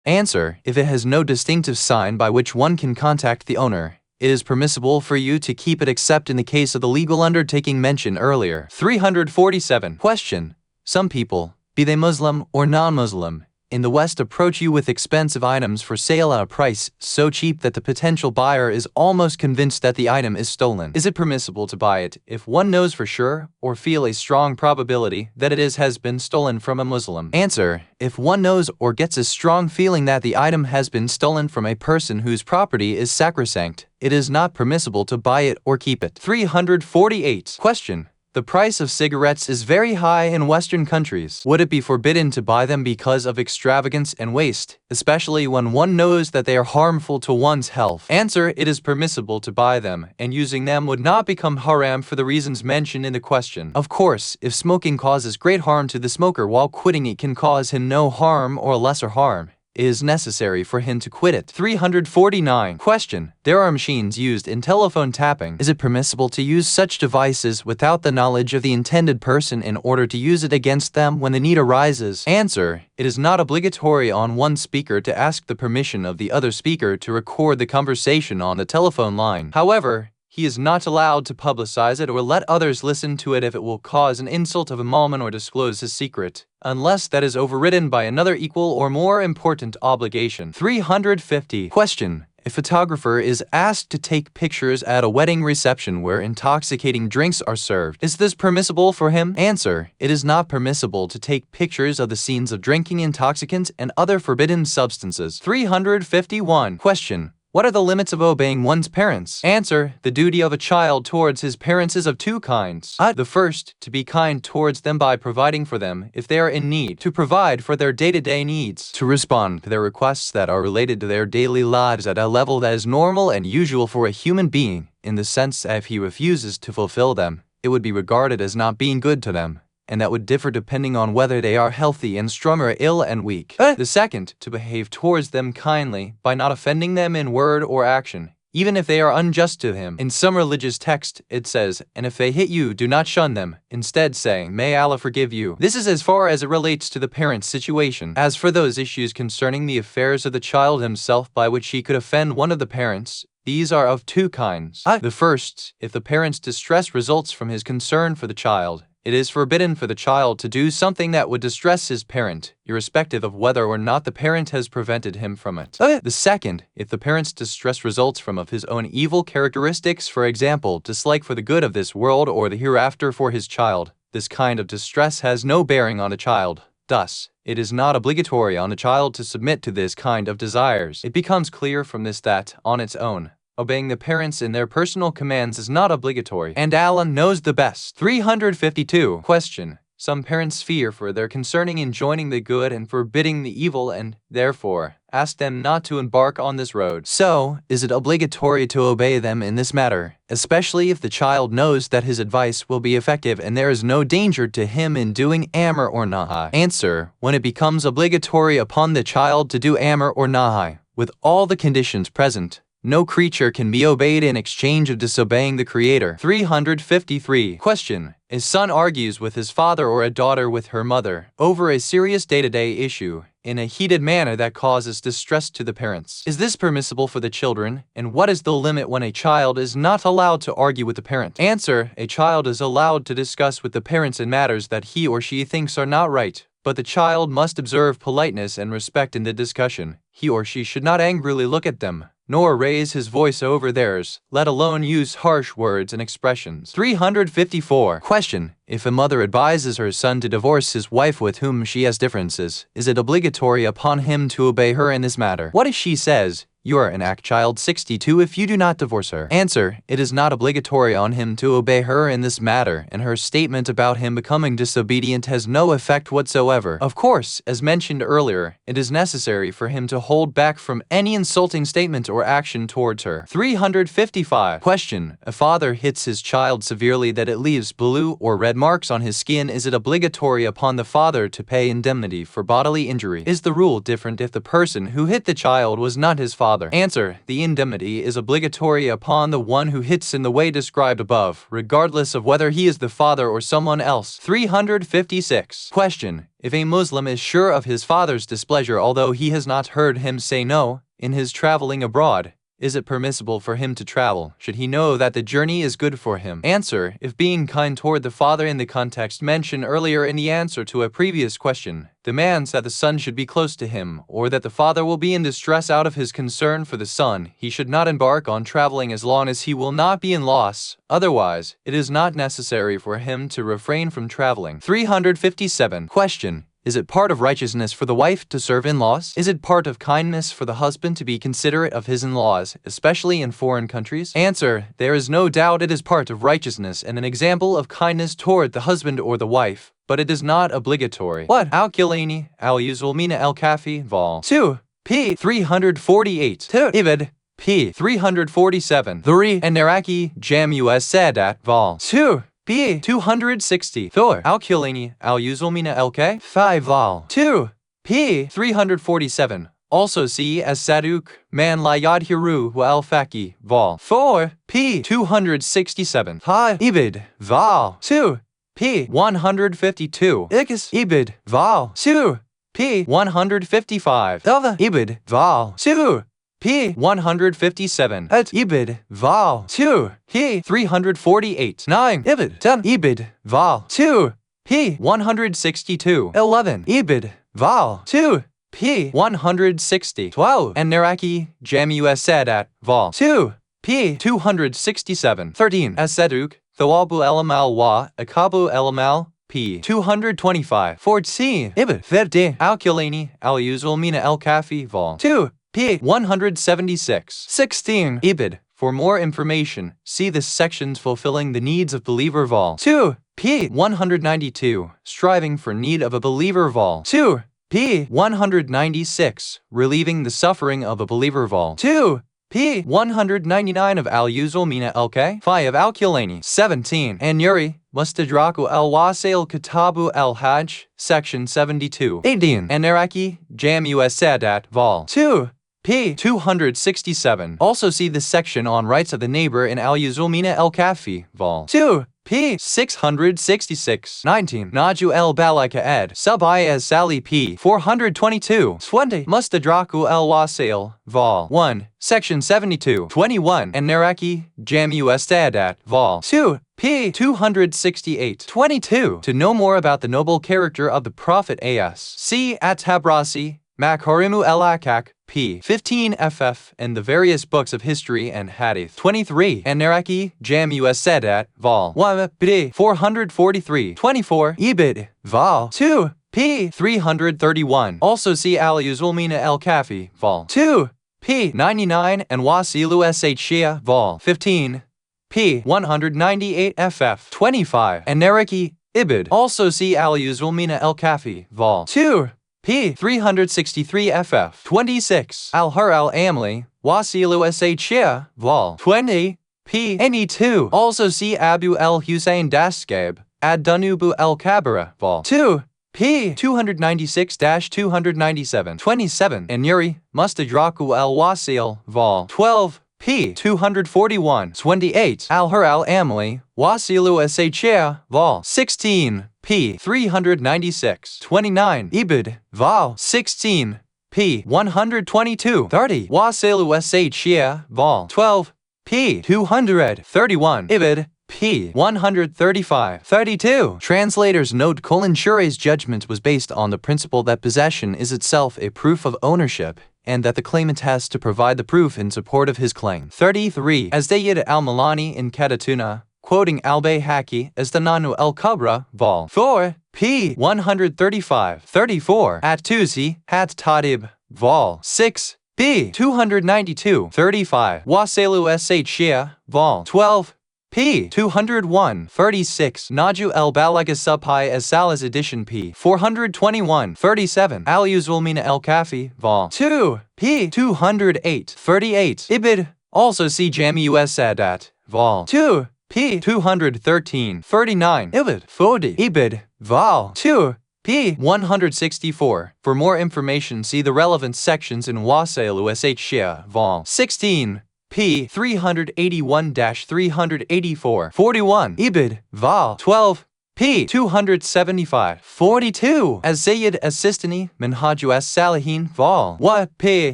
Answer: if it has no distinctive sign by which one can contact the owner, it is permissible for you to keep it, except in the case of the legal undertaking mentioned earlier. 347. Question: some people, be they Muslim or non-Muslim, in the West approach you with expensive items for sale at a price so cheap that the potential buyer is almost convinced that the item is stolen. Is it permissible to buy it if one knows for sure, or feel a strong probability, that it has been stolen from a Muslim? Answer: if one knows or gets a strong feeling that the item has been stolen from a person whose property is sacrosanct, it is not permissible to buy it or keep it. 348. Question: the price of cigarettes is very high in Western countries. Would it be forbidden to buy them because of extravagance and waste, especially when one knows that they are harmful to one's health? Answer: it is permissible to buy them, and using them would not become haram for the reasons mentioned in the question. Of course, if smoking causes great harm to the smoker while quitting it can cause him no harm or lesser harm, it is necessary for him to quit it. 349. Question: there are machines used in telephone tapping. Is it permissible to use such devices without the knowledge of the intended person in order to use it against them when the need arises? Answer: it is not obligatory on one speaker to ask the permission of the other speaker to record the conversation on the telephone line. However, he is not allowed to publicize it or let others listen to it if it will cause an insult of a Muslim or disclose his secret, unless that is overridden by another equal or more important obligation. 350. Question: a photographer is asked to take pictures at a wedding reception where intoxicating drinks are served. Is this permissible for him? Answer: it is not permissible to take pictures of the scenes of drinking intoxicants and other forbidden substances. 351. Question: what are the limits of obeying one's parents? Answer: the duty of a child towards his parents is of 2 kinds. The first, to be kind towards them by providing for them if they are in need, to provide for their day-to-day needs, to respond to their requests that are related to their daily lives at a level that is normal and usual for a human being, in the sense that if he refuses to fulfill them, it would be regarded as not being good to them, and that would differ depending on whether they are healthy and strong or ill and weak. The second, to behave towards them kindly by not offending them in word or action, even if they are unjust to him. In some religious text, it says, "And if they hit you, do not shun them, instead saying, 'May Allah forgive you.'" This is as far as it relates to the parent's situation. As for those issues concerning the affairs of the child himself by which he could offend one of the parents, these are of two kinds. The first, if the parent's distress results from his concern for the child, it is forbidden for the child to do something that would distress his parent, irrespective of whether or not the parent has prevented him from it. The second, if the parent's distress results from of his own evil characteristics, for example, dislike for the good of this world or the hereafter for his child, this kind of distress has no bearing on the child. Thus, it is not obligatory on the child to submit to this kind of desires. It becomes clear from this that, on its own, obeying the parents in their personal commands is not obligatory, and Allah knows the best. 352. Question. Some parents fear for their concerning enjoining the good and forbidding the evil and, therefore, ask them not to embark on this road. So, is it obligatory to obey them in this matter, especially if the child knows that his advice will be effective and there is no danger to him in doing amr or nahi? Answer. When it becomes obligatory upon the child to do amr or nahi, with all the conditions present, no creature can be obeyed in exchange of disobeying the Creator. 353. Question. A son argues with his father or a daughter with her mother over a serious day-to-day issue in a heated manner that causes distress to the parents. Is this permissible for the children, and what is the limit when a child is not allowed to argue with the parent? Answer. A child is allowed to discuss with the parents in matters that he or she thinks are not right, but the child must observe politeness and respect in the discussion. He or she should not angrily look at them, nor raise his voice over theirs, let alone use harsh words and expressions. 354. Question. If a mother advises her son to divorce his wife with whom she has differences, is it obligatory upon him to obey her in this matter? What if she says, "You are an act child 62 if you do not divorce her"? Answer. It is not obligatory on him to obey her in this matter, and her statement about him becoming disobedient has no effect whatsoever. Of course, as mentioned earlier, it is necessary for him to hold back from any insulting statement or action towards her. 355. Question. A father hits his child severely that it leaves blue or red marks on his skin. Is it obligatory upon the father to pay indemnity for bodily injury? Is the rule different if the person who hit the child was not his father? Answer. The indemnity is obligatory upon the one who hits in the way described above, regardless of whether he is the father or someone else. 356. Question. If a Muslim is sure of his father's displeasure although he has not heard him say no, in his traveling abroad, is it permissible for him to travel, should he know that the journey is good for him? Answer. If being kind toward the father in the context mentioned earlier in the answer to a previous question demands that the son should be close to him, or that the father will be in distress out of his concern for the son, he should not embark on traveling as long as he will not be in loss. Otherwise, it is not necessary for him to refrain from traveling. 357. Question. Is it part of righteousness for the wife to serve in-laws? Is it part of kindness for the husband to be considerate of his in-laws, especially in foreign countries? Answer. There is no doubt it is part of righteousness and an example of kindness toward the husband or the wife, but it is not obligatory. What? Al-Kilani, Al-Yuzulmina Al-Kafi, Vol. 2, p. 348. 2. Ibid. p. 347. 3. And Naraki, Jam US Sadat, Vol. 2. p. 260. 4. Al-Kilani, Al-Yuzulmina LK, 5 Vol. 2. p. 347. Also see as Saduk, Man La Yadhiru wa Al-Faki, Vol. 4. p. 267. Ha Ibid, Vol. 2. p. 152. Ikis Ibid, Vol. 2. p. 155. Dava Ibid, Vol. 2. p. 157. At Ibid, Vol. 2. p. 348. 9. Ibid, 10. Ibid, Vol. 2. p. 162. 11. Ibid, Vol. 2. p. 160. 12. And Naraki, Jam US Sadat, Vol. 2. p. 267. 13. As Saduk, Thawabu Elamal Wa, Akabu Elamal, p. 225. 14. Ibid, Verde, Al-Kilani, Al-Yuzulmina Al-Kafi, Vol. 2. p. 176. 16. Ibid. For more information, see the sections fulfilling the needs of believer, Vol. 2. p. 192. Striving for need of a believer, Vol. 2. p. 196. Relieving the suffering of a believer, Vol. 2. p. 199 of Al-Yuzul Mina LK 5 of Al-Kilani 17 and Yuri Mustadraku al-Wasail Kitabu al-Hajj section 72 18 and Iraqi Jamu as-Sadat vol 2 p. 267. Also see the section on rights of the neighbor in Al-Yuzul Mina el-Kafi vol 2 p. 666 19 Naju el-Balika ed sub-I as Sali p. 422 20 Mustadraku el-Wasail vol 1 section 72 21 and Naraki Jamu as-Sadat vol 2 p. 268 22 to know more about the noble character of the Prophet as. See at-Tabrasi Makharimu el-Akak p. 15 ff and the various books of history and hadith 23 and Naraki Jamu as-Sadat vol 1 p. 443 24 Ibid vol 2 p. 331. Also see Al-Yuzul Mina el-Kafi vol 2 p. 99 and Wasilu sh Shia vol 15 p. 198 ff 25 and Naraki Ibid. Also see Al-Yuzul Mina el-Kafi vol 2 p. 363 ff 26 Al-Hur al-Amli Wasilu sh Shia vol 20 p. 82. Also see Abu el-Hussein Daskab ad-Dunubu el-Kabara vol 2 p. 296-297 27 and Yuri Mustadraku al-Wasil vol 12 p. 241 28 Al-Hur al-Amli Wasilu sh vol 16 p. 396 29 Ibid vol 16 p. 122 30 Wasilu sh vol 12 p. 231 Ibid p. 135 32 Translators note: Shure's judgment was based on the principle that possession is itself a proof of ownership, and that the claimant has to provide the proof in support of his claim. 33 As Sayyid al-Malani in Kadatuna, quoting al-Bayhaqi as the Nanu al-Kubra, vol 4 p. 135 34 at-Tusi hat Tadib, vol 6 p. 292 35 Waselu sh Shia, vol 12 p. 201 36 Naju el-Balaga subhi as Salas edition p. 421 37 Al-Yuzul Mina el-Kafi vol 2 p. 208 38 Ibid. Also see Jamu as-Sadat vol 2 p. 213 39 Ibid 40 Ibid vol 2 p. 164. For more information see the relevant sections in Wasailu sh Shia vol 16 p. 381-384 41 Ibid vol 12 p. 275 42 as Sayyid as-Sistani Minhaju as-Salihin vol 1 p.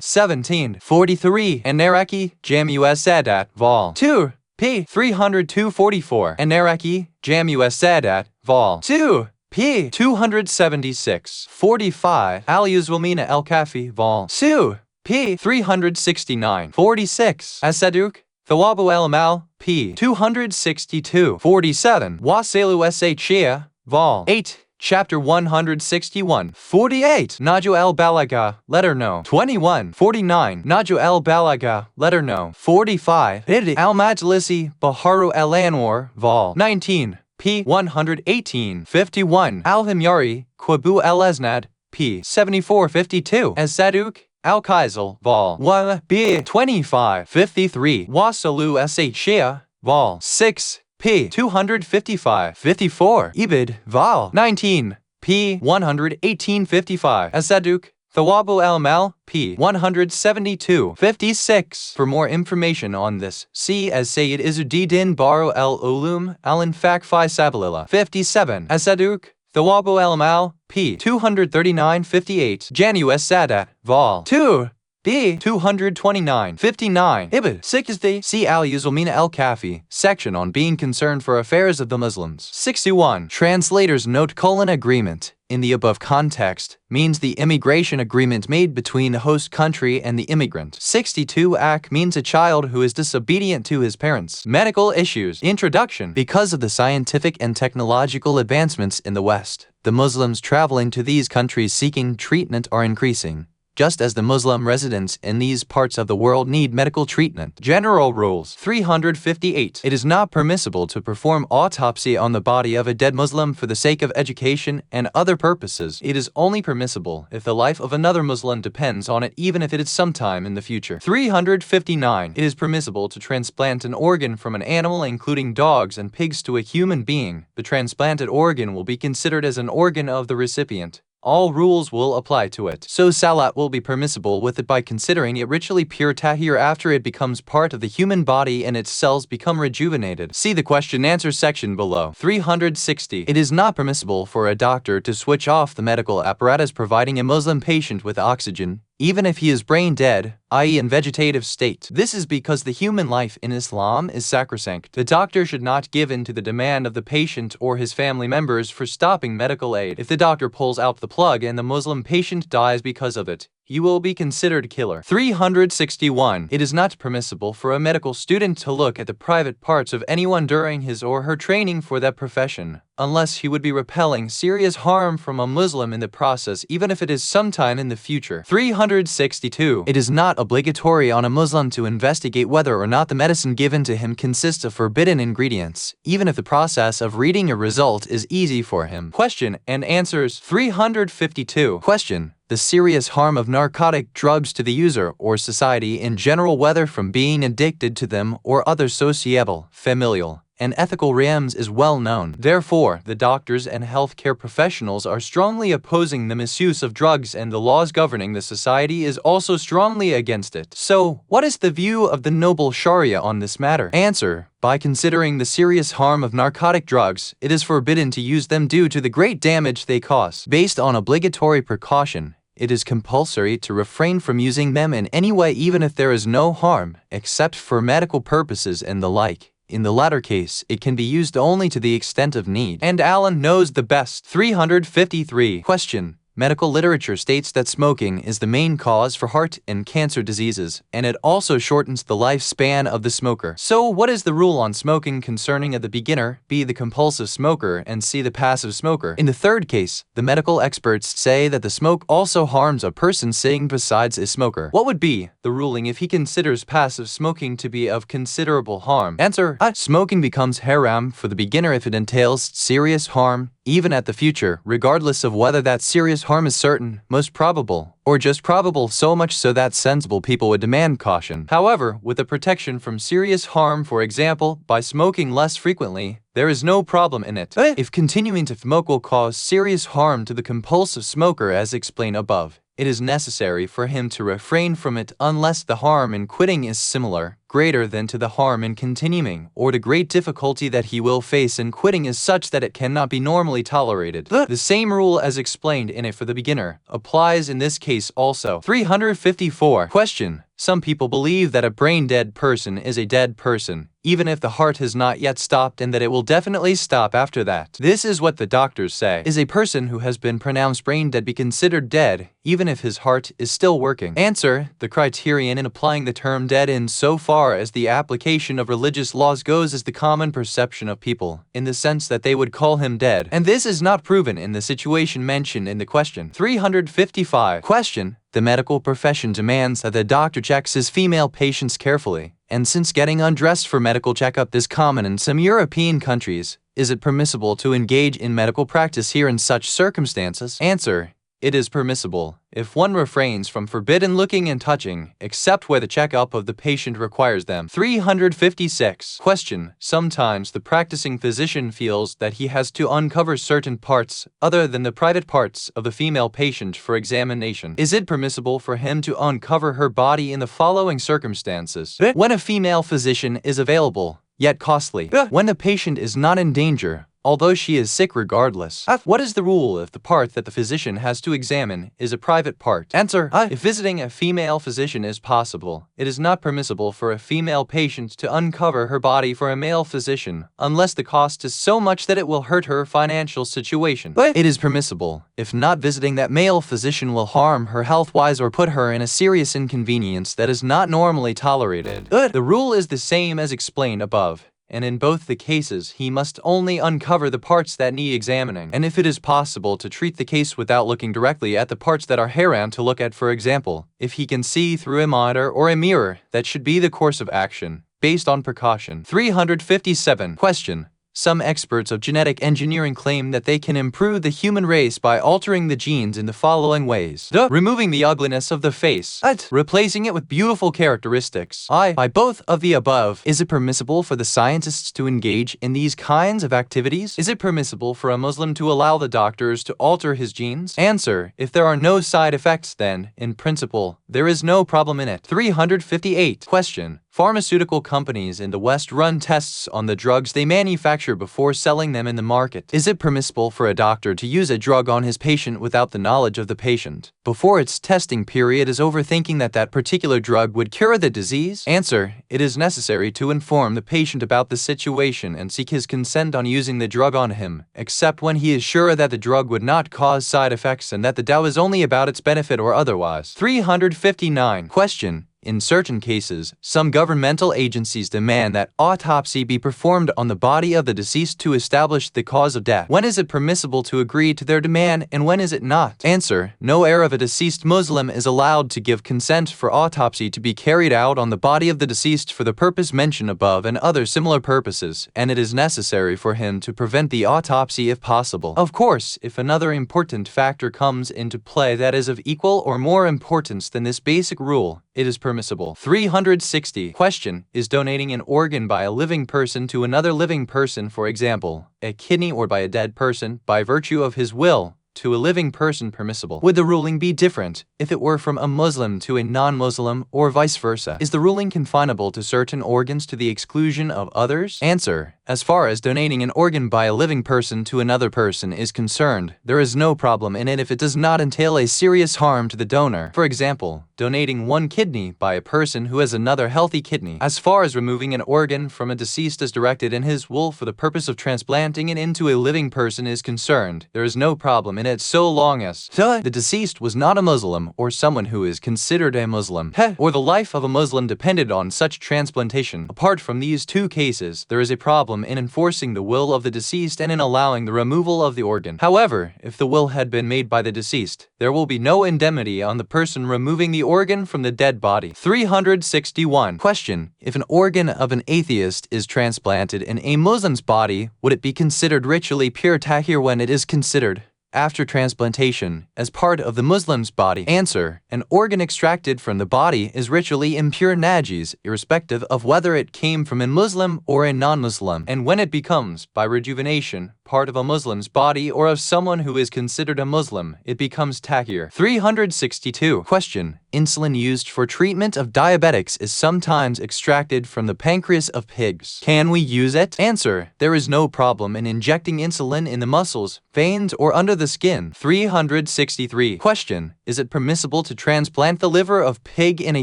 17 43 and Naraki Jamu as-Sadat vol 2 p. 302 44 and Naraki Jamu as-Sadat vol 2 p. 276 45 Al-Yuzul Mina el-Kafi vol 2 p. 369 46 As-Saduk Thawabu el-Mal p. 262 47 Wasailu sh Shia vol 8 Chapter 161 48 Naju el-Balaga letter no 21 49 Naju el-Balaga letter no 45 Hid al-Majlisi Baharu el-Anwar vol 19 p. 118 51 Al-Himyari Kwabu el-Esnad p. 74 52 As-Saduk Al-Kaisel vol 1 b. 25 53 Wasalu sh Shia vol 6 p. 255 54 Ibid vol 19 p. 118 55 As-Saduk Thawabu al-Mal p. 172 56 For more information on this, see as Sayyid Izzuddin Baru el-Ulum al-Infaq fi Sabilillah 57 As-Saduk Thawabu al-Mal p. 239 58 Janu as-Sadat vol 2 b. 229 59 Ibid 60 See Al-Yuzul Mina el-Kafi section on being concerned for affairs of the Muslims. 61 Translators note: agreement in the above context means the immigration agreement made between the host country and the immigrant. 62 Ak means a child who is disobedient to his parents. Medical issues. Introduction. Because of the scientific and technological advancements in the West, the Muslims traveling to these countries seeking treatment are increasing. just as the Muslim residents in these parts of the world need medical treatment. General Rules 358. It is not permissible to perform autopsy on the body of a dead Muslim for the sake of education and other purposes. It is only permissible if the life of another Muslim depends on it, even if it is sometime in the future. 359. It is permissible to transplant an organ from an animal, including dogs and pigs, to a human being. The transplanted organ will be considered as an organ of the recipient. All rules will apply to it. So salat will be permissible with it by considering it ritually pure tahir after it becomes part of the human body and its cells become rejuvenated. See the question-answer section below. 360. It is not permissible for a doctor to switch off the medical apparatus providing a Muslim patient with oxygen, even if he is brain dead, i.e. in vegetative state. This is because the human life in Islam is sacrosanct. The doctor should not give in to the demand of the patient or his family members for stopping medical aid. If the doctor pulls out the plug and the Muslim patient dies because of it, he will be considered killer. 361. It is not permissible for a medical student to look at the private parts of anyone during his or her training for that profession, unless he would be repelling serious harm from a Muslim in the process, even if it is sometime in the future. 362. It is not obligatory on a Muslim to investigate whether or not the medicine given to him consists of forbidden ingredients, even if the process of reading a result is easy for him. Question and answers. 352. Question. The serious harm of narcotic drugs to the user or society in general, whether from being addicted to them or other societal, familial, and ethical realms, is well known. Therefore, the doctors and healthcare professionals are strongly opposing the misuse of drugs, and the laws governing the society is also strongly against it. So, what is the view of the noble Sharia on this matter? Answer. By considering the serious harm of narcotic drugs, it is forbidden to use them due to the great damage they cause. Based on obligatory precaution, it is compulsory to refrain from using them in any way, even if there is no harm, except for medical purposes and the like. In the latter case, it can be used only to the extent of need. And Allah knows the best. 353. Question. Medical literature states that smoking is the main cause for heart and cancer diseases, and it also shortens the lifespan of the smoker. So, what is the rule on smoking concerning a the beginner, B the compulsive smoker, and C the passive smoker? In the third case, the medical experts say that the smoke also harms a person sitting besides a smoker. What would be the ruling if he considers passive smoking to be of considerable harm? Answer. Smoking becomes haram for the beginner if it entails serious harm, even at the future, regardless of whether that serious harm is certain, most probable, or just probable, so much so that sensible people would demand caution. However, with the protection from serious harm, for example, by smoking less frequently, there is no problem in it. If continuing to smoke will cause serious harm to the compulsive smoker as explained above, it is necessary for him to refrain from it unless the harm in quitting is similar, greater than to the harm in continuing, or the great difficulty that he will face in quitting is such that it cannot be normally tolerated. The same rule as explained in it for the beginner applies in this case also. 354. Question. Some people believe that a brain-dead person is a dead person, even if the heart has not yet stopped, and that it will definitely stop after that. This is what the doctors say. Is a person who has been pronounced brain-dead be considered dead, even if his heart is still working? Answer. The criterion in applying the term dead in so far as the application of religious laws goes is the common perception of people, in the sense that they would call him dead. And this is not proven in the situation mentioned in the question. 355. Question. The medical profession demands that the doctor checks his female patients carefully, and since getting undressed for medical checkup is common in some European countries, is it permissible to engage in medical practice here in such circumstances? Answer. It is permissible, if one refrains from forbidden looking and touching, except where the checkup of the patient requires them. 356. Question. Sometimes the practicing physician feels that he has to uncover certain parts, other than the private parts, of the female patient for examination. Is it permissible for him to uncover her body in the following circumstances? When a female physician is available, yet costly. When the patient is not in danger, although she is sick regardless. What is the rule if the part that the physician has to examine is a private part? Answer. If visiting a female physician is possible, it is not permissible for a female patient to uncover her body for a male physician, unless the cost is so much that it will hurt her financial situation. It is permissible, if not visiting that male physician will harm her health-wise or put her in a serious inconvenience that is not normally tolerated. The rule is the same as explained above. and in both the cases he must only uncover the parts that need examining, and if it is possible to treat the case without looking directly at the parts that are haram to look at, for example, if he can see through a monitor or a mirror, that should be the course of action, based on precaution. 357. Question. Some experts of genetic engineering claim that they can improve the human race by altering the genes in the following ways. Removing the ugliness of the face. Replacing it with beautiful characteristics. By both of the above. Is it permissible for the scientists to engage in these kinds of activities? Is it permissible for a Muslim to allow the doctors to alter his genes? Answer. If there are no side effects, then, in principle, there is no problem in it. 358. Question. Pharmaceutical companies in the West run tests on the drugs they manufacture before selling them in the market. Is it permissible for a doctor to use a drug on his patient without the knowledge of the patient before its testing period is over, thinking that that particular drug would cure the disease? Answer. It is necessary to inform the patient about the situation and seek his consent on using the drug on him, except when he is sure that the drug would not cause side effects and that the doubt is only about its benefit or otherwise. 359. Question. In certain cases, some governmental agencies demand that autopsy be performed on the body of the deceased to establish the cause of death. When is it permissible to agree to their demand and when is it not? Answer. No heir of a deceased Muslim is allowed to give consent for autopsy to be carried out on the body of the deceased for the purpose mentioned above and other similar purposes, and it is necessary for him to prevent the autopsy if possible. Of course, if another important factor comes into play that is of equal or more importance than this basic rule, it is permissible. 360. Question. Is donating an organ by a living person to another living person, for example, a kidney, or by a dead person, by virtue of his will, to a living person permissible? Would the ruling be different if it were from a Muslim to a non-Muslim, or vice versa? Is the ruling confinable to certain organs to the exclusion of others? Answer. As far as donating an organ by a living person to another person is concerned, there is no problem in it if it does not entail a serious harm to the donor. For example, donating one kidney by a person who has another healthy kidney. As far as removing an organ from a deceased as directed in his will for the purpose of transplanting it into a living person is concerned, there is no problem in it so long as the deceased was not a Muslim or someone who is considered a Muslim, or the life of a Muslim depended on such transplantation. Apart from these two cases, there is a problem in enforcing the will of the deceased and in allowing the removal of the organ. However, if the will had been made by the deceased, there will be no indemnity on the person removing the organ from the dead body. 361. Question. If an organ of an atheist is transplanted in a Muslim's body, would it be considered ritually pure tahir when it is considered after transplantation as part of the Muslim's body? Answer. An organ extracted from the body is ritually impure najis, irrespective of whether it came from a Muslim or a non-Muslim, and when it becomes, by rejuvenation, part of a Muslim's body or of someone who is considered a Muslim, it becomes tahir. 362. Question. Insulin used for treatment of diabetics is sometimes extracted from the pancreas of pigs. Can we use it? Answer. There is no problem in injecting insulin in the muscles, veins, or under the skin. 363. Question. Is it permissible to transplant the liver of pig in a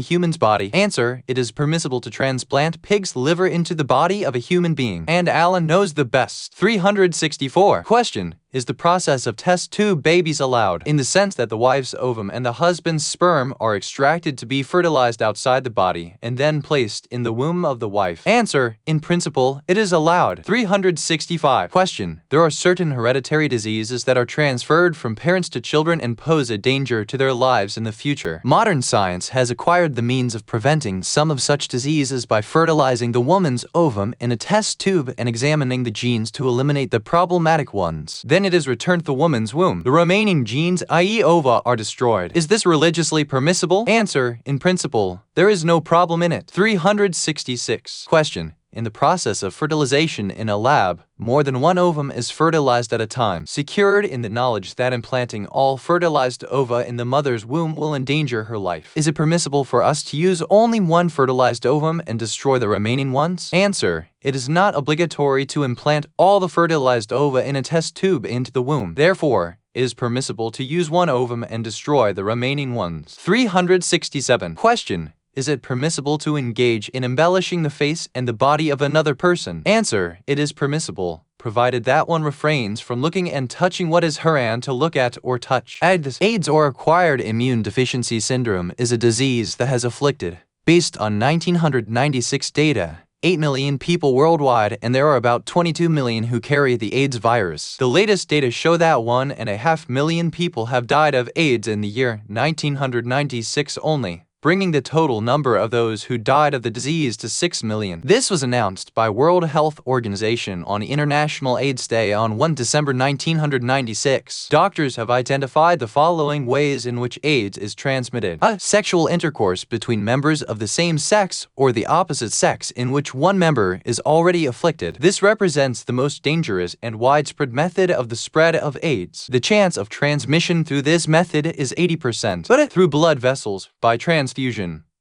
human's body? Answer. It is permissible to transplant pig's liver into the body of a human being, and Allah knows the best. 364. Question. Is the process of test tube babies allowed, in the sense that the wife's ovum and the husband's sperm are extracted to be fertilized outside the body and then placed in the womb of the wife? Answer. In principle, it is allowed. 365. Question. There are certain hereditary diseases that are transferred from parents to children and pose a danger to their lives in the future. Modern science has acquired the means of preventing some of such diseases by fertilizing the woman's ovum in a test tube and examining the genes to eliminate the problematic ones. Then it is returned to the woman's womb. The remaining genes, i.e. ova, are destroyed. Is this religiously permissible? Answer. In principle, there is no problem in it. 366. Question. In the process of fertilization in a lab, more than one ovum is fertilized at a time, secured in the knowledge that implanting all fertilized ova in the mother's womb will endanger her life. Is it permissible for us to use only one fertilized ovum and destroy the remaining ones? Answer. It is not obligatory to implant all the fertilized ova in a test tube into the womb. Therefore, it is permissible to use one ovum and destroy the remaining ones. 367. Question. Is it permissible to engage in embellishing the face and the body of another person? Answer. It is permissible, provided that one refrains from looking and touching what is haram to look at or touch. AIDS or acquired immune deficiency syndrome is a disease that has afflicted, based on 1996 data, 8 million people worldwide, and there are about 22 million who carry the AIDS virus. The latest data show that 1.5 million people have died of AIDS in the year 1996 only, bringing the total number of those who died of the disease to 6 million. This was announced by World Health Organization on International AIDS Day on 1 December 1996. Doctors have identified the following ways in which AIDS is transmitted. Sexual intercourse between members of the same sex or the opposite sex in which one member is already afflicted. This represents the most dangerous and widespread method of the spread of AIDS. The chance of transmission through this method is 80%. But through blood vessels, by transfusion,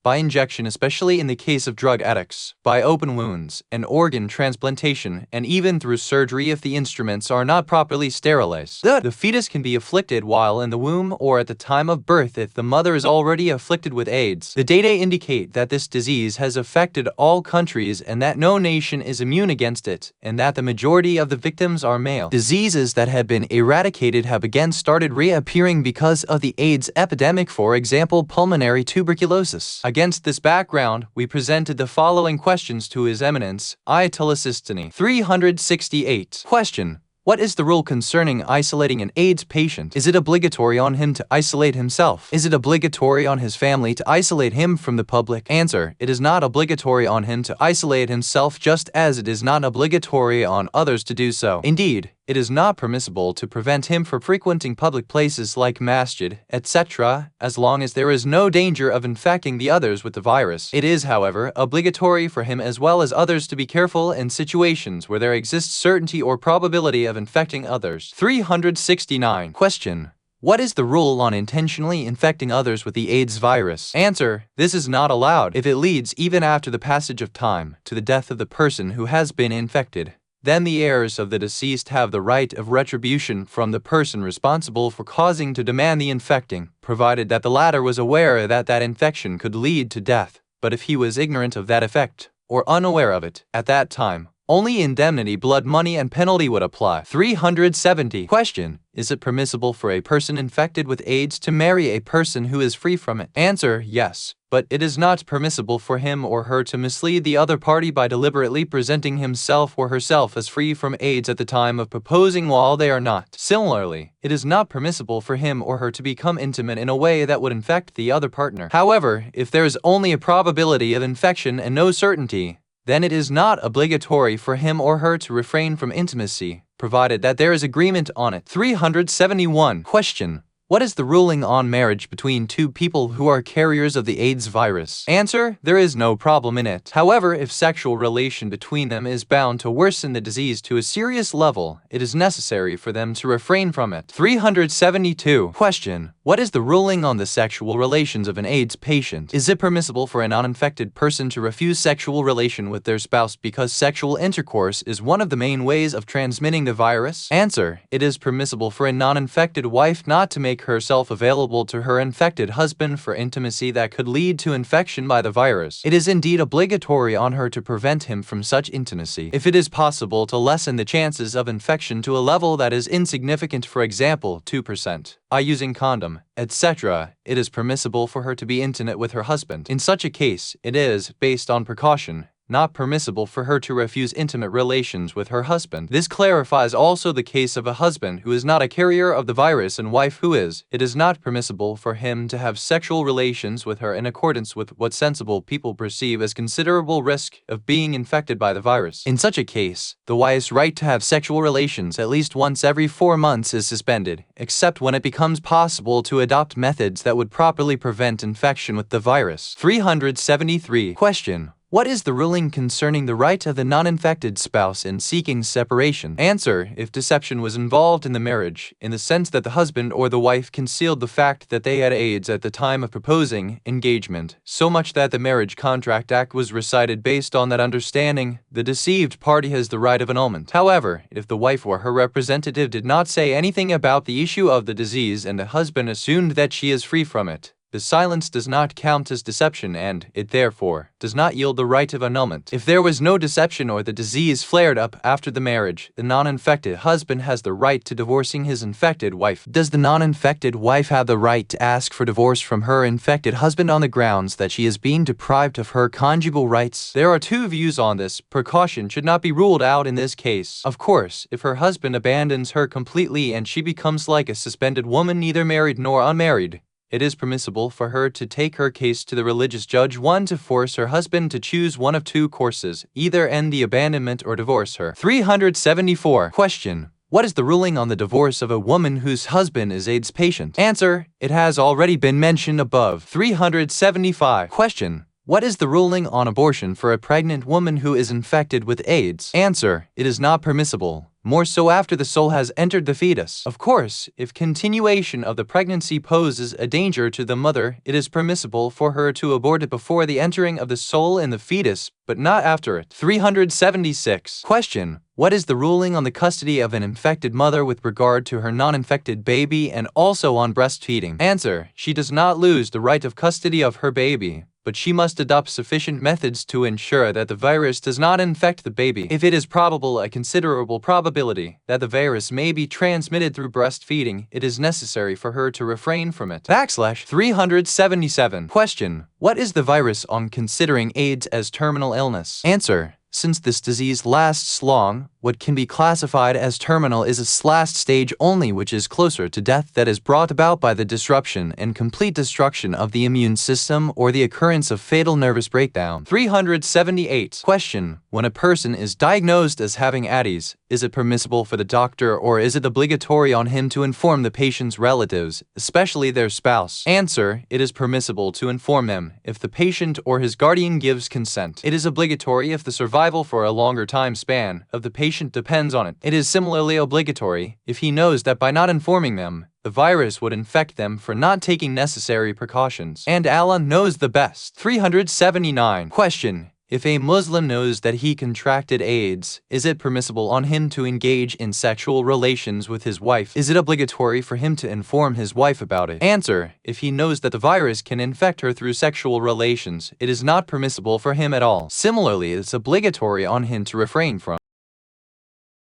by injection, especially in the case of drug addicts, by open wounds, and organ transplantation, and even through surgery if the instruments are not properly sterilized. The fetus can be afflicted while in the womb or at the time of birth if the mother is already afflicted with AIDS. The data indicate that this disease has affected all countries and that no nation is immune against it, and that the majority of the victims are male. Diseases that had been eradicated have again started reappearing because of the AIDS epidemic, for example, pulmonary tuberculosis. Against this background, we presented the following questions to His Eminence, Ayatollah Sistani. 368. Question: what is the rule concerning isolating an AIDS patient? Is it obligatory on him to isolate himself? Is it obligatory on his family to isolate him from the public? Answer: it is not obligatory on him to isolate himself, just as it is not obligatory on others to do so. Indeed, it is not permissible to prevent him from frequenting public places like masjid, etc., as long as there is no danger of infecting the others with the virus. It is, however, obligatory for him as well as others to be careful in situations where there exists certainty or probability of infecting others. 369. Question: what is the rule on intentionally infecting others with the AIDS virus? Answer: this is not allowed if it leads, even after the passage of time, to the death of the person who has been infected. Then the heirs of the deceased have the right of retribution from the person responsible for causing to demand the infecting, provided that the latter was aware that that infection could lead to death. But if he was ignorant of that effect, or unaware of it, at that time, only indemnity, blood money, and penalty would apply. 370. Question: is it permissible for a person infected with AIDS to marry a person who is free from it? Answer: yes, but it is not permissible for him or her to mislead the other party by deliberately presenting himself or herself as free from AIDS at the time of proposing while they are not. Similarly, it is not permissible for him or her to become intimate in a way that would infect the other partner. However, if there is only a probability of infection and no certainty, then it is not obligatory for him or her to refrain from intimacy, provided that there is agreement on it. 371. Question: what is the ruling on marriage between two people who are carriers of the AIDS virus? Answer: there is no problem in it. However, if sexual relation between them is bound to worsen the disease to a serious level, it is necessary for them to refrain from it. 372. Question: what is the ruling on the sexual relations of an AIDS patient? Is it permissible for a non-infected person to refuse sexual relation with their spouse because sexual intercourse is one of the main ways of transmitting the virus? Answer: it is permissible for a non-infected wife not to make herself available to her infected husband for intimacy that could lead to infection by the virus. It is indeed obligatory on her to prevent him from such intimacy. If it is possible to lessen the chances of infection to a level that is insignificant, for example 2%, by using condom, etc., it is permissible for her to be intimate with her husband. In such a case, it is, based on precaution, not permissible for her to refuse intimate relations with her husband. This clarifies also the case of a husband who is not a carrier of the virus and wife who is. It is not permissible for him to have sexual relations with her in accordance with what sensible people perceive as considerable risk of being infected by the virus. In such a case, the wife's right to have sexual relations at least once every 4 months is suspended, except when it becomes possible to adopt methods that would properly prevent infection with the virus. 373. Question: what is the ruling concerning the right of the non-infected spouse in seeking separation? Answer: if deception was involved in the marriage, in the sense that the husband or the wife concealed the fact that they had AIDS at the time of proposing engagement, so much that the Marriage Contract Act was recited based on that understanding, the deceived party has the right of annulment. However, if the wife or her representative did not say anything about the issue of the disease and the husband assumed that she is free from it, the silence does not count as deception and, it therefore, does not yield the right of annulment. If there was no deception or the disease flared up after the marriage, the non-infected husband has the right to divorcing his infected wife. Does the non-infected wife have the right to ask for divorce from her infected husband on the grounds that she is being deprived of her conjugal rights? There are two views on this. Precaution should not be ruled out in this case. Of course, if her husband abandons her completely and she becomes like a suspended woman, neither married nor unmarried, it is permissible for her to take her case to the religious judge, one to force her husband to choose one of two courses, either end the abandonment or divorce her. 374. Question: what is the ruling on the divorce of a woman whose husband is AIDS patient? Answer: it has already been mentioned above. 375. Question: what is the ruling on abortion for a pregnant woman who is infected with AIDS? Answer: it is not permissible, more so after the soul has entered the fetus. Of course, if continuation of the pregnancy poses a danger to the mother, it is permissible for her to abort it before the entering of the soul in the fetus, but not after it. 376. Question: what is the ruling on the custody of an infected mother with regard to her non-infected baby and also on breastfeeding? Answer: she does not lose the right of custody of her baby, but she must adopt sufficient methods to ensure that the virus does not infect the baby. If it is probable, a considerable probability, that the virus may be transmitted through breastfeeding, it is necessary for her to refrain from it. 377. Question: what is the virus on considering AIDS as terminal illness? Answer: since this disease lasts long, what can be classified as terminal is its last stage only, which is closer to death, that is brought about by the disruption and complete destruction of the immune system or the occurrence of fatal nervous breakdown. 378. Question: when a person is diagnosed as having AIDS, is it permissible for the doctor or is it obligatory on him to inform the patient's relatives, especially their spouse? Answer: it is permissible to inform them if the patient or his guardian gives consent. It is obligatory if the survival for a longer time span of the patient depends on it. It is similarly obligatory if he knows that by not informing them, the virus would infect them for not taking necessary precautions. And Allah knows the best. 379. Question: if a Muslim knows that he contracted AIDS, is it permissible on him to engage in sexual relations with his wife? Is it obligatory for him to inform his wife about it? Answer: if he knows that the virus can infect her through sexual relations, it is not permissible for him at all. Similarly, it's obligatory on him to refrain from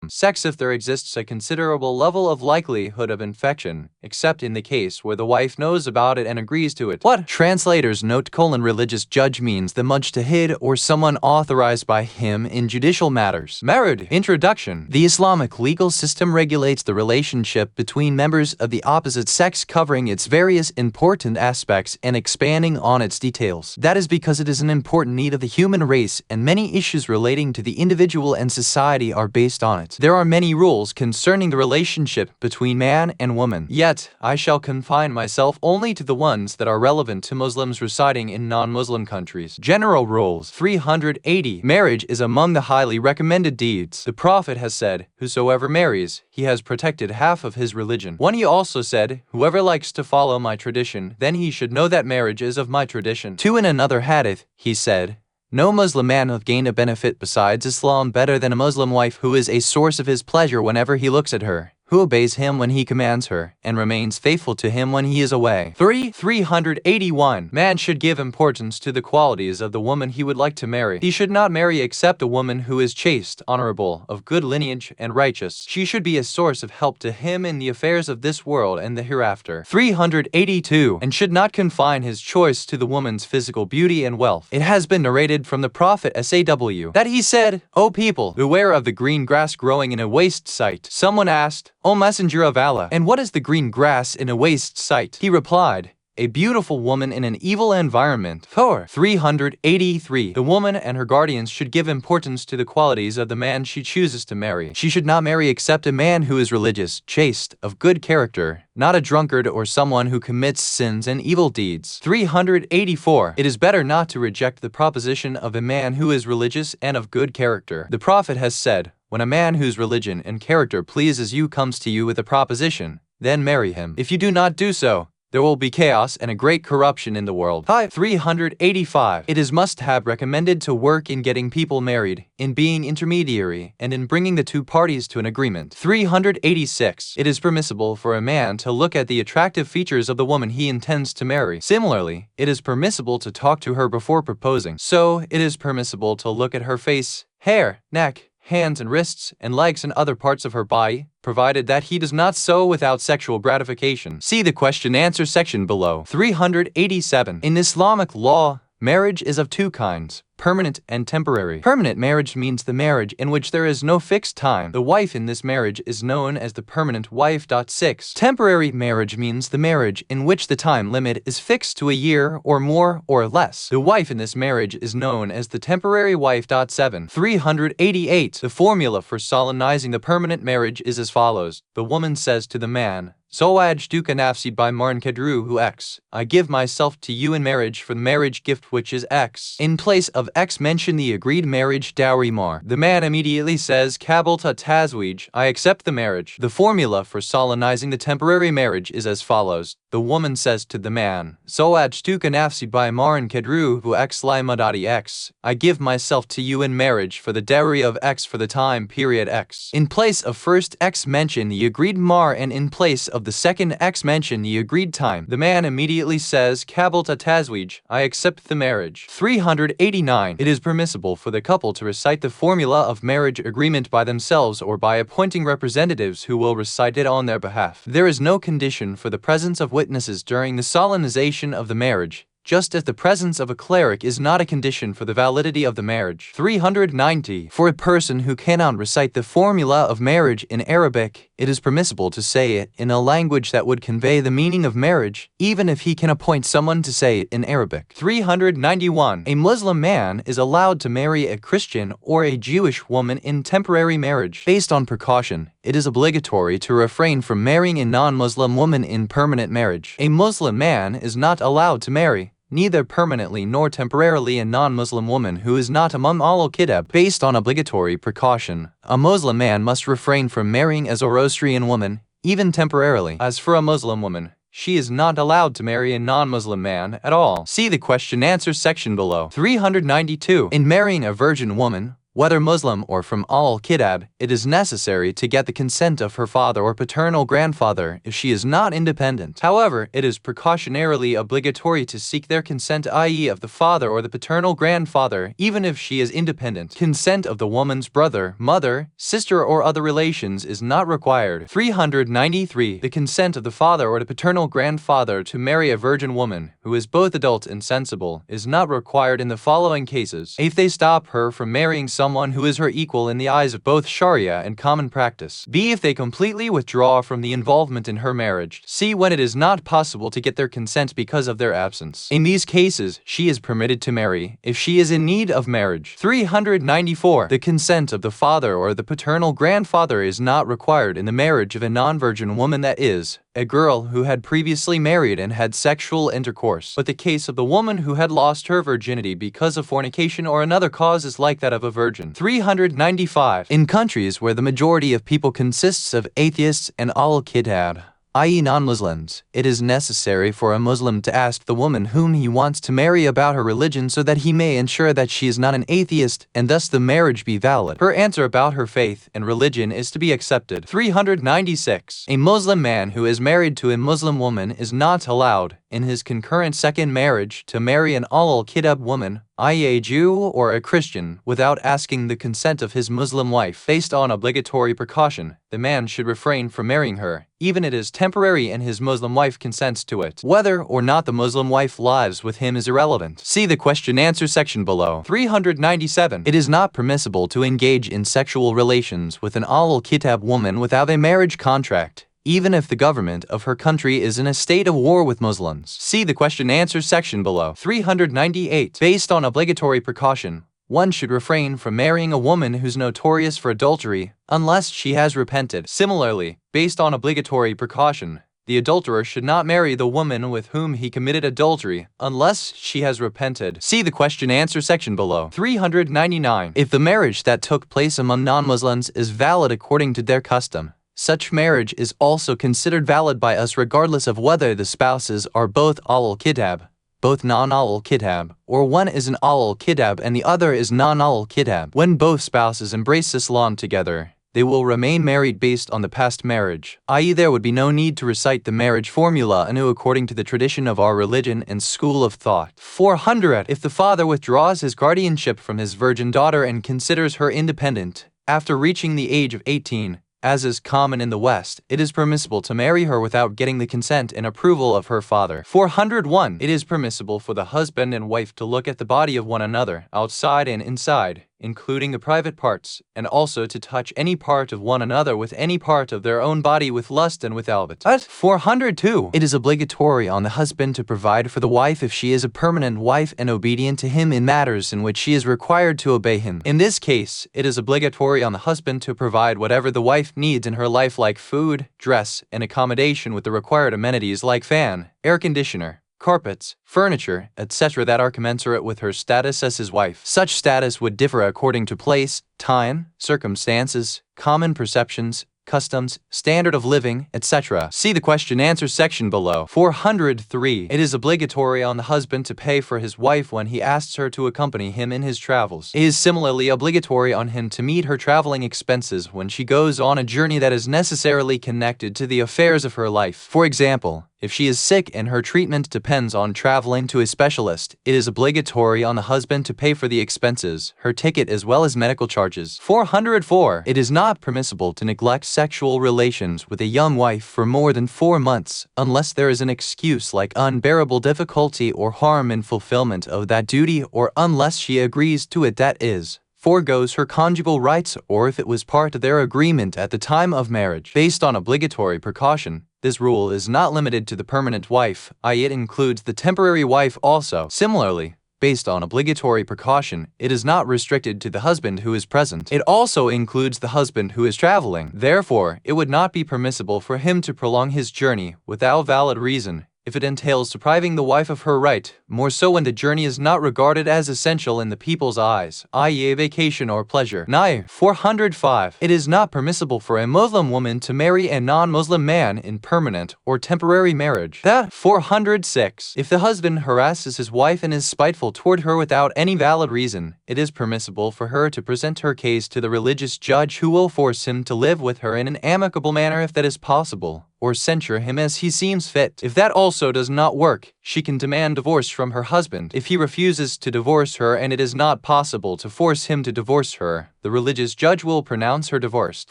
sex if there exists a considerable level of likelihood of infection, except in the case where the wife knows about it and agrees to it. What? Translators note: religious judge means the mujtahid or someone authorized by him in judicial matters. Married. Introduction. The Islamic legal system regulates the relationship between members of the opposite sex, covering its various important aspects and expanding on its details. That is because it is an important need of the human race, and many issues relating to the individual and society are based on it. There are many rules concerning the relationship between man and woman, yet I shall confine myself only to the ones that are relevant to Muslims residing in non-Muslim countries. General rules. 380. Marriage is among the highly recommended deeds. The Prophet has said, whosoever marries, he has protected half of his religion. One, he also said, whoever likes to follow my tradition, then he should know that marriage is of my tradition. Two, in another hadith, he said, no Muslim man hath gained a benefit besides Islam better than a Muslim wife who is a source of his pleasure whenever he looks at her, who obeys him when he commands her, and remains faithful to him when he is away. 381. Man should give importance to the qualities of the woman he would like to marry. He should not marry except a woman who is chaste, honorable, of good lineage, and righteous. She should be a source of help to him in the affairs of this world and the hereafter. 382. And should not confine his choice to the woman's physical beauty and wealth. It has been narrated from the Prophet SAW that he said, O people, beware of the green grass growing in a waste site. Someone asked, O Messenger of Allah, and what is the green grass in a waste site? He replied, a beautiful woman in an evil environment. 383. The woman and her guardians should give importance to the qualities of the man she chooses to marry. She should not marry except a man who is religious, chaste, of good character, not a drunkard or someone who commits sins and evil deeds. 384. It is better not to reject the proposition of a man who is religious and of good character. The Prophet has said, when a man whose religion and character pleases you comes to you with a proposition, then marry him. If you do not do so, there will be chaos and a great corruption in the world. 385. It is must-have recommended to work in getting people married, in being intermediary, and in bringing the two parties to an agreement. 386. It is permissible for a man to look at the attractive features of the woman he intends to marry. Similarly, it is permissible to talk to her before proposing. So, it is permissible to look at her face, hair, neck, hands and wrists, and legs and other parts of her body, provided that he does not so without sexual gratification. See the question-answer section below. 387. In Islamic law, marriage is of two kinds: permanent and temporary. Permanent marriage means the marriage in which there is no fixed time. The wife in this marriage is known as the permanent wife. 6. Temporary marriage means the marriage in which the time limit is fixed to a year or more or less. The wife in this marriage is known as the temporary wife. 7. 388. The formula for solemnizing the permanent marriage is as follows. The woman says to the man, Zawajtuka nafsi by Marn Kadruhu X. I give myself to you in marriage for the marriage gift which is X. In place of X mention the agreed marriage dowry mar. The man immediately says Kabalta Tazwij. I accept the marriage. The formula for solemnizing the temporary marriage is as follows. The woman says to the man, Zawajtuka nafsi by Marn Kadruhu X Limadati X. I give myself to you in marriage for the dowry of X for the time period X. In place of first X mention the agreed mar, and in place of the second X mention the agreed time. The man immediately says, Kabalta Tazwij, I accept the marriage. 389. It is permissible for the couple to recite the formula of marriage agreement by themselves or by appointing representatives who will recite it on their behalf. There is no condition for the presence of witnesses during the solemnization of the marriage, just as the presence of a cleric is not a condition for the validity of the marriage. 390. For a person who cannot recite the formula of marriage in Arabic, it is permissible to say it in a language that would convey the meaning of marriage, even if he can appoint someone to say it in Arabic. 391. A Muslim man is allowed to marry a Christian or a Jewish woman in temporary marriage. Based on precaution, it is obligatory to refrain from marrying a non-Muslim woman in permanent marriage. A Muslim man is not allowed to marry, neither permanently nor temporarily, a non-Muslim woman who is not among al-Kitab. Based on obligatory precaution, a Muslim man must refrain from marrying a Zoroastrian woman, even temporarily. As for a Muslim woman, she is not allowed to marry a non-Muslim man at all. See the question-answer section below. 392. In marrying a virgin woman, whether Muslim or from al-Kitab, it is necessary to get the consent of her father or paternal grandfather if she is not independent. However, it is precautionarily obligatory to seek their consent, i.e. of the father or the paternal grandfather, even if she is independent. Consent of the woman's brother, mother, sister, or other relations is not required. 393. The consent of the father or the paternal grandfather to marry a virgin woman, who is both adult and sensible, is not required in the following cases. If they stop her from marrying someone who is her equal in the eyes of both Sharia and common practice. B. If they completely withdraw from the involvement in her marriage. C. When it is not possible to get their consent because of their absence. In these cases, she is permitted to marry if she is in need of marriage. 394. The consent of the father or the paternal grandfather is not required in the marriage of a non-virgin woman, that is, a girl who had previously married and had sexual intercourse. But the case of the woman who had lost her virginity because of fornication or another cause is like that of a virgin. 395. In countries where the majority of people consists of atheists and al-Kitab, i.e. non-Muslims, it is necessary for a Muslim to ask the woman whom he wants to marry about her religion so that he may ensure that she is not an atheist and thus the marriage be valid. Her answer about her faith and religion is to be accepted. 396. A Muslim man who is married to a Muslim woman is not allowed, in his concurrent second marriage, to marry an al-Kitab woman, i.e. a Jew or a Christian, without asking the consent of his Muslim wife. Based on obligatory precaution, the man should refrain from marrying her, even if it is temporary and his Muslim wife consents to it. Whether or not the Muslim wife lives with him is irrelevant. See the question-answer section below. 397. It is not permissible to engage in sexual relations with an al-Kitab woman without a marriage contract, even if the government of her country is in a state of war with Muslims. See the question-answer section below. 398. Based on obligatory precaution, one should refrain from marrying a woman who's notorious for adultery, unless she has repented. Similarly, based on obligatory precaution, the adulterer should not marry the woman with whom he committed adultery, unless she has repented. See the question-answer section below. 399. If the marriage that took place among non-Muslims is valid according to their custom, Such marriage is also considered valid by us regardless of whether the spouses are both Ahlul Kitab, both non-Ahlul Kitab, or one is an Ahlul Kitab and the other is non-Ahlul Kitab. When both spouses embrace Islam together, they will remain married based on the past marriage, i.e. there would be no need to recite the marriage formula anew according to the tradition of our religion and school of thought. 400. If the father withdraws his guardianship from his virgin daughter and considers her independent, after reaching the age of 18, as is common in the West, it is permissible to marry her without getting the consent and approval of her father. 401. It is permissible for the husband and wife to look at the body of one another, outside and inside, including the private parts, and also to touch any part of one another with any part of their own body with lust and with But 402. It is obligatory on the husband to provide for the wife if she is a permanent wife and obedient to him in matters in which she is required to obey him. In this case, it is obligatory on the husband to provide whatever the wife needs in her life like food, dress, and accommodation with the required amenities like fan, air conditioner, carpets, furniture, etc. that are commensurate with her status as his wife. Such status would differ according to place, time, circumstances, common perceptions, customs, standard of living, etc. See the question-answer section below. 403. It is obligatory on the husband to pay for his wife when he asks her to accompany him in his travels. It is similarly obligatory on him to meet her traveling expenses when she goes on a journey that is necessarily connected to the affairs of her life. For example, if she is sick and her treatment depends on traveling to a specialist, it is obligatory on the husband to pay for the expenses, her ticket as well as medical charges. 404. It is not permissible to neglect sexual relations with a young wife for more than 4 months, unless there is an excuse like unbearable difficulty or harm in fulfillment of that duty, or unless she agrees to it, that is, forgoes her conjugal rights, or if it was part of their agreement at the time of marriage. Based on obligatory precaution, this rule is not limited to the permanent wife, i.e. it includes the temporary wife also. Similarly, based on obligatory precaution, it is not restricted to the husband who is present. It also includes the husband who is traveling. Therefore, it would not be permissible for him to prolong his journey without valid reason, if it entails depriving the wife of her right, more so when the journey is not regarded as essential in the people's eyes, i.e. a vacation or pleasure. 405. It is not permissible for a Muslim woman to marry a non-Muslim man in permanent or temporary marriage. 406. If the husband harasses his wife and is spiteful toward her without any valid reason, it is permissible for her to present her case to the religious judge, who will force him to live with her in an amicable manner if that is possible, or censure him as he seems fit. If that also does not work, she can demand divorce from her husband. If he refuses to divorce her and it is not possible to force him to divorce her, the religious judge will pronounce her divorced.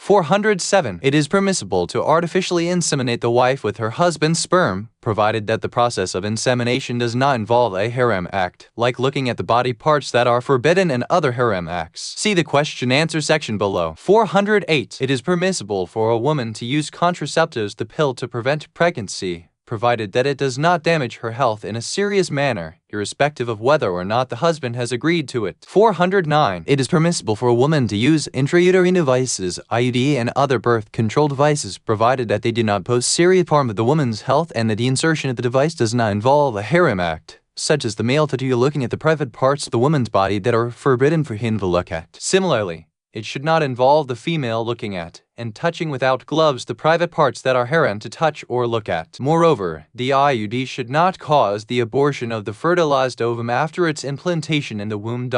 407. It is permissible to artificially inseminate the wife with her husband's sperm, provided that the process of insemination does not involve a haram act, like looking at the body parts that are forbidden and other haram acts. See the question-answer section below. 408. It is permissible for a woman to use contraceptives, the pill, to prevent pregnancy, provided that it does not damage her health in a serious manner, irrespective of whether or not the husband has agreed to it. 409. It is permissible for a woman to use intrauterine devices, IUD, and other birth control devices, provided that they do not pose serious harm to the woman's health and that the insertion of the device does not involve a haram act, such as the male tattoo looking at the private parts of the woman's body that are forbidden for him to look at. Similarly, it should not involve the female looking at and touching without gloves the private parts that are haram to touch or look at. Moreover, the IUD should not cause the abortion of the fertilized ovum after its implantation in the womb.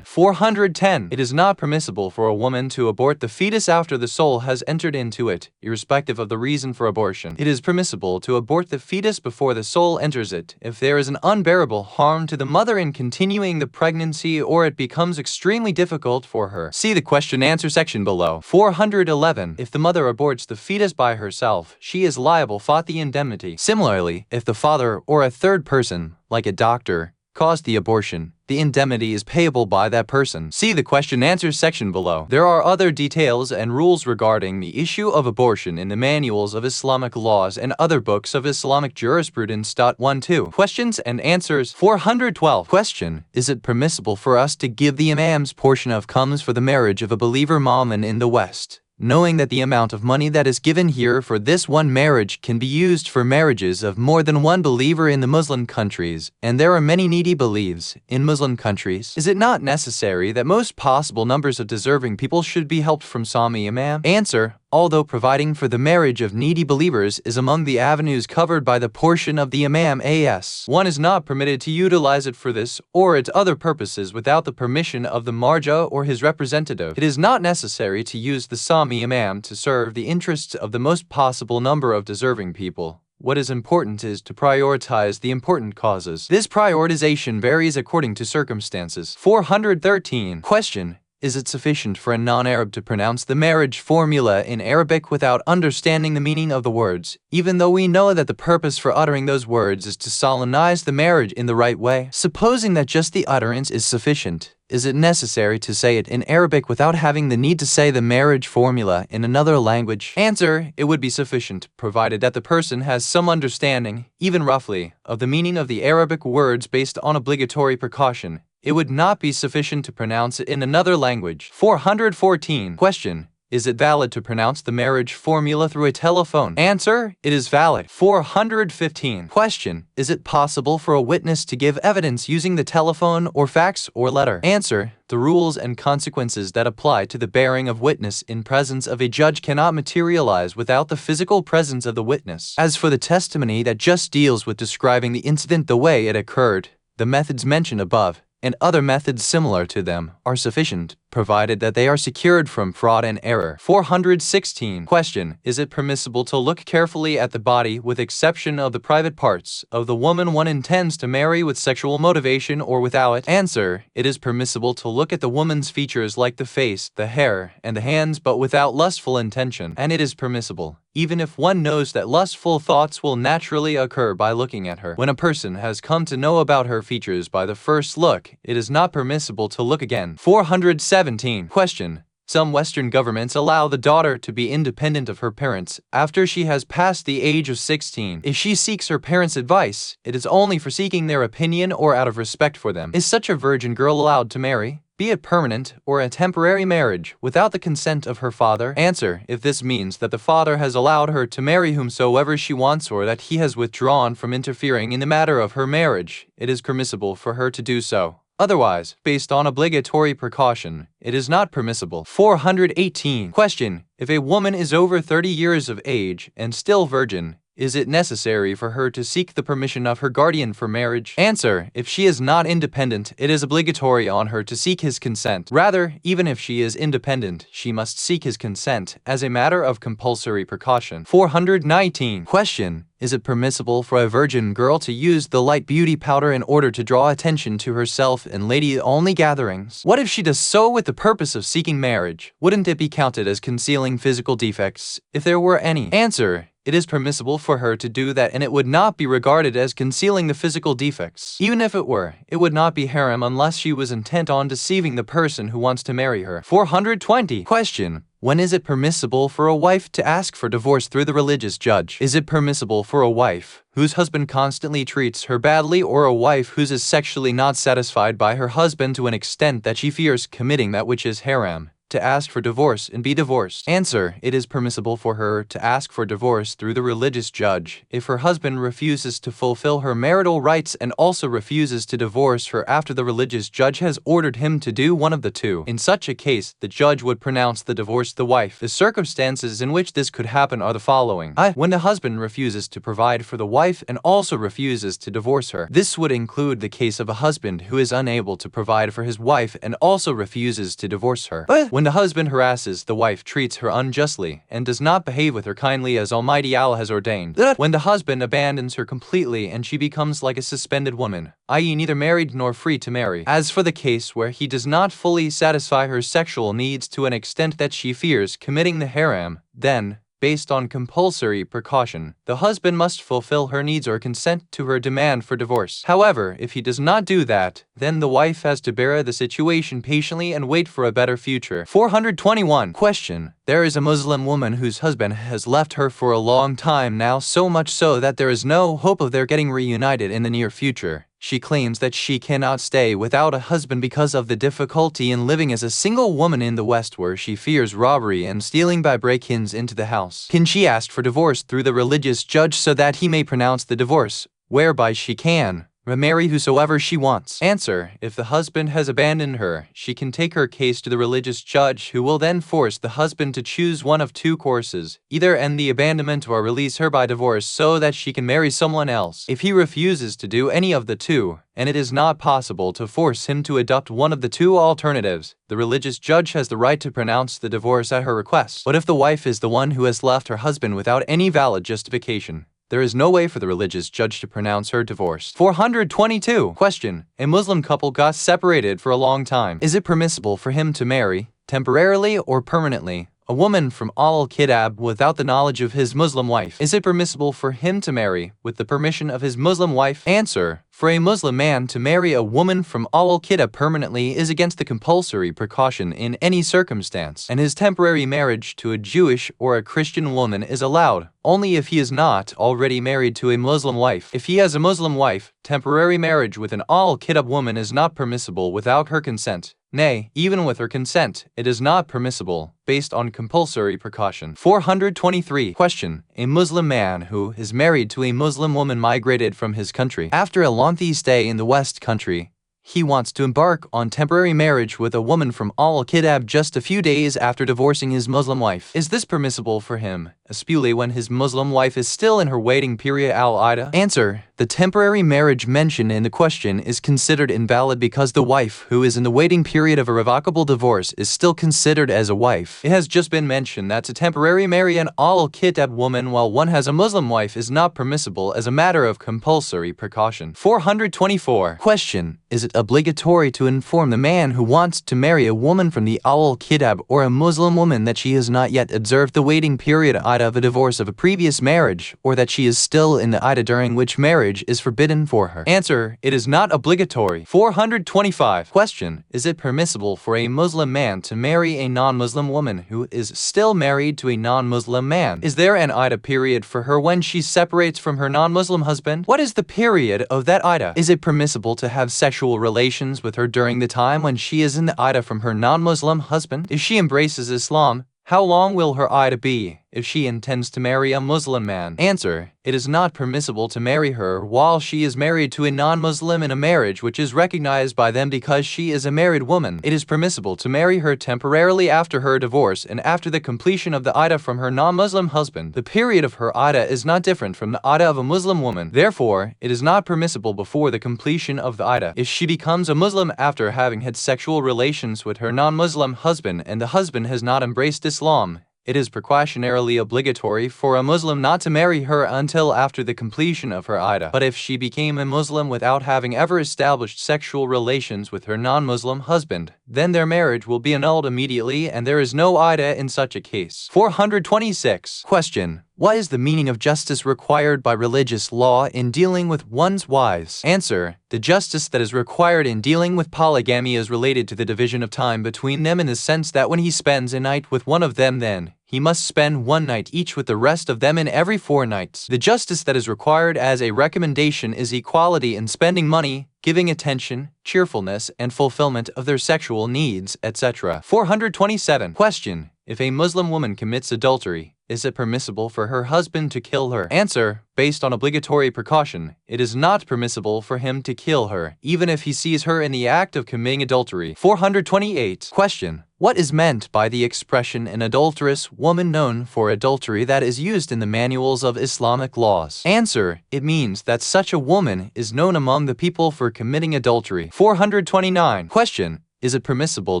410. It is not permissible for a woman to abort the fetus after the soul has entered into it, irrespective of the reason for abortion. It is permissible to abort the fetus before the soul enters it if there is an unbearable harm to the mother in continuing the pregnancy, or it becomes extremely difficult for her. See the question-answer section below. 411. If the mother aborts the fetus by herself, she is liable for the indemnity. Similarly, if the father or a third person, like a doctor, caused the abortion, the indemnity is payable by that person. See the question-answer section below. There are other details and rules regarding the issue of abortion in the manuals of Islamic laws and other books of Islamic jurisprudence. 12. Questions and answers. 412. Question: is it permissible for us to give the imam's portion of comes for the marriage of a believer Muslim in the West, knowing that the amount of money that is given here for this one marriage can be used for marriages of more than one believer in the Muslim countries, and there are many needy believers in Muslim countries? Is it not necessary that most possible numbers of deserving people should be helped from Sami Imam? Answer: although providing for the marriage of needy believers is among the avenues covered by the portion of the Imam as. One is not permitted to utilize it for this or its other purposes without the permission of the marja or his representative. It is not necessary to use the Sami Imam to serve the interests of the most possible number of deserving people. What is important is to prioritize the important causes. This prioritization varies according to circumstances. 413. Question: is it sufficient for a non-Arab to pronounce the marriage formula in Arabic without understanding the meaning of the words, even though we know that the purpose for uttering those words is to solemnize the marriage in the right way? Supposing that just the utterance is sufficient, is it necessary to say it in Arabic without having the need to say the marriage formula in another language? Answer: it would be sufficient, provided that the person has some understanding, even roughly, of the meaning of the Arabic words based on obligatory precaution. It would not be sufficient to pronounce it in another language. 414. Question: is it valid to pronounce the marriage formula through a telephone? Answer: it is valid. 415. Question: is it possible for a witness to give evidence using the telephone or fax or letter? Answer: the rules and consequences that apply to the bearing of witness in presence of a judge cannot materialize without the physical presence of the witness. As for the testimony that just deals with describing the incident the way it occurred, the methods mentioned above, and other methods similar to them, are sufficient, provided that they are secured from fraud and error. 416. Question: is it permissible to look carefully at the body with exception of the private parts of the woman one intends to marry with sexual motivation or without it? Answer: it is permissible to look at the woman's features like the face, the hair, and the hands but without lustful intention, and it is permissible, even if one knows that lustful thoughts will naturally occur by looking at her. When a person has come to know about her features by the first look, it is not permissible to look again. 417. Question: some Western governments allow the daughter to be independent of her parents after she has passed the age of 16. If she seeks her parents' advice, it is only for seeking their opinion or out of respect for them. Is such a virgin girl allowed to marry, be it permanent or a temporary marriage, without the consent of her father? Answer: if this means that the father has allowed her to marry whomsoever she wants or that he has withdrawn from interfering in the matter of her marriage, it is permissible for her to do so. Otherwise, based on obligatory precaution, it is not permissible. 418. Question: if a woman is over 30 years of age and still virgin, is it necessary for her to seek the permission of her guardian for marriage? Answer: if she is not independent, it is obligatory on her to seek his consent. Rather, even if she is independent, she must seek his consent as a matter of compulsory precaution. 419. Question: is it permissible for a virgin girl to use the light beauty powder in order to draw attention to herself in lady-only gatherings? What if she does so with the purpose of seeking marriage? Wouldn't it be counted as concealing physical defects, if there were any? Answer: it is permissible for her to do that, and it would not be regarded as concealing the physical defects. Even if it were, it would not be haram unless she was intent on deceiving the person who wants to marry her. 420. Question: when is it permissible for a wife to ask for divorce through the religious judge? Is it permissible for a wife whose husband constantly treats her badly, or a wife who is sexually not satisfied by her husband to an extent that she fears committing that which is haram, to ask for divorce and be divorced? Answer: it is permissible for her to ask for divorce through the religious judge if her husband refuses to fulfill her marital rights and also refuses to divorce her after the religious judge has ordered him to do one of the two. In such a case, the judge would pronounce the divorce the wife. The circumstances in which this could happen are the following. When the husband refuses to provide for the wife and also refuses to divorce her. This would include the case of a husband who is unable to provide for his wife and also refuses to divorce her. When the husband harasses the wife, treats her unjustly, and does not behave with her kindly as Almighty Allah has ordained. When the husband abandons her completely and she becomes like a suspended woman, i.e. neither married nor free to marry. As for the case where he does not fully satisfy her sexual needs to an extent that she fears committing the haram, then, based on compulsory precaution, the husband must fulfill her needs or consent to her demand for divorce. However, if he does not do that, then the wife has to bear the situation patiently and wait for a better future. 421. Question: there is a Muslim woman whose husband has left her for a long time now, so much so that there is no hope of their getting reunited in the near future. She claims that she cannot stay without a husband because of the difficulty in living as a single woman in the West, where she fears robbery and stealing by break-ins into the house. Can she ask for divorce through the religious judge so that he may pronounce the divorce, whereby she can, Remarry whosoever she wants. Answer: if the husband has abandoned her, she can take her case to the religious judge, who will then force the husband to choose one of two courses: either end the abandonment or release her by divorce so that she can marry someone else. If he refuses to do any of the two, and it is not possible to force him to adopt one of the two alternatives, the religious judge has the right to pronounce the divorce at her request. But if the wife is the one who has left her husband without any valid justification, there is no way for the religious judge to pronounce her divorced. 422. Question: a Muslim couple got separated for a long time. Is it permissible for him to marry, temporarily or permanently, a woman from Al-Kitab without the knowledge of his Muslim wife? Is it permissible for him to marry with the permission of his Muslim wife? Answer: for a Muslim man to marry a woman from Al-Kitab permanently is against the compulsory precaution in any circumstance, and his temporary marriage to a Jewish or a Christian woman is allowed only if he is not already married to a Muslim wife. If he has a Muslim wife, temporary marriage with an Al-Kitab woman is not permissible without her consent. Nay, even with her consent, it is not permissible, based on compulsory precaution. 423. Question: a Muslim man who is married to a Muslim woman migrated from his country. After a lengthy stay in the West country, he wants to embark on temporary marriage with a woman from Al-Kitab just a few days after divorcing his Muslim wife. Is this permissible for him, especially when his Muslim wife is still in her waiting period al-Ida? Answer: the temporary marriage mentioned in the question is considered invalid because the wife who is in the waiting period of a revocable divorce is still considered as a wife. It has just been mentioned that to temporarily marry an Al-Kitab woman while one has a Muslim wife is not permissible as a matter of compulsory precaution. 424. Question: is it obligatory to inform the man who wants to marry a woman from the Al-Kitab or a Muslim woman that she has not yet observed the waiting period Ida of a divorce of a previous marriage, or that she is still in the Ida during which marriage is forbidden for her? Answer: it is not obligatory. 425. Question: is it permissible for a Muslim man to marry a non-Muslim woman who is still married to a non-Muslim man? Is there an Ida period for her when she separates from her non-Muslim husband? What is the period of that Ida? Is it permissible to have sexual relations with her during the time when she is in the Ida from her non-Muslim husband? If she embraces Islam, how long will her Ida be if she intends to marry a Muslim man? Answer: it is not permissible to marry her while she is married to a non-Muslim in a marriage which is recognized by them because she is a married woman. It is permissible to marry her temporarily after her divorce and after the completion of the Ida from her non-Muslim husband. The period of her Ida is not different from the Ida of a Muslim woman. Therefore, it is not permissible before the completion of the Ida. If she becomes a Muslim after having had sexual relations with her non-Muslim husband and the husband has not embraced Islam, it is precautionarily obligatory for a Muslim not to marry her until after the completion of her Ida. But if she became a Muslim without having ever established sexual relations with her non-Muslim husband, then their marriage will be annulled immediately and there is no Ida in such a case. 426. Question: what is the meaning of justice required by religious law in dealing with one's wives? Answer: the justice that is required in dealing with polygamy is related to the division of time between them in the sense that when he spends a night with one of them, then he must spend one night each with the rest of them in every 4 nights. The justice that is required as a recommendation is equality in spending money, giving attention, cheerfulness, and fulfillment of their sexual needs, etc. 427. Question: if a Muslim woman commits adultery, is it permissible for her husband to kill her? Answer: based on obligatory precaution, it is not permissible for him to kill her, even if he sees her in the act of committing adultery. 428. Question: what is meant by the expression an adulterous woman known for adultery that is used in the manuals of Islamic laws? Answer: it means that such a woman is known among the people for committing adultery. 429. Question: is it permissible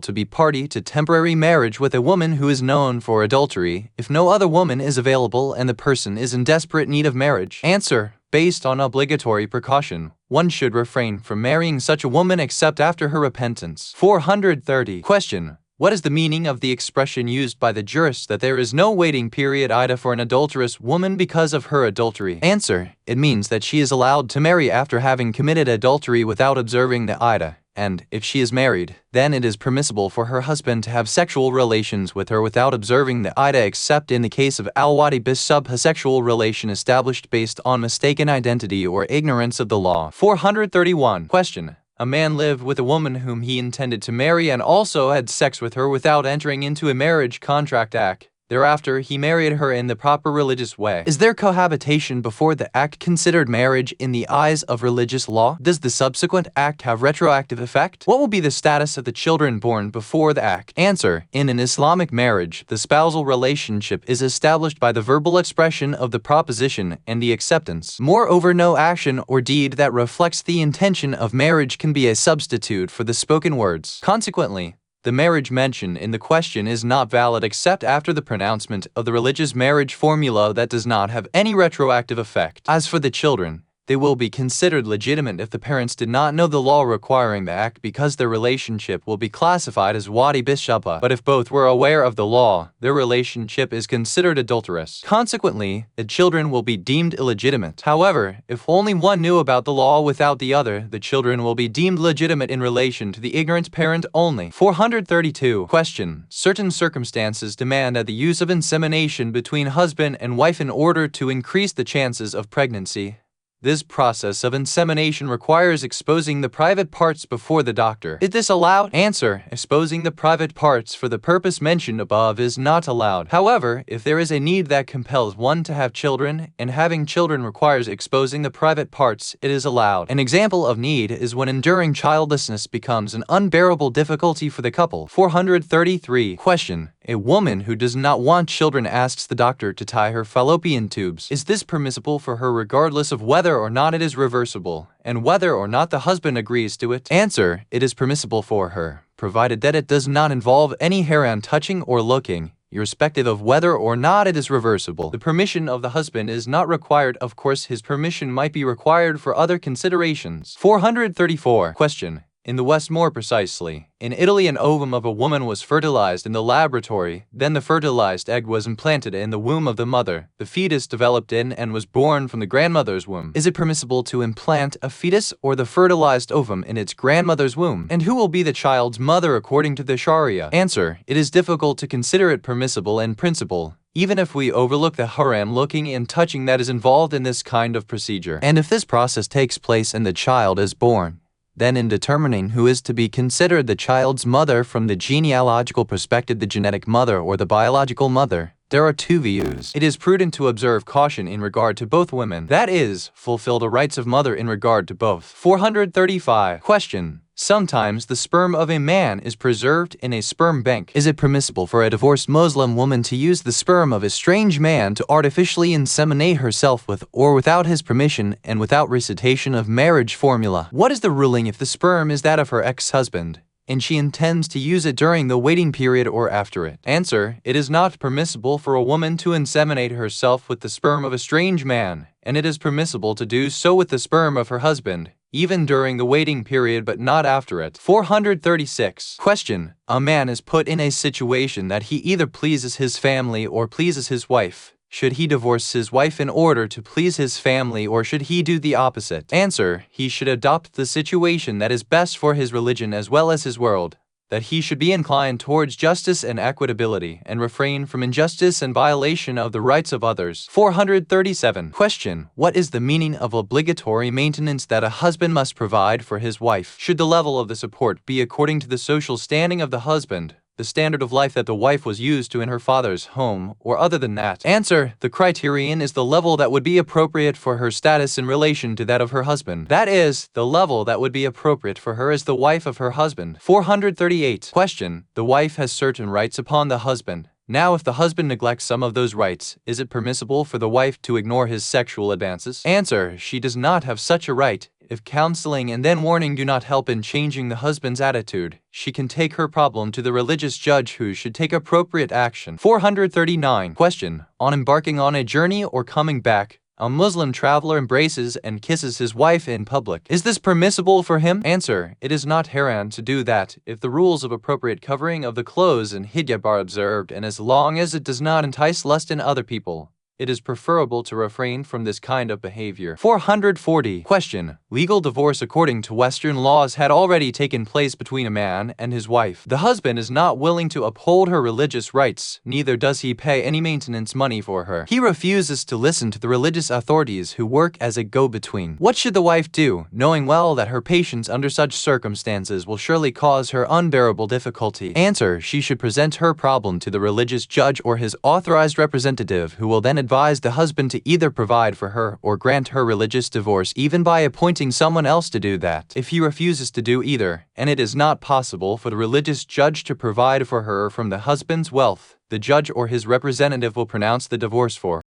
to be party to temporary marriage with a woman who is known for adultery if no other woman is available and the person is in desperate need of marriage? Answer: based on obligatory precaution, one should refrain from marrying such a woman except after her repentance. 430. Question: what is the meaning of the expression used by the jurists that there is no waiting period Ida for an adulterous woman because of her adultery? Answer: it means that she is allowed to marry after having committed adultery without observing the Ida. And, if she is married, then it is permissible for her husband to have sexual relations with her without observing the Ida except in the case of al-wadi bis-sub, a sexual relation established based on mistaken identity or ignorance of the law. 431. Question: a man lived with a woman whom he intended to marry and also had sex with her without entering into a marriage contract act, Thereafter, he married her in the proper religious way. Is their cohabitation before the act considered marriage in the eyes of religious law? Does the subsequent act have retroactive effect? What will be the status of the children born before the act? Answer: in an Islamic marriage, the spousal relationship is established by the verbal expression of the proposition and the acceptance. Moreover, no action or deed that reflects the intention of marriage can be a substitute for the spoken words. Consequently, the marriage mentioned in the question is not valid except after the pronouncement of the religious marriage formula that does not have any retroactive effect. As for the children, they will be considered legitimate if the parents did not know the law requiring the act, because their relationship will be classified as wadi bishaba. But if both were aware of the law, their relationship is considered adulterous. Consequently, the children will be deemed illegitimate. However, if only one knew about the law without the other, the children will be deemed legitimate in relation to the ignorant parent only. 432. Question: certain circumstances demand the use of insemination between husband and wife in order to increase the chances of pregnancy. This process of insemination requires exposing the private parts before the doctor. Is this allowed? Answer: exposing the private parts for the purpose mentioned above is not allowed. However, if there is a need that compels one to have children, and having children requires exposing the private parts, it is allowed. An example of need is when enduring childlessness becomes an unbearable difficulty for the couple. 433. Question: a woman who does not want children asks the doctor to tie her fallopian tubes. Is this permissible for her regardless of whether or not it is reversible, and whether or not the husband agrees to it? Answer: it is permissible for her, provided that it does not involve any hair-on touching or looking, irrespective of whether or not it is reversible. The permission of the husband is not required. Of course, his permission might be required for other considerations. 434. Question: in the West, more precisely, in Italy, an ovum of a woman was fertilized in the laboratory. Then the fertilized egg was implanted in the womb of the mother. The fetus developed in and was born from the grandmother's womb. Is it permissible to implant a fetus or the fertilized ovum in its grandmother's womb? And who will be the child's mother according to the Sharia? Answer: it is difficult to consider it permissible in principle, even if we overlook the haram looking and touching that is involved in this kind of procedure. And if this process takes place and the child is born, then in determining who is to be considered the child's mother from the genealogical perspective, the genetic mother or the biological mother, there are two views. It is prudent to observe caution in regard to both women, that is, fulfill the rights of mother in regard to both. 435. Question: sometimes the sperm of a man is preserved in a sperm bank. Is it permissible for a divorced Muslim woman to use the sperm of a strange man to artificially inseminate herself with or without his permission and without recitation of marriage formula? What is the ruling if the sperm is that of her ex-husband, and she intends to use it during the waiting period or after it? Answer: it is not permissible for a woman to inseminate herself with the sperm of a strange man, and it is permissible to do so with the sperm of her husband, even during the waiting period but not after it. 436. Question: a man is put in a situation that he either pleases his family or pleases his wife. Should he divorce his wife in order to please his family, or should he do the opposite? Answer: he should adopt the situation that is best for his religion as well as his world, that he should be inclined towards justice and equitability, and refrain from injustice and violation of the rights of others. 437. Question: what is the meaning of obligatory maintenance that a husband must provide for his wife? Should the level of the support be according to the social standing of the husband, the standard of life that the wife was used to in her father's home, or other than that? Answer: the criterion is the level that would be appropriate for her status in relation to that of her husband. That is, the level that would be appropriate for her as the wife of her husband. 438. Question: the wife has certain rights upon the husband. Now, if the husband neglects some of those rights, is it permissible for the wife to ignore his sexual advances? Answer: she does not have such a right. If counseling and then warning do not help in changing the husband's attitude, she can take her problem to the religious judge, who should take appropriate action. 439. Question: on embarking on a journey or coming back, a Muslim traveler embraces and kisses his wife in public. Is this permissible for him? Answer: it is not haram to do that if the rules of appropriate covering of the clothes and hijab are observed, and as long as it does not entice lust in other people. it is preferable to refrain from this kind of behavior. 440. Question. Legal divorce according to Western laws had already taken place between a man and his wife. The husband is not willing to uphold her religious rights, neither does he pay any maintenance money for her. He refuses to listen to the religious authorities who work as a go-between. What should the wife do, knowing well that her patience under such circumstances will surely cause her unbearable difficulty? Answer. She should present her problem to the religious judge or his authorized representative, who will then advise the husband to either provide for her or grant her religious divorce, even by appointing someone else to do that. If he refuses to do either, and it is not possible for the religious judge to provide for her from the husband's wealth, the judge or his representative will pronounce the divorce for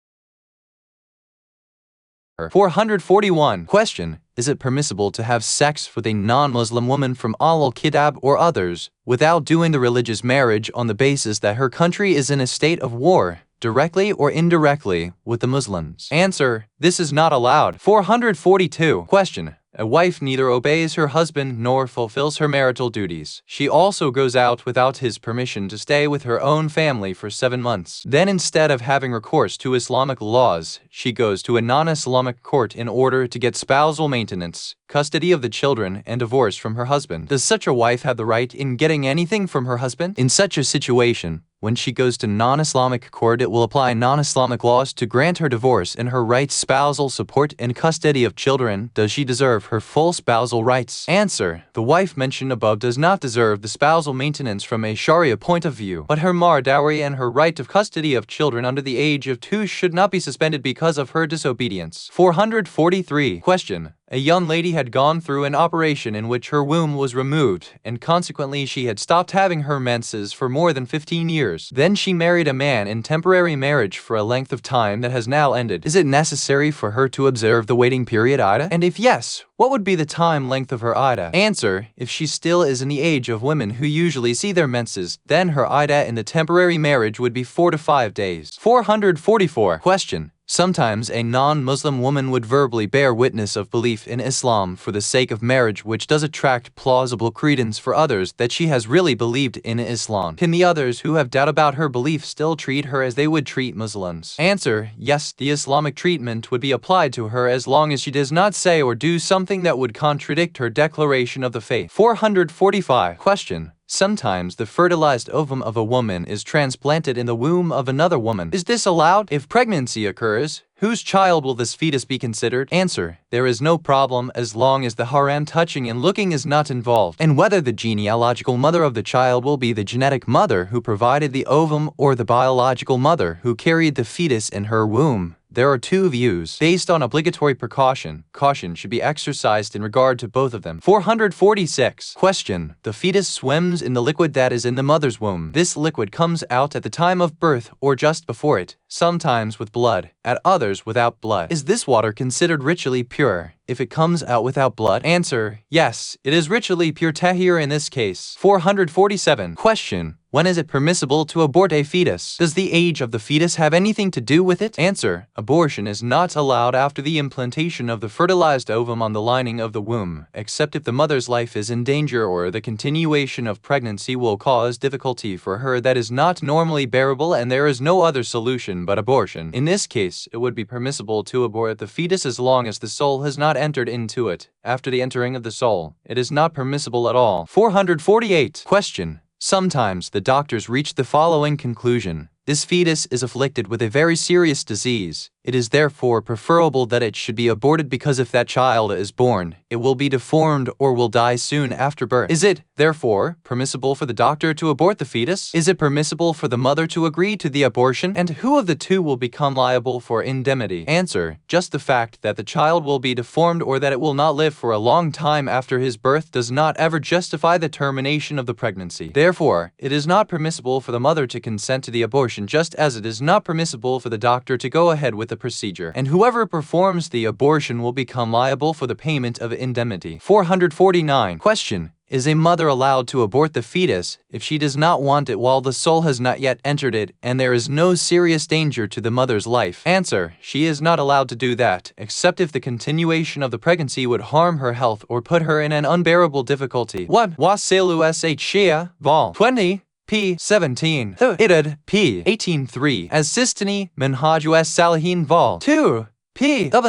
her. 441. Question. Is it permissible to have sex with a non-Muslim woman from Al-Kitab or others, without doing the religious marriage on the basis that her country is in a state of war, directly or indirectly, with the Muslims? Answer. This is not allowed. 442. Question. A wife neither obeys her husband nor fulfills her marital duties. She also goes out without his permission to stay with her own family for 7 months. Then instead of having recourse to Islamic laws, she goes to a non-Islamic court in order to get spousal maintenance, custody of the children, and divorce from her husband. Does such a wife have the right in getting anything from her husband? In such a situation, when she goes to non-Islamic court, it will apply non-Islamic laws to grant her divorce and her rights spousal support and custody of children. Does she deserve her full spousal rights? Answer. The wife mentioned above does not deserve the spousal maintenance from a Sharia point of view, but her mahr dowry and her right of custody of children under the age of 2 should not be suspended because of her disobedience. 443. Question. A young lady had gone through an operation in which her womb was removed, and consequently she had stopped having her menses for more than 15 years. Then she married a man in temporary marriage for a length of time that has now ended. Is it necessary for her to observe the waiting period Ida? And if yes, what would be the time length of her Ida? Answer. If she still is in the age of women who usually see their menses, then her Ida in the temporary marriage would be 4 to 5 days. 444. Question. Sometimes a non-Muslim woman would verbally bear witness of belief in Islam for the sake of marriage, which does attract plausible credence for others that she has really believed in Islam. Can the others who have doubt about her belief still treat her as they would treat Muslims? Answer. Yes, the Islamic treatment would be applied to her as long as she does not say or do something that would contradict her declaration of the faith. 445. Question. Sometimes the fertilized ovum of a woman is transplanted in the womb of another woman. Is this allowed? If pregnancy occurs, whose child will this fetus be considered? Answer. There is no problem as long as the haram touching and looking is not involved, and whether the genealogical mother of the child will be the genetic mother who provided the ovum or the biological mother who carried the fetus in her womb. There are 2 views. Based on obligatory precaution, caution should be exercised in regard to both of them. 446. Question. The fetus swims in the liquid that is in the mother's womb. This liquid comes out at the time of birth or just before it, sometimes with blood, at others without blood. Is this water considered ritually pure if it comes out without blood? Answer. Yes, it is ritually pure tahir in this case. 447. Question. When is it permissible to abort a fetus? Does the age of the fetus have anything to do with it? Answer. Abortion is not allowed after the implantation of the fertilized ovum on the lining of the womb, except if the mother's life is in danger or the continuation of pregnancy will cause difficulty for her that is not normally bearable and there is no other solution but abortion. In this case, it would be permissible to abort the fetus as long as the soul has not entered into it. After the entering of the soul, it is not permissible at all. 448. Question. Sometimes the doctors reach the following conclusion. This fetus is afflicted with a very serious disease. It is therefore preferable that it should be aborted because if that child is born, it will be deformed or will die soon after birth. Is it, therefore, permissible for the doctor to abort the fetus? Is it permissible for the mother to agree to the abortion? And who of the 2 will become liable for indemnity? Answer. Just the fact that the child will be deformed or that it will not live for a long time after his birth does not ever justify the termination of the pregnancy. Therefore, it is not permissible for the mother to consent to the abortion, just as it is not permissible for the doctor to go ahead with the procedure, and whoever performs the abortion will become liable for the payment of indemnity. 449. Question. Is a mother allowed to abort the fetus if she does not want it while the soul has not yet entered it and there is no serious danger to the mother's life? Answer. She is not allowed to do that, except if the continuation of the pregnancy would harm her health or put her in an unbearable difficulty. What? Wasilu Shia, Vol. 20. p. 17. Idad, p. 18-3. As Sistani, Minhaju Salihin Vol. 2. p. 4.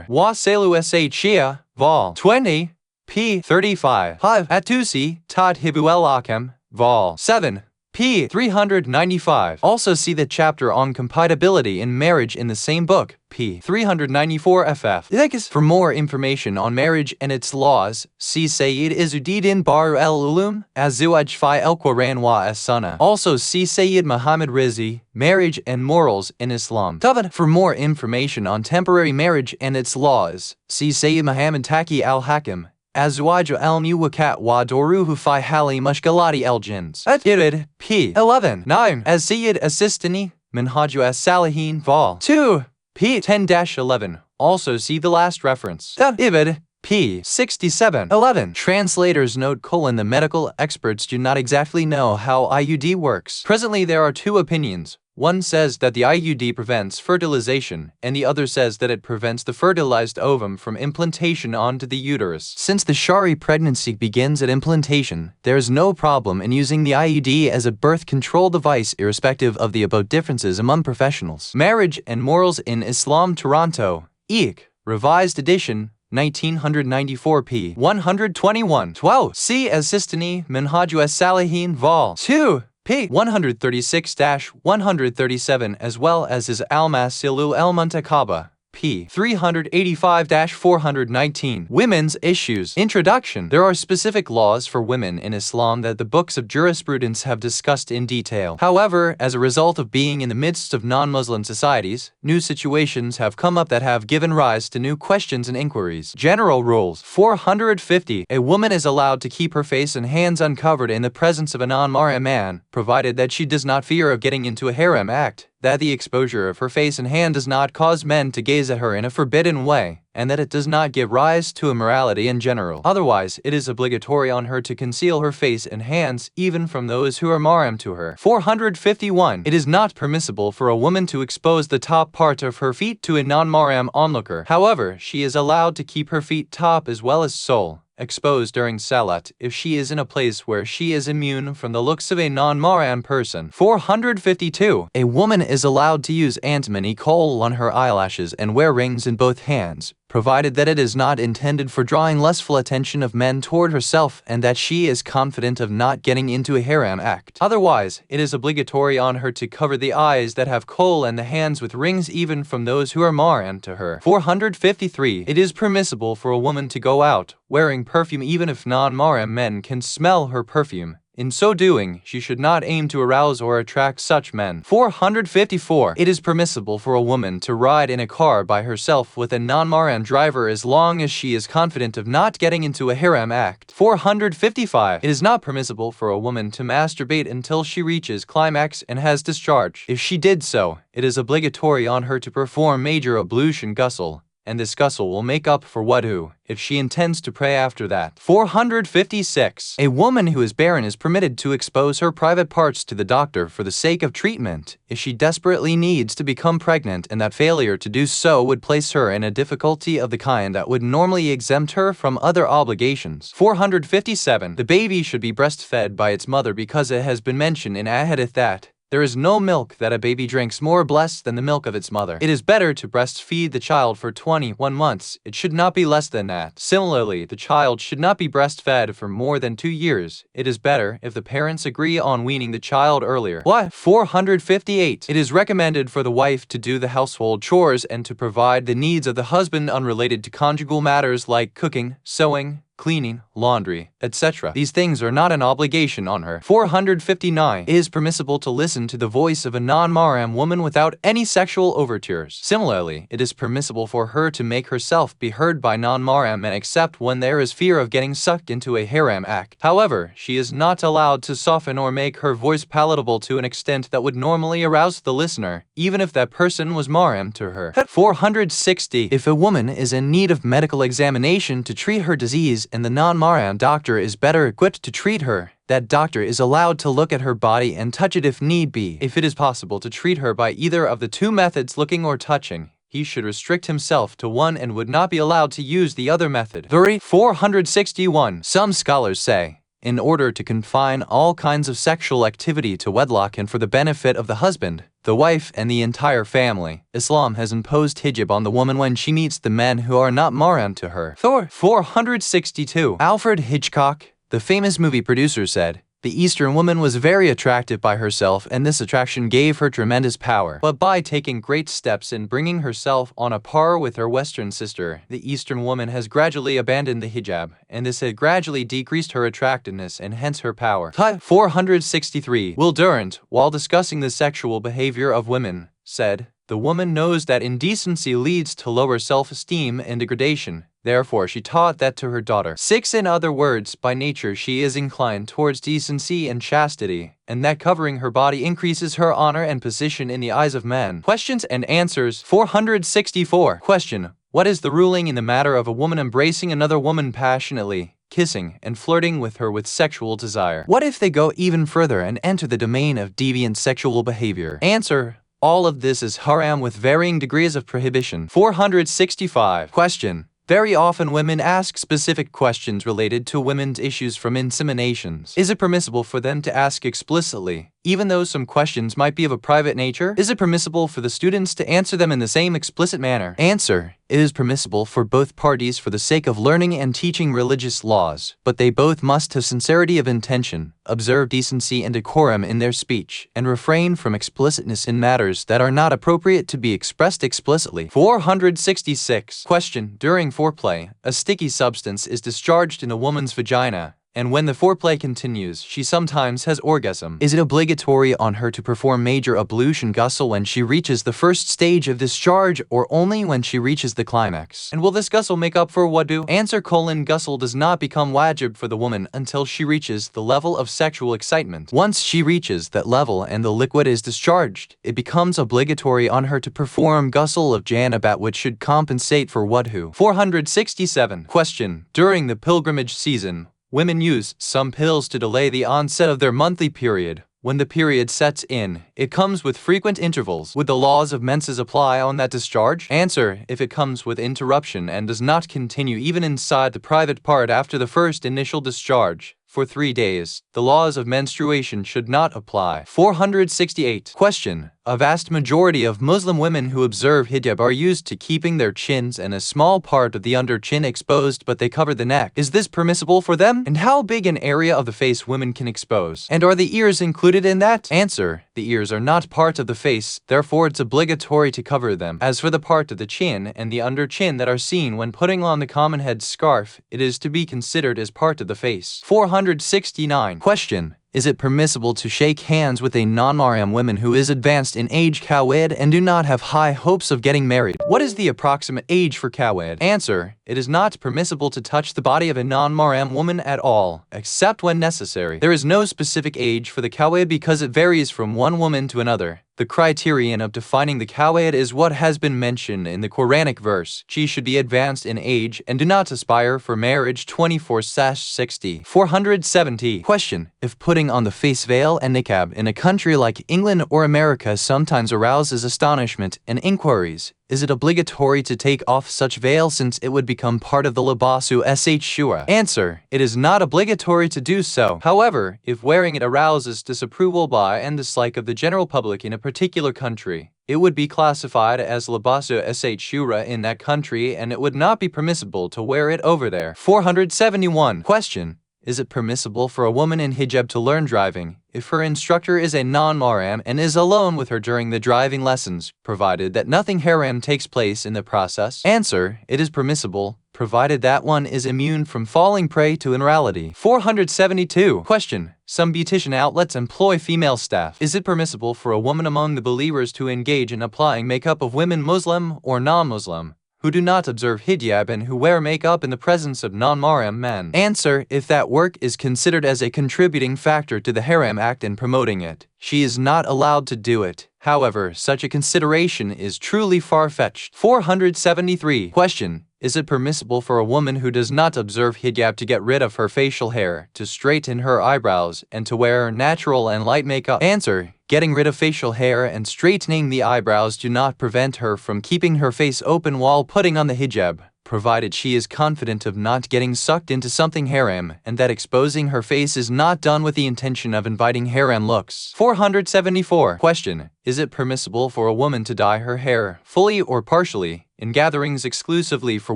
Wasailu Shia, Vol. 20. p. 35. Atusi, Tad Hibuel Akem, Vol. 7. p. 395. Also see the chapter on compatibility in marriage in the same book, p. 394 ff. For more information on marriage and its laws, see Sayyid Izzuddin Bar el-Ulum, Azuaj fi el-Quran wa as-Sunnah. Also see Sayyid Muhammad Rizi, Marriage and Morals in Islam. For more information on temporary marriage and its laws, see Sayyid Muhammad Taqi al-Hakim, Azwaj al-Muwakat wa Doruhu fi hali mushkalati el-Jins. Irid, p. 11. 9. As Sayyid Sistani, Minhaju as-Salihin Vol. 2. p. 10-11. Also see the last reference. Ibid, p. 67. 11. Translators note: the medical experts do not exactly know how IUD works. Presently there are two opinions. One says that the IUD prevents fertilization, and the other says that it prevents the fertilized ovum from implantation onto the uterus. Since the Shari pregnancy begins at implantation, there is no problem in using the IUD as a birth control device irrespective of the above differences among professionals. Marriage and Morals in Islam, Toronto, Eek, Revised Edition, 1994 p. 121. 12. See as Sistani, Minhaju as-Salihin Vol. 2. p. 136-137, as well as his Al-Masilu el-Muntakaba, p. 385-419. Women's Issues. Introduction. There are specific laws for women in Islam that the books of jurisprudence have discussed in detail. However, as a result of being in the midst of non-Muslim societies, new situations have come up that have given rise to new questions and inquiries. General Rules. 450. A woman is allowed to keep her face and hands uncovered in the presence of a non-mahram man, provided that she does not fear of getting into a harem act, that the exposure of her face and hand does not cause men to gaze at her in a forbidden way, and that it does not give rise to immorality in general. Otherwise, it is obligatory on her to conceal her face and hands even from those who are mahram to her. 451. It is not permissible for a woman to expose the top part of her feet to a non-mahram onlooker. However, she is allowed to keep her feet top as well as sole exposed during salat if she is in a place where she is immune from the looks of a non-mahram person. 452. A woman is allowed to use antimony kohl on her eyelashes and wear rings in both hands, provided that it is not intended for drawing lustful attention of men toward herself and that she is confident of not getting into a harem act. Otherwise, it is obligatory on her to cover the eyes that have kohl and the hands with rings even from those who are mahram to her. 453. It is permissible for a woman to go out wearing perfume even if non-mahram men can smell her perfume. In so doing, she should not aim to arouse or attract such men. 454. It is permissible for a woman to ride in a car by herself with a non-mahram driver as long as she is confident of not getting into a harem act. 455. It is not permissible for a woman to masturbate until she reaches climax and has discharge. If she did so, it is obligatory on her to perform major ablution ghusl, and this ghusl will make up for wudu if she intends to pray after that. 456. A woman who is barren is permitted to expose her private parts to the doctor for the sake of treatment if she desperately needs to become pregnant, and that failure to do so would place her in a difficulty of the kind that would normally exempt her from other obligations. 457. The baby should be breastfed by its mother because it has been mentioned in a hadith that there is no milk that a baby drinks more blessed than the milk of its mother. It is better to breastfeed the child for 21 months. It should not be less than that. Similarly, the child should not be breastfed for more than 2 years. It is better if the parents agree on weaning the child earlier. 458. It is recommended for the wife to do the household chores and to provide the needs of the husband unrelated to conjugal matters like cooking, sewing, cleaning, laundry, etc. These things are not an obligation on her. 459. It is permissible to listen to the voice of a non-mahram woman without any sexual overtures. Similarly, it is permissible for her to make herself be heard by non-mahram men except when there is fear of getting sucked into a harem act. However, she is not allowed to soften or make her voice palatable to an extent that would normally arouse the listener, even if that person was mahram to her. 460. If a woman is in need of medical examination to treat her disease and the non-mahram doctor is better equipped to treat her, that doctor is allowed to look at her body and touch it if need be. If it is possible to treat her by either of the two methods, looking or touching, he should restrict himself to one and would not be allowed to use the other method. 461. Some scholars say in order to confine all kinds of sexual activity to wedlock and for the benefit of the husband, the wife, and the entire family. Islam has imposed hijab on the woman when she meets the men who are not mahram to her. 462. Alfred Hitchcock, the famous movie producer, said, "The Eastern woman was very attractive by herself, and this attraction gave her tremendous power. But by taking great steps in bringing herself on a par with her Western sister, the Eastern woman has gradually abandoned the hijab, and this had gradually decreased her attractiveness and hence her power." 463. Will Durant, while discussing the sexual behavior of women, said, "The woman knows that indecency leads to lower self-esteem and degradation. Therefore, she taught that to her daughter." 6. In other words, by nature she is inclined towards decency and chastity, and that covering her body increases her honor and position in the eyes of men. Questions and answers. 464. Question: what is the ruling in the matter of a woman embracing another woman passionately, kissing, and flirting with her with sexual desire? What if they go even further and enter the domain of deviant sexual behavior? Answer: all of this is haram with varying degrees of prohibition. 465. Question: very often women ask specific questions related to women's issues from inseminations. Is it permissible for them to ask explicitly, even though some questions might be of a private nature? Is it permissible for the students to answer them in the same explicit manner? Answer: it is permissible for both parties for the sake of learning and teaching religious laws, but they both must have sincerity of intention, observe decency and decorum in their speech, and refrain from explicitness in matters that are not appropriate to be expressed explicitly. 466. Question: during foreplay, a sticky substance is discharged in a woman's vagina, and when the foreplay continues, she sometimes has orgasm. Is it obligatory on her to perform major ablution ghusl when she reaches the first stage of discharge, or only when she reaches the climax? And will this ghusl make up for wudu? Answer: ghusl does not become wajib for the woman until she reaches the level of sexual excitement. Once she reaches that level and the liquid is discharged, it becomes obligatory on her to perform ghusl of janabat, which should compensate for wudu. 467. Question: during the pilgrimage season, women use some pills to delay the onset of their monthly period. When the period sets in, it comes with frequent intervals. Would the laws of menses apply on that discharge? Answer: if it comes with interruption and does not continue even inside the private part after the first initial discharge, for 3 days, the laws of menstruation should not apply. 468. Question: a vast majority of Muslim women who observe hijab are used to keeping their chins and a small part of the under chin exposed, but they cover the neck. Is this permissible for them? And how big an area of the face women can expose? And are the ears included in that? Answer: the ears are not part of the face, therefore it's obligatory to cover them. As for the part of the chin and the under chin that are seen when putting on the common head scarf, it is to be considered as part of the face. 469. Question: is it permissible to shake hands with a non-mahram woman who is advanced in age kawed and do not have high hopes of getting married? What is the approximate age for kawed? Answer: it is not permissible to touch the body of a non-mahram woman at all, except when necessary. There is no specific age for the kawed because it varies from one woman to another. The criterion of defining the kawed is what has been mentioned in the Quranic verse: she should be advanced in age and do not aspire for marriage. 24-60. 470. Question: if putting on the face veil and niqab in a country like England or America sometimes arouses astonishment and inquiries, is it obligatory to take off such veil since it would become part of the libasu shura? Answer: it is not obligatory to do so. However, if wearing it arouses disapproval by and dislike of the general public in a particular country, it would be classified as libasu shura in that country, and it would not be permissible to wear it over there. 471. Question: is it permissible for a woman in hijab to learn driving if her instructor is a non-mahram and is alone with her during the driving lessons, provided that nothing haram takes place in the process? Answer: it is permissible, provided that one is immune from falling prey to immorality. 472. Question: some beautician outlets employ female staff. Is it permissible for a woman among the believers to engage in applying makeup of women Muslim or non-Muslim who do not observe hijab and who wear makeup in the presence of non-mahram men? Answer: if that work is considered as a contributing factor to the haram act in promoting it, she is not allowed to do it. However, such a consideration is truly far-fetched. 473. Question: is it permissible for a woman who does not observe hijab to get rid of her facial hair, to straighten her eyebrows, and to wear natural and light makeup? Answer: getting rid of facial hair and straightening the eyebrows do not prevent her from keeping her face open while putting on the hijab, provided she is confident of not getting sucked into something haram and that exposing her face is not done with the intention of inviting haram looks. 474. Question: is it permissible for a woman to dye her hair, fully or partially, in gatherings exclusively for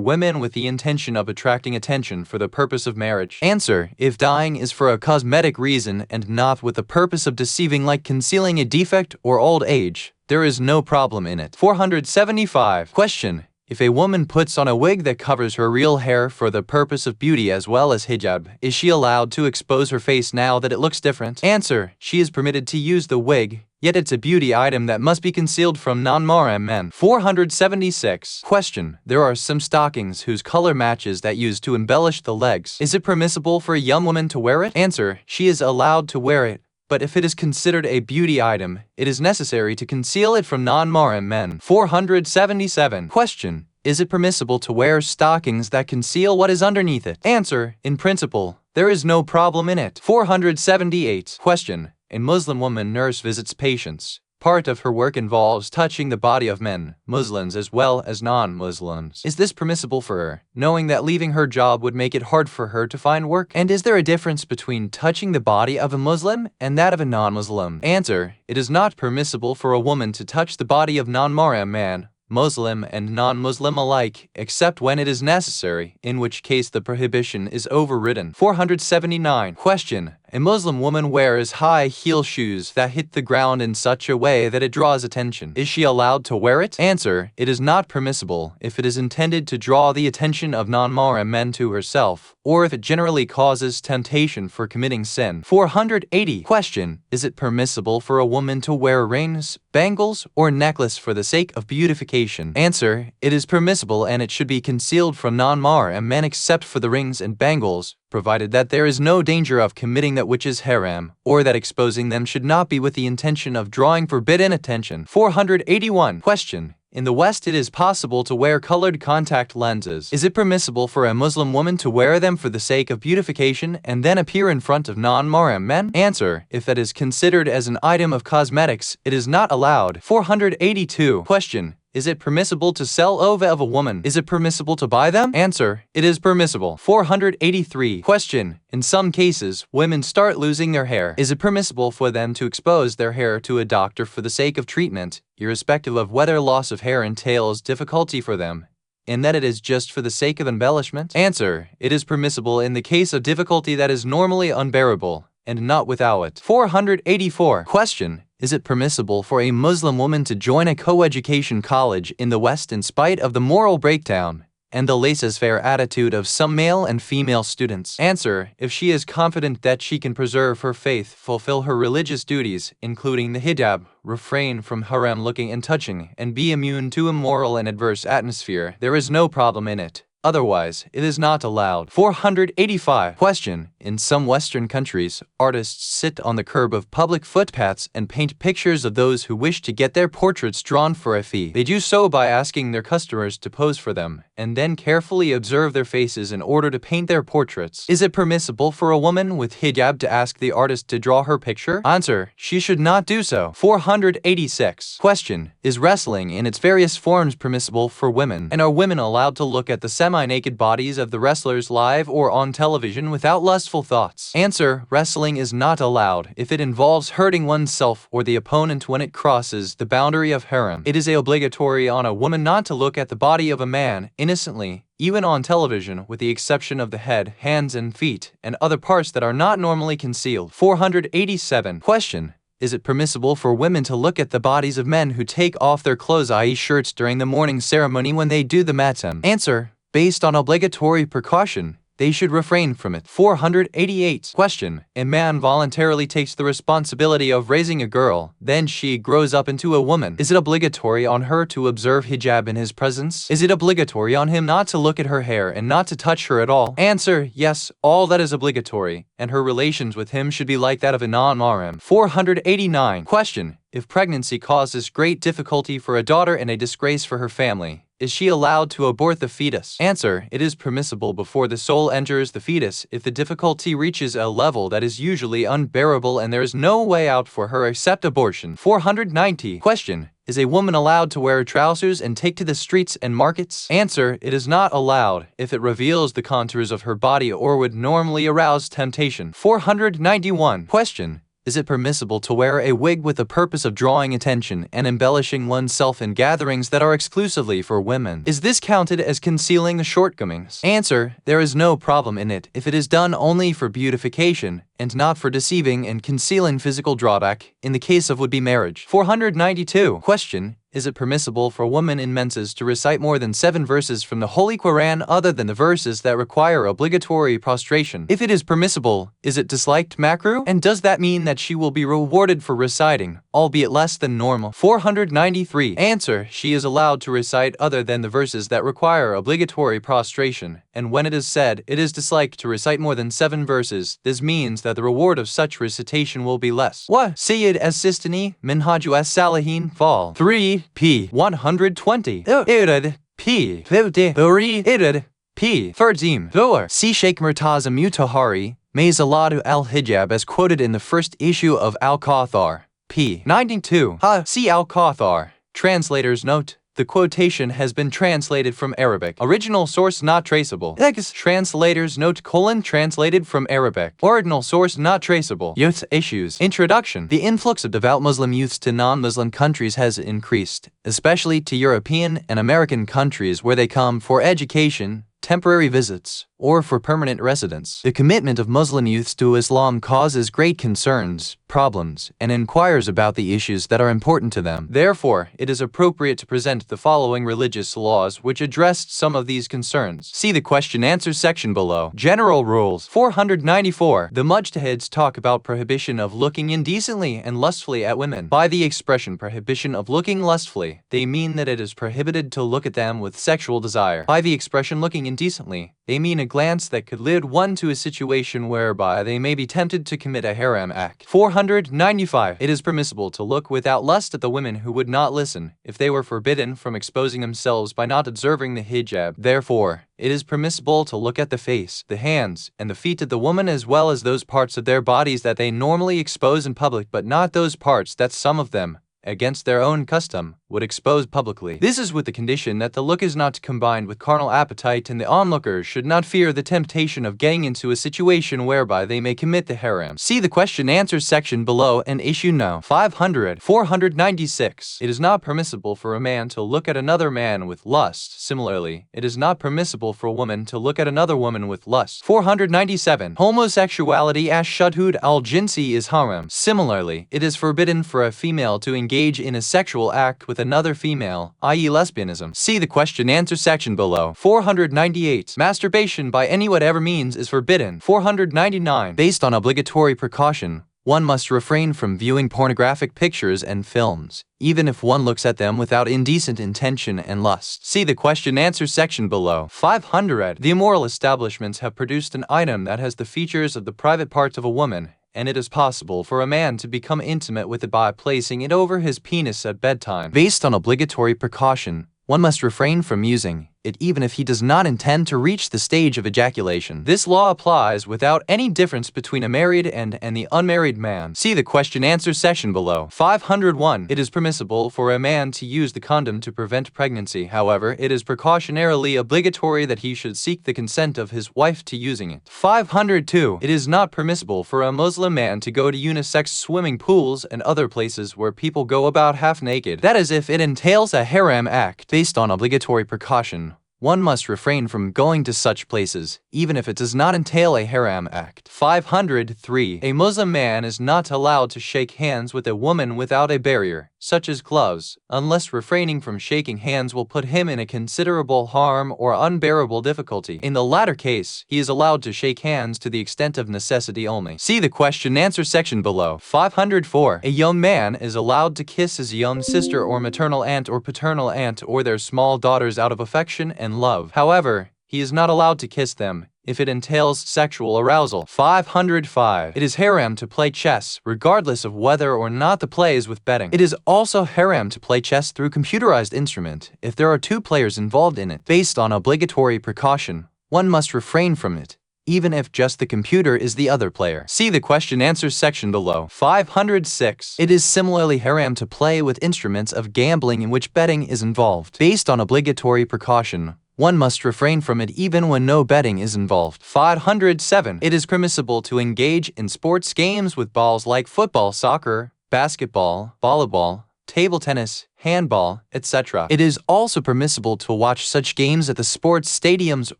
women with the intention of attracting attention for the purpose of marriage? Answer: if dyeing is for a cosmetic reason and not with the purpose of deceiving, like concealing a defect or old age, there is no problem in it. 475. Question: if a woman puts on a wig that covers her real hair for the purpose of beauty as well as hijab, is she allowed to expose her face now that it looks different? Answer: she is permitted to use the wig, yet it's a beauty item that must be concealed from non-mahram men. 476. Question: there are some stockings whose color matches that used to embellish the legs. Is it permissible for a young woman to wear it? Answer: she is allowed to wear it, but if it is considered a beauty item, it is necessary to conceal it from non-mahram men. 477. Question: is it permissible to wear stockings that conceal what is underneath it? Answer: in principle, there is no problem in it. 478. Question: a Muslim woman nurse visits patients. Part of her work involves touching the body of men, Muslims as well as non-Muslims. Is this permissible for her, knowing that leaving her job would make it hard for her to find work? And is there a difference between touching the body of a Muslim and that of a non-Muslim? Answer: it is not permissible for a woman to touch the body of non-mahram man, Muslim and non-Muslim alike, except when it is necessary, in which case the prohibition is overridden. 479. Question: a Muslim woman wears high heel shoes that hit the ground in such a way that it draws attention. Is she allowed to wear it? Answer: it is not permissible if it is intended to draw the attention of non-mahram men to herself, or if it generally causes temptation for committing sin. 480. Question: is it permissible for a woman to wear rings, bangles, or necklace for the sake of beautification? Answer: it is permissible and it should be concealed from non-mahram men except for the rings and bangles, provided that there is no danger of committing that which is haram, or that exposing them should not be with the intention of drawing forbidden attention. 481. Question: in the West it is possible to wear colored contact lenses. Is it permissible for a Muslim woman to wear them for the sake of beautification and then appear in front of non-mahram men? Answer: if that is considered as an item of cosmetics, it is not allowed. 482. Question: is it permissible to sell ova of a woman? Is it permissible to buy them? Answer: it is permissible. 483. Question: in some cases, women start losing their hair. Is it permissible for them to expose their hair to a doctor for the sake of treatment, irrespective of whether loss of hair entails difficulty for them, in that it is just for the sake of embellishment? Answer: it is permissible in the case of difficulty that is normally unbearable, and not without it. 484. Question: is it permissible for a Muslim woman to join a co-education college in the West in spite of the moral breakdown and the laissez-faire attitude of some male and female students? Answer: if she is confident that she can preserve her faith, fulfill her religious duties, including the hijab, refrain from haram looking and touching, and be immune to immoral and adverse atmosphere, there is no problem in it. Otherwise, it is not allowed. 485. Question: in some Western countries, artists sit on the curb of public footpaths and paint pictures of those who wish to get their portraits drawn for a fee. They do so by asking their customers to pose for them, and then carefully observe their faces in order to paint their portraits. Is it permissible for a woman with hijab to ask the artist to draw her picture? Answer: she should not do so. 486. Question: is wrestling in its various forms permissible for women, and are women allowed to look at the semi-naked bodies of the wrestlers live or on television without lustful thoughts? Answer: wrestling is not allowed if it involves hurting oneself or the opponent when it crosses the boundary of haram. It is obligatory on a woman not to look at the body of a man innocently, even on television, with the exception of the head, hands and feet, and other parts that are not normally concealed. 487. Question: is it permissible for women to look at the bodies of men who take off their clothes, i.e. shirts, during the morning ceremony when they do the matam? Answer: based on obligatory precaution, they should refrain from it. 488. Question: a man voluntarily takes the responsibility of raising a girl, then she grows up into a woman. Is it obligatory on her to observe hijab in his presence? Is it obligatory on him not to look at her hair and not to touch her at all? Answer: yes, all that is obligatory, and her relations with him should be like that of a non-mahram. 489. Question: if pregnancy causes great difficulty for a daughter and a disgrace for her family, Is she allowed to abort the fetus? Answer: it is permissible before the soul enters the fetus if the difficulty reaches a level that is usually unbearable and there is no way out for her except abortion. 490. Question: is a woman allowed to wear trousers and take to the streets and markets? Answer: it is not allowed if it reveals the contours of her body or would normally arouse temptation. 491. Question: is it permissible to wear a wig with the purpose of drawing attention and embellishing oneself in gatherings that are exclusively for women? Is this counted as concealing the shortcomings? Answer: there is no problem in it if it is done only for beautification and not for deceiving and concealing physical drawback in the case of would-be marriage. 492. Question: is it permissible for a woman in menses to recite more than 7 verses from the Holy Quran other than the verses that require obligatory prostration? If it is permissible, is it disliked makruh? And does that mean that she will be rewarded for reciting, albeit less than normal? 493. Answer: she is allowed to recite other than the verses that require obligatory prostration, and when it is said it is disliked to recite more than 7 verses, this means that the reward of such recitation will be less. What? Sayyid as Sistani, Minhaju as Salihin, Vol. 3, p. 120. Irid, p. 50. Irid, p. 13. See Sheikh Murtaza Mutahari, Mayzaladu al-Hijab as quoted in the first issue of Al-Kawthar, p. 92. See Al-Kawthar. Translator's note: the quotation has been translated from Arabic. Original source not traceable. Translator's note: translated from Arabic. Original source not traceable. Youth issues. Introduction. The influx of devout Muslim youths to non-Muslim countries has increased, especially to European and American countries where they come for education, temporary visits, or for permanent residence. The commitment of Muslim youths to Islam causes great concerns, problems, and inquires about the issues that are important to them. Therefore, it is appropriate to present the following religious laws which address some of these concerns. See the question-answer section below. General rules. 494. The mujtahids talk about prohibition of looking indecently and lustfully at women. By the expression prohibition of looking lustfully, they mean that it is prohibited to look at them with sexual desire. By the expression looking indecently, they mean a glance that could lead one to a situation whereby they may be tempted to commit a haram act. 495. It is permissible to look without lust at the women who would not listen if they were forbidden from exposing themselves by not observing the hijab. Therefore, it is permissible to look at the face, the hands, and the feet of the woman as well as those parts of their bodies that they normally expose in public, but not those parts that some of them, against their own custom, would expose publicly. This is with the condition that the look is not combined with carnal appetite and the onlookers should not fear the temptation of getting into a situation whereby they may commit the haram. See the question-answer section below and issue no. 500. 496. It is not permissible for a man to look at another man with lust. Similarly, it is not permissible for a woman to look at another woman with lust. 497. Homosexuality as shudhud al-jinsi is haram. Similarly, it is forbidden for a female to engage in a sexual act with another female, i.e. lesbianism. See the question-answer section below. 498. Masturbation by any whatever means is forbidden. 499. Based on obligatory precaution, one must refrain from viewing pornographic pictures and films, even if one looks at them without indecent intention and lust. See the question-answer section below. 500. The immoral establishments have produced an item that has the features of the private parts of a woman, and it is possible for a man to become intimate with it by placing it over his penis at bedtime. Based on obligatory precaution, one must refrain from using it even if he does not intend to reach the stage of ejaculation. This law applies without any difference between a married and the unmarried man. See the question-answer section below. 501. It is permissible for a man to use the condom to prevent pregnancy. However, it is precautionarily obligatory that he should seek the consent of his wife to using it. 502. It is not permissible for a Muslim man to go to unisex swimming pools and other places where people go about half naked. That is if it entails a haram act. Based on obligatory precaution, one must refrain from going to such places, even if it does not entail a haram act. 503. A Muslim man is not allowed to shake hands with a woman without a barrier, such as gloves, unless refraining from shaking hands will put him in a considerable harm or unbearable difficulty. In the latter case, he is allowed to shake hands to the extent of necessity only. See the question-answer section below. 504. A young man is allowed to kiss his young sister or maternal aunt or paternal aunt or their small daughters out of affection and love. However, he is not allowed to kiss them, if it entails sexual arousal. 505. It is haram to play chess, regardless of whether or not the play is with betting. It is also haram to play chess through computerized instrument if there are two players involved in it. Based on obligatory precaution, one must refrain from it, even if just the computer is the other player. See the question answers section below. 506. It is similarly haram to play with instruments of gambling in which betting is involved. Based on obligatory precaution, one must refrain from it even when no betting is involved. 507. It is permissible to engage in sports games with balls like football, soccer, basketball, volleyball, table tennis, handball, etc. It is also permissible to watch such games at the sports stadiums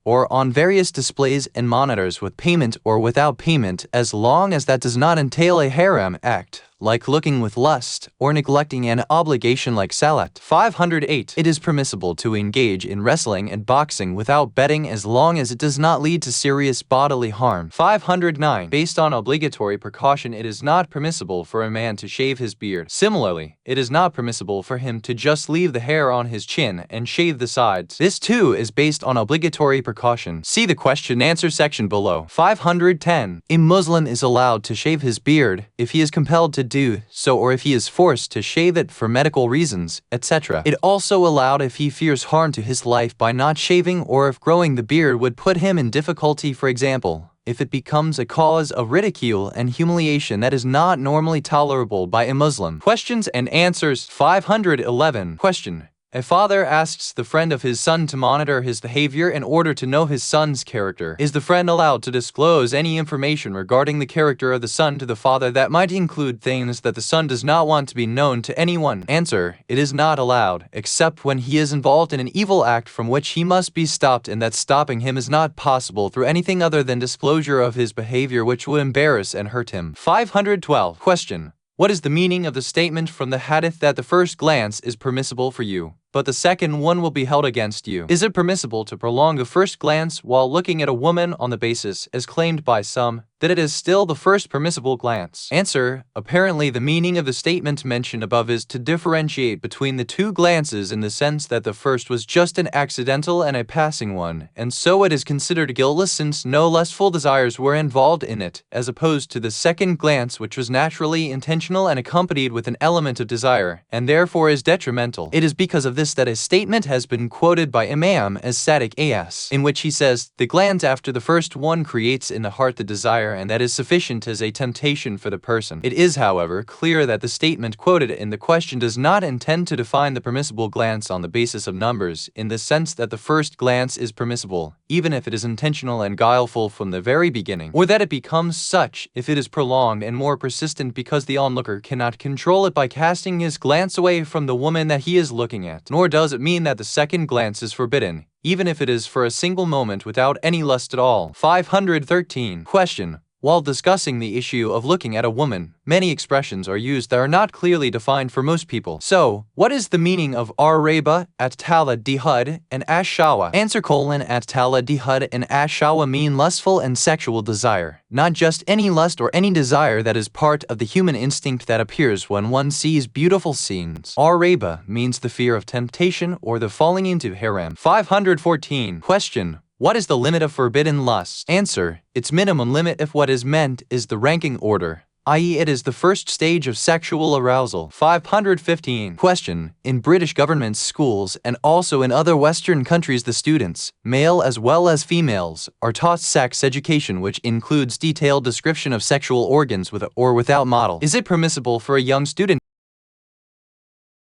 or on various displays and monitors with payment or without payment, as long as that does not entail a haram act, like looking with lust, or neglecting an obligation like salat. 508. It is permissible to engage in wrestling and boxing without betting as long as it does not lead to serious bodily harm. 509. Based on obligatory precaution, it is not permissible for a man to shave his beard. Similarly, it is not permissible for him to just leave the hair on his chin and shave the sides. This too is based on obligatory precaution. See the question answer section below. 510. A Muslim is allowed to shave his beard if he is compelled to do so or if he is forced to shave it for medical reasons, etc. It also allowed if he fears harm to his life by not shaving or if growing the beard would put him in difficulty, for example, if it becomes a cause of ridicule and humiliation that is not normally tolerable by a Muslim. Questions and answers. 511. Question. A father asks the friend of his son to monitor his behavior in order to know his son's character. Is the friend allowed to disclose any information regarding the character of the son to the father that might include things that the son does not want to be known to anyone? Answer. It is not allowed, except when he is involved in an evil act from which he must be stopped and that stopping him is not possible through anything other than disclosure of his behavior which would embarrass and hurt him. 512. Question. What is the meaning of the statement from the hadith that the first glance is permissible for you, but the second one will be held against you? Is it permissible to prolong the first glance while looking at a woman on the basis, as claimed by some, that it is still the first permissible glance? Answer. Apparently the meaning of the statement mentioned above is to differentiate between the two glances in the sense that the first was just an accidental and a passing one, and so it is considered guiltless since no lustful desires were involved in it, as opposed to the second glance which was naturally intentional and accompanied with an element of desire, and therefore is detrimental. It is because of this that a statement has been quoted by Imam as Sadiq As, in which he says, the glance after the first one creates in the heart the desire, and that is sufficient as a temptation for the person. It is, however, clear that the statement quoted in the question does not intend to define the permissible glance on the basis of numbers, in the sense that the first glance is permissible, even if it is intentional and guileful from the very beginning, or that it becomes such if it is prolonged and more persistent because the onlooker cannot control it by casting his glance away from the woman that he is looking at. Nor does it mean that the second glance is forbidden, even if it is for a single moment without any lust at all. 513. Question. While discussing the issue of looking at a woman, many expressions are used that are not clearly defined for most people. So, what is the meaning of ar-reba, at-tala dihud, and ash-shawa? Answer: at-tala dihud and ash-shawa mean lustful and sexual desire, not just any lust or any desire that is part of the human instinct that appears when one sees beautiful scenes. Ar-reba means the fear of temptation or the falling into haram. 514. Question. What is the limit of forbidden lust? Answer. Its minimum limit if what is meant is the ranking order, i.e. it is the first stage of sexual arousal. 515. Question. In British government schools and also in other Western countries, the students, male as well as females, are taught sex education which includes detailed description of sexual organs with or without model. Is it permissible for a young student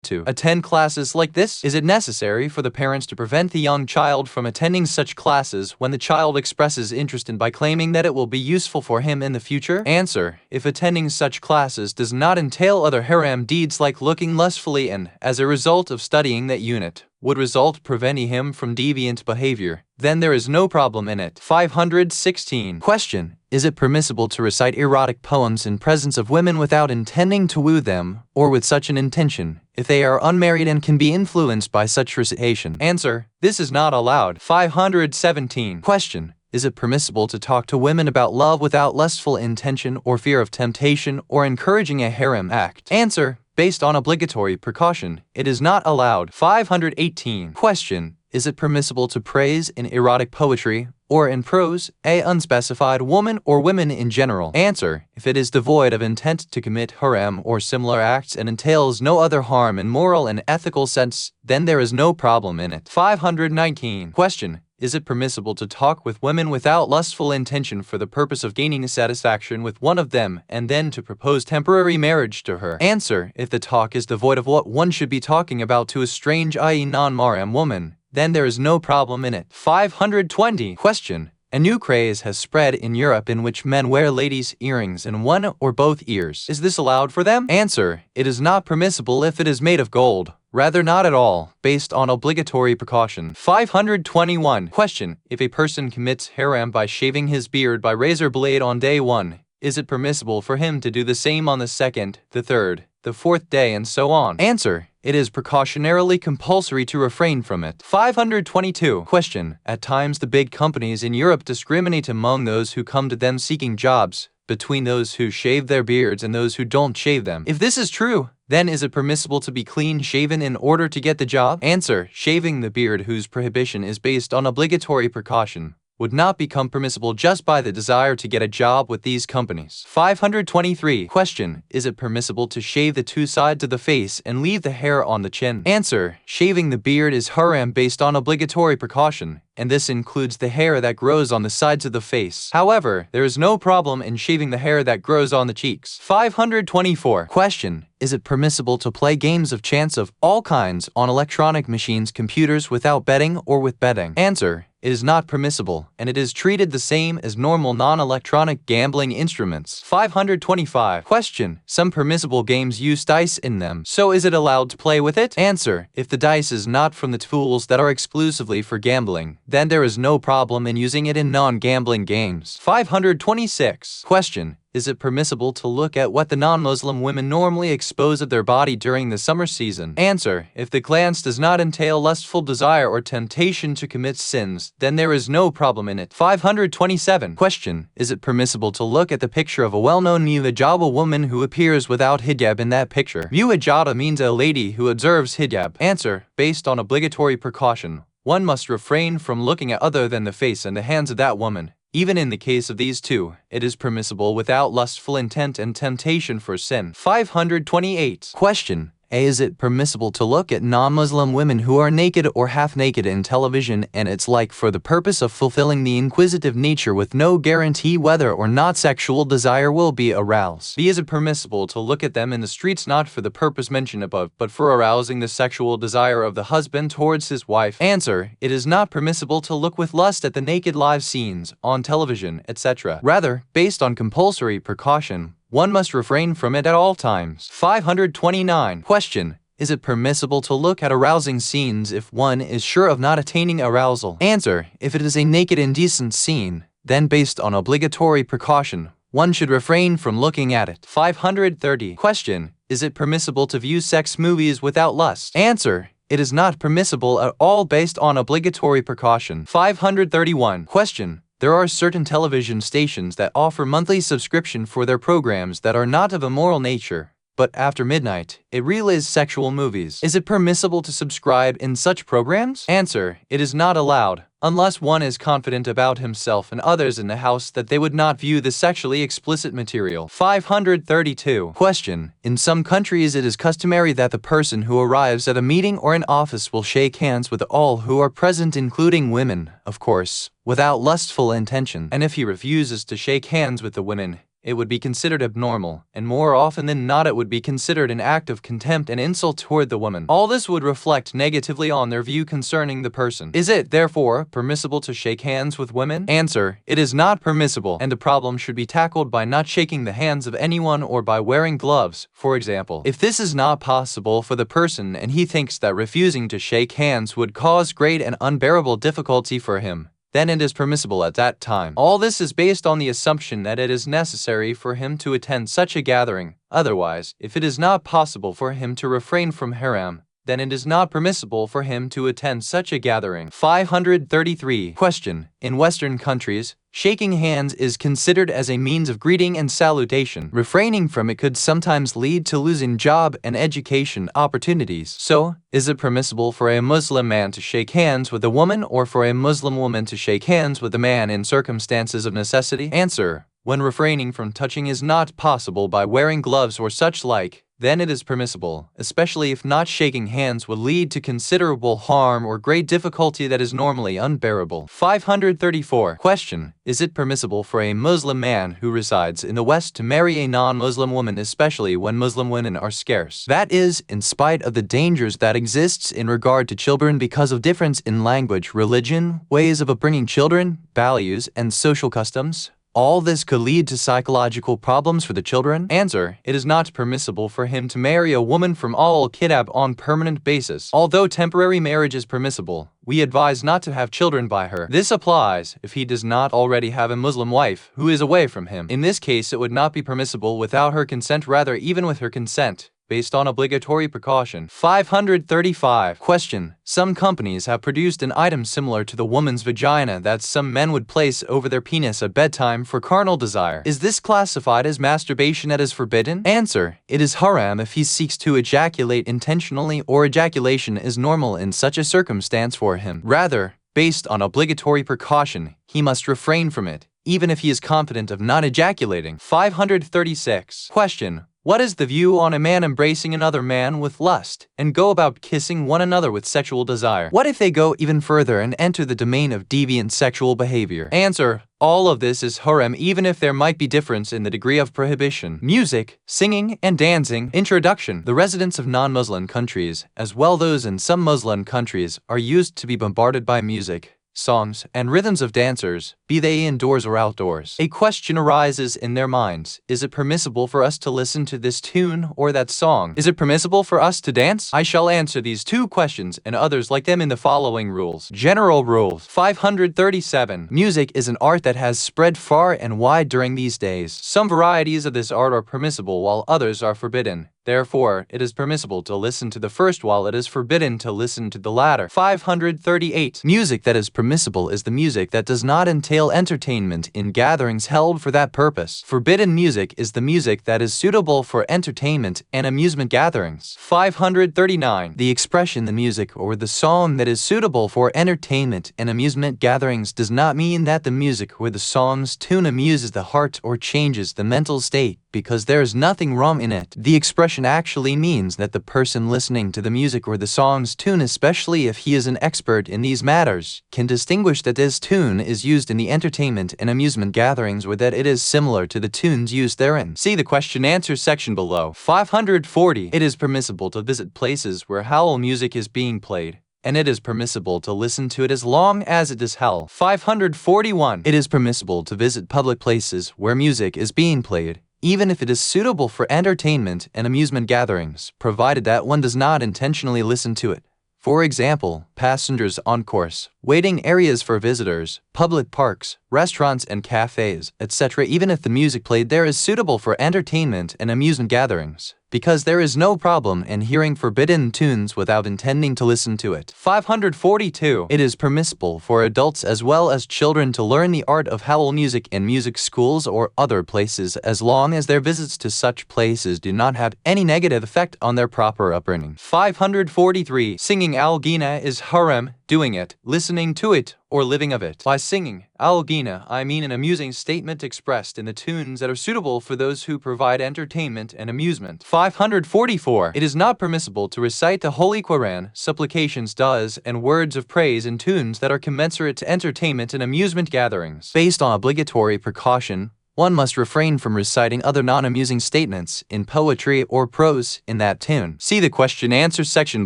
to attend classes like this? Is it necessary for the parents to prevent the young child from attending such classes when the child expresses interest in by claiming that it will be useful for him in the future? Answer. If attending such classes does not entail other haram deeds like looking lustfully and, as a result of studying that unit, would result preventing him from deviant behavior, then there is no problem in it. 516. Question. Is it permissible to recite erotic poems in presence of women without intending to woo them, or with such an intention, if they are unmarried and can be influenced by such recitation? Answer. This is not allowed. 517. Question. Is it permissible to talk to women about love without lustful intention or fear of temptation or encouraging a harem act? Answer. Based on obligatory precaution, it is not allowed. 518. Question. Is it permissible to praise in erotic poetry or in prose, a unspecified woman or women in general. Answer: if it is devoid of intent to commit haram or similar acts and entails no other harm in moral and ethical sense, then there is no problem in it. 519. Question: is it permissible to talk with women without lustful intention for the purpose of gaining satisfaction with one of them and then to propose temporary marriage to her? Answer: if the talk is devoid of what one should be talking about to a strange, i.e. non-mahram woman, then there is no problem in it. 520. Question: a new craze has spread in Europe in which men wear ladies' earrings in one or both ears. Is this allowed for them? Answer: it is not permissible if it is made of gold. Rather, not at all, based on obligatory precaution. 521. Question: if a person commits haram by shaving his beard by razor blade on day 1, is it permissible for him to do the same on the 2nd, the 3rd, the 4th day, and so on? Answer: it is precautionarily compulsory to refrain from it. 522. Question: at times the big companies in Europe discriminate among those who come to them seeking jobs, between those who shave their beards and those who don't shave them. If this is true, then is it permissible to be clean-shaven in order to get the job? Answer: shaving the beard whose prohibition is based on obligatory precaution would not become permissible just by the desire to get a job with these companies. 523. Question: is it permissible to shave the two sides of the face and leave the hair on the chin? Answer: shaving the beard is haram based on obligatory precaution, and this includes the hair that grows on the sides of the face. However, there is no problem in shaving the hair that grows on the cheeks. 524. Question: is it permissible to play games of chance of all kinds on electronic machines, computers without betting or with betting? Answer: it is not permissible, and it is treated the same as normal non-electronic gambling instruments. 525. Question: some permissible games use dice in them, so is it allowed to play with it? Answer: if the dice is not from the tools that are exclusively for gambling, then there is no problem in using it in non-gambling games. 526. Question: is it permissible to look at what the non-Muslim women normally expose of their body during the summer season? Answer: if the glance does not entail lustful desire or temptation to commit sins, then there is no problem in it. 527. Question: is it permissible to look at the picture of a well-known muhajjaba woman who appears without hijab in that picture? Muhajjaba means a lady who observes hijab. Answer: based on obligatory precaution, one must refrain from looking at other than the face and the hands of that woman. Even in the case of these two, it is permissible without lustful intent and temptation for sin. 528. Question: is it permissible to look at non-Muslim women who are naked or half-naked in television and its like for the purpose of fulfilling the inquisitive nature with no guarantee whether or not sexual desire will be aroused? B. Is it permissible to look at them in the streets not for the purpose mentioned above, but for arousing the sexual desire of the husband towards his wife? Answer: it is not permissible to look with lust at the naked live scenes, on television, etc. Rather, based on compulsory precaution, one must refrain from it at all times. 529. Question: is it permissible to look at arousing scenes if one is sure of not attaining arousal? Answer: if it is a naked indecent scene, then based on obligatory precaution, one should refrain from looking at it. 530. Question: is it permissible to view sex movies without lust? Answer: it is not permissible at all based on obligatory precaution. 531. Question: there are certain television stations that offer monthly subscription for their programs that are not of a moral nature, but after midnight, it relays sexual movies. Is it permissible to subscribe in such programs? Answer: it is not allowed, unless one is confident about himself and others in the house that they would not view the sexually explicit material. 532. Question: in some countries it is customary that the person who arrives at a meeting or an office will shake hands with all who are present, including women, of course, without lustful intention, and if he refuses to shake hands with the women, it would be considered abnormal, and more often than not it would be considered an act of contempt and insult toward the woman. All this would reflect negatively on their view concerning the person. Is it, therefore, permissible to shake hands with women? Answer: it is not permissible, and the problem should be tackled by not shaking the hands of anyone or by wearing gloves, for example. If this is not possible for the person and he thinks that refusing to shake hands would cause great and unbearable difficulty for him, then it is permissible at that time. All this is based on the assumption that it is necessary for him to attend such a gathering. Otherwise, if it is not possible for him to refrain from haram, then it is not permissible for him to attend such a gathering. 533. Question. In Western countries, shaking hands is considered as a means of greeting and salutation. Refraining from it could sometimes lead to losing job and education opportunities. So, is it permissible for a Muslim man to shake hands with a woman or for a Muslim woman to shake hands with a man in circumstances of necessity? Answer. When refraining from touching is not possible by wearing gloves or such like, then it is permissible, especially if not shaking hands would lead to considerable harm or great difficulty that is normally unbearable. 534. Question. Is it permissible for a Muslim man who resides in the West to marry a non-Muslim woman, especially when Muslim women are scarce? That is, in spite of the dangers that exists in regard to children because of difference in language, religion, ways of upbringing children, values, and social customs. All this could lead to psychological problems for the children. Answer. It is not permissible for him to marry a woman from al-Kitab on permanent basis. Although temporary marriage is permissible, we advise not to have children by her. This applies if he does not already have a Muslim wife who is away from him. In this case, it would not be permissible without her consent, rather even with her consent, based on obligatory precaution. 535. Question. Some companies have produced an item similar to the woman's vagina that some men would place over their penis at bedtime for carnal desire. Is this classified as masturbation that is forbidden? Answer. It is haram if he seeks to ejaculate intentionally or ejaculation is normal in such a circumstance for him. Rather, based on obligatory precaution, he must refrain from it, even if he is confident of not ejaculating. 536. Question. What is the view on a man embracing another man with lust and go about kissing one another with sexual desire? What if they go even further and enter the domain of deviant sexual behavior? Answer. All of this is haram even if there might be difference in the degree of prohibition. Music, singing, and dancing. Introduction. The residents of non-Muslim countries, as well those in some Muslim countries, are used to be bombarded by music, songs, and rhythms of dancers, be they indoors or outdoors. A question arises in their minds. Is it permissible for us to listen to this tune or that song? Is it permissible for us to dance? I shall answer these two questions and others like them in the following rules. General rules. 537. Music is an art that has spread far and wide during these days. Some varieties of this art are permissible while others are forbidden. Therefore, it is permissible to listen to the first while it is forbidden to listen to the latter. 538. Music that is permissible is the music that does not entail entertainment in gatherings held for that purpose. Forbidden music is the music that is suitable for entertainment and amusement gatherings. 539. The expression the music or the song that is suitable for entertainment and amusement gatherings does not mean that the music or the song's tune amuses the heart or changes the mental state, because there is nothing wrong in it. The expression actually means that the person listening to the music or the song's tune, especially if he is an expert in these matters, can distinguish that this tune is used in the entertainment and amusement gatherings or that it is similar to the tunes used therein. See the question-answer section below. 540. It is permissible to visit places where halal music is being played, and it is permissible to listen to it as long as it is halal. 541. It is permissible to visit public places where music is being played, even if it is suitable for entertainment and amusement gatherings, provided that one does not intentionally listen to it. For example, passengers on course, waiting areas for visitors, public parks, restaurants and cafes, etc. Even if the music played there is suitable for entertainment and amusement gatherings, because there is no problem in hearing forbidden tunes without intending to listen to it. 542. It is permissible for adults as well as children to learn the art of halal music in music schools or other places as long as their visits to such places do not have any negative effect on their proper upbringing. 543. Singing al-Ghina is haram. Doing it, listening to it, or living of it. By singing al-Ghina, I mean an amusing statement expressed in the tunes that are suitable for those who provide entertainment and amusement. 544. It is not permissible to recite the Holy Quran, supplications, du'as, and words of praise in tunes that are commensurate to entertainment and amusement gatherings. Based on obligatory precaution, one must refrain from reciting other non-amusing statements in poetry or prose in that tune. See the question-answer section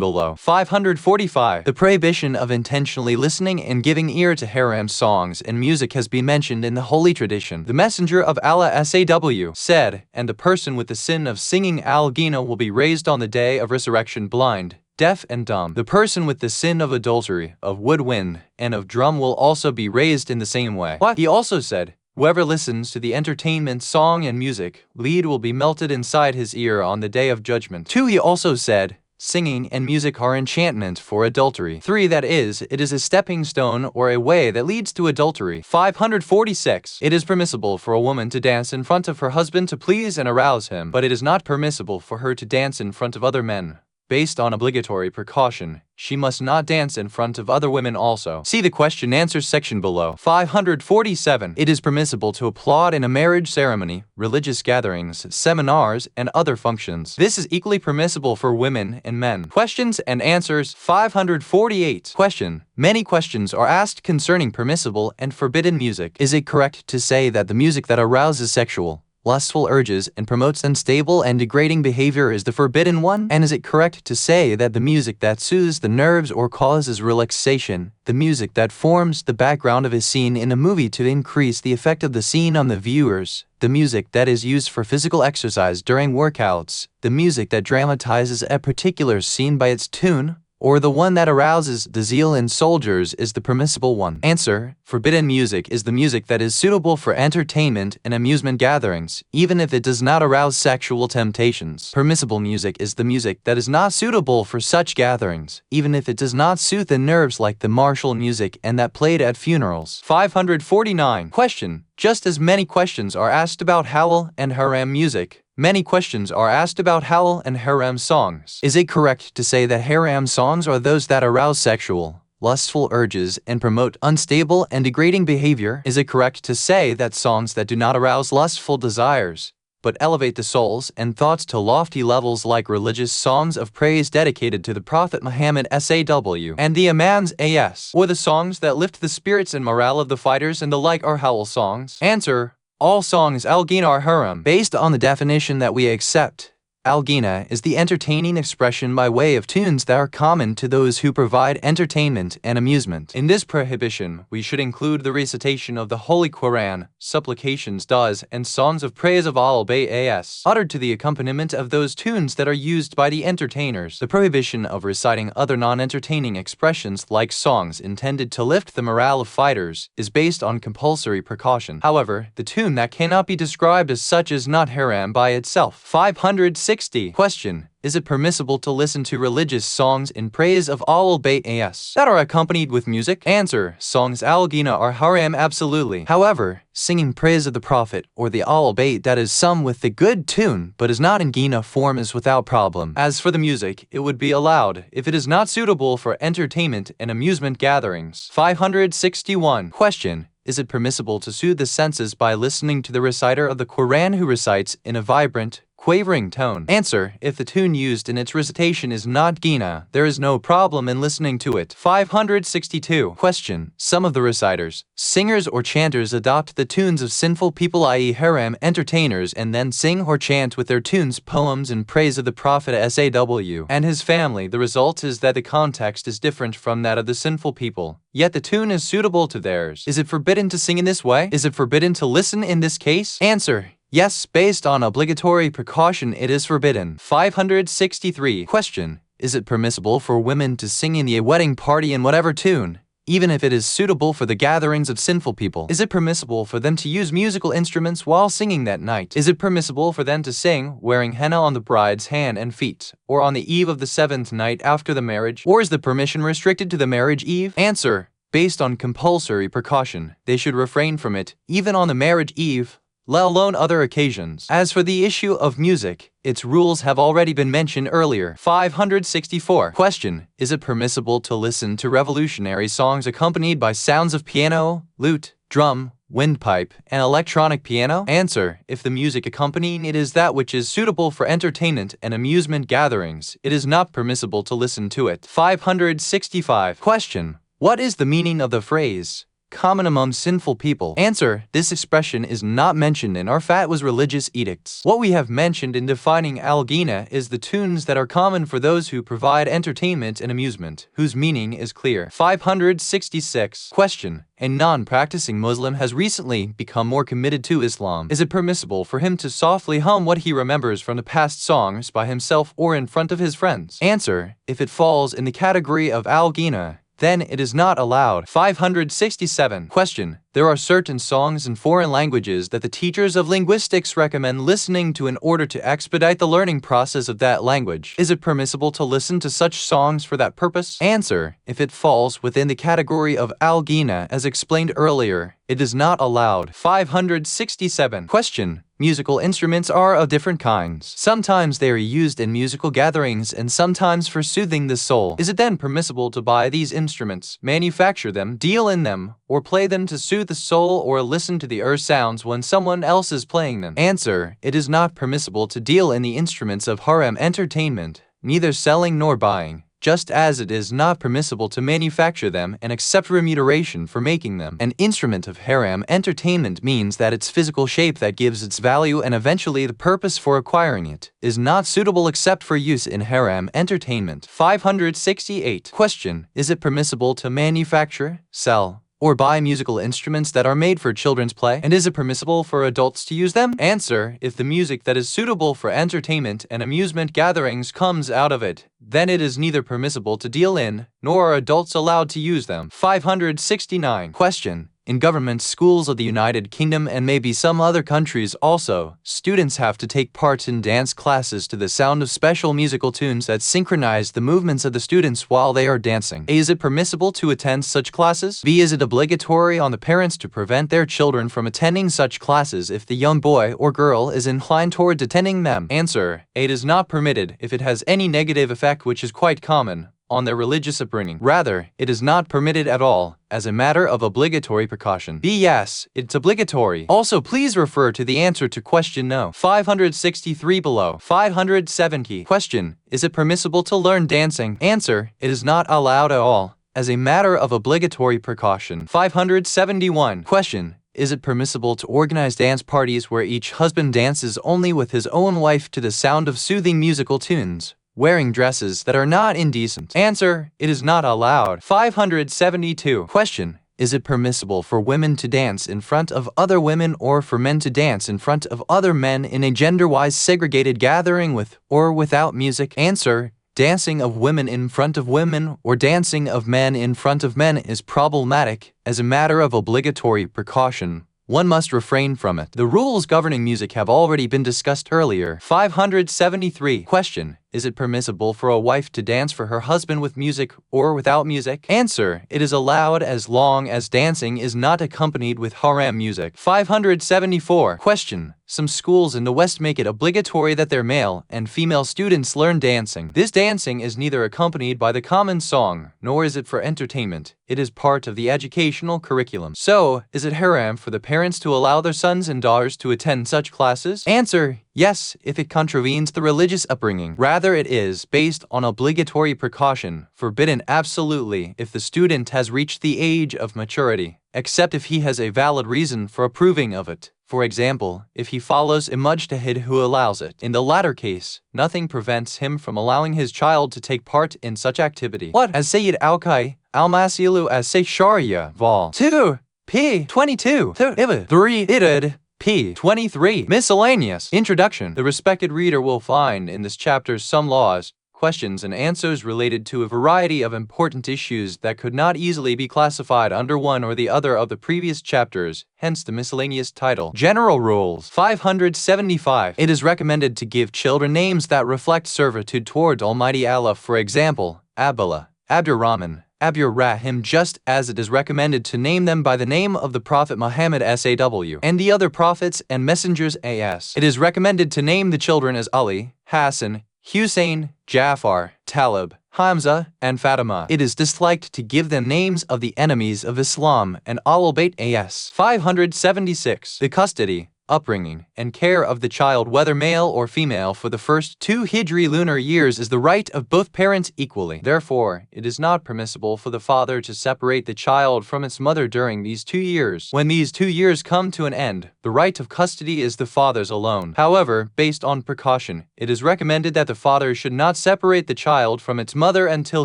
below. 545. The prohibition of intentionally listening and giving ear to haram songs and music has been mentioned in the holy tradition. The Messenger of Allah SAW said, "And the person with the sin of singing al-Ghina will be raised on the day of resurrection blind, deaf and dumb. The person with the sin of adultery, of woodwind, and of drum will also be raised in the same way." He also said, "Whoever listens to the entertainment, song, and music, lead will be melted inside his ear on the day of judgment." 2. He also said, singing and music are enchantment for adultery. 3. That is, it is a stepping stone or a way that leads to adultery. 546. It is permissible for a woman to dance in front of her husband to please and arouse him, but it is not permissible for her to dance in front of other men. Based on obligatory precaution, she must not dance in front of other women also. See the question answers section below. 547. It is permissible to applaud in a marriage ceremony, religious gatherings, seminars, and other functions. This is equally permissible for women and men. Questions and answers. 548. Question. Many questions are asked concerning permissible and forbidden music. Is it correct to say that the music that arouses sexual, lustful urges and promotes unstable and degrading behavior is the forbidden one? And is it correct to say that the music that soothes the nerves or causes relaxation, the music that forms the background of a scene in a movie to increase the effect of the scene on the viewers, the music that is used for physical exercise during workouts, the music that dramatizes a particular scene by its tune, or the one that arouses the zeal in soldiers is the permissible one? Answer. Forbidden music is the music that is suitable for entertainment and amusement gatherings, even if it does not arouse sexual temptations. Permissible music is the music that is not suitable for such gatherings, even if it does not soothe the nerves like the martial music and that played at funerals. 549. Question. Just as many questions are asked about halal and haram music, many questions are asked about halal and haram songs. Is it correct to say that haram songs are those that arouse sexual, lustful urges and promote unstable and degrading behavior? Is it correct to say that songs that do not arouse lustful desires, but elevate the souls and thoughts to lofty levels like religious songs of praise dedicated to the Prophet Muhammad SAW and the Imams AS, or the songs that lift the spirits and morale of the fighters and the like are halal songs? Answer. All songs al-ghina are haram. Based on the definition that we accept, al-ghina is the entertaining expression by way of tunes that are common to those who provide entertainment and amusement. In this prohibition, we should include the recitation of the Holy Quran, supplications, du'as, and songs of praise of al-bay'as, uttered to the accompaniment of those tunes that are used by the entertainers. The prohibition of reciting other non-entertaining expressions like songs intended to lift the morale of fighters is based on compulsory precaution. However, the tune that cannot be described as such is not haram by itself. 560. Question. Is it permissible to listen to religious songs in praise of al-bay'as that are accompanied with music? Answer. Songs al-ghina are haram absolutely. However, singing praise of the Prophet or the al-bayt that is sung with the good tune but is not in ghina form is without problem. As for the music, it would be allowed if it is not suitable for entertainment and amusement gatherings. 561. Question. Is it permissible to soothe the senses by listening to the reciter of the Quran who recites in a vibrant, quavering tone? Answer. If the tune used in its recitation is not ghina, there is no problem in listening to it. 562. Question. Some of the reciters, singers or chanters adopt the tunes of sinful people, i.e. haram entertainers, and then sing or chant with their tunes poems in praise of the Prophet SAW and his family. The result is that the context is different from that of the sinful people, yet the tune is suitable to theirs. Is it forbidden to sing in this way? Is it forbidden to listen in this case? Answer. Yes, based on obligatory precaution, it is forbidden. 563. Question. Is it permissible for women to sing in the wedding party in whatever tune, even if it is suitable for the gatherings of sinful people? Is it permissible for them to use musical instruments while singing that night? Is it permissible for them to sing wearing henna on the bride's hand and feet, or on the eve of the 7th night after the marriage? Or is the permission restricted to the marriage eve? Answer. Based on compulsory precaution, they should refrain from it, even on the marriage eve, let alone other occasions. As for the issue of music, its rules have already been mentioned earlier. 564. Question. Is it permissible to listen to revolutionary songs accompanied by sounds of piano, lute, drum, windpipe, and electronic piano? Answer. If the music accompanying it is that which is suitable for entertainment and amusement gatherings, it is not permissible to listen to it. 565. Question. What is the meaning of the phrase, common among sinful people? Answer. This expression is not mentioned in our fatwa's religious edicts. What we have mentioned in defining al-ghina is the tunes that are common for those who provide entertainment and amusement, whose meaning is clear. 566. Question. A non-practicing Muslim has recently become more committed to Islam. Is it permissible for him to softly hum what he remembers from the past songs by himself or in front of his friends? Answer. If it falls in the category of al-ghina, then it is not allowed. 567. Question. There are certain songs in foreign languages that the teachers of linguistics recommend listening to in order to expedite the learning process of that language. Is it permissible to listen to such songs for that purpose? Answer. If it falls within the category of al-ghina as explained earlier, it is not allowed. 567. Question. Musical instruments are of different kinds. Sometimes they are used in musical gatherings and sometimes for soothing the soul. Is it then permissible to buy these instruments, manufacture them, deal in them, or play them to soothe the soul or listen to the sounds when someone else is playing them? Answer. It is not permissible to deal in the instruments of haram entertainment, neither selling nor buying, just as it is not permissible to manufacture them and accept remuneration for making them. An instrument of haram entertainment means that its physical shape that gives its value and eventually the purpose for acquiring it is not suitable except for use in haram entertainment. 568. Question. Is it permissible to manufacture, sell, or buy musical instruments that are made for children's play? And is it permissible for adults to use them? Answer. If the music that is suitable for entertainment and amusement gatherings comes out of it, then it is neither permissible to deal in, nor are adults allowed to use them. 569. Question. In government schools of the United Kingdom and maybe some other countries also, students have to take part in dance classes to the sound of special musical tunes that synchronize the movements of the students while they are dancing. A. Is it permissible to attend such classes? B. Is it obligatory on the parents to prevent their children from attending such classes if the young boy or girl is inclined toward attending them? Answer. A. It is not permitted if it has any negative effect, which is quite common, on their religious upbringing. Rather, it is not permitted at all, as a matter of obligatory precaution. B. Yes, it's obligatory. Also, please refer to the answer to question no. 563 below. 570. Question. Is it permissible to learn dancing? Answer. It is not allowed at all, as a matter of obligatory precaution. 571. Question. Is it permissible to organize dance parties where each husband dances only with his own wife to the sound of soothing musical tunes, wearing dresses that are not indecent? Answer. It is not allowed. 572. Question. Is it permissible for women to dance in front of other women or for men to dance in front of other men in a gender-wise segregated gathering with or without music? Answer. Dancing of women in front of women or dancing of men in front of men is problematic. As a matter of obligatory precaution, one must refrain from it. The rules governing music have already been discussed earlier. 573. Question. Is it permissible for a wife to dance for her husband with music or without music? Answer. It is allowed as long as dancing is not accompanied with haram music. 574. Question. Some schools in the West make it obligatory that their male and female students learn dancing. This dancing is neither accompanied by the common song, nor is it for entertainment. It is part of the educational curriculum. So, is it haram for the parents to allow their sons and daughters to attend such classes? Answer. Yes, if it contravenes the religious upbringing. Rather, it is, based on obligatory precaution, forbidden absolutely if the student has reached the age of maturity, except if he has a valid reason for approving of it. For example, if he follows a mujtahid who allows it. In the latter case, nothing prevents him from allowing his child to take part in such activity. What? As Sayyid al-Kai, al-Masilu as Say Sharia, Vol. 2, p. 22, 3, Idad, p. 23. Miscellaneous. Introduction. The respected reader will find in this chapter some laws, questions and answers related to a variety of important issues that could not easily be classified under one or the other of the previous chapters, hence the miscellaneous title. General Rules. 575. It is recommended to give children names that reflect servitude toward Almighty Allah, for example, Abdullah, Abdurrahman, Abdur-Rahim, just as it is recommended to name them by the name of the Prophet Muhammad SAW and the other prophets and messengers as. It is recommended to name the children as Ali, Hassan, Hussein, Jafar, Talib, Hamza, and Fatima. It is disliked to give them names of the enemies of Islam and Ahlul Bayt as. 576. The custody, upbringing, and care of the child, whether male or female, for the first 2 Hijri lunar years is the right of both parents equally. Therefore, it is not permissible for the father to separate the child from its mother during these 2 years. When these 2 years come to an end, the right of custody is the father's alone. However, based on precaution, it is recommended that the father should not separate the child from its mother until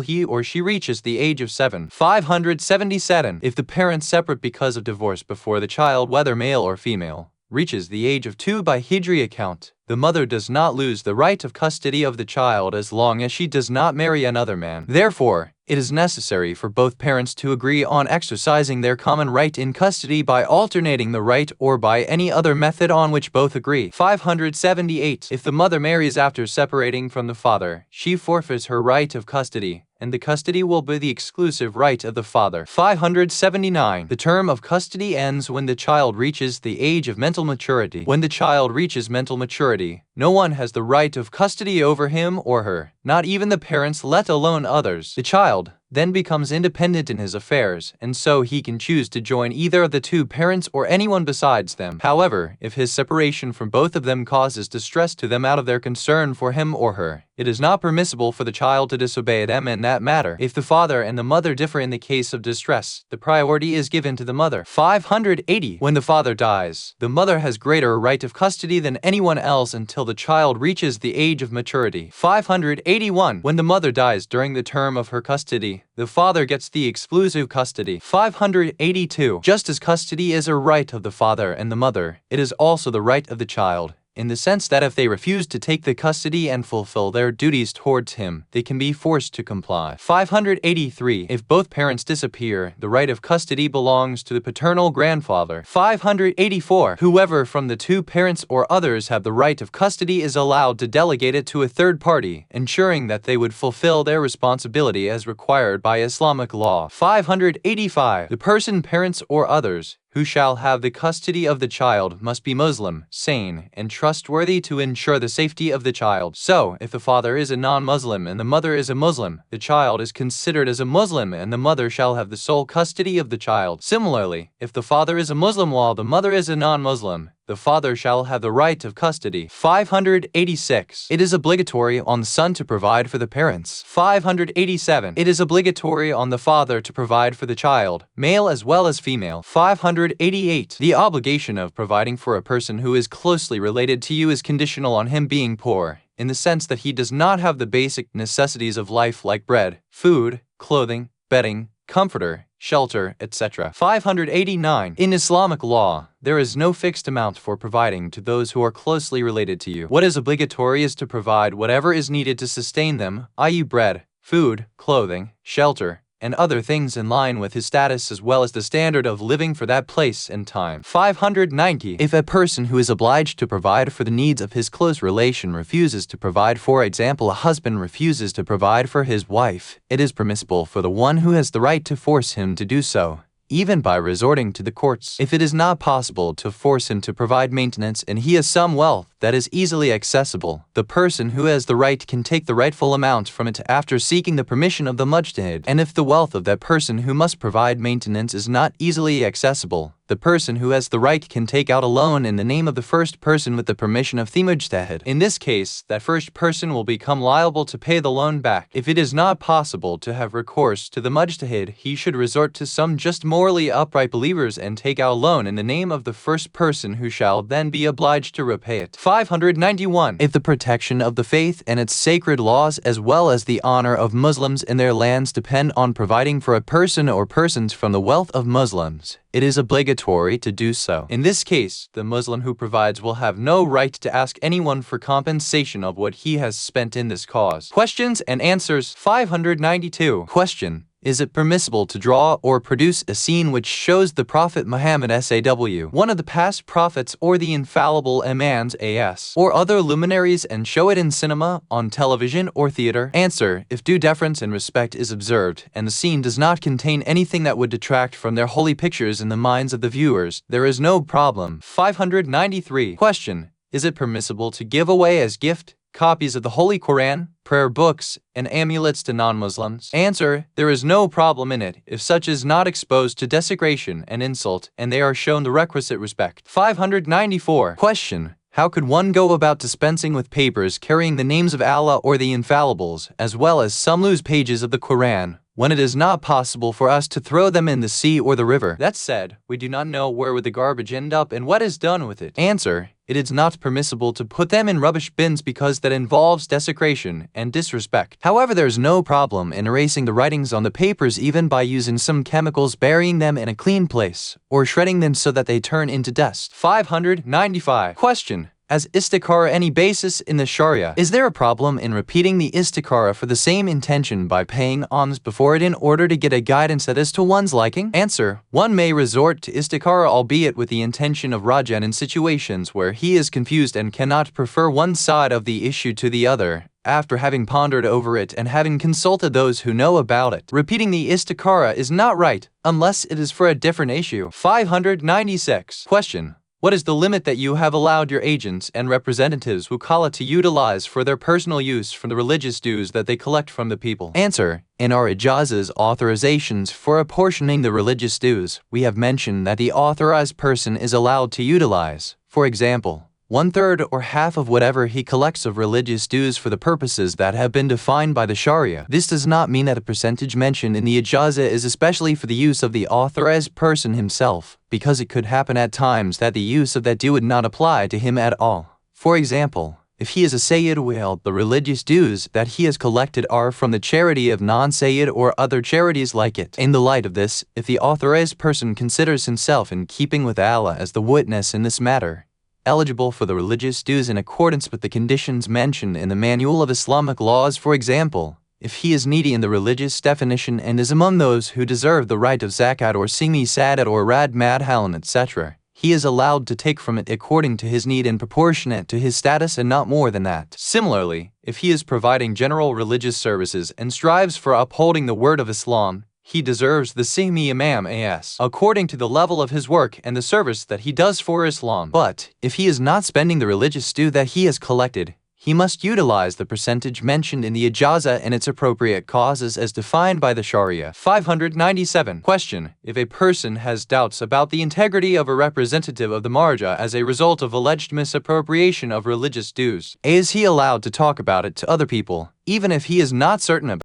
he or she reaches the age of 7. 577. If the parents separate because of divorce before the child, whether male or female, reaches the age of 2 by Hijri account, the mother does not lose the right of custody of the child as long as she does not marry another man. Therefore, it is necessary for both parents to agree on exercising their common right in custody by alternating the right or by any other method on which both agree. 578. If the mother marries after separating from the father, she forfeits her right of custody, and the custody will be the exclusive right of the father. 579. The term of custody ends when the child reaches the age of mental maturity. When the child reaches mental maturity, no one has the right of custody over him or her, not even the parents, let alone others. The child then becomes independent in his affairs, and so he can choose to join either of the two parents or anyone besides them. However, if his separation from both of them causes distress to them out of their concern for him or her, it is not permissible for the child to disobey them in that matter. If the father and the mother differ in the case of distress, the priority is given to the mother. 580. When the father dies, the mother has greater right of custody than anyone else until the child reaches the age of maturity. 581. When the mother dies during the term of her custody, the father gets the exclusive custody. 582. Just as custody is a right of the father and the mother, it is also the right of the child, in the sense that if they refuse to take the custody and fulfill their duties towards him, they can be forced to comply. 583. If both parents disappear, the right of custody belongs to the paternal grandfather. 584. Whoever from the two parents or others have the right of custody is allowed to delegate it to a third party, ensuring that they would fulfill their responsibility as required by Islamic law. 585. The person, parents, or others who shall have the custody of the child must be Muslim, sane, and trustworthy to ensure the safety of the child. So, if the father is a non-Muslim and the mother is a Muslim, the child is considered as a Muslim and the mother shall have the sole custody of the child. Similarly, if the father is a Muslim while the mother is a non-Muslim, the father shall have the right of custody. 586. It is obligatory on the son to provide for the parents. 587. It is obligatory on the father to provide for the child, male as well as female. 588. The obligation of providing for a person who is closely related to you is conditional on him being poor, in the sense that he does not have the basic necessities of life like bread, food, clothing, bedding, comforter, shelter, etc. 589. In Islamic law, there is no fixed amount for providing to those who are closely related to you. What is obligatory is to provide whatever is needed to sustain them, i.e. bread, food, clothing, shelter, and other things in line with his status as well as the standard of living for that place and time. 590. If a person who is obliged to provide for the needs of his close relation refuses to provide, for example, a husband refuses to provide for his wife, it is permissible for the one who has the right to force him to do so, even by resorting to the courts. If it is not possible to force him to provide maintenance and he has some wealth that is easily accessible, the person who has the right can take the rightful amount from it after seeking the permission of the mujtahid. And if the wealth of that person who must provide maintenance is not easily accessible, the person who has the right can take out a loan in the name of the first person with the permission of the mujtahid. In this case, that first person will become liable to pay the loan back. If it is not possible to have recourse to the mujtahid, he should resort to some just morally upright believers and take out a loan in the name of the first person, who shall then be obliged to repay it. 591. If the protection of the faith and its sacred laws as well as the honor of Muslims in their lands depend on providing for a person or persons from the wealth of Muslims, it is obligatory to do so. In this case, the Muslim who provides will have no right to ask anyone for compensation of what he has spent in this cause. Questions and answers. 592. Question: is it permissible to draw or produce a scene which shows the Prophet Muhammad SAW, one of the past prophets, or the infallible Imams AS, or other luminaries, and show it in cinema, on television, or theater? Answer: if due deference and respect is observed, and the scene does not contain anything that would detract from their holy pictures in the minds of the viewers, there is no problem. 593. Question: is it permissible to give away as gift copies of the Holy Quran, prayer books, and amulets to non-Muslims? Answer: there is no problem in it if such is not exposed to desecration and insult, and they are shown the requisite respect. 594. Question: how could one go about dispensing with papers carrying the names of Allah or the infallibles, as well as some loose pages of the Quran, when it is not possible for us to throw them in the sea or the river? That said, we do not know where would the garbage end up and what is done with it. Answer: it is not permissible to put them in rubbish bins because that involves desecration and disrespect. However, there is no problem in erasing the writings on the papers even by using some chemicals, burying them in a clean place, or shredding them so that they turn into dust. 595. Question. Has istikhara any basis in the Sharia? Is there a problem in repeating the istikhara for the same intention by paying alms before it in order to get a guidance that is to one's liking? Answer. One may resort to istikhara albeit with the intention of rajan in situations where he is confused and cannot prefer one side of the issue to the other, after having pondered over it and having consulted those who know about it. Repeating the istikhara is not right, unless it is for a different issue. 596. Question. What is the limit that you have allowed your agents and representatives wukala to utilize for their personal use from the religious dues that they collect from the people? Answer. In our ijazas authorizations for apportioning the religious dues, we have mentioned that the authorized person is allowed to utilize, for example, 1/3 or half of whatever he collects of religious dues for the purposes that have been defined by the Sharia. This does not mean that the percentage mentioned in the ijaza is especially for the use of the authorized person himself, because it could happen at times that the use of that due would not apply to him at all. For example, if he is a Sayyid, well, the religious dues that he has collected are from the charity of non-Sayyid or other charities like it. In the light of this, if the authorized person considers himself in keeping with Allah as the witness in this matter, eligible for the religious dues in accordance with the conditions mentioned in the Manual of Islamic Laws, for example, if he is needy in the religious definition and is among those who deserve the right of zakat or simi sadat or rad madhalan, etc., he is allowed to take from it according to his need and proportionate to his status and not more than that. Similarly, if he is providing general religious services and strives for upholding the word of Islam, he deserves the simi imam as according to the level of his work and the service that he does for Islam. But if he is not spending the religious due that he has collected, he must utilize the percentage mentioned in the ijaza and its appropriate causes as defined by the Sharia. 597. Question. If a person has doubts about the integrity of a representative of the marja as a result of alleged misappropriation of religious dues, is he allowed to talk about it to other people, even if he is not certain about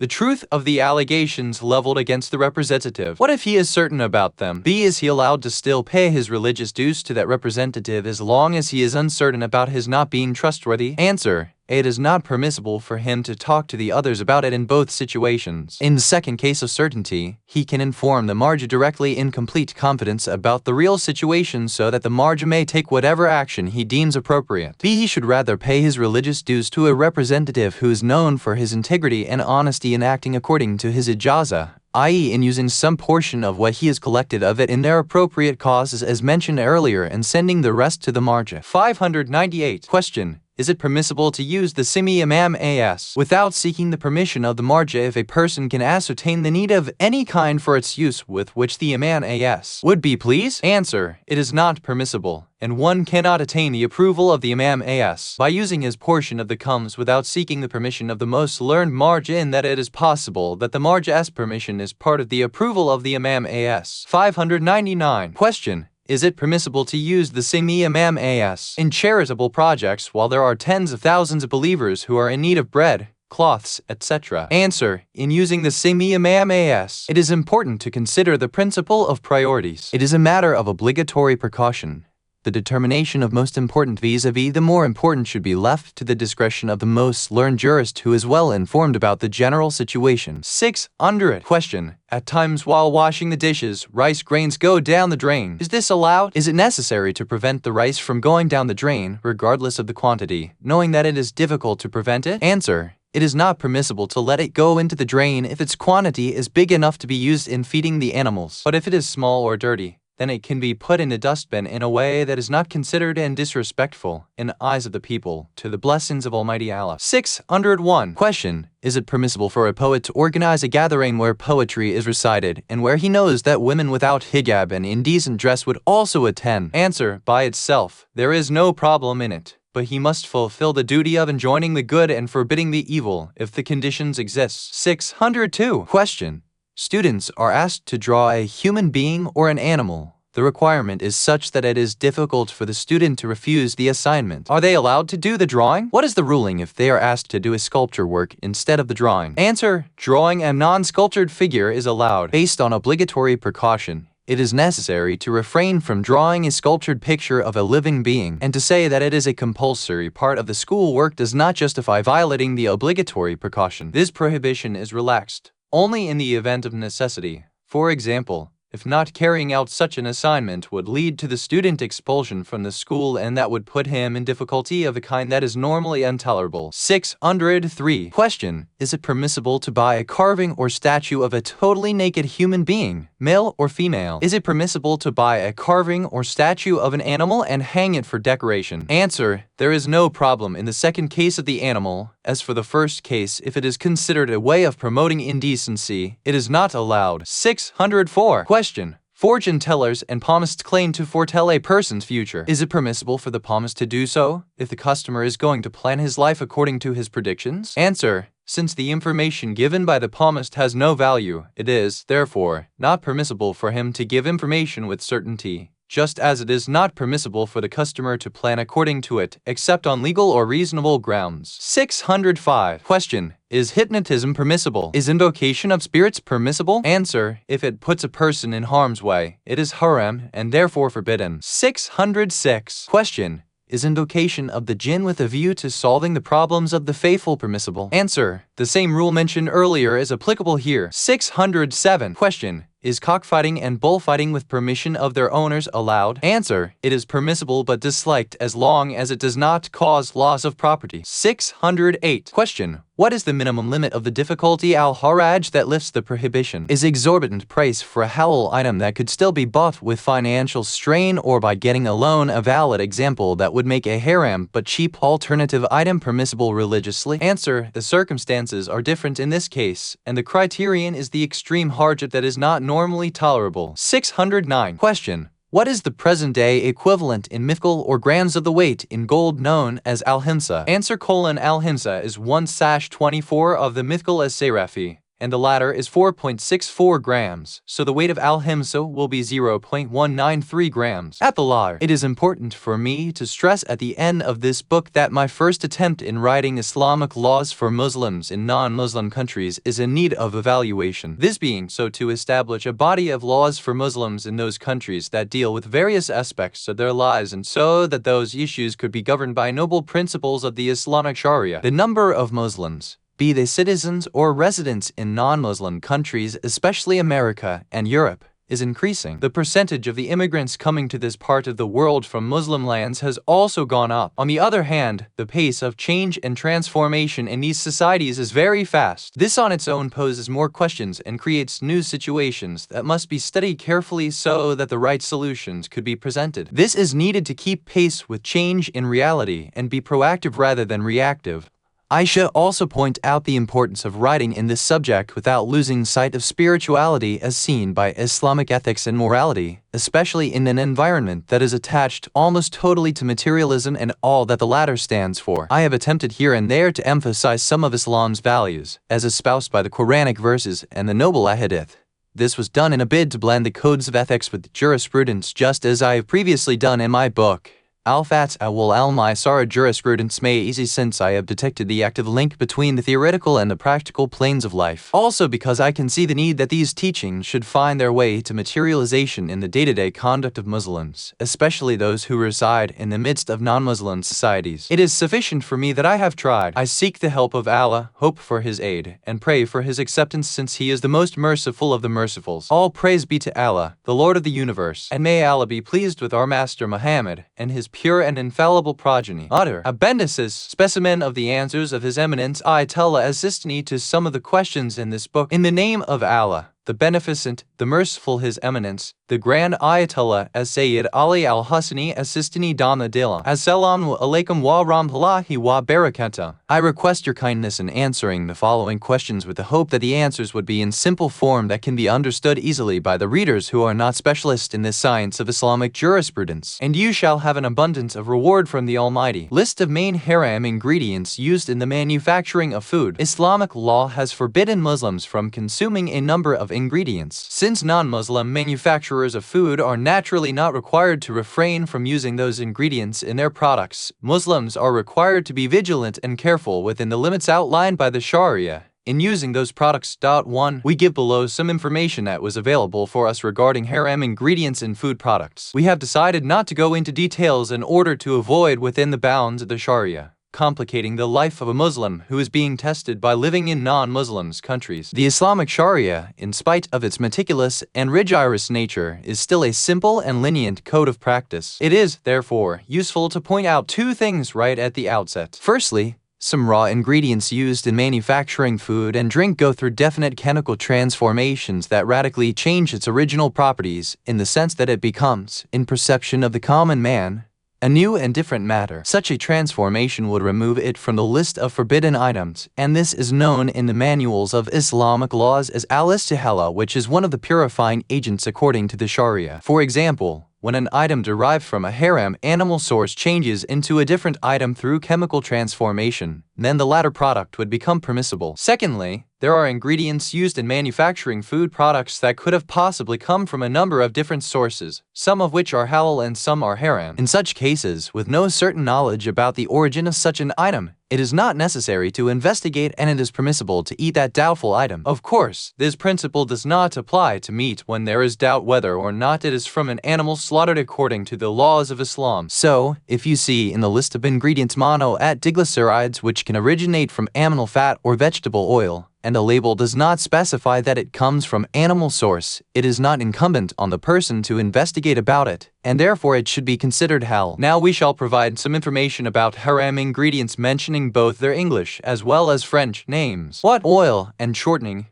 the truth of the allegations leveled against the representative? What if he is certain about them? B. Is he allowed to still pay his religious dues to that representative as long as he is uncertain about his not being trustworthy? Answer. It is not permissible for him to talk to the others about it in both situations. In the second case of certainty, he can inform the marja directly in complete confidence about the real situation so that the marja may take whatever action he deems appropriate. B. He should rather pay his religious dues to a representative who is known for his integrity and honesty in acting according to his ijaza, i.e. in using some portion of what he has collected of it in their appropriate causes as mentioned earlier and sending the rest to the marja. 598. Question. Is it permissible to use the simi imam as without seeking the permission of the marja if a person can ascertain the need of any kind for its use with which the imam as would be pleased? Answer. It is not permissible, and one cannot attain the approval of the imam as by using his portion of the khums without seeking the permission of the most learned marja, in that it is possible that the marja's permission is part of the approval of the imam as. 599. Question. Is it permissible to use the simi imam as in charitable projects while there are tens of thousands of believers who are in need of bread, cloths, etc.? Answer. In using the simi imam as, it is important to consider the principle of priorities. It is a matter of obligatory precaution. The determination of most important vis-a-vis the more important should be left to the discretion of the most learned jurist who is well informed about the general situation. 600. Question. At times while washing the dishes, rice grains go down the drain. Is this allowed? Is it necessary to prevent the rice from going down the drain, regardless of the quantity, knowing that it is difficult to prevent it? Answer. It is not permissible to let it go into the drain if its quantity is big enough to be used in feeding the animals. But if it is small or dirty, then it can be put in a dustbin in a way that is not considered and disrespectful, in the eyes of the people, to the blessings of Almighty Allah. 601. Question. Is it permissible for a poet to organize a gathering where poetry is recited, and where he knows that women without hijab and indecent dress would also attend? Answer. By itself, there is no problem in it, but he must fulfill the duty of enjoining the good and forbidding the evil, if the conditions exist. 602. Question. Students are asked to draw a human being or an animal. The requirement is such that it is difficult for the student to refuse the assignment. Are they allowed to do the drawing? What is the ruling if they are asked to do a sculpture work instead of the drawing? Answer. Drawing a non-sculptured figure is allowed, based on obligatory precaution. it is necessary to refrain from drawing a sculptured picture of a living being, and to say that it is a compulsory part of the school work does not justify violating the obligatory precaution. This prohibition is relaxed only in the event of necessity. For example, if not carrying out such an assignment would lead to the student expulsion from the school, and that would put him in difficulty of a kind that is normally intolerable. 603. Question: is it permissible to buy a carving or statue of a totally naked human being, male or female? Is it permissible to buy a carving or statue of an animal and hang it for decoration? Answer: there is no problem in the second case of the animal. As for the first case, if it is considered a way of promoting indecency, it is not allowed. 604. Question: fortune tellers and palmists claim to foretell a person's future. Is it permissible for the palmist to do so if the customer is going to plan his life according to his predictions? Answer: since the information given by the palmist has no value, it is, therefore, not permissible for him to give information with certainty, just as it is not permissible for the customer to plan according to it, except on legal or reasonable grounds. 605. Question: is hypnotism permissible? Is invocation of spirits permissible? Answer: if it puts a person in harm's way, it is haram and therefore forbidden. 606. Question: is invocation of the jinn with a view to solving the problems of the faithful permissible? Answer: the same rule mentioned earlier is applicable here. 607. Question: is cockfighting and bullfighting with permission of their owners allowed? Answer: it is permissible but disliked as long as it does not cause loss of property. 608. Question: what is the minimum limit of the difficulty al-haraj that lifts the prohibition? Is exorbitant price for a halal item that could still be bought with financial strain or by getting a loan a valid example that would make a haram but cheap alternative item permissible religiously? Answer: the circumstances are different in this case, and the criterion is the extreme hardship that is not normally tolerable. 609. Question: what is the present-day equivalent in mythical or grams of the weight in gold known as al-himsa? Answer: al-himsa is 1/24 of the mythical as serafi, and the latter is 4.64 grams, so the weight of al-himsa will be 0.193 grams. At the law, it is important for me to stress at the end of this book that my first attempt in writing Islamic laws for Muslims in non-Muslim countries is in need of evaluation. This being so to establish a body of laws for Muslims in those countries that deal with various aspects of their lives, and so that those issues could be governed by noble principles of the Islamic Sharia. The number of Muslims, be they citizens or residents in non-Muslim countries, especially America and Europe, is increasing. The percentage of the immigrants coming to this part of the world from Muslim lands has also gone up. On the other hand, the pace of change and transformation in these societies is very fast. This on its own poses more questions and creates new situations that must be studied carefully so that the right solutions could be presented. This is needed to keep pace with change in reality and be proactive rather than reactive. I should also point out the importance of writing in this subject without losing sight of spirituality as seen by Islamic ethics and morality, especially in an environment that is attached almost totally to materialism and all that the latter stands for. I have attempted here and there to emphasize some of Islam's values, as espoused by the Quranic verses and the noble ahadith. This was done in a bid to blend the codes of ethics with jurisprudence, just as I have previously done in my book, Al-Fats Awal al-Maisara Jurisprudence May Easy, since I have detected the active link between the theoretical and the practical planes of life. Also because I can see the need that these teachings should find their way to materialization in the day-to-day conduct of Muslims, especially those who reside in the midst of non-Muslim societies. It is sufficient for me that I have tried. I seek the help of Allah, hope for His aid, and pray for His acceptance, since He is the most merciful of the mercifuls. All praise be to Allah, the Lord of the universe, and may Allah be pleased with our Master Muhammad and his pure and infallible progeny. Utter appendices, specimen of the answers of His Eminence Ayatollah as Sistani to some of the questions in this book. In the name of Allah, the Beneficent, the Merciful, His Eminence, the Grand Ayatollah as Sayyid Ali al-Husseini as Sistani Dama Dila. Assalamu alaikum wa rahmatullahi wa barakatuh. I request your kindness in answering the following questions with the hope that the answers would be in simple form that can be understood easily by the readers who are not specialists in this science of Islamic jurisprudence, and you shall have an abundance of reward from the Almighty. List of main haram ingredients used in the manufacturing of food. Islamic law has forbidden Muslims from consuming a number of ingredients. Since non-Muslim manufacturers of food are naturally not required to refrain from using those ingredients in their products, Muslims are required to be vigilant and careful within the limits outlined by the Sharia in using those products. 1. We give below some information that was available for us regarding haram ingredients in food products. We have decided not to go into details in order to avoid within the bounds of the Sharia, complicating the life of a Muslim who is being tested by living in non-Muslims countries. The Islamic Sharia, in spite of its meticulous and rigorous nature, is still a simple and lenient code of practice. It is, therefore, useful to point out two things right at the outset. Firstly, some raw ingredients used in manufacturing food and drink go through definite chemical transformations that radically change its original properties in the sense that it becomes, in perception of the common man, a new and different matter. Such a transformation would remove it from the list of forbidden items, and this is known in the manuals of Islamic laws as al-istihala, which is one of the purifying agents according to the Sharia. For example, when an item derived from a haram animal source changes into a different item through chemical transformation, then the latter product would become permissible. Secondly, there are ingredients used in manufacturing food products that could have possibly come from a number of different sources, some of which are halal and some are haram. In such cases, with no certain knowledge about the origin of such an item, it is not necessary to investigate and it is permissible to eat that doubtful item. Of course, this principle does not apply to meat when there is doubt whether or not it is from an animal slaughtered according to the laws of Islam. So, if you see in the list of ingredients monoatiglycerides which can originate from animal fat or vegetable oil, and the label does not specify that it comes from animal source, it is not incumbent on the person to investigate about it, and therefore it should be considered halal. Now we shall provide some information about haram ingredients mentioning both their English as well as French names. What oil and shortening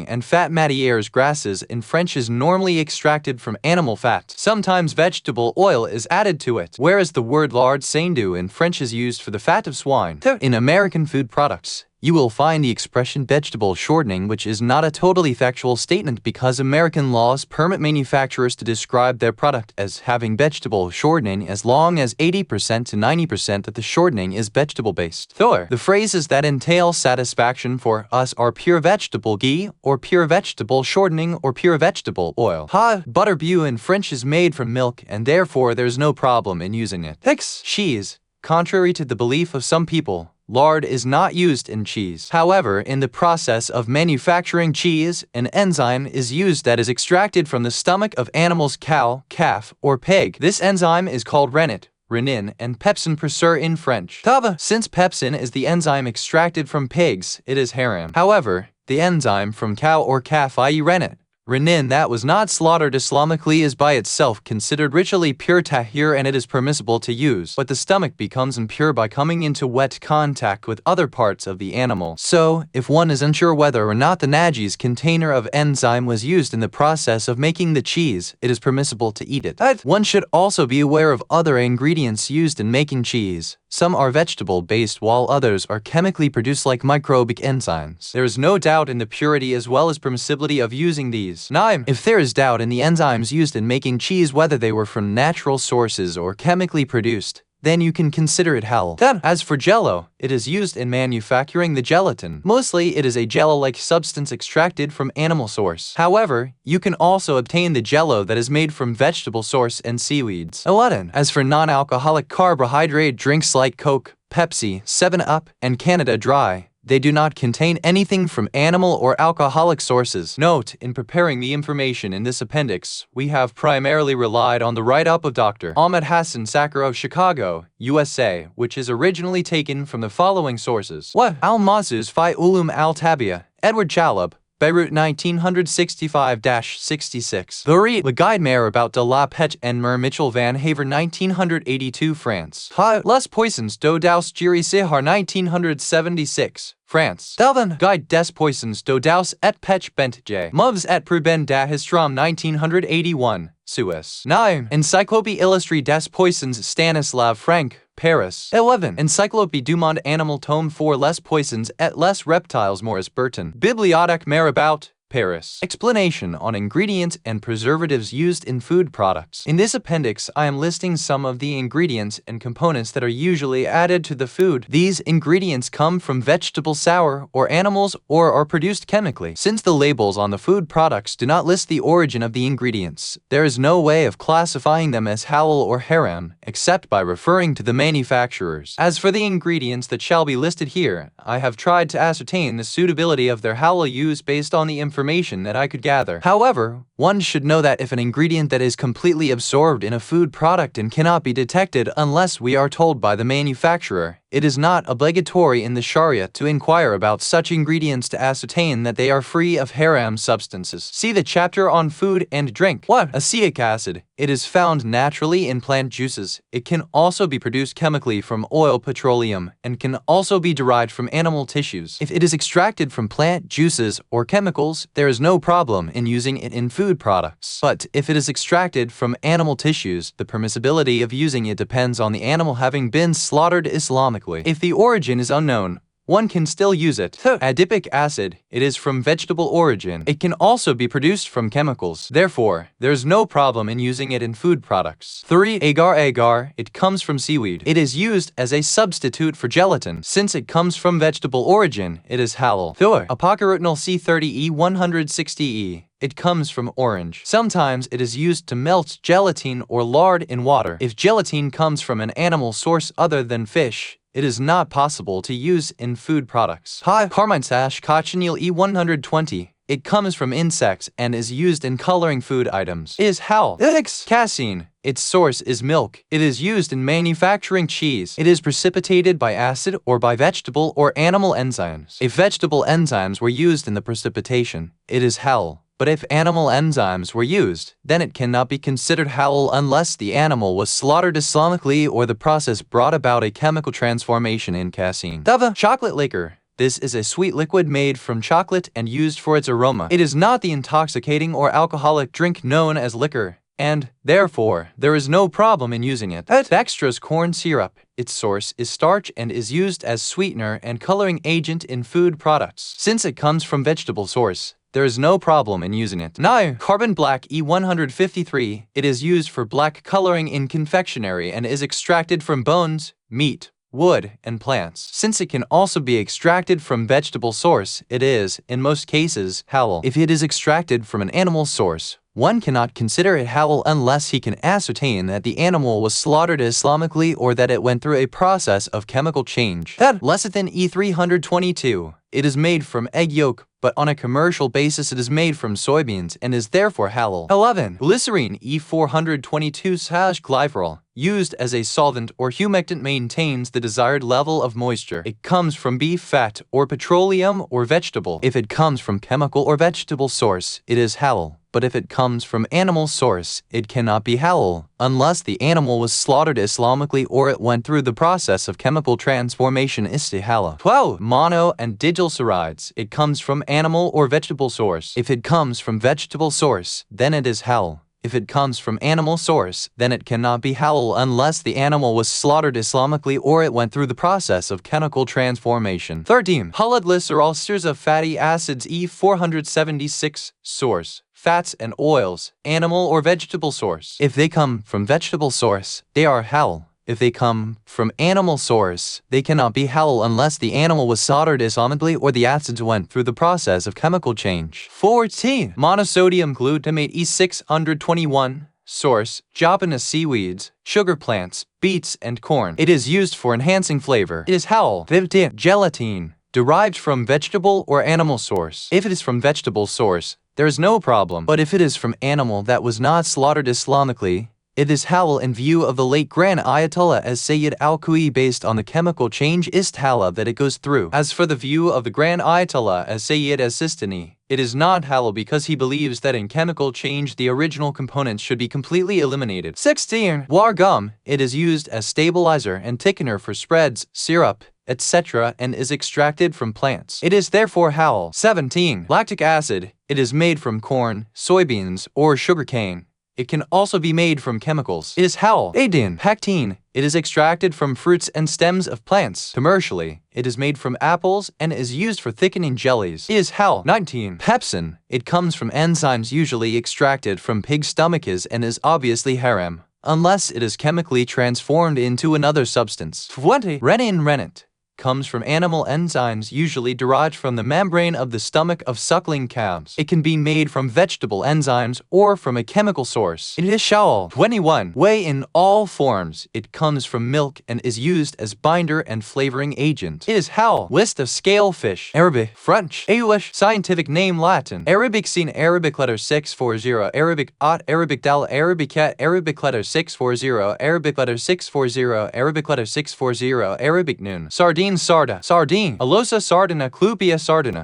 and fat matières grasses in French is normally extracted from animal fat. Sometimes vegetable oil is added to it, whereas the word lard saindoux in French is used for the fat of swine. In American food products, you will find the expression vegetable shortening, which is not a totally factual statement because American laws permit manufacturers to describe their product as having vegetable shortening as long as 80% to 90% of the shortening is vegetable-based. The phrases that entail satisfaction for us are pure vegetable ghee, or pure vegetable shortening, or pure vegetable oil. Butter beurre in French is made from milk, and therefore there's no problem in using it. Cheese. Contrary to the belief of some people, lard is not used in cheese. However, in the process of manufacturing cheese, an enzyme is used that is extracted from the stomach of animals cow, calf, or pig. This enzyme is called rennet, renin, and pepsin precursor in French. Since pepsin is the enzyme extracted from pigs, it is haram. However, the enzyme from cow or calf, i.e. rennet, renin that was not slaughtered Islamically is by itself considered ritually pure tahir and it is permissible to use, but the stomach becomes impure by coming into wet contact with other parts of the animal. So, if one is unsure whether or not the najis container of enzyme was used in the process of making the cheese, it is permissible to eat it. One should also be aware of other ingredients used in making cheese. Some are vegetable-based while others are chemically produced like microbic enzymes. There is no doubt in the purity as well as permissibility of using these. If there is doubt in the enzymes used in making cheese whether they were from natural sources or chemically produced, then you can consider it halal. As for jello, it is used in manufacturing the gelatin. Mostly it is a jello-like substance extracted from animal source. However, you can also obtain the jello that is made from vegetable source and seaweeds. As for non-alcoholic carbohydrate drinks like Coke, Pepsi, 7-Up, and Canada Dry, they do not contain anything from animal or alcoholic sources. Note, in preparing the information in this appendix, we have primarily relied on the write-up of Dr. Ahmed Hassan Sakhr of Chicago, USA, which is originally taken from the following sources. Al-Mazuz fi Ulum al-Tabia, Edward Chalub, Beirut 1965-66. The Guide Mare about de la Pech en Mer Mitchell Van Haver 1982 France. Les Poissons d'Audaus Giri Sihar 1976. France. Guide des Poissons d'Audaus et Pech Bent J. Moves et Pruben da Histram 1981. Suez. Encyclopédie illustrée des Poissons Stanislav Frank, Paris. 11. Encyclopédie du Monde Animal Tome 4 Les Poissons et les Reptiles Maurice Burton. Bibliothèque Marabout, Paris. Explanation on ingredients and preservatives used in food products. In this appendix, I am listing some of the ingredients and components that are usually added to the food. These ingredients come from vegetable sour or animals or are produced chemically. Since the labels on the food products do not list the origin of the ingredients, there is no way of classifying them as halal or haram, except by referring to the manufacturers. As for the ingredients that shall be listed here, I have tried to ascertain the suitability of their halal use based on the information that I could gather. However, one should know that if an ingredient that is completely absorbed in a food product and cannot be detected unless we are told by the manufacturer, it is not obligatory in the Sharia to inquire about such ingredients to ascertain that they are free of haram substances. See the chapter on food and drink. What? Acetic acid. It is found naturally in plant juices. It can also be produced chemically from oil petroleum and can also be derived from animal tissues. If it is extracted from plant juices or chemicals, there is no problem in using it in food products. But if it is extracted from animal tissues, the permissibility of using it depends on the animal having been slaughtered Islamically. If the origin is unknown, one can still use it. Adipic acid. It is from vegetable origin. It can also be produced from chemicals. Therefore, there's no problem in using it in food products. 3. Agar. It comes from seaweed. It is used as a substitute for gelatin. Since it comes from vegetable origin, it is halal. 4. Apocarotinol C30E 160E. It comes from orange. Sometimes it is used to melt gelatin or lard in water. If gelatin comes from an animal source other than fish, it is not possible to use in food products. Carmine-sash cochineal E120. It comes from insects and is used in coloring food items. It is halal. Casein. Its source is milk. It is used in manufacturing cheese. It is precipitated by acid or by vegetable or animal enzymes. If vegetable enzymes were used in the precipitation, it is halal. But if animal enzymes were used, then it cannot be considered halal unless the animal was slaughtered Islamically or the process brought about a chemical transformation in casein. Chocolate liquor. This is a sweet liquid made from chocolate and used for its aroma. It is not the intoxicating or alcoholic drink known as liquor, and, therefore, there is no problem in using it. Dextrose corn syrup. Its source is starch and is used as sweetener and coloring agent in food products. Since it comes from vegetable source, there is no problem in using it. Carbon black E153. It is used for black coloring in confectionery and is extracted from bones, meat, wood, and plants. Since it can also be extracted from vegetable source, it is, in most cases, halal. If it is extracted from an animal source, one cannot consider it halal unless he can ascertain that the animal was slaughtered Islamically or that it went through a process of chemical change. Lecithin E322. It is made from egg yolk, but on a commercial basis it is made from soybeans and is therefore halal. 11. Glycerine E422-glycerol. Used as a solvent or humectant, maintains the desired level of moisture. It comes from beef fat or petroleum or vegetable. If it comes from chemical or vegetable source, it is halal. But if it comes from animal source, it cannot be halal unless the animal was slaughtered Islamically or it went through the process of chemical transformation istihala. 12. Mono and diglycerides. It comes from animal or vegetable source. If it comes from vegetable source, then it is halal. If it comes from animal source, then it cannot be halal unless the animal was slaughtered Islamically or it went through the process of chemical transformation. 13. Polyglycerol esters of fatty acids E476. Source: fats and oils, animal or vegetable source. If they come from vegetable source, they are halal. If they come from animal source, they cannot be halal unless the animal was slaughtered Islamically or the acids went through the process of chemical change. 14. Monosodium glutamate E621. Source: Japanese seaweeds, sugar plants, beets, and corn. It is used for enhancing flavor. It is halal. 15. Gelatin. Derived from vegetable or animal source. If it is from vegetable source, there is no problem. But if it is from animal that was not slaughtered Islamically, it is halal in view of the late Grand Ayatollah as Sayyid al-Khouei based on the chemical change istihala that it goes through. As for the view of the Grand Ayatollah as Sayyid as Sistani, it is not halal because he believes that in chemical change the original components should be completely eliminated. 16. Guar gum. It is used as stabilizer and thickener for spreads, syrup, etc. and is extracted from plants. It is therefore halal. 17. Lactic acid. It is made from corn, soybeans, or sugarcane. It can also be made from chemicals. It is howl. Adin. Pactine. It is extracted from fruits and stems of plants. Commercially, it is made from apples and is used for thickening jellies. It is howl. 19. Pepsin. It comes from enzymes usually extracted from pig stomachs and is obviously haram, unless it is chemically transformed into another substance. 20. Renin. Rennet comes from animal enzymes usually derived from the membrane of the stomach of suckling calves. It can be made from vegetable enzymes or from a chemical source. It is shawl. 21. Whey in all forms. It comes from milk and is used as binder and flavoring agent. It is howl. List of scale fish. Arabic, French, English, scientific name Latin. Arabic scene, Arabic letter 640, Arabic ot, Arabic dal, Arabic cat, Arabic letter 640, Arabic letter 640, Arabic letter 640, Arabic noon. Sardine. Sarda. Sardine. Alosa sardina. Clupia sardina.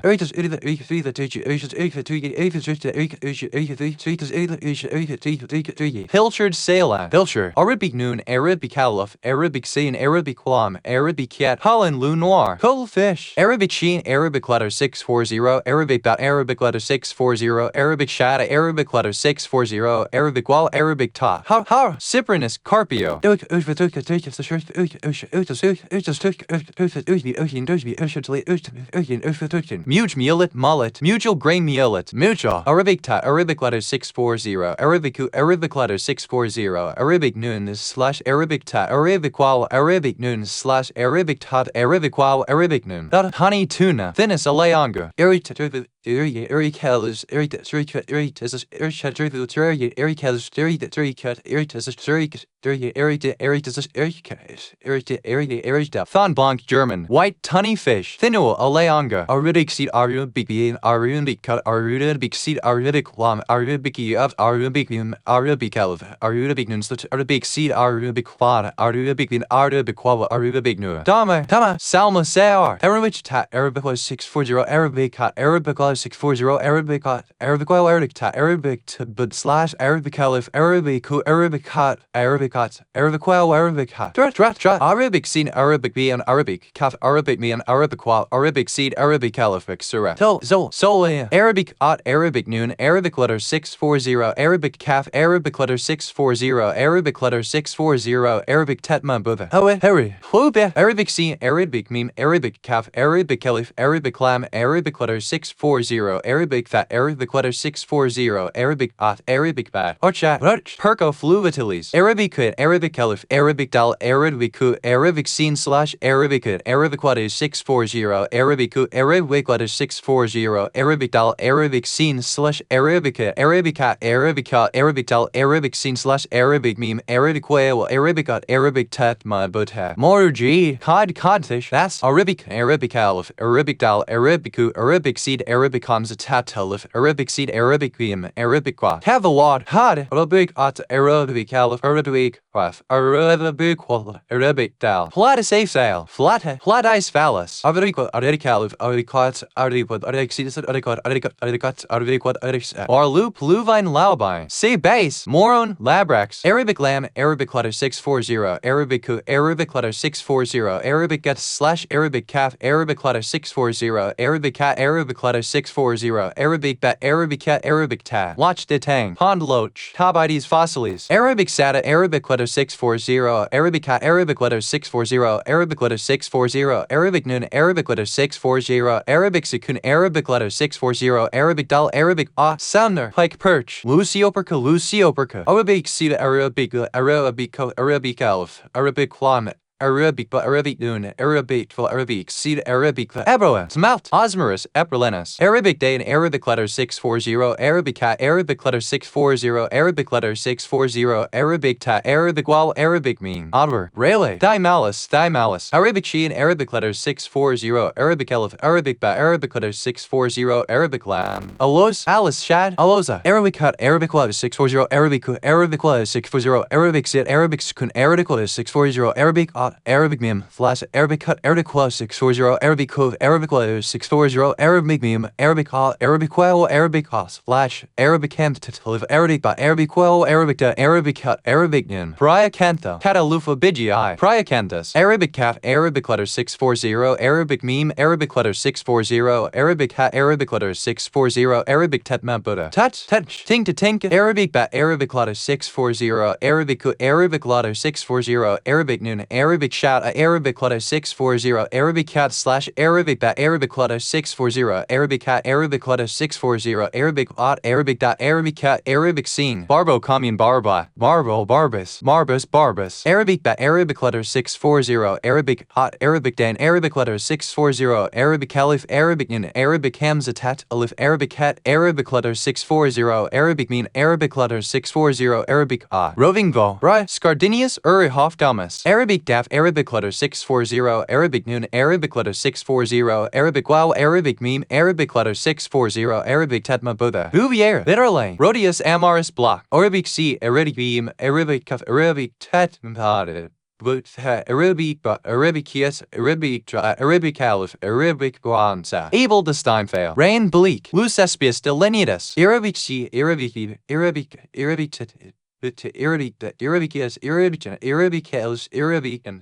Pilchard salan. Pilchard. Arabic noon. Arabic calif. Arabic scene. Arabic quam. Arabic cat. Holland lu noir. Cold fish. Arabic sheen. Arabic letter 640. Arabic bat. Arabic letter 640. Arabic shada. Arabic letter 640. Arabic wall. Arabic ta. Har. Cyprinus. Carpio. Muge mullet. Mullet. Mutual grain mullet. Mutual. Arabic ta. Arabic letter 640. Arabic letter 640. Arabic noon slash Arabic ta. Arabic wall. Arabic noon slash Arabic ta. Arabic wall. Arabic noon. Honey tuna. Thinis alayanga. Thon blanc German. White tunny fish. Thinua alayanga. Arabic seed Arabic bean. Arabic cut. Arabic seed Arabic lam. Arabic of Arabic Arabic elf. Arabic nuns. Arabic seed Arabic quad. Arabic bean. Arabic quava. Arabic nu. Tama. Salma sayar. Arabic ta. Arabic was 640. Arabic cut. Arabic was 640. Arabic cut. Arabic oil. Arabic ta. Arabic but slash Arabic elf. Arabic who. Arabic cut. Arabic cut. Arabic oil. Arabic cut. Arabic scene. Arabic bean. Arabic kaf. Arabic mean. Arabic wal. Arabic seed. Arabic calific. Surah. Arabic ot. Arabic noon. Arabic letter 640. Arabic kaf. Arabic letter 640. Arabic letter 640. Arabic tetma buddha. Harry. Arabic scene. Arabic meme. Arabic kaf. Arabic caliph. Arabic lam. Arabic letter 640. Arabic fat. Arabic letter 640. Arabic ot. Arabic bat. Orchat. Perco fluvatilis. Arabic kid. Arabic caliph. Arabic dal. Arabic ku. Arabic scene slash Arabic kid. Arabic what is 640. Arabic ku. Arabic letter 640. Arabic dal. Arabic scene slash Arabic kid. Arabic cat. Arabic cat. Arabic dal. Arabic scene slash Arabic meme. Arabic whale. Arabic ot. Arabic tet ma butha. Moruji. Codfish. That's Arabic. Arabic caliph. Arabic dal. Arabic ku. Arabic seed. Arabic comes a tatalif. Arabic seed. Arabic beam. Arabic quat. Have a wad. Had. Arabic ot. Arabic caliph. Arabic quaf. Arabic wall. Arabic dal. Flat safe sale. Flat ice phallus. Arabic caliph. Arabic Arabic seed. Arabic or loop. Luvine laubine. Say base. Moron. Labrax. Arabic lamb. Arabic letter 640. Arabic ku. Arabic letter 640. Arabic get slash Arabic calf. Arabic letter 640. Arabic cat. Arabic letter 640. Arabic bat. Arabic cat. Arabic ta. Watch the tang. Pond loach. Tabides fossilies. Arabic sata. Arabic letter 640. Arabic cat. Arabic letter 640. Arabic letter 640. Arabic noon. Arabic letter 640. Arabic sekun. Arabic letter 640. Arabic dal. Arabic sounder. Pike perch. Lucioperca. Arabic sita. Arabic alf. Arabic climate. Arabic but Arabic noon, Arabic for Arabic, seed Arabic for Ebroa, Smelt, Osmerus, Eprelenus, Arabic day and Arabic letter 640, Arabic cat, Arabic letter 640, Arabic letter 640, Arabic ta, Arabic wall, Arabic mean, Odver, Rayleigh, Thimalus, Arabic she and Arabic letter 640, Arabic elf, Arabic ba, Arabic letter 640, Arabic lamb, Alos, Alice, Shad, Aloza, Arabic cut, Arabic letter 640, Arabic letter 640, Arabic sit, Arabic skun, Arabic letter 640, Arabic Hot, Arabic meme, flash, Arabic cut, Arabic quo 640, Arabic cove, Arabic letters 640, Arabic meme, Arabic hot, Arabic quo, Arabic cost, flash, Arabic cant to live, Arabic by Arabic quo, Arabic da, Arabic cut, Arabic nin, Priya Cantho, Catalufa Bigi, Priya Canthus, Arabic cat, Arabic letter 640, Arabic meme, Arabic letter 640, Arabic hat, Arabic letter 640, Arabic tetma Buddha, tat, ting to tink, Arabic bat, Arabic letter 640, Arabic ku, Arabic letter 640, Arabic noon, Arabic shout, Arabic letter 640, Arabic cat slash Arabic bat, Arabic letter 640, Arabic cat, Arabic letter 640, Arabic ot, Arabic dot, Arabic cat, Arabic scene, Barbo commune barba, Marbo barbus, Marbus barbus, Arabic bat, Arabic letter 640, Arabic hot, Arabic dan, Arabic letter 640, Arabic caliph, Arabic nin, Arabic hamza tat, alif, Arabic hat, Arabic letter 640, Arabic mean, Arabic letter 640, Arabic roving vo, Bri, Scardinius, Hof Damas, Arabic daf, Arabic letter 640, Arabic noon, Arabic letter 640, Arabic wow, Arabic meme, Arabic letter 640, Arabic tetma Buddha, Bouvier, Bitterlane, Rhodius Amaris block, Arabic C, Arabic beam, Arabic cuff, Arabic tet, Arabic but Arabic yes, Arabic Arabic caliph, Arabic guanza, able to Steinfail, rain bleak, Lus espius delineatus, Arabic C, Arabic Arabic yes, Arabic else, Arabic and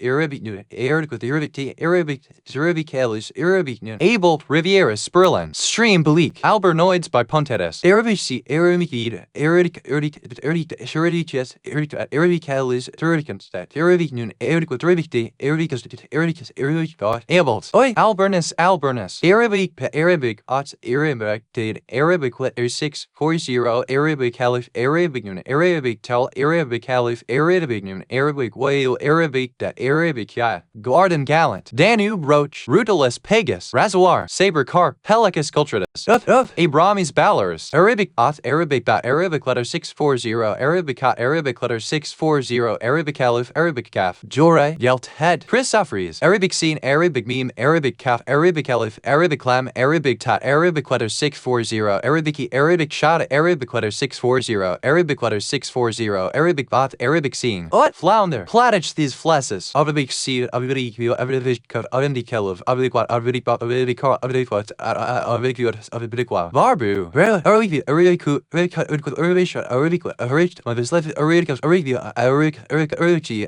Arabic new, Arabic with Arabic tea, Arabic else, Arabic new, able Riviera Sperlin, stream bleak, Albernoids by Pontetes, Arabic C, Arabic yes, Arabic else, Arabic noon, Arabic with Arabic tea, Arabic dot, able, oi, Albernus, Arabic, ots, Arabic did, Arabic letter 640, Arabic caliph, Arabic noon, Arabic tell, Arabic caliph, Arabic noon, Arabic whale, Arabic da, Arabic ya, Garden gallant, Danube roach, Rutalis pagus, Razoir, saber carp, Helicus cultratus, Abramis ballers, Arabic ot, Arabic bat, Arabic letter 640, Arabic hot, Arabic letter 640, Arabic caliph, Arabic calf, Jore, Yelt head, Chrysopheres, Arabic scene, Arabic meme, Arabic calf, Arabic caliph, Arabic lamb, Arabic tot, Arabic letter 640, Arabic shot, Arabic letter 640, Arabic letter 640, Arabic bot, Arabic seeing, flounder, platich these flesses, Arabic seed, Arabic view, Arabic cut, Arabic caliph, Arabic what, Arabic bot, Arabic car, Arabic what, Arabic view, Arabic what, Barbu, Arabic, Arabic cut, Arabic shot, Arabic, Arabic, my best left, Arabic,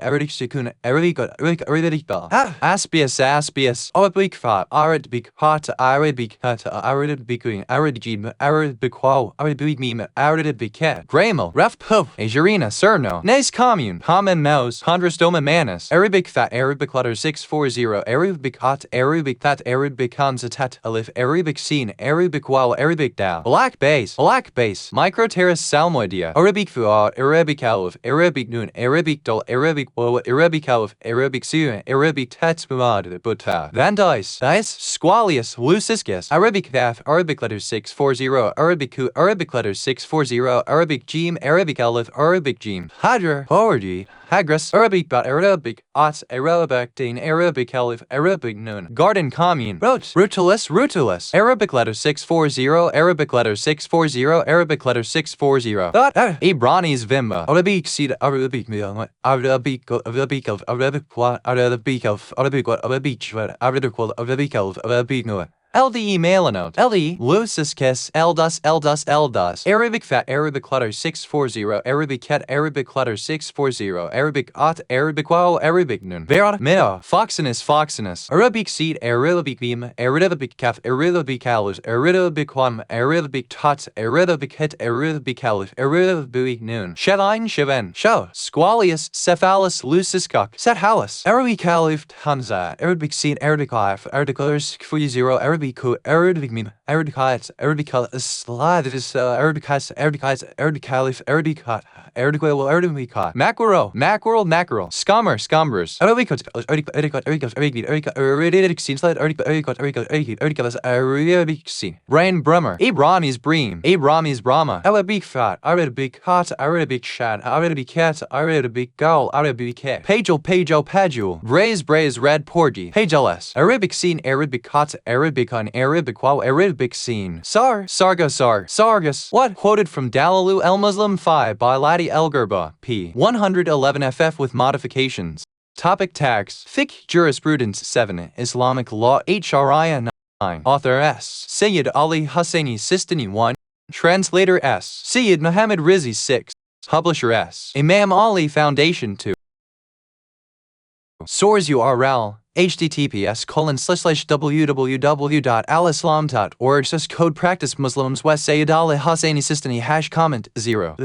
Arabic secund, Arabic bell, Aspius, Arabic fat, Arabic hot, Arabic cut, Arabic queen, Arabic wow, Arabic meme, Arabic cat, Gramal, Ref Puff, Agerina, Cerno, Nes Commune, Common Mouse, Chondrostoma Manus, Arabic fat, Arabic letter 640, Arabic hot, Arabic fat, Arabic Kanzatat, Alif, Arabic scene, Arabic wow, Arabic dow, Black base, Microterrace Salmoidea, Arabic fuad, Arabic alif, Arabic noon, Arabic dol, Arabic woa, Arabic alif, Arabic sue, Arabic tats mumad, Buta, Van Dice, Squalius, Luciscus, Arabic thaf, Arabic letter 640, Arabic ku, Arabic letter 640, Arabic Jim, Arabic Aleph, Arabic Jim, Hadra, Hordi, Hagras, Arabic Bat, Arabic Ots, Arabic Dane, Arabic Aleph, Arabic Noon, Garden Commune, Rutulus, Arabic letter 640, Arabic letter 640, Arabic letter 640, Abranis Vimba, Arabic Seed, Arabic Meal, Arabic of, Arabic of, Arabic what, Arabic of, Arabic what, Arabic of, Arabic Noah. LDE Malanote, LDE, Lucis Kes, Eldas, Arabic Fat, Arabic Clutter 640, Arabic Cat, Arabic Clutter 640, Arabic Ot, Arabic Wow, Arabic Nun, Verot, Mea, Foxinus, Arabic Seed, Arabic Beam, Arabic Calf, Arabic Calus, Arabic Quam, Arabic Tots, Arabic Het, Arabic Caliph, Arabic Nun, Sheven, Show, Squalius, Cephalus, Lucis Cock, Sethalus, Arabic Caliph, Hamza, Arabic Seed, Arabic Life, Arabic Clutters 40, Arabic Arabic meme, Arabic heights, Arabic slide, Arabic heights, Arabic caliph, Arabic hot, Arabic well, Arabic hot, mackerel, scumbers, Arabic scene slide, Arabic scene, Rain Brummer, Abrami's Brahma, Arabic fat, Arabic hot, Arabic shad, Arabic cat, Arabic goal, Arabic cat, Pagel, Braze, Red Porgy, Pageles, Arabic scene, Arabic hot, Arabic on Arabic wow, Arabic scene, Sargus, what? Quoted from Dalalu El Muslim 5 by Ladi El Gerba, p. 111 ff with modifications. Topic Tags. Fiqh Jurisprudence 7. Islamic Law Sharia 9. Author S. Sayyid Ali Husseini Sistani 1. Translator S. Sayyid Muhammad Rizi 6. Publisher S. Imam Ali Foundation 2. Source URL https://www.alislam.org code practice Muslims West Sayyid Ali Husseini Sistani comment 0.